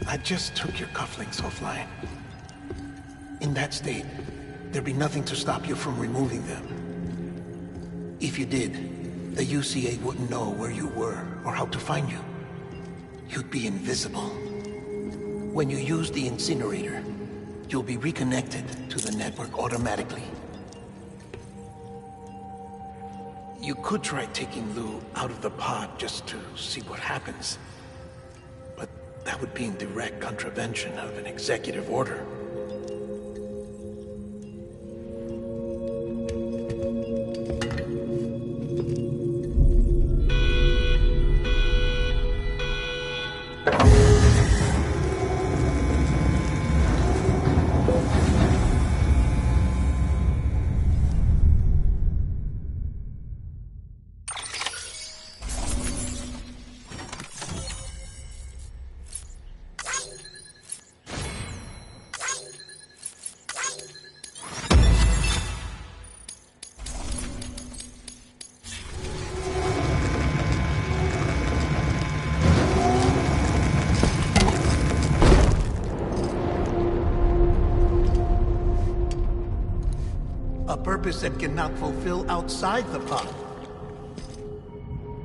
I just took your cufflinks offline. In that state, there'd be nothing to stop you from removing them. If you did, the UCA wouldn't know where you were or how to find you. You'd be invisible. When you use the incinerator, you'll be reconnected to the network automatically. You could try taking Lou out of the pod just to see what happens. But that would be in direct contravention of an executive order. A purpose that cannot fulfill outside the pod.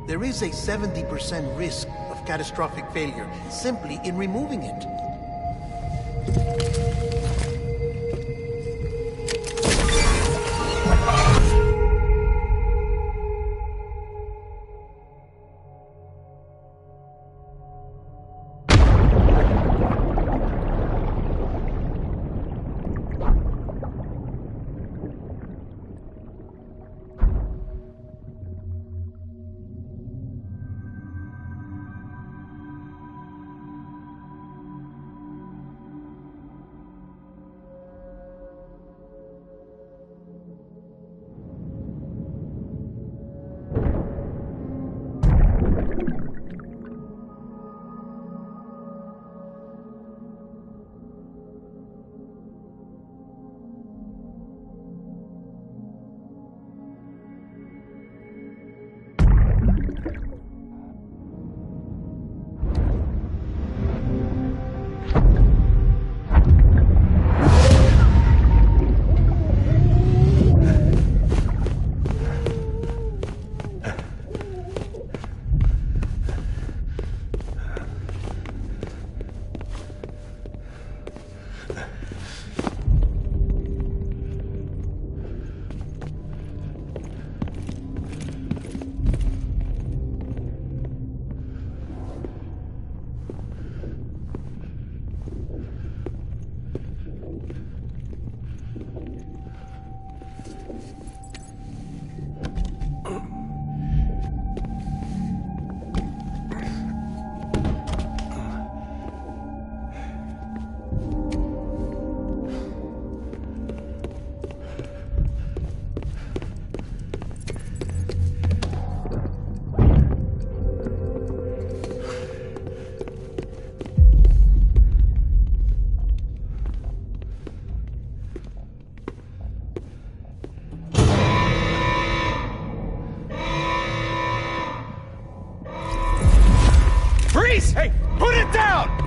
There is a 70% risk of catastrophic failure simply in removing it.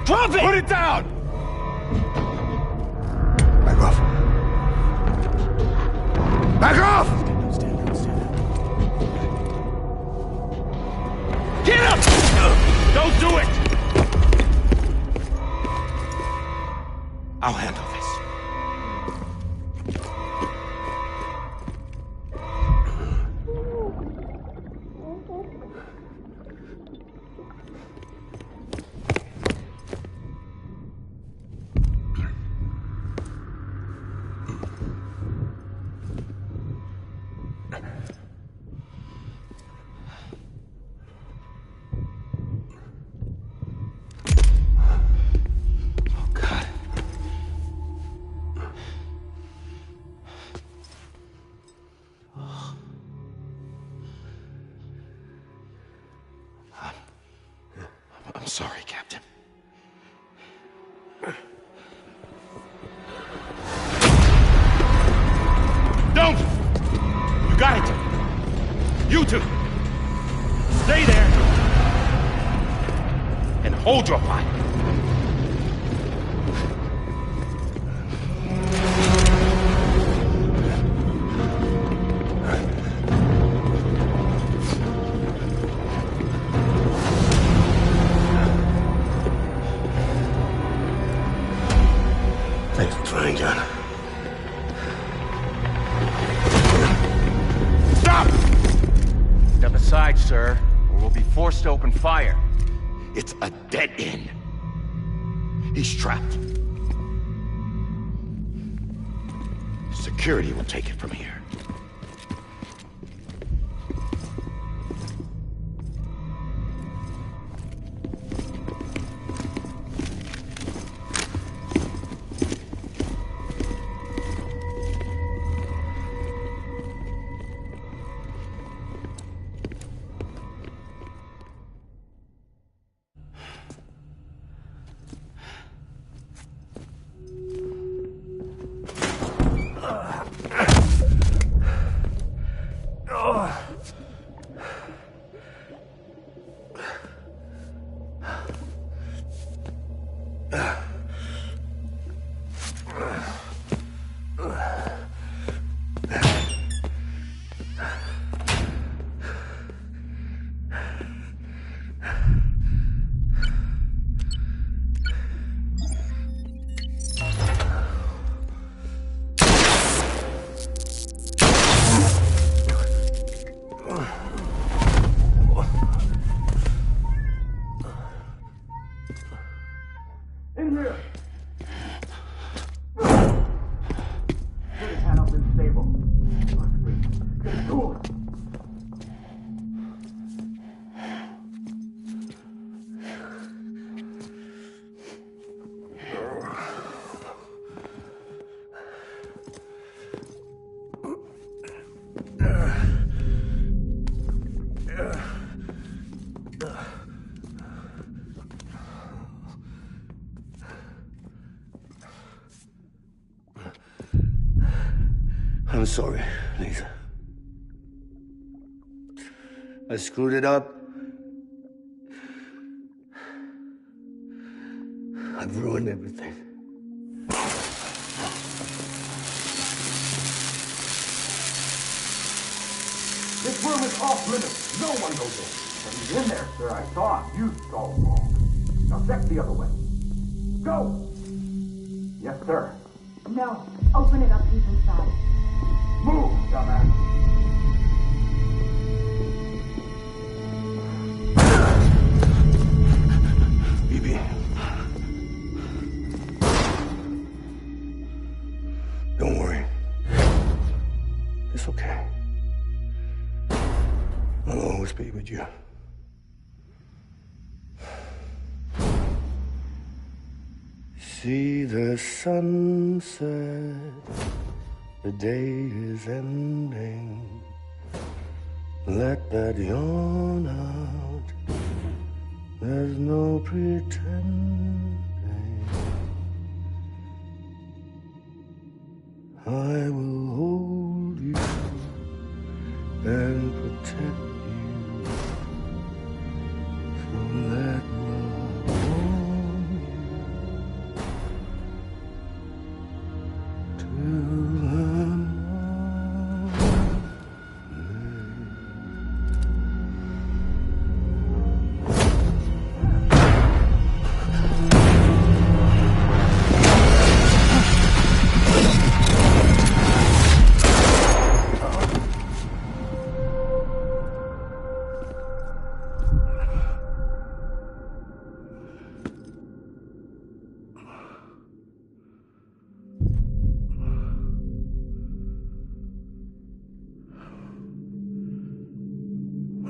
Drop it! Put it down! Back off. Back off! Stand up. Get up! Don't do it! I'll handle this. I'm sorry, Captain. Don't! You got it! You two! Stay there! And hold your fire! Thanks for trying, John. Stop! Step aside, sir, or we'll be forced to open fire. It's a dead end. He's trapped. Security will take it from here. In here! Put his hand up in the stable. Get to him! I'm sorry, Lisa. I screwed it up. I've ruined everything. This room is off limits. No one goes in. But he's in there, sir. I saw him. You saw him wrong. Now check the other way. Go! Yes, sir. No. Open it up. He's inside. Move, dumbass. Bibi. Don't worry. It's okay. I'll always be with you. See the sunset. The day is ending. Let that yawn out. There's no pretending. I will hold you and protect you. So let love warm you.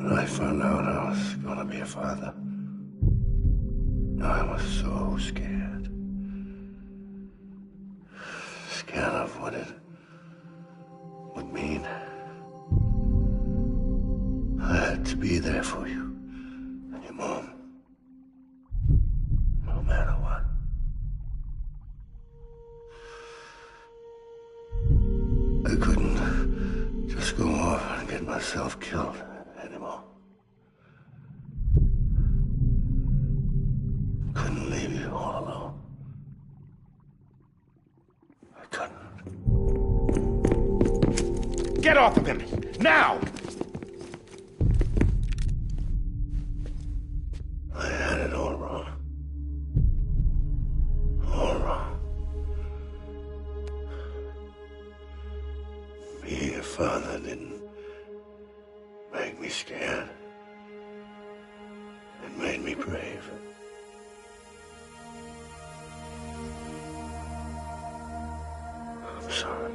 When I found out I was gonna be a father, I was so scared. Scared of what it would mean. I had to be there for you and your mom. No matter what. I couldn't just go off and get myself killed anymore. Couldn't leave you all alone. I couldn't. Get off of him! Now! I had it all wrong. All wrong. Being a father didn't make me scared. It made me brave. I'm sorry.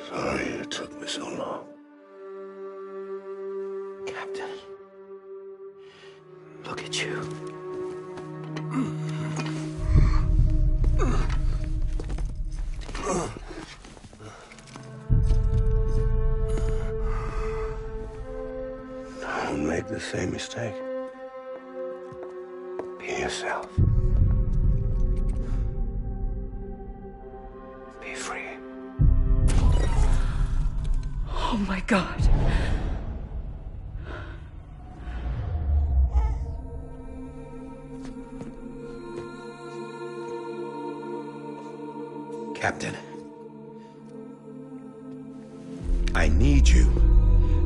Sorry it took me so long. Captain. Look at you. Don't make the same mistake. Be yourself. Be free. Oh my God. Captain, I need you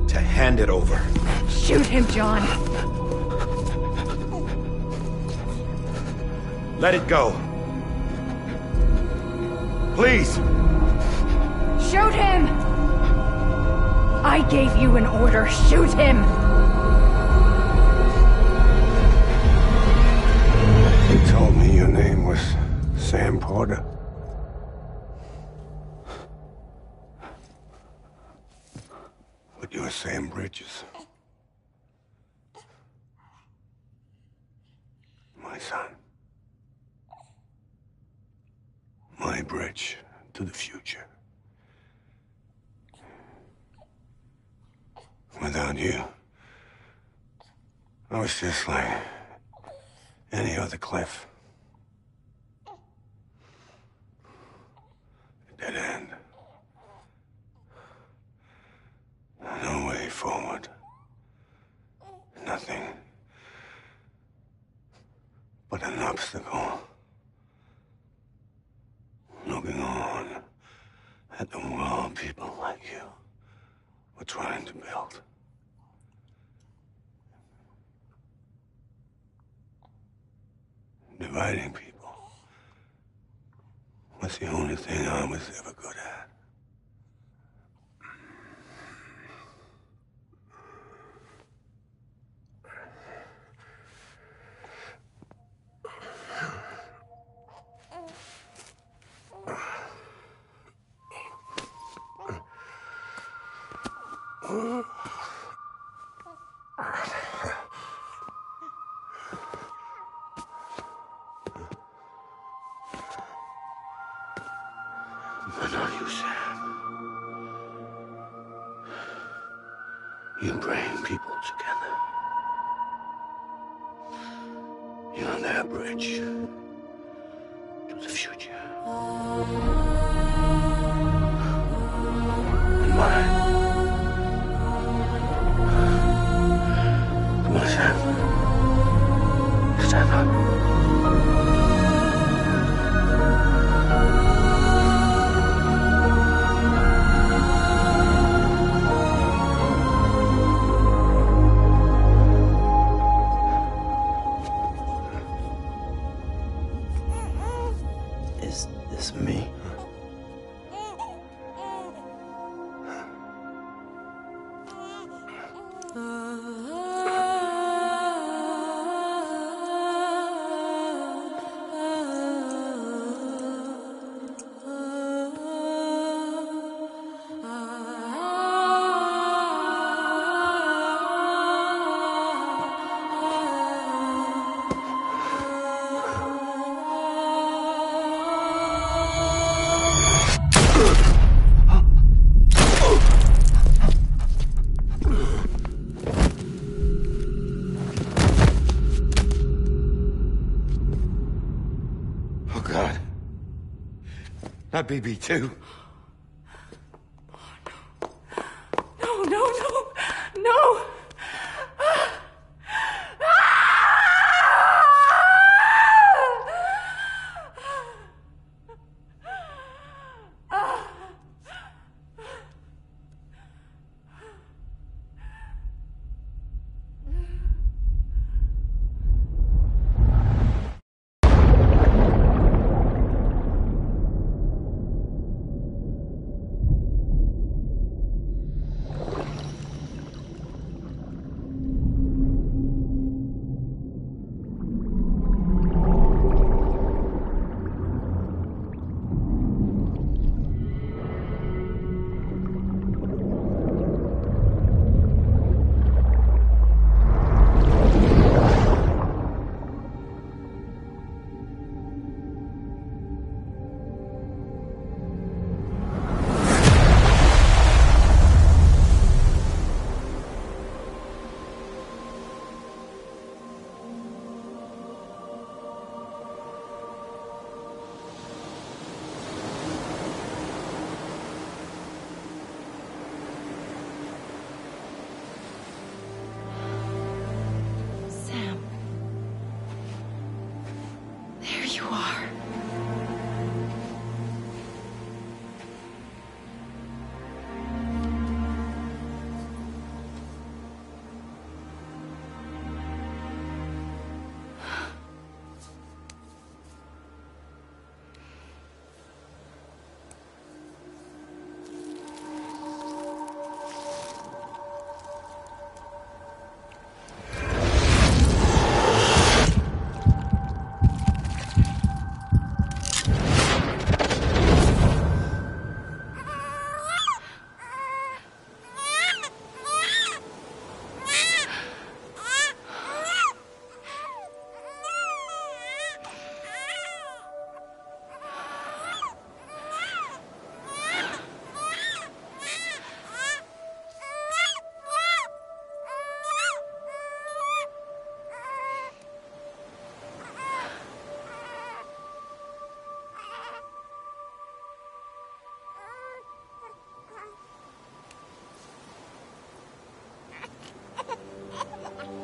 to hand it over. Shoot him, John. Let it go. Please. Shoot him! I gave you an order. Shoot him! You told me your name was Sam Porter. But you're Sam Bridges. My son. My bridge to the future. Without you, I was just like any other Cliff. A dead end. No way forward. Nothing but an obstacle. Looking on at the world people like you were trying to build. Dividing people was the only thing I was ever good at. But not you, Sam. You bring people together. You're their bridge to the future. And mine. Come on, Sam. Stand up. Is this me? My BB too. No, no, no, no!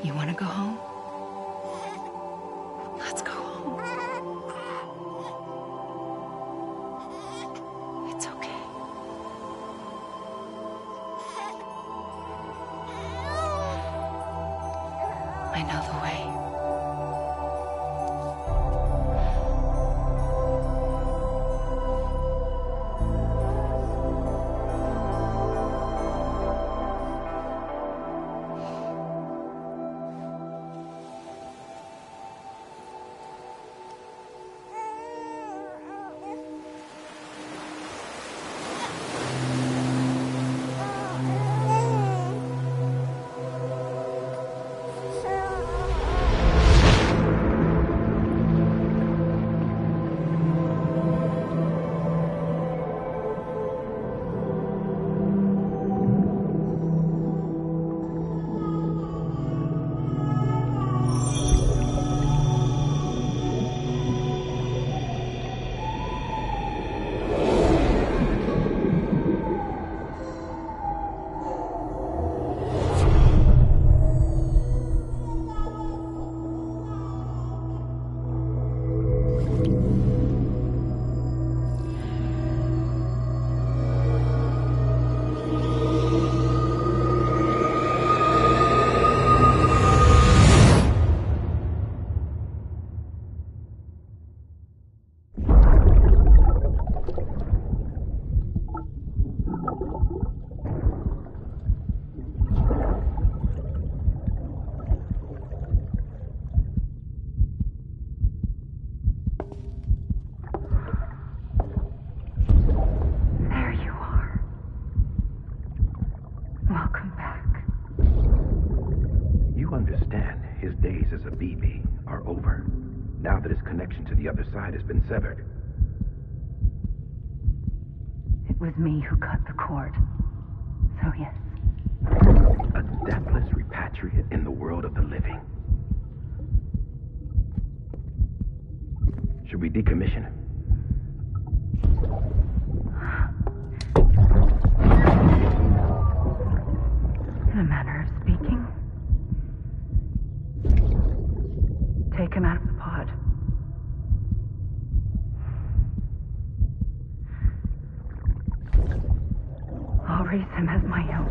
You want to go home? Let's go home. It's okay. I know the way. connection to the other side has been severed. It was me who cut the cord. So yes. A deathless repatriate in the world of the living. Should we decommission him? In a manner of speaking. Take him out of the pod. I'll raise him as my own.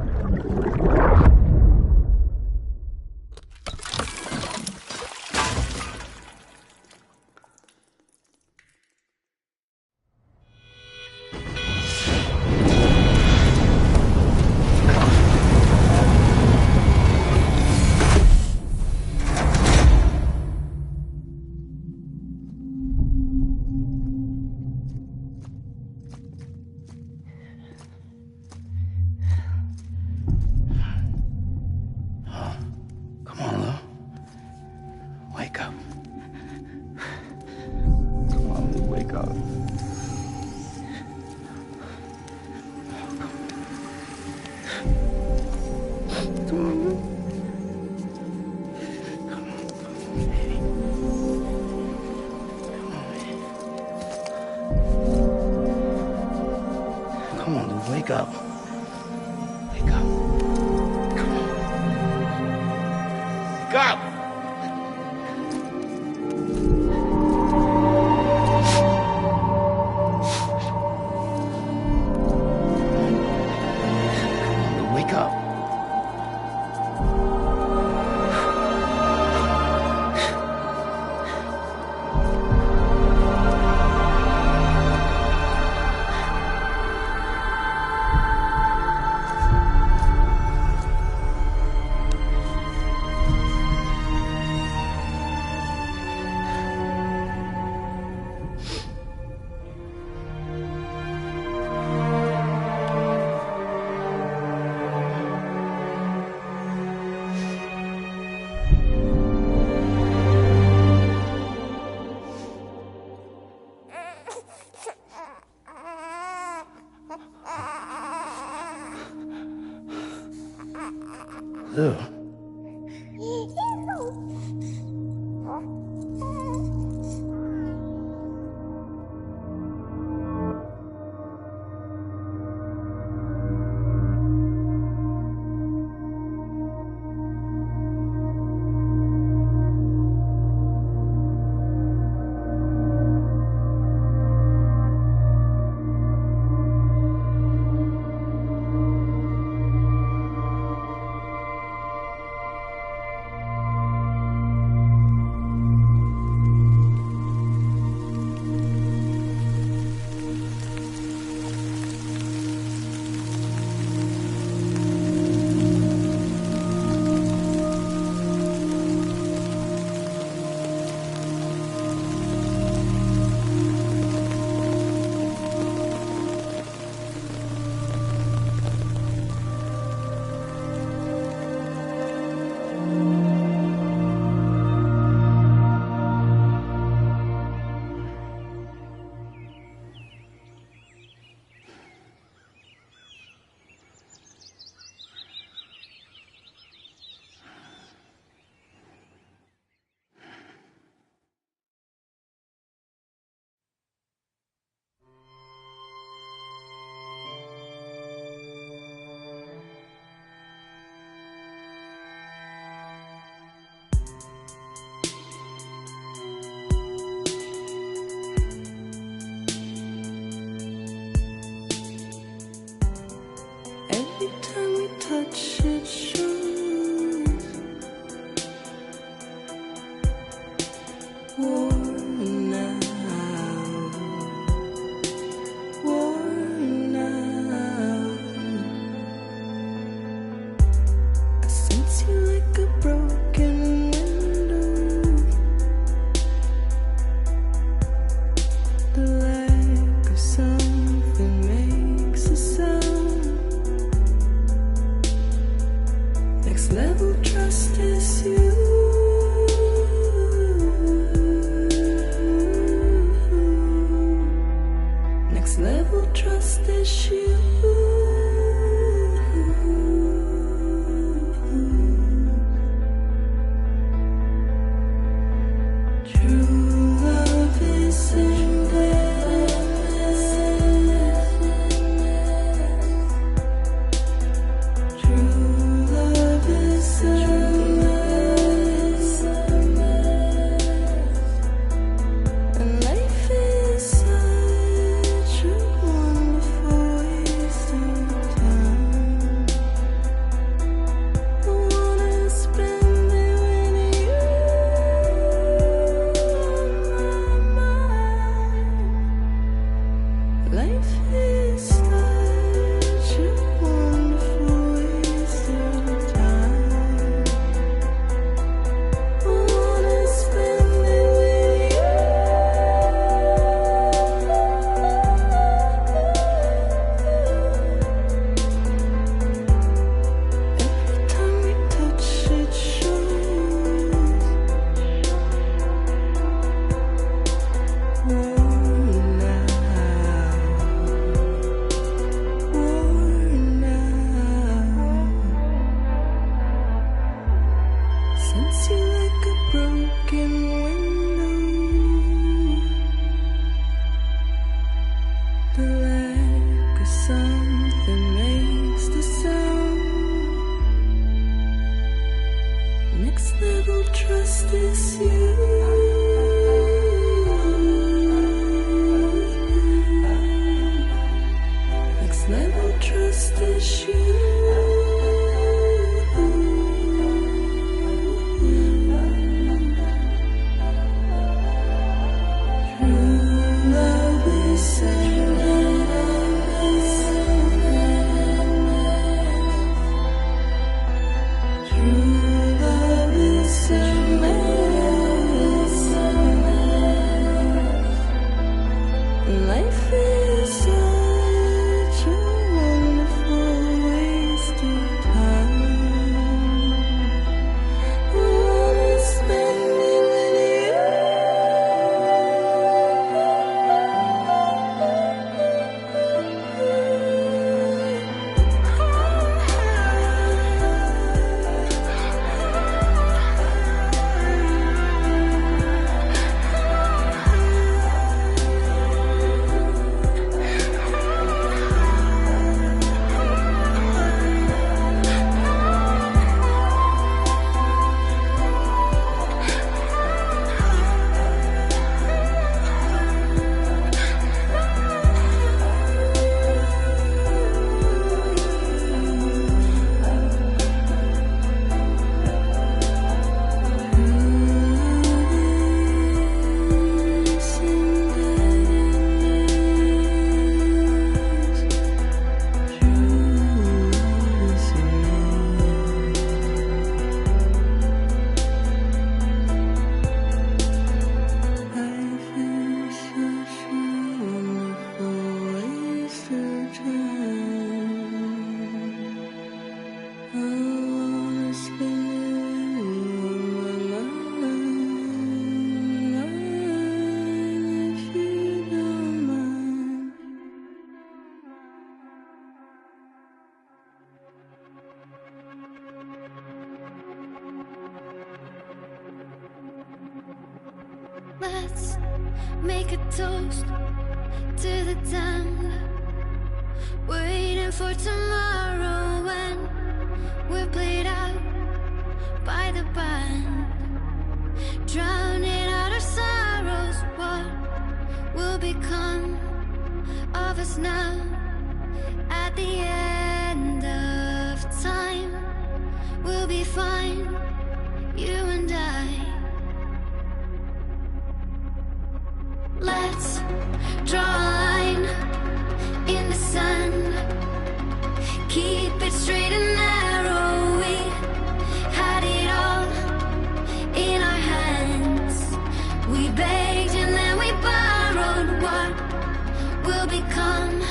Come on, Lou, wake up. Wake up. Come on. Wake up! Wake up. Lou. Every time we touch it shows worn out, worn out. I sense you like a broken window. The lack of something makes a sound. Next level trust is you. Next level trust is you. True love is in there. trust is you. Next level trust is you. True love is life is such a wonderful waste of time. What is spending with Let's make a toast to the damned, waiting for tomorrow when we're played out by the band, drowning out our sorrows. What will become of us now at the end of time? We'll be fine, you and I. Let's draw a line in the sand, keep it straight and narrow. We had it all in our hands. We begged and then we borrowed. What will become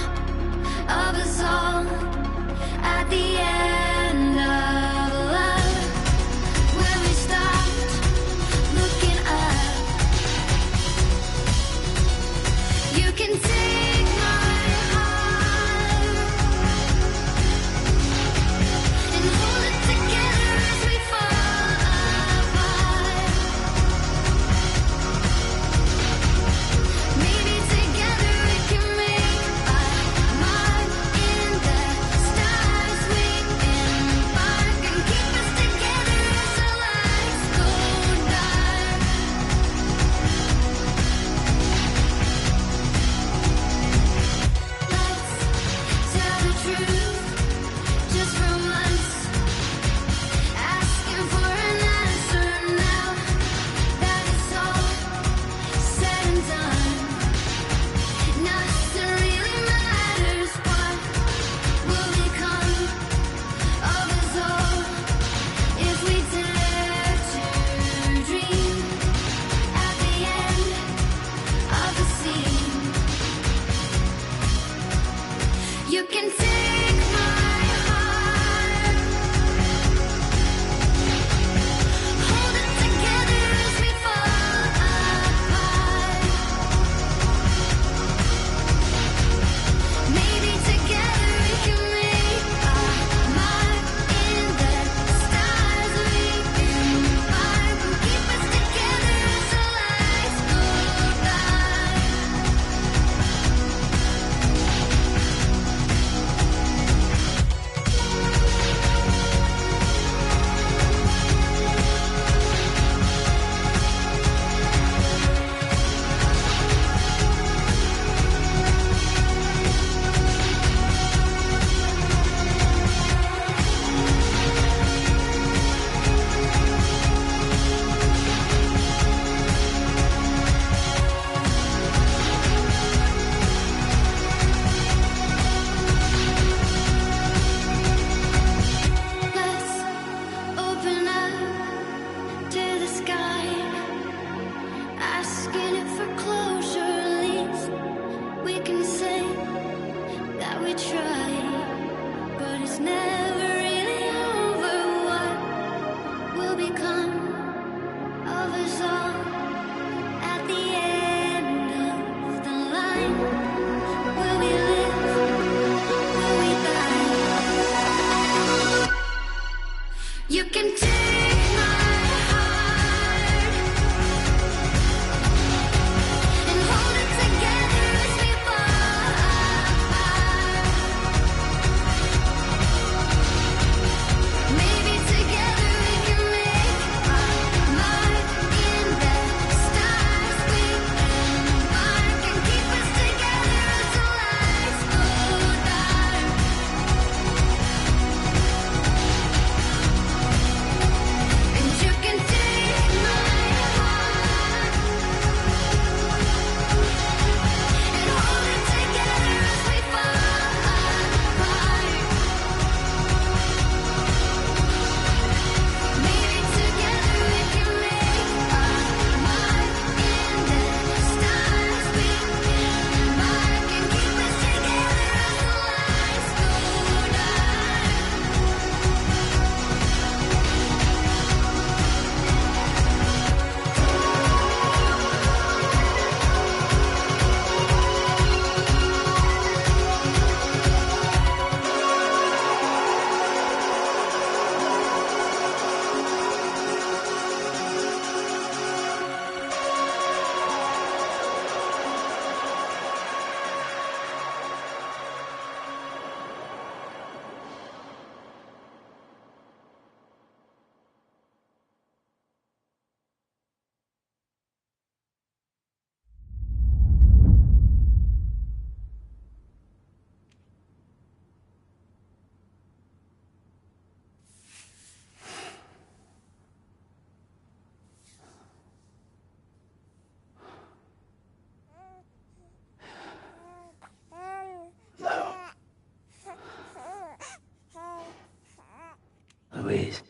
Please.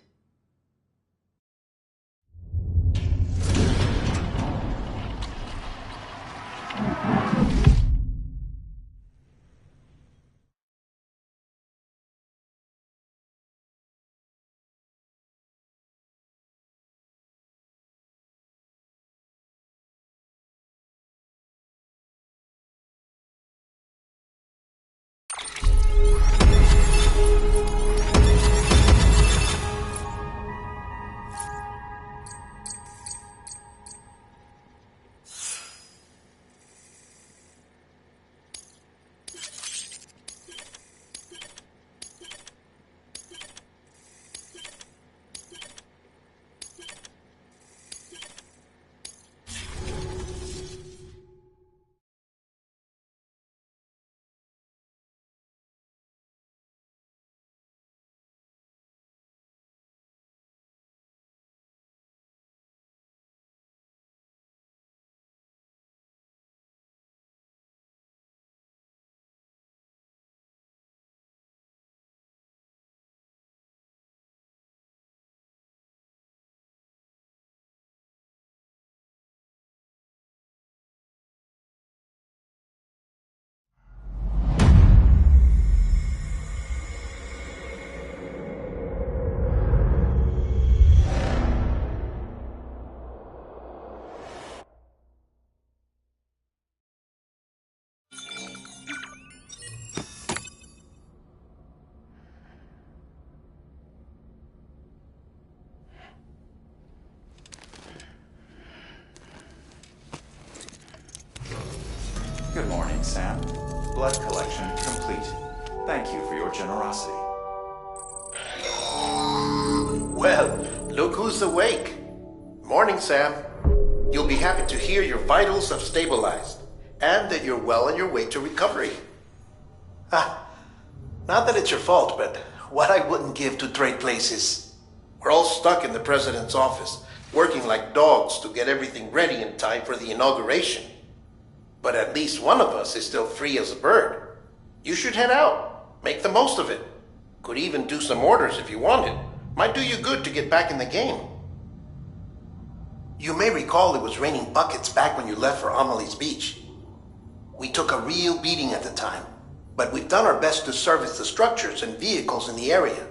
Good morning, Sam. Blood collection complete. Thank you for your generosity. Well, look who's awake. Morning, Sam. You'll be happy to hear your vitals have stabilized, and that you're well on your way to recovery. Not that it's your fault, but what I wouldn't give to trade places. We're all stuck in the president's office, working like dogs to get everything ready in time for the inauguration. But at least one of us is still free as a bird. You should head out. Make the most of it. Could even do some orders if you wanted. Might do you good to get back in the game. You may recall it was raining buckets back when you left for Amelie's Beach. We took a real beating at the time, but we've done our best to service the structures and vehicles in the area.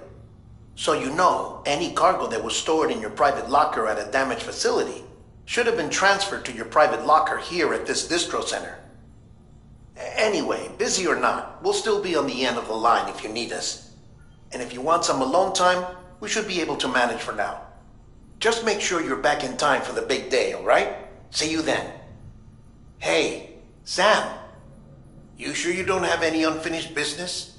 So you know, any cargo that was stored in your private locker at a damaged facility should have been transferred to your private locker here at this distro center. Anyway, busy or not, we'll still be on the end of the line if you need us. And if you want some alone time, we should be able to manage for now. Just make sure you're back in time for the big day, all right? See you then. Hey, Sam, you sure you don't have any unfinished business?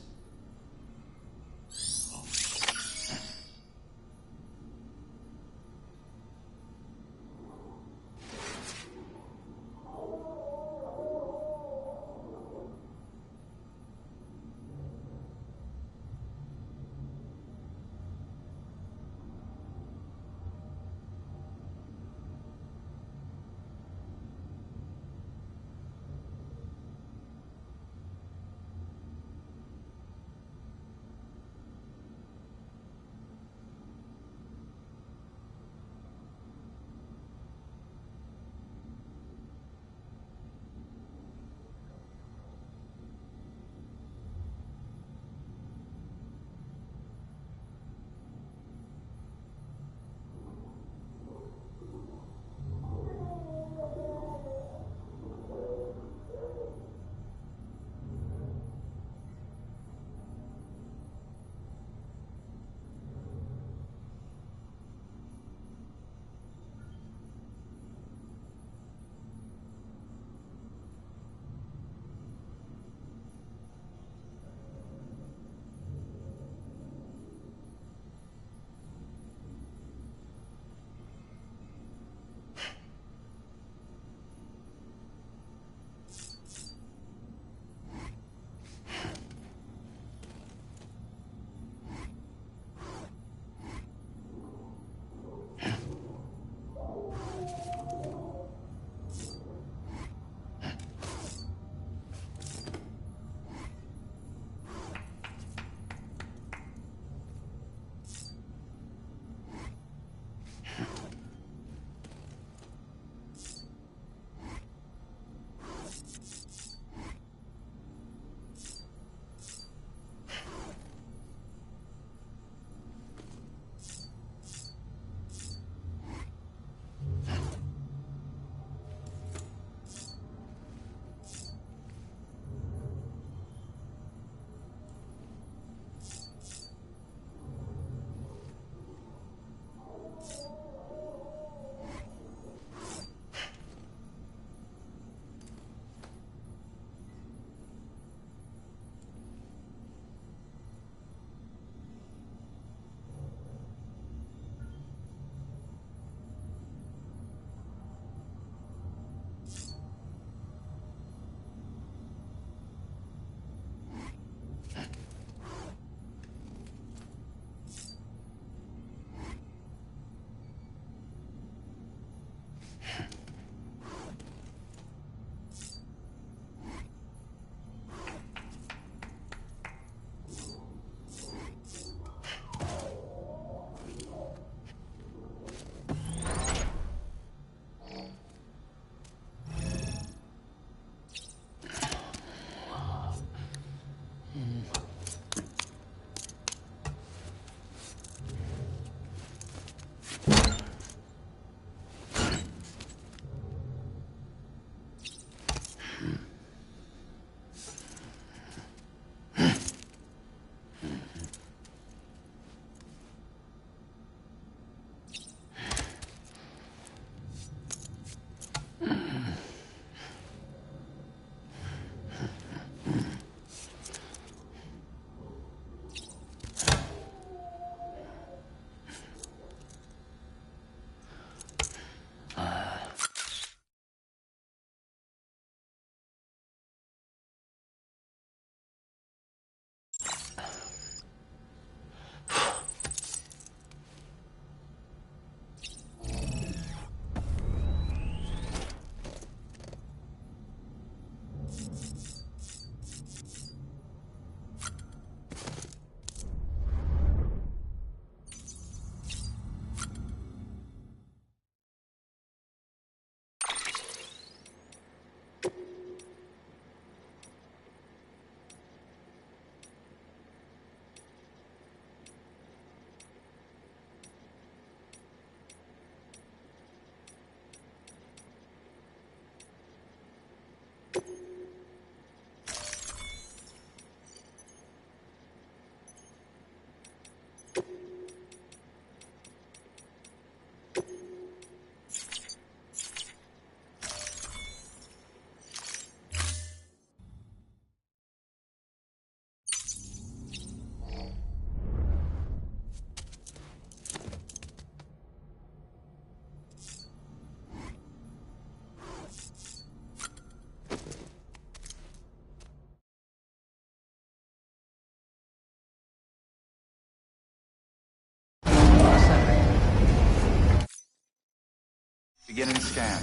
Beginning scan.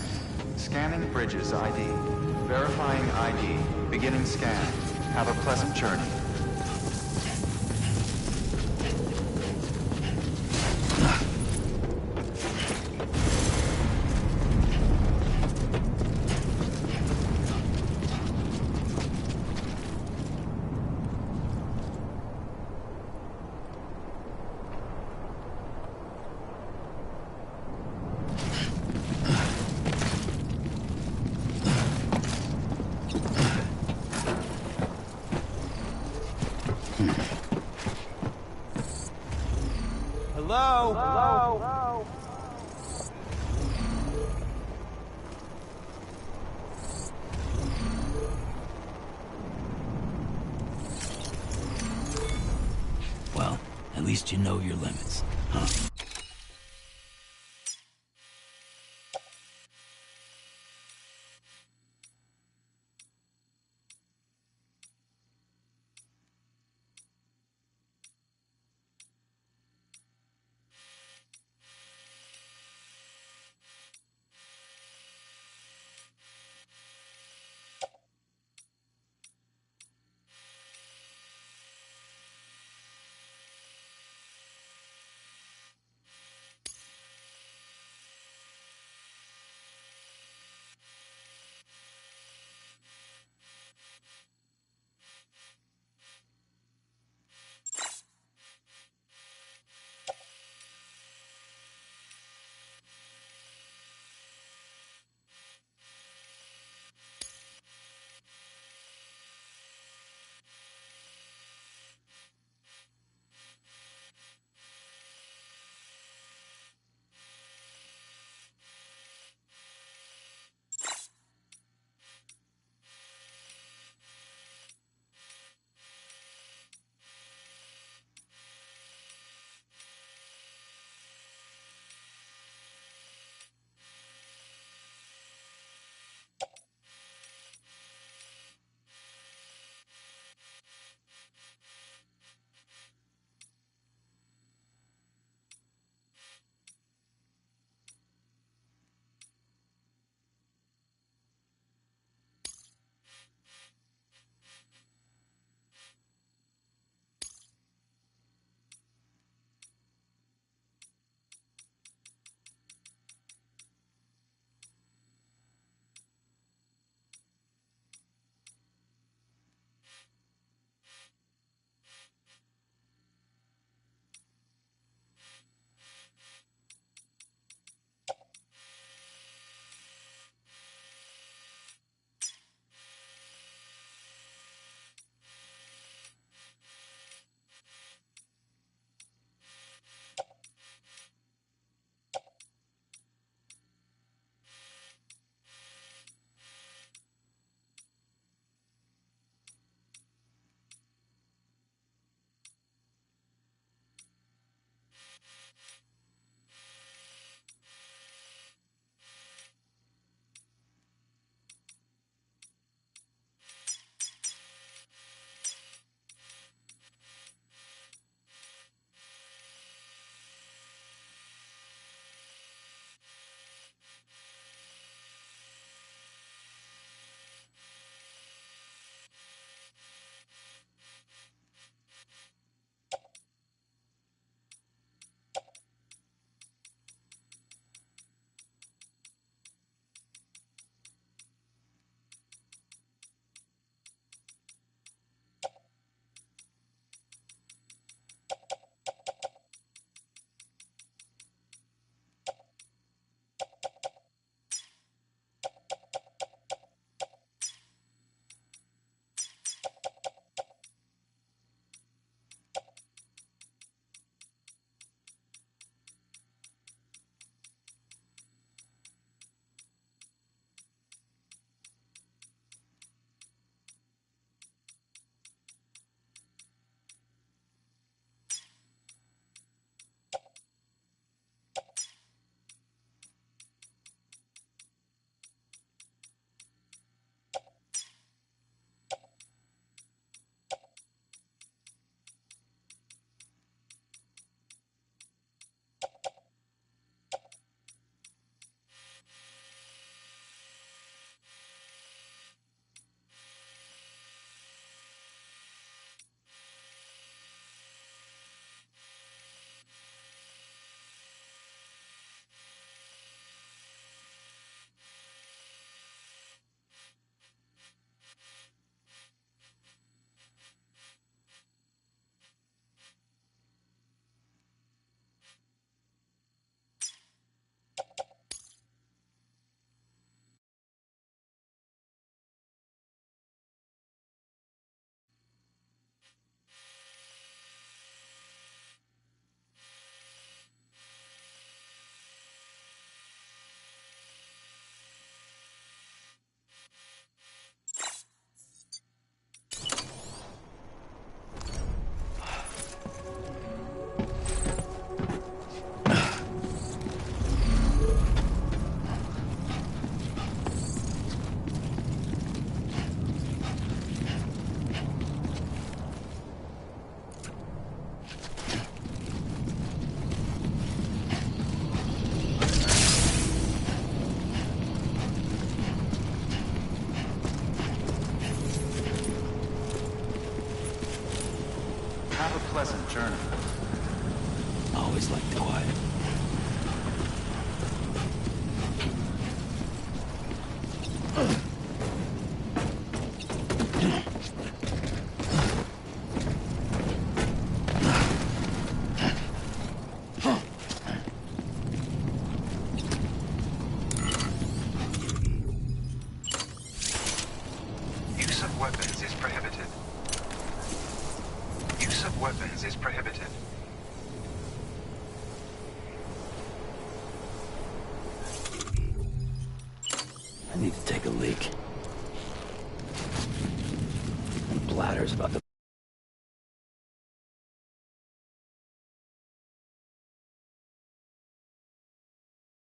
Scanning bridges ID. Verifying ID. Beginning scan. Have a pleasant journey. Hello? Hello? Well, at least you know your limits, huh? pleasant journey. Always liked the quiet.